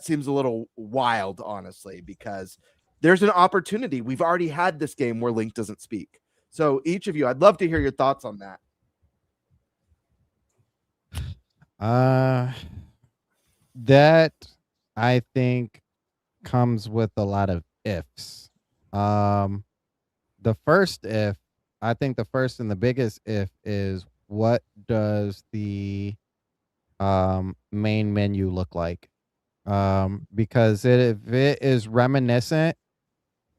seems a little wild, honestly, because there's an opportunity. We've already had this game where Link doesn't speak. So each of you, I'd love to hear your thoughts on that. That I think comes with a lot of ifs. The first if, I think the first and the biggest if is, what does the main menu look like? Because if it is reminiscent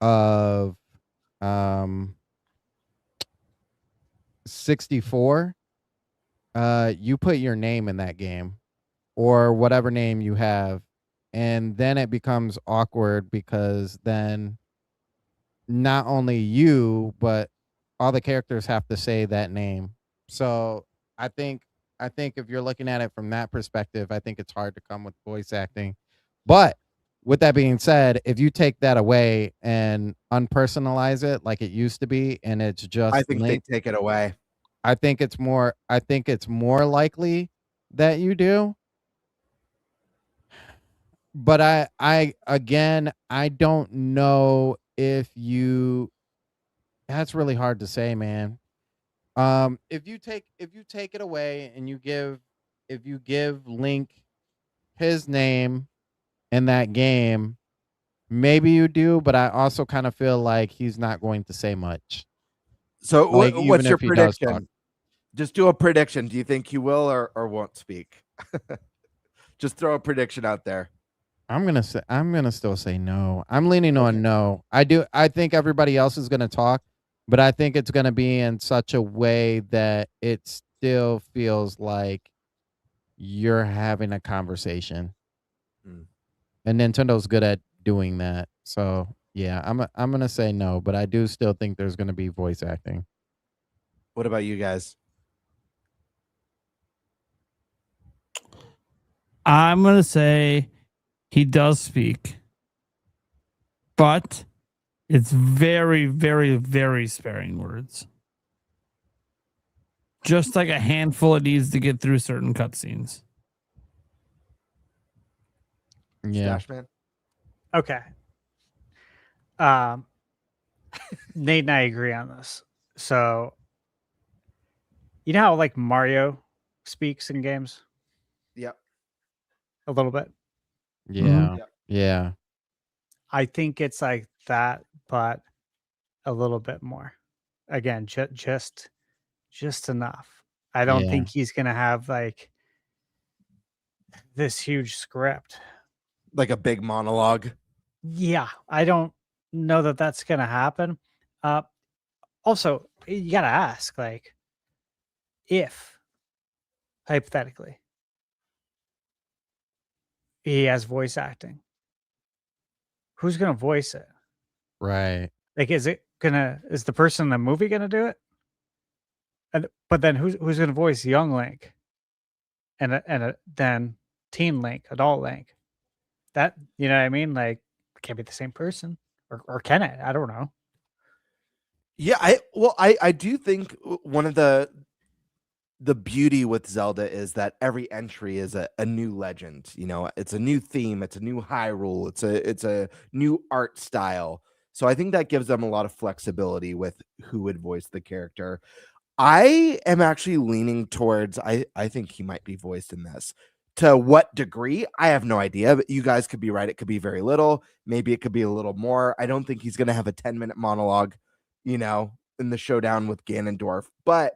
of 64, you put your name in that game or whatever name you have, and then it becomes awkward because then not only you but all the characters have to say that name. So I think if you're looking at it from that perspective, I think it's hard to come with voice acting. But with that being said, if you take that away and unpersonalize it like it used to be, and it's just I think they take it away. I think it's more likely that you do. But I don't know if you, that's really hard to say, man. If you take it away and if you give Link his name in that game, maybe you do, but I also kind of feel like he's not going to say much. So Like, what's even your if he does talk. prediction? Just do a prediction. Do you think he will or won't speak? Just throw a prediction out there. I'm gonna still say no. I'm leaning on no. I think everybody else is gonna talk, but I think it's gonna be in such a way that it still feels like you're having a conversation. Mm. And Nintendo's good at doing that. So yeah, I'm gonna say no, but I do still think there's gonna be voice acting. What about you guys? I'm gonna say he does speak, but it's very, very, very sparing words. Just like a handful it needs to get through certain cutscenes. Yeah. Stash Man? Okay. Nate and I agree on this. So, you know how like Mario speaks in games Yep. a little bit? Yeah. Yep. Yeah. I think it's like that, but a little bit more. Again, just enough. I don't Yeah. think he's gonna have like this huge script. Like a big monologue. Yeah, I don't know that that's gonna happen. Also, you gotta ask, like, if hypothetically he has voice acting, who's gonna voice it? Right. Like, is the person in the movie gonna do it? But then who's gonna voice young Link, and then teen Link, adult Link? That, you know what I mean? Like, it can't be the same person, or can it? I don't know. Yeah, I do think one of the beauty with Zelda is that every entry is a new legend. You know, it's a new theme, it's a new Hyrule, it's a new art style. So I think that gives them a lot of flexibility with who would voice the character. I am actually leaning towards I think he might be voiced in this. To what degree? I have no idea, but you guys could be right. It could be very little. Maybe it could be a little more. I don't think he's going to have a 10-minute monologue, you know, in the showdown with Ganondorf, but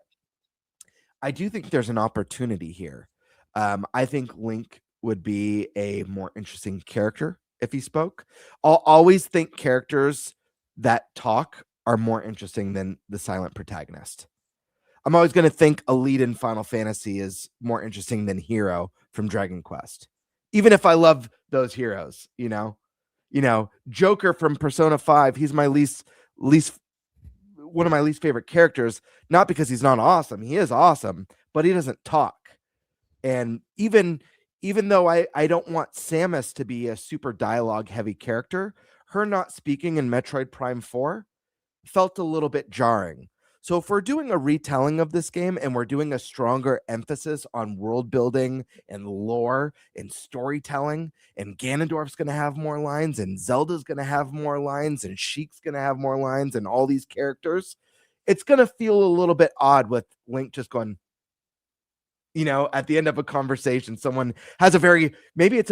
I do think there's an opportunity here. I think Link would be a more interesting character if he spoke. I'll always think characters that talk are more interesting than the silent protagonist. I'm always going to think a lead in Final Fantasy is more interesting than Hero from Dragon Quest. Even if I love those heroes, you know, Joker from Persona 5, he's my least one of my least favorite characters, not because he's not awesome. He is awesome, but he doesn't talk. And even though I don't want Samus to be a super dialogue heavy character, her not speaking in Metroid Prime 4 felt a little bit jarring. So if we're doing a retelling of this game and we're doing a stronger emphasis on world building and lore and storytelling, and Ganondorf's going to have more lines and Zelda's going to have more lines and Sheik's going to have more lines and all these characters, it's going to feel a little bit odd with Link just going, you know, at the end of a conversation, someone has maybe it's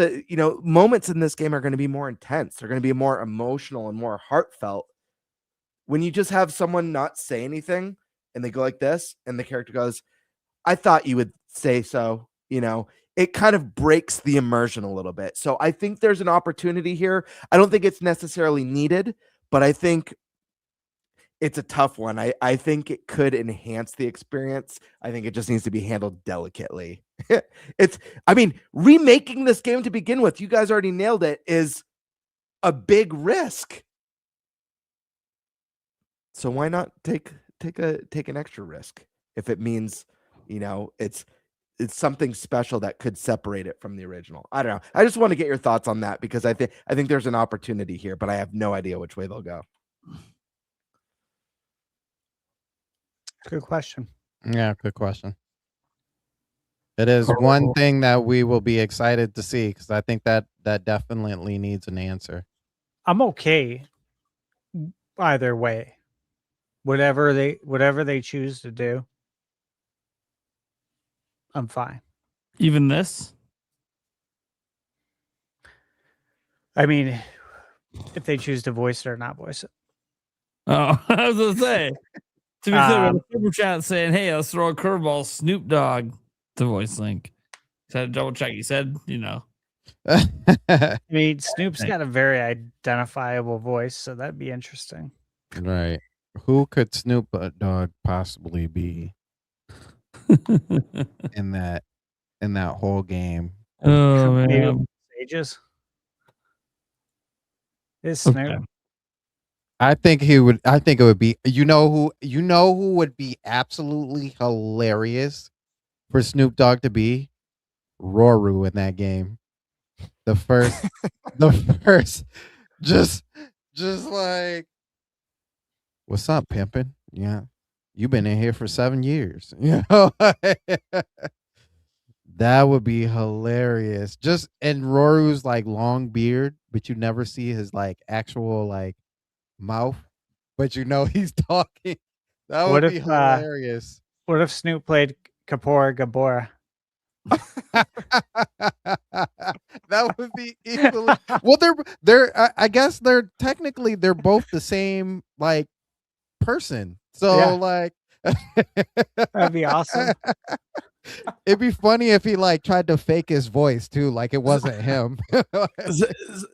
moments in this game are going to be more intense. They're going to be more emotional and more heartfelt. When you just have someone not say anything and they go like this and the character goes, I thought you would say so, you know, it kind of breaks the immersion a little bit. So I think there's an opportunity here. I don't think it's necessarily needed, but I think it's a tough one. I think it could enhance the experience. I think it just needs to be handled delicately. Remaking this game to begin with, you guys already nailed it, is a big risk. So why not take an extra risk if it means, you know, it's something special that could separate it from the original. I don't know. I just want to get your thoughts on that because I think there's an opportunity here, but I have no idea which way they'll go. Good question. Yeah, good question. It is one thing that we will be excited to see because I think that definitely needs an answer. I'm okay either way. Whatever they choose to do, I'm fine. Even this? I mean, if they choose to voice it or not voice it. Oh, I was gonna say. To be clear, the super chat saying, "Hey, let's throw a curveball, Snoop Dogg to voice Link." So I had to double check. He said, you know, I mean, Snoop's got a very identifiable voice, so that'd be interesting. Right. Who could Snoop Dogg possibly be in that whole game? Oh Maybe man. Sages. Is Snoop? Okay. I think it would be you know who would be absolutely hilarious for Snoop Dogg to be? Roru in that game. The first just like, what's up, pimpin'? Yeah. You've been in here for 7 years. You know? That would be hilarious. Just and Roru's like long beard, but you never see his like actual like mouth, but you know he's talking. That would What be if hilarious. what if Snoop played Kapora Gabora? That would be equally well. I guess they're technically they're both the same like person. So Yeah. like That'd be awesome. it'd be funny if he like tried to fake his voice too, like it wasn't him.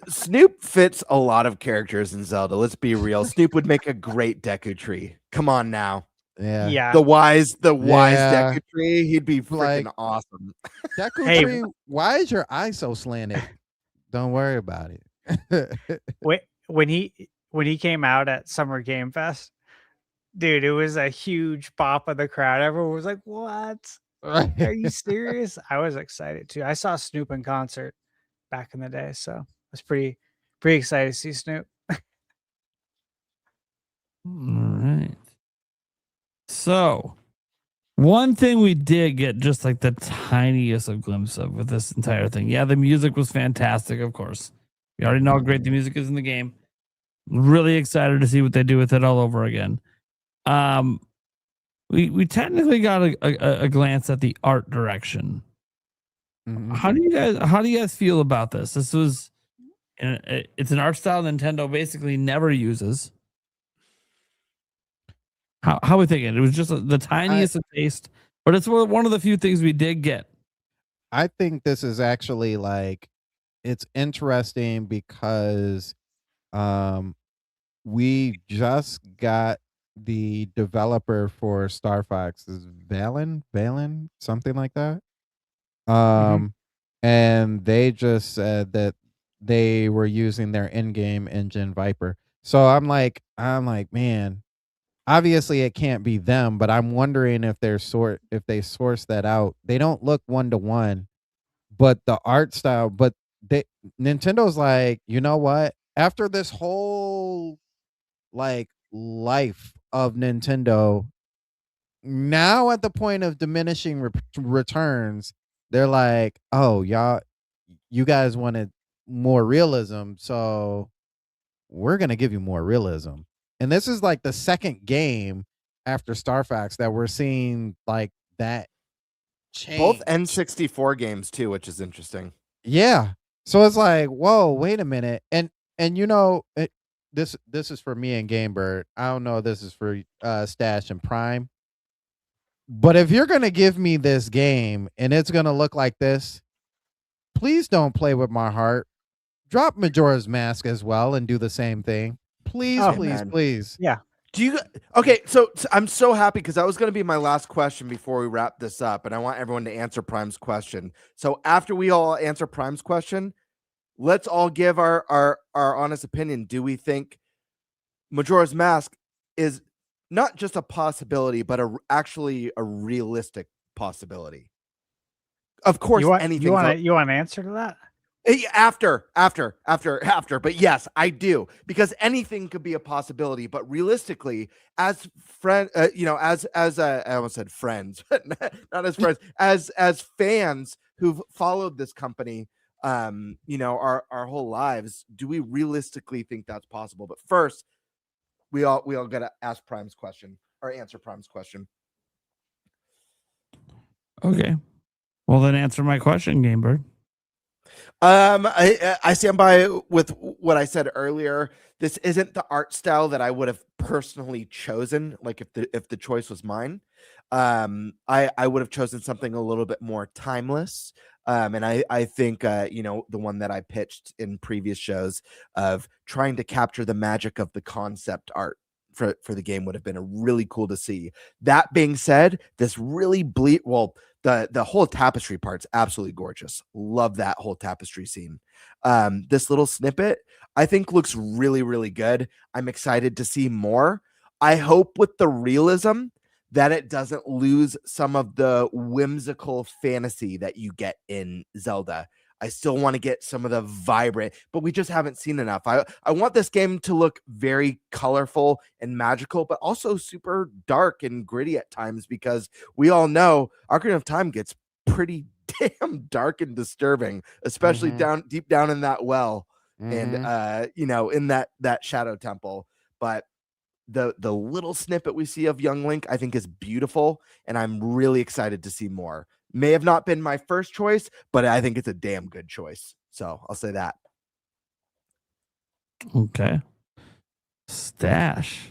Snoop fits a lot of characters in Zelda. Let's be real. Snoop would make a great Deku Tree. Come on now. Yeah. Yeah. The wise Yeah. Deku Tree. He'd be freaking Like- awesome. Deku Hey. Tree, why is your eye so slanted? Don't worry about it. when he came out at Summer Game Fest, dude, it was a huge pop of the crowd. Everyone was like, "What? Are you serious?" I was excited too. I saw Snoop in concert back in the day, so I was pretty excited to see Snoop. All right. So, one thing we did get just like the tiniest of glimpse of with this entire thing. Yeah, the music was fantastic, of course. We already know how great the music is in the game. Really excited to see what they do with it all over again. We technically got a glance at the art direction. Mhm. How do you guys feel about this? This was it's an art style Nintendo basically never uses. How are we thinking? It was just the tiniest of taste, but it's one of the few things we did get. I think this is actually like it's interesting because we just got the developer for Star Fox is Valen, something like that. And they just said that they were using their in-game engine Viper. So I'm like, man, obviously it can't be them, but I'm wondering if they source that out. They don't look one to one, but the art style, but Nintendo's like, you know what? After this whole like life of Nintendo, now at the point of diminishing returns, they're like, oh, you guys wanted more realism, so we're gonna give you more realism. And this is like the second game after Star Fox that we're seeing like that change. Both N64 games too, which is interesting. Yeah. So it's like, whoa, wait a minute. And you know, this is for me and Gamebird. I don't know. This is for Stash and Prime. But if you're gonna give me this game and it's gonna look like this, please don't play with my heart. Drop Majora's Mask as well and do the same thing. Please, Oh, please, man. please. Yeah. Do you okay? So I'm so happy because that was going to be my last question before we wrap this up, and I want everyone to answer Prime's question. So after we all answer Prime's question, let's all give our honest opinion. Do we think Majora's Mask is not just a possibility, but actually a realistic possibility? Of course, You want anything. you want an answer to that? After. But yes, I do, because anything could be a possibility. But realistically, as friend, as I almost said friends, not as friends, as fans who've followed this company, our whole lives, do we realistically think that's possible? But first, we all gotta ask Prime's question or answer Prime's question. Okay. Well, then answer my question, Gamebird. I stand by with what I said earlier. This isn't the art style that I would have personally chosen. Like if the choice was mine, I would have chosen something a little bit more timeless. And I think, the one that I pitched in previous shows of trying to capture the magic of the concept art for the game would have been a really cool to see. That being said, this really the whole tapestry part's absolutely gorgeous. Love that whole tapestry scene. This little snippet I think looks really, really good. I'm excited to see more. I hope with the realism that it doesn't lose some of the whimsical fantasy that you get in Zelda. I still want to get some of the vibrant, but we just haven't seen enough. I want this game to look very colorful and magical, but also super dark and gritty at times, because we all know Ocarina of Time gets pretty damn dark and disturbing, especially deep down in that well and in that shadow temple. But the little snippet we see of young Link, I think, is beautiful, and I'm really excited to see more. May have not been my first choice, but I think it's a damn good choice. So I'll say that. Okay. Stash.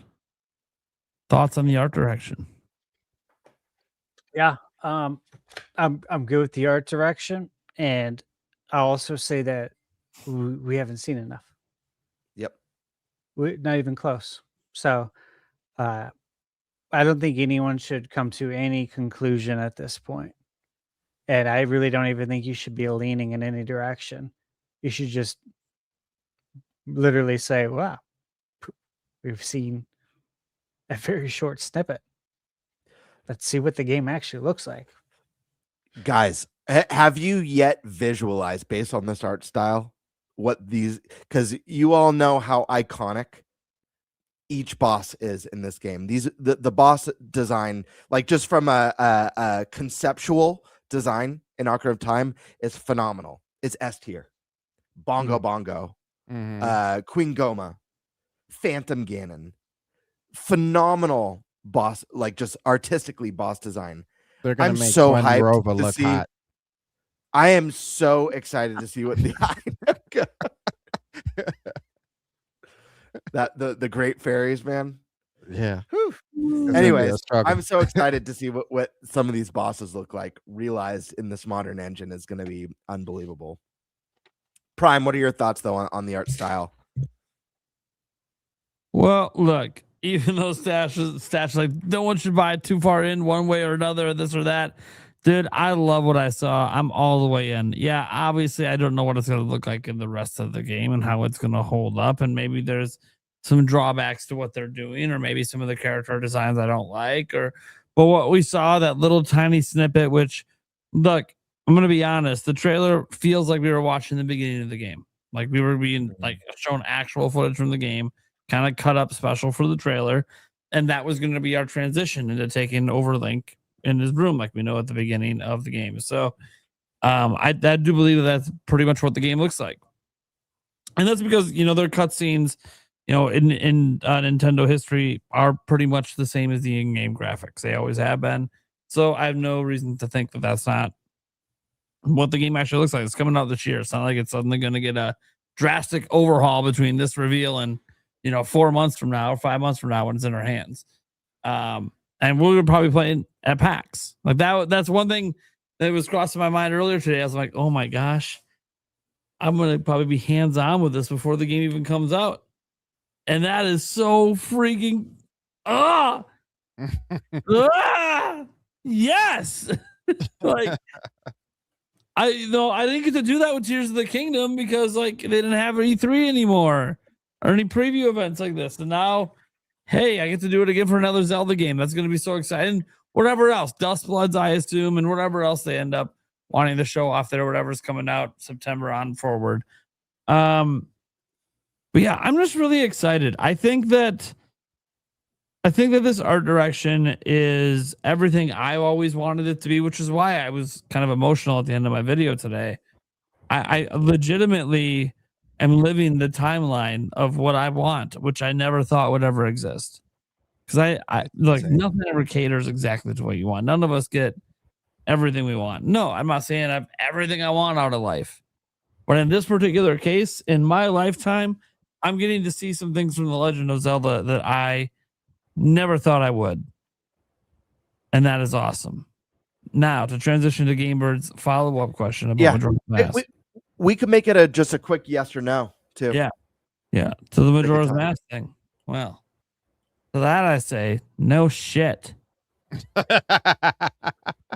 Thoughts on the art direction? Yeah, I'm good with the art direction, and I'll also say that we haven't seen enough. Yep. Not even close. So I don't think anyone should come to any conclusion at this point. And I really don't even think you should be leaning in any direction. You should just literally say, wow, we've seen a very short snippet. Let's see what the game actually looks like. Guys, have you yet visualized, based on this art style, what these, because you all know how iconic each boss is in this game. The boss design, like just from a conceptual design in Ocarina of Time, is phenomenal. It's S tier. Bongo Bongo, Queen Goma, Phantom Ganon, phenomenal boss, like just artistically boss design. They're gonna I'm make so Gwen hyped Rova to look see. hot. I am so excited to see what the the great fairies, man. Yeah. Anyways, I'm so excited to see what some of these bosses look like realized in this modern engine. Is going to be unbelievable. Prime, what are your thoughts though on the art style? Well, look, even though Stash like no one should buy it too far in one way or another, this or that. Dude, I love what I saw. I'm all the way in. Yeah, obviously, I don't know what it's going to look like in the rest of the game and how it's going to hold up. And maybe there's some drawbacks to what they're doing, or maybe some of the character designs I don't like. But what we saw, that little tiny snippet, which, look, I'm going to be honest, the trailer feels like we were watching the beginning of the game. Like we were being like shown actual footage from the game, kind of cut up special for the trailer. And that was going to be our transition into taking over Link in his room, like we know at the beginning of the game. So I do believe that's pretty much what the game looks like. And that's because, their cutscenes, in Nintendo history are pretty much the same as the in-game graphics. They always have been. So I have no reason to think that that's not what the game actually looks like. It's coming out this year. It's not like it's suddenly going to get a drastic overhaul between this reveal and, 4 months from now or 5 months from now when it's in our hands. And we're probably playing at PAX. Like that's one thing that was crossing my mind earlier today. I was like, oh my gosh, I'm going to probably be hands-on with this before the game even comes out. And that is so freaking yes. Like I didn't get to do that with Tears of the Kingdom because like they didn't have E3 anymore or any preview events like this. And now, hey, I get to do it again for another Zelda game. That's going to be so exciting. Whatever else, Dustbloods, I assume, and whatever else they end up wanting to show off there, whatever's coming out September on forward. But yeah, I'm just really excited. I think that this art direction is everything I always wanted it to be, which is why I was kind of emotional at the end of my video today. I legitimately am living the timeline of what I want, which I never thought would ever exist. Because I like nothing ever caters exactly to what you want. None of us get everything we want. No, I'm not saying I have everything I want out of life. But in this particular case, in my lifetime, I'm getting to see some things from The Legend of Zelda that I never thought I would. And that is awesome. Now to transition to Gamebird's follow-up question about Yeah. Majora's Mask. We could make it just a quick yes or no too. Yeah. To the Majora's time. Mask thing. Well, to that I say no shit.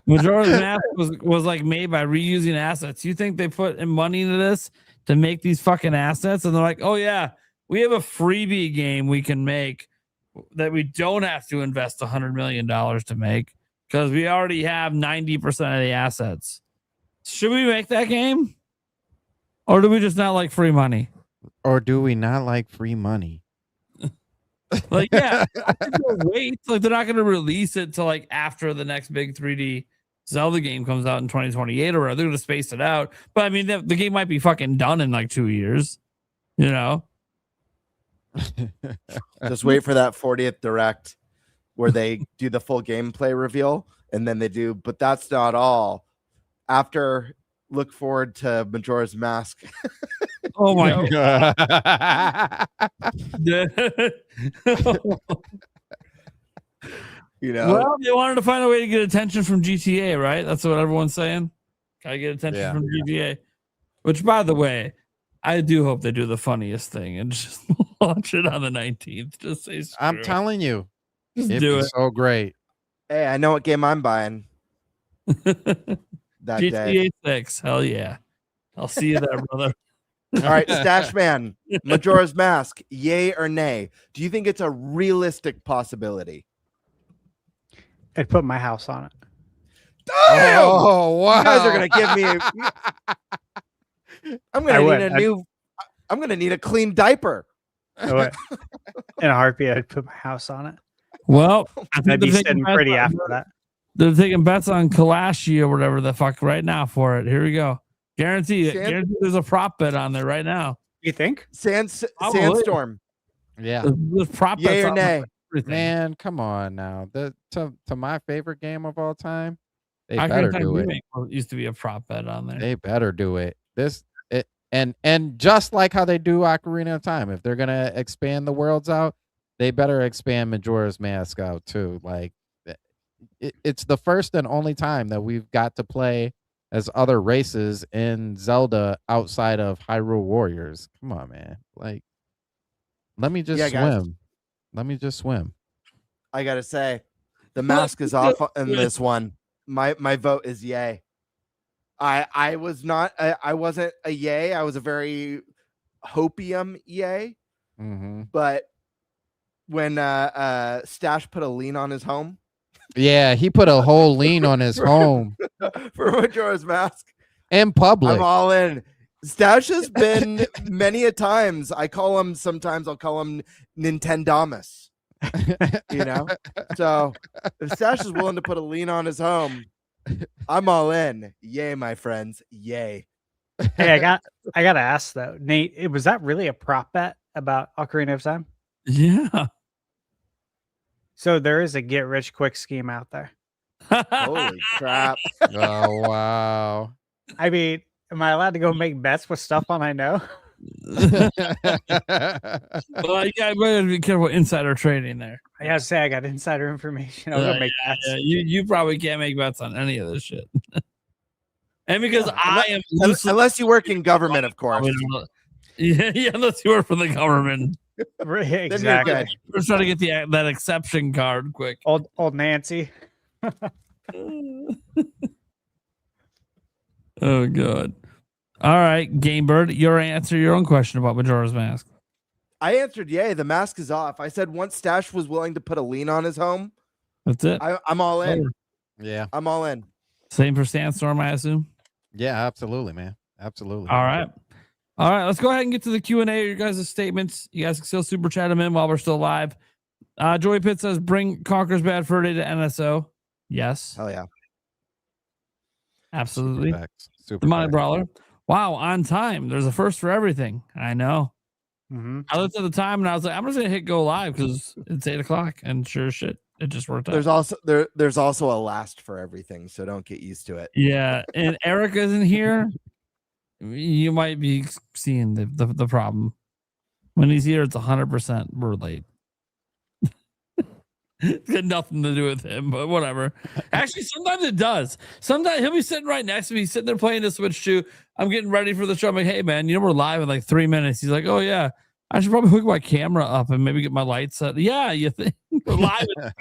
Majora's Mask was like made by reusing assets. You think they put in money into this to make these fucking assets, and they're like, oh yeah, we have a freebie game we can make that we don't have to invest $100 million to make because we already have 90% of the assets. Should we make that game? Or do we just not like free money? Or do we not like free money? Like, yeah, wait. Like, they're not going to release it till like after the next big 3D Zelda game comes out in 2028 or whatever. They're going to space it out. But I mean, the game might be fucking done in like 2 years, you know? Just wait for that 40th Direct where they do the full gameplay reveal, and then they do, but that's not all. After, look forward to Majora's Mask. Oh my god. Well, they wanted to find a way to get attention from GTA, right? That's what everyone's saying. Gotta get attention from GTA. Which, by the way, I do hope they do the funniest thing and just launch it on the 19th. Just say screw I'm it. telling you, Just do it. So great. Hey, I know what game I'm buying. That GTA day. 6. Hell yeah. I'll see you there, brother. All right, Stash Man, Majora's Mask, yay or nay? Do you think it's a realistic possibility? I'd put my house on it. Damn! Oh, wow. You guys are gonna give me. I'm gonna need a clean diaper. I would. In a heartbeat, I'd put my house on it. Well, I think I'd be they're sitting taking pretty bets after that. They're taking bets on Kalashi or whatever the fuck right now for it. Here we go. Guarantee it. Guarantee there's a prop bet on there right now. You think? Sandstorm. Yeah. There's prop bets Yay or on nay? everything. Man, come on now. To my favorite game of all time, they Ocarina better of Time do it. Remake used to be a prop bet on there. They better do it. And just like how they do Ocarina of Time, if they're gonna expand the worlds out, they better expand Majora's Mask out too. Like, it's the first and only time that we've got to play as other races in Zelda outside of Hyrule Warriors. Come on, man. Like, let me just swim. Guys. Let me just swim. I gotta say, the mask is off in this one. My vote is yay. I wasn't a yay. I was a very hopium yay. Mm-hmm. But when Stash put a lean on his home. Yeah, he put a whole lean on his home for Majora's Mask in public. I'm all in. Stash has been many a times. I'll call him Nintendamus. You know, so if Stash is willing to put a lean on his home, I'm all in. Yay, my friends. Yay. Hey, I gotta ask though, Nate, was that really a prop bet about Ocarina of Time? Yeah. So there is a get rich quick scheme out there. Holy crap. Oh, wow. I mean, am I allowed to go make bets with stuff on I know? Well, you gotta be careful insider trading there. I gotta say I got insider information. I'll go make bets. Yeah, you probably can't make bets on any of this shit. And because unless you work in government, of course. Yeah, unless you work for the government. Exactly. We're trying to get that exception card quick. Old Nancy. Oh god. All right, Gamebird, answer your own question about Majora's Mask. I answered yay. The mask is off. I said once Stash was willing to put a lean on his home. That's it. I'm all in. Yeah, I'm all in. Same for Sandstorm, I assume. Yeah, absolutely, man. Absolutely. All right. Let's go ahead and get to the Q&A. Your guys' statements. You guys can still super chat them in while we're still live. Joey Pitt says, bring Conker's Bad Fur Day to NSO. Yes. Hell yeah. Absolutely. Super the Money Brawler. Wow, on time. There's a first for everything. I know. Mm-hmm. I looked at the time and I was like, I'm just going to hit go live because it's 8 o'clock. And sure as shit, it just worked out. There's also a last for everything. So don't get used to it. Yeah. And Eric isn't here. You might be seeing the problem. When he's here, it's 100% we're late. It's got nothing to do with him, but whatever. Actually, sometimes it does. Sometimes he'll be sitting right next to me, sitting there playing the Switch 2. I'm getting ready for the show. I'm like, hey, man, we're live in like 3 minutes. He's like, oh, yeah, I should probably hook my camera up and maybe get my lights set. Yeah, you think we're live in 3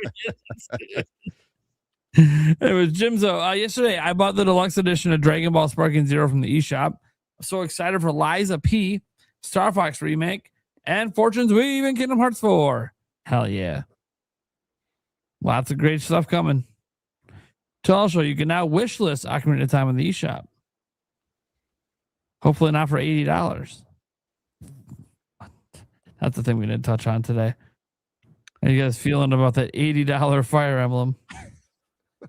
minutes. It was Jimzo. Yesterday, I bought the deluxe edition of Dragon Ball Sparking Zero from the eShop. I'm so excited for Liza P, Star Fox Remake, and Fortune's Weave and Kingdom Hearts 4. Hell yeah. Lots of great stuff coming. Also, you can now wish list Ocarina of Time on the eShop. Hopefully not for $80. That's the thing we didn't touch on today. How you guys feeling about that $80 Fire Emblem?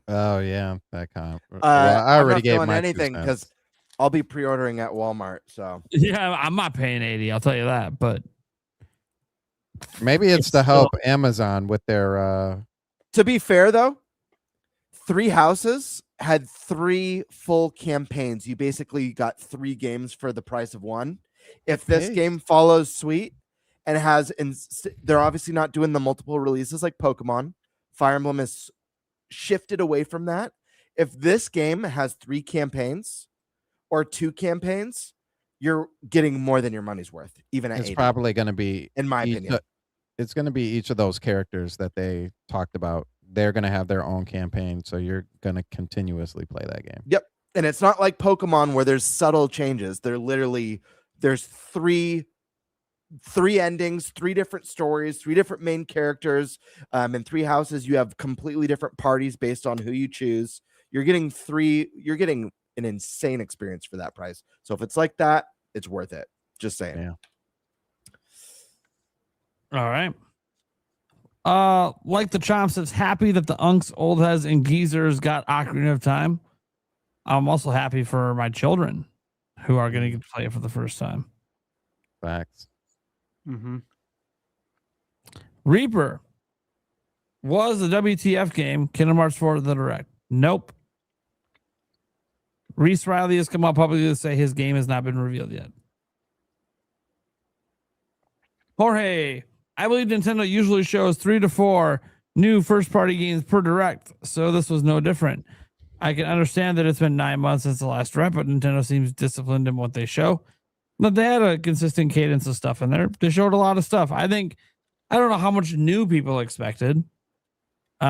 Oh yeah, that kind of. I already gave my anything because I'll be pre-ordering at Walmart. So yeah, I'm not paying $80. I'll tell you that. But maybe it's to help Amazon with their. To be fair, though, 3 Houses had 3 full campaigns. You basically got 3 games for the price of 1. If this game follows suit and they're obviously not doing the multiple releases like Pokemon. Fire Emblem is shifted away from that. If this game has 3 campaigns or 2 campaigns, you're getting more than your money's worth. Even at it's 80. Probably going to be, in my opinion. It's going to be each of those characters that they talked about. They're going to have their own campaign, so you're going to continuously play that game. Yep. And it's not like Pokemon where there's subtle changes. There's 3 endings, 3 different stories, 3 different main characters. In 3 Houses, you have completely different parties based on who you choose. You're getting an insane experience for that price. So if it's like that, it's worth it. Just saying. Yeah. All right. Like the Chomp says, happy that the Unks, Old Heads, and Geezers got Ocarina of Time. I'm also happy for my children who are going to get to play it for the first time. Facts. Mm-hmm. Reaper. Was the WTF game Kingdom Hearts 4 the Direct? Nope. Reese Riley has come out publicly to say his game has not been revealed yet. Jorge. I believe Nintendo usually shows 3 to 4 new first-party games per Direct, so this was no different. I can understand that it's been 9 months since the last Direct, but Nintendo seems disciplined in what they show. But they had a consistent cadence of stuff in there. They showed a lot of stuff. I don't know how much new people expected. We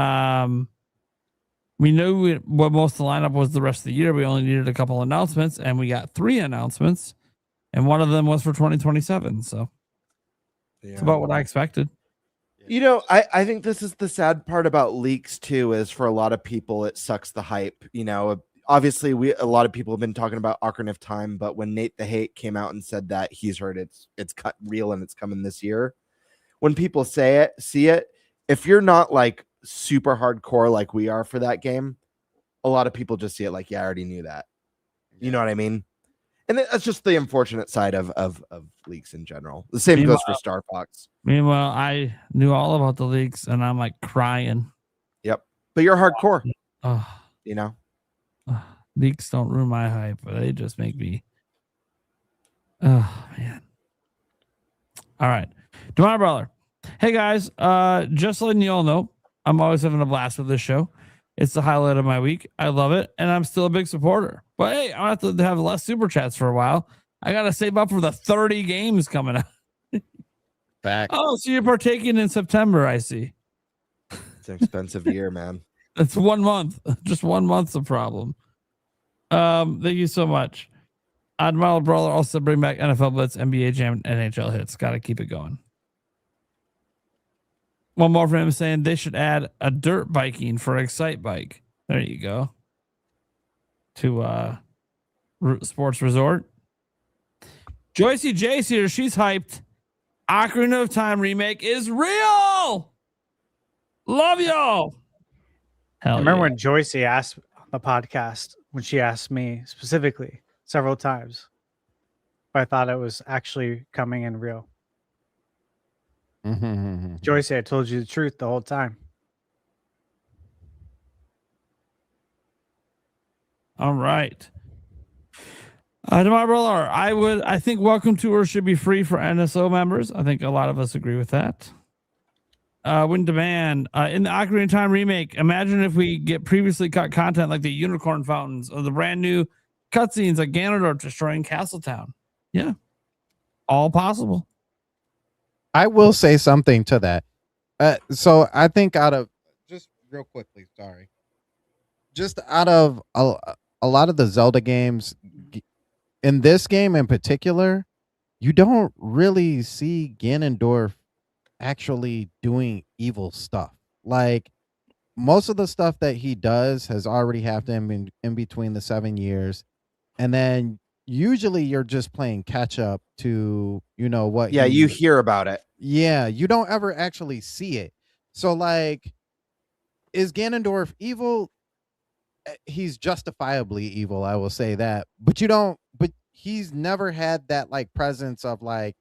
knew what most of the lineup was the rest of the year. We only needed a couple announcements, and we got 3 announcements, and one of them was for 2027, so. Yeah. It's about what I expected. I think this is the sad part about leaks too, is for a lot of people, it sucks the hype. Obviously a lot of people have been talking about Ocarina of Time, but when Nate the Hate came out and said that he's heard it's cut real and it's coming this year, when people see it, if you're not like super hardcore like we are for that game, a lot of people just see it like, yeah, I already knew that. You know what I mean? And that's just the unfortunate side of leaks in general. The same goes for Star Fox. Meanwhile, I knew all about the leaks, and I'm like crying. Yep. But you're hardcore. Leaks don't ruin my hype, but they just make me. Oh, man. All right. To my brother. Hey, guys. Just letting you all know, I'm always having a blast with this show. It's the highlight of my week. I love it, and I'm still a big supporter. But hey, I have to have less super chats for a while. I got to save up for the 30 games coming out. Back. Oh, so you're partaking in September, I see. It's an expensive year, man. That's 1 month. Just 1 month's a problem. Thank you so much. Admiral Brawler also bring back NFL Blitz, NBA Jam, NHL hits. Got to keep it going. One more from him saying they should add a dirt biking for Excite Bike. There you go. To Sports Resort. Joycey J's here. She's hyped. Ocarina of Time remake is real. Love y'all. I remember when Joycey asked on the podcast, when she asked me specifically several times, but I thought it was actually coming in real. Joycey, I told you the truth the whole time. All right. Tomorrow, I think Welcome Tour should be free for NSO members. I think a lot of us agree with that. Win Demand. In the Ocarina of Time remake, imagine if we get previously cut content like the unicorn fountains or the brand new cutscenes like Ganondorf destroying Castletown. Yeah. All possible. I will say something to that. So I think out of just real quickly, sorry, just out of a lot of the Zelda games, in this game in particular, you don't really see Ganondorf actually doing evil stuff. Like most of the stuff that he does has already happened in between the 7 years, and then usually you're just playing catch up to what. Yeah, you hear about it. Yeah, you don't ever actually see it. So like, is Ganondorf evil? He's justifiably evil, I will say that. But he's never had that like presence of like,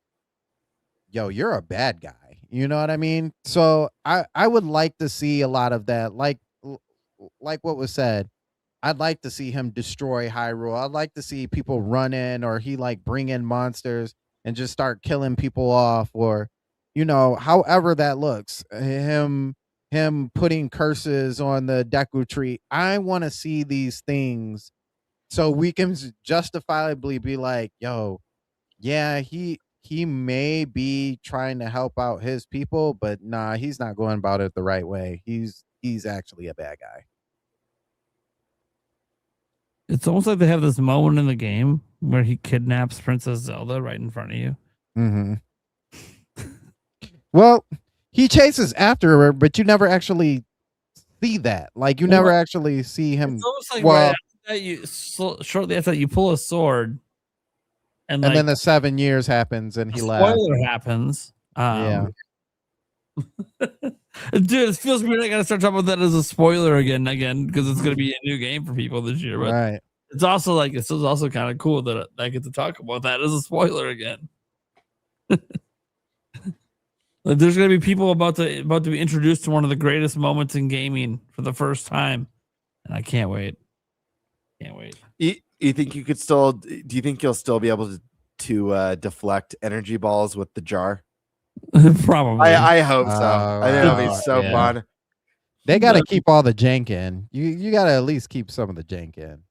yo, you're a bad guy. You know what I mean? So I would like to see a lot of that. Like what was said, I'd like to see him destroy Hyrule. I'd like to see people run in, or he like bring in monsters and just start killing people off, or however that looks. Him putting curses on the Deku tree. I want to see these things so we can justifiably be like, yo, yeah, he may be trying to help out his people, but nah, he's not going about it the right way. He's actually a bad guy. It's almost like they have this moment in the game where he kidnaps Princess Zelda right in front of you. Mm-hmm. Well, he chases after her, but you never actually see that. Like, you never actually see him. It's almost like right after that shortly after that, you pull a sword. And then the 7 years happens and he left. Spoiler happens. Yeah. Dude, it feels weird. I gotta start talking about that as a spoiler again, because it's gonna be a new game for people this year. But right. It's also like kind of cool that I get to talk about that as a spoiler again. Like, there's gonna be people about to be introduced to one of the greatest moments in gaming for the first time, and I can't wait. Can't wait. You think you could still? Do you think you'll still be able to deflect energy balls with the jar? Probably. I hope so. I think it'll be so fun. They got to keep all the jank in. You got to at least keep some of the jank in.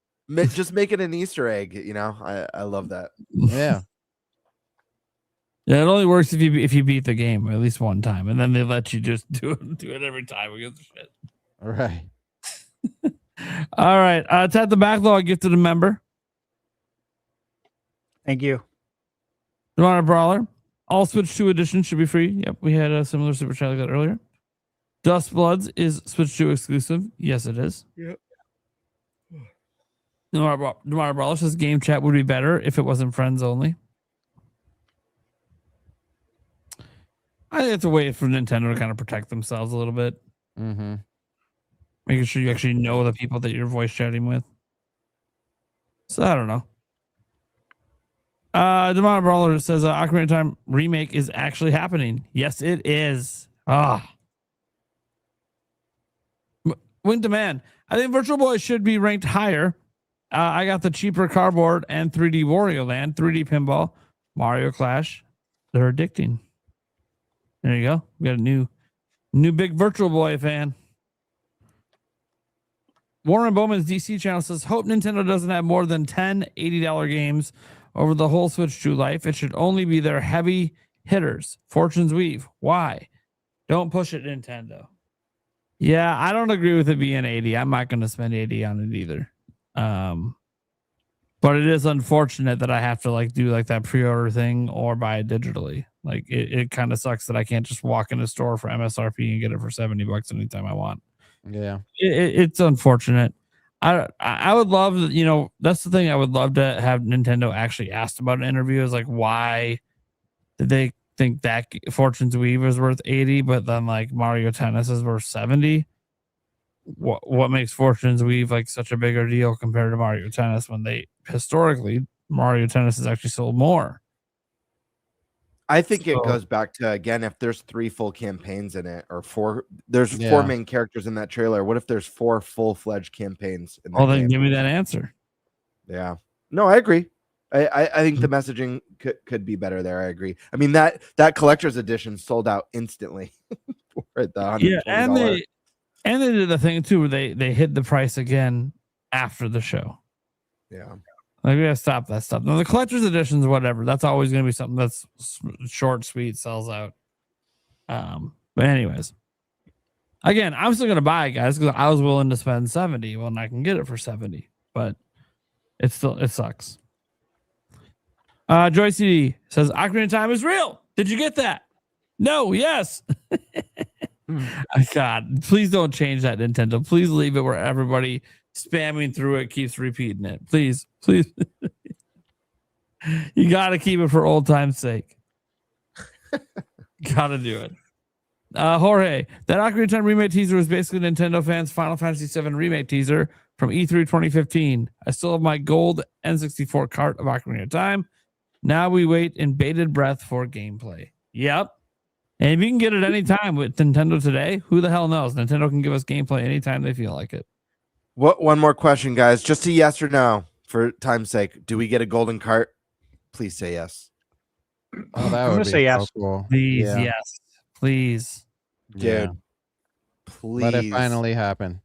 Just make it an Easter egg. I love that. Yeah. Yeah, it only works if you beat the game at least one time, and then they let you just do it every time. Who gives a shit? All right. All right. Tap the backlog gifted a member. Thank you. Demonic Brawler. All Switch 2 editions should be free. Yep, we had a similar super chat like that earlier. Dust Bloods is Switch 2 exclusive. Yes, it is. Yep. Demonic Brawler says game chat would be better if it wasn't friends only. I think it's a way for Nintendo to kind of protect themselves a little bit. Mm-hmm. Making sure you actually know the people that you're voice chatting with. So I don't know. Demonic Brawler says Ocarina of Time remake is actually happening. Yes, it is. Win Demand. I think Virtual Boy should be ranked higher. I got the cheaper cardboard and 3D Wario Land, 3D Pinball, Mario Clash. They're addicting. There you go. We got a new big Virtual Boy fan. Warren Bowman's DC channel says, hope Nintendo doesn't have more than 10 $80 games over the whole Switch 2 life. It should only be their heavy hitters. Fortune's Weave. Why? Don't push it, Nintendo. Yeah, I don't agree with it being 80. I'm not going to spend 80 on it either. But it is unfortunate that I have to do that pre-order thing or buy it digitally. Like it kind of sucks that I can't just walk in a store for MSRP and get it for $70 anytime I want. Yeah, it's unfortunate. I would love, that's the thing I would love to have Nintendo actually asked about an interview is why did they think that Fortune's Weave is worth 80, but then Mario Tennis is worth 70? What makes Fortune's Weave such a bigger deal compared to Mario Tennis when historically Mario Tennis has actually sold more? I think it goes back to, again, if there's 3 full campaigns in it, or 4 main characters in that trailer. What if there's 4 full-fledged campaigns in that then game? give me that answer. Yeah. No, I agree. I think the messaging could be better there. I agree. I mean, that collector's edition sold out instantly for it. Yeah, and they did the thing too where they hid the price again after the show. Yeah. Like, we gotta stop that stuff. Now, the collector's editions, whatever, that's always going to be something that's short, sweet, sells out. But anyways, again, I'm still going to buy it, guys, because I was willing to spend 70 when I can get it for 70. But it sucks. Joy CD says Ocarina of Time is real. Did you get that? No. Yes. God, please don't change that, Nintendo. Please leave it where everybody spamming through it keeps repeating it. Please. You got to keep it for old time's sake. Got to do it. Jorge, that Ocarina of Time remake teaser was basically Nintendo fans' Final Fantasy VII remake teaser from E3 2015. I still have my gold N64 cart of Ocarina of Time. Now we wait in bated breath for gameplay. Yep. And if you can get it anytime with Nintendo today, who the hell knows? Nintendo can give us gameplay anytime they feel like it. One more question, guys. Just a yes or no for time's sake. Do we get a golden cart? Please say yes. Oh, that I'm would gonna be say so yes. cool. Please, Yeah. yes. Please. Dude, Yeah. please. Let it finally happen.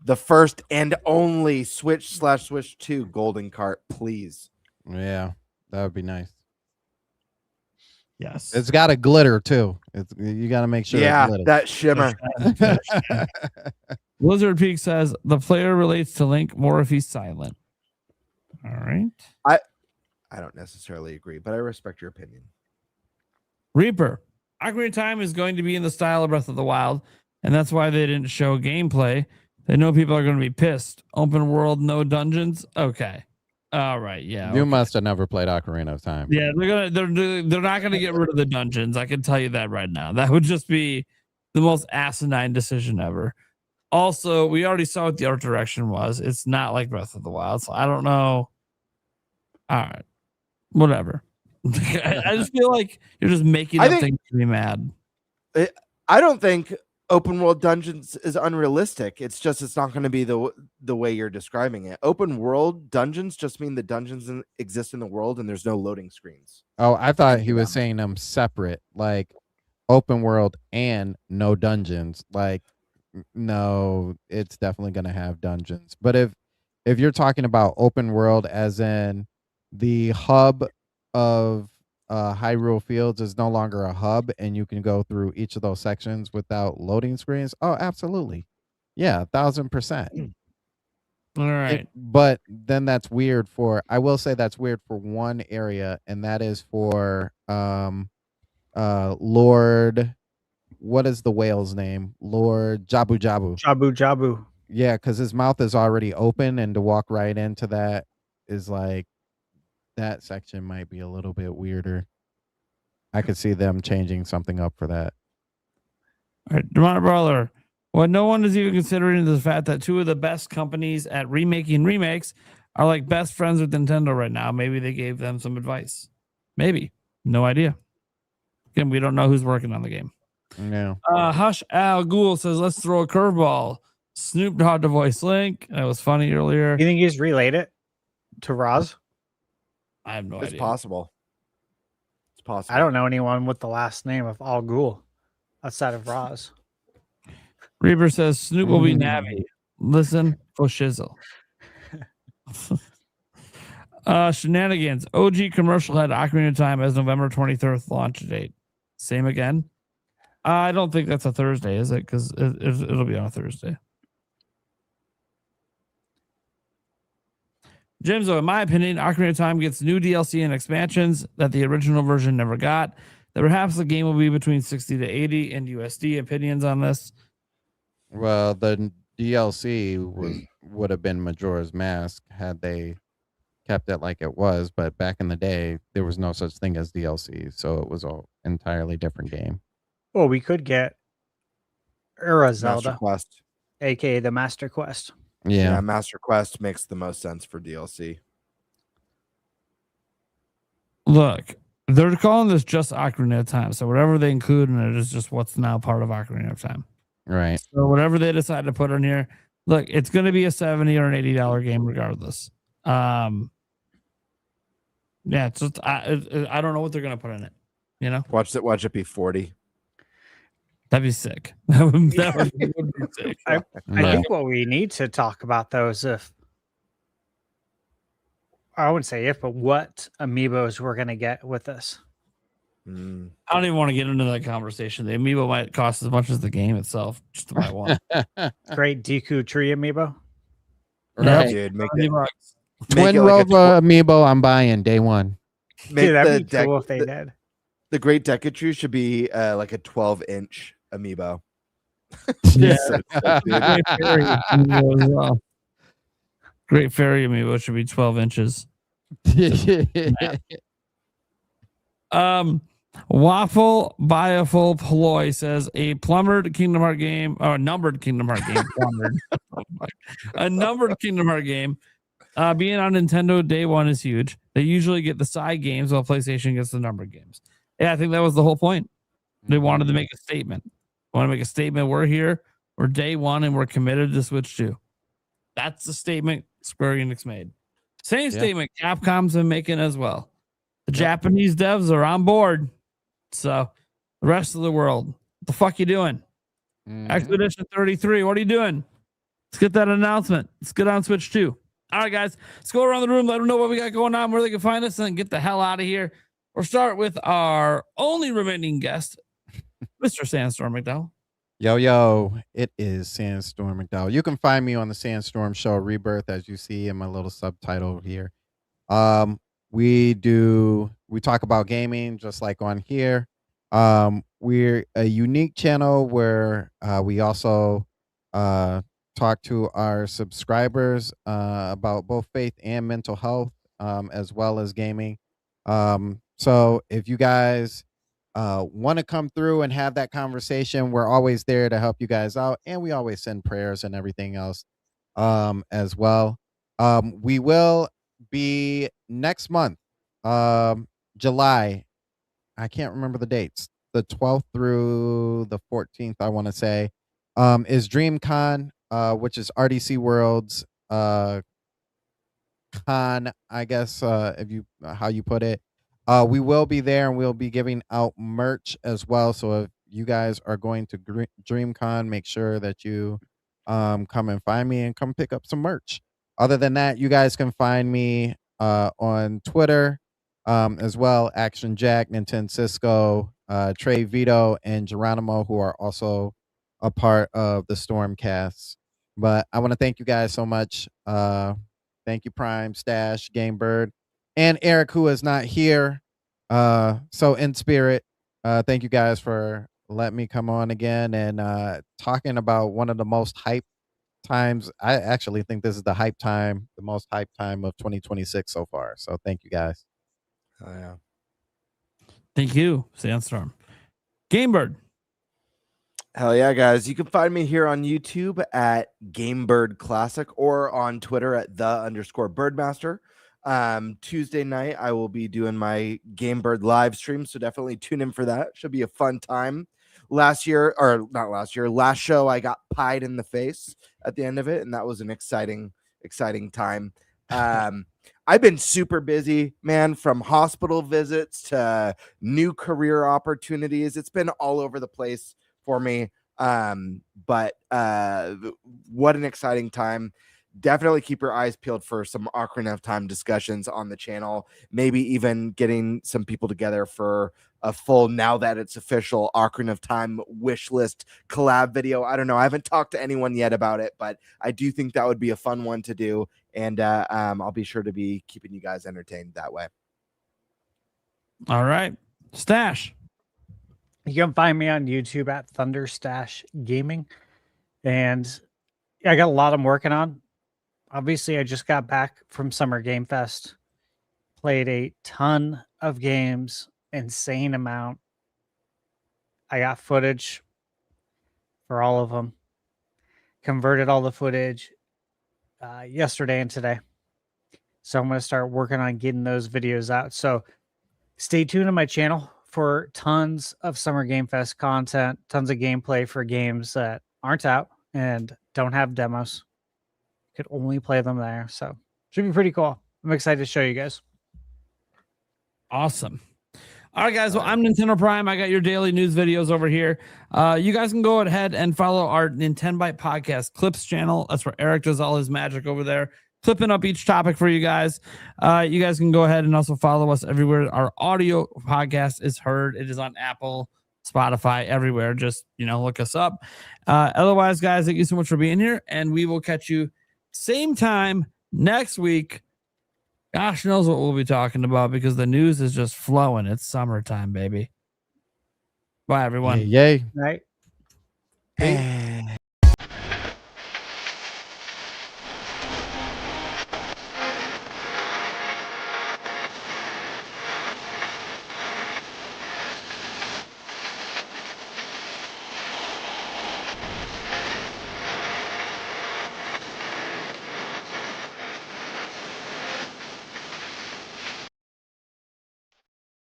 The first and only Switch/Switch 2 golden cart, please. Yeah, that would be nice. Yes. It's got to glitter too. You got to make sure. Yeah, it glitters. that shimmer. Blizzard Peak says the player relates to Link more if he's silent. All right. I don't necessarily agree, but I respect your opinion. Reaper. Ocarina of Time is going to be in the style of Breath of the Wild, and that's why they didn't show gameplay. They know people are going to be pissed. Open world, no dungeons. Okay. All right. Yeah. You okay. must have never played Ocarina of Time. Yeah, they're not gonna get rid of the dungeons. I can tell you that right now. That would just be the most asinine decision ever. Also, we already saw what the art direction was. It's not like Breath of the Wild, so I don't know. All right, whatever. I just feel like you're just making up things to be mad. I don't think open world dungeons is unrealistic. It's just it's not going to be the way you're describing it. Open world dungeons just mean the dungeons exist in the world and there's no loading screens. Oh, I thought he was saying them separate, like open world and no dungeons. Like, no, it's definitely going to have dungeons. But if you're talking about open world as in the hub of Hyrule Fields is no longer a hub and you can go through each of those sections without loading screens. Oh, absolutely. Yeah, 1000%. All right. But then that's weird I will say that's weird for one area, and that is for Lord, what is the whale's name? Lord Jabu Jabu. Jabu Jabu. Yeah, because his mouth is already open, and to walk right into that is like, that section might be a little bit weirder. I could see them changing something up for that. All right, Demonic Brawler. What no one is even considering is the fact that two of the best companies at remaking remakes are like best friends with Nintendo right now. Maybe they gave them some advice. Maybe. No idea. Again, we don't know who's working on the game. No. Hush Al Ghul says, let's throw a curveball. Snoop Dogg to voice Link. That was funny earlier. You think he's relayed it to Roz? I have no It's idea. possible. It's possible. I don't know anyone with the last name of Al Ghul outside of Roz. Reaper says Snoop will be Navi. Listen for shizzle. Shenanigans. OG commercial had Ocarina of Time as November 23rd launch date. Same again? I don't think that's a Thursday, is it? Because it'll be on a Thursday. Jimzo, in my opinion, Ocarina of Time gets new DLC and expansions that the original version never got. That perhaps the game will be between 60 to 80 and USD. Opinions on this? Well, the DLC would have been Majora's Mask had they kept it like it was, but back in the day, there was no such thing as DLC, so it was an entirely different game. Well, we could get Ura Master Zelda, Quest. aka the Master Quest. Yeah. Master Quest makes the most sense for DLC. Look, they're calling this just Ocarina of Time, so whatever they include in it is just what's now part of Ocarina of Time. Right. So whatever they decide to put in here, look, it's going to be a $70 or an $80 game regardless. Yeah, it's just I don't know what they're going to put in it. You know, Watch it be 40. That'd be sick. That would be sick. I think what we need to talk about though is I wouldn't say if, but what amiibos we're gonna get with this. I don't even want to get into that conversation. The amiibo might cost as much as the game itself just to buy one. Great Deku Tree amiibo. Right. Dude, make it, Twin Rover amiibo I'm buying day one. Dude, that'd be cool if they did. The Great Decatrue should be like a 12-inch amiibo. Yeah. Great Fairy amiibo should be 12 inches. Waffle Bioful Ploy says a plumbered Kingdom Heart game or a numbered Kingdom Heart game. A numbered Kingdom Heart game. Being on Nintendo day one is huge. They usually get the side games while PlayStation gets the numbered games. Yeah, I think that was the whole point. They wanted to make a statement. Want to make a statement. We're here. We're day one, and we're committed to Switch 2. That's the statement Square Enix made. Same statement Capcom's been making as well. The Japanese devs are on board. So the rest of the world, what the fuck you doing? Expedition 33, what are you doing? Let's get that announcement. Let's get on Switch 2. All right, guys, let's go around the room, let them know what we got going on, where they can find us, and get the hell out of here. We'll start with our only remaining guest, Mr. Sandstorm McDowell. Yo, it is Sandstorm McDowell. You can find me on the Sandstorm Show Rebirth, as you see in my little subtitle here. We talk about gaming just like on here. We're a unique channel where we also talk to our subscribers about both faith and mental health, as well as gaming. So if you guys want to come through and have that conversation, we're always there to help you guys out, and we always send prayers and everything else as well. We will be next month, July. I can't remember the dates. The 12th through the 14th, I want to say, is DreamCon, which is RDC World's con, I guess, if you how you put it. We will be there, and we'll be giving out merch as well. So if you guys are going to DreamCon, make sure that you come and find me and come pick up some merch. Other than that, you guys can find me on Twitter as well. Action Jack, Nintendo Cisco, Trey Vito, and Geronimo, who are also a part of the Stormcast. But I want to thank you guys so much. Thank you, Prime, Stash, Game Bird, and Eric, who is not here. So in spirit, thank you guys for letting me come on again and talking about one of the most hype times. I actually think this is the most hype time of 2026 so far. So thank you guys. Oh yeah. Thank you, Sandstorm. Game Bird. Hell yeah, guys. You can find me here on YouTube at GameBird Classic or on Twitter at _Birdmaster. Tuesday night, I will be doing my GameBird live stream, so definitely tune in for that. Should be a fun time. Last show, I got pied in the face at the end of it, and that was an exciting time. I've been super busy, man, from hospital visits to new career opportunities. It's been all over the place for me. But what an exciting time. Definitely keep your eyes peeled for some Ocarina of Time discussions on the channel. Maybe even getting some people together for a full, now that it's official, Ocarina of Time wish list collab video. I don't know. I haven't talked to anyone yet about it, but I do think that would be a fun one to do. And I'll be sure to be keeping you guys entertained that way. All right. Stash. You can find me on YouTube at Thunderstash Gaming. And I got a lot I'm working on. Obviously, I just got back from Summer Game Fest. Played a ton of games, insane amount. I got footage for all of them. Converted all the footage yesterday and today. So I'm going to start working on getting those videos out. So stay tuned to my channel for tons of Summer Game Fest content, tons of gameplay for games that aren't out and don't have demos. Could only play them there. So should be pretty cool. I'm excited to show you guys. Awesome. All right, guys. Well, I'm Nintendo Prime. I got your daily news videos over here. You guys can go ahead and follow our NintenByte Podcast Clips channel. That's where Eric does all his magic over there, clipping up each topic for you guys. You guys can go ahead and also follow us everywhere our audio podcast is heard. It is on Apple, Spotify, everywhere. Just, look us up. Otherwise, guys, thank you so much for being here, and we will catch you same time next week. Gosh knows what we'll be talking about because the news is just flowing. It's summertime, baby. Bye, everyone. Yay. Right. Peace.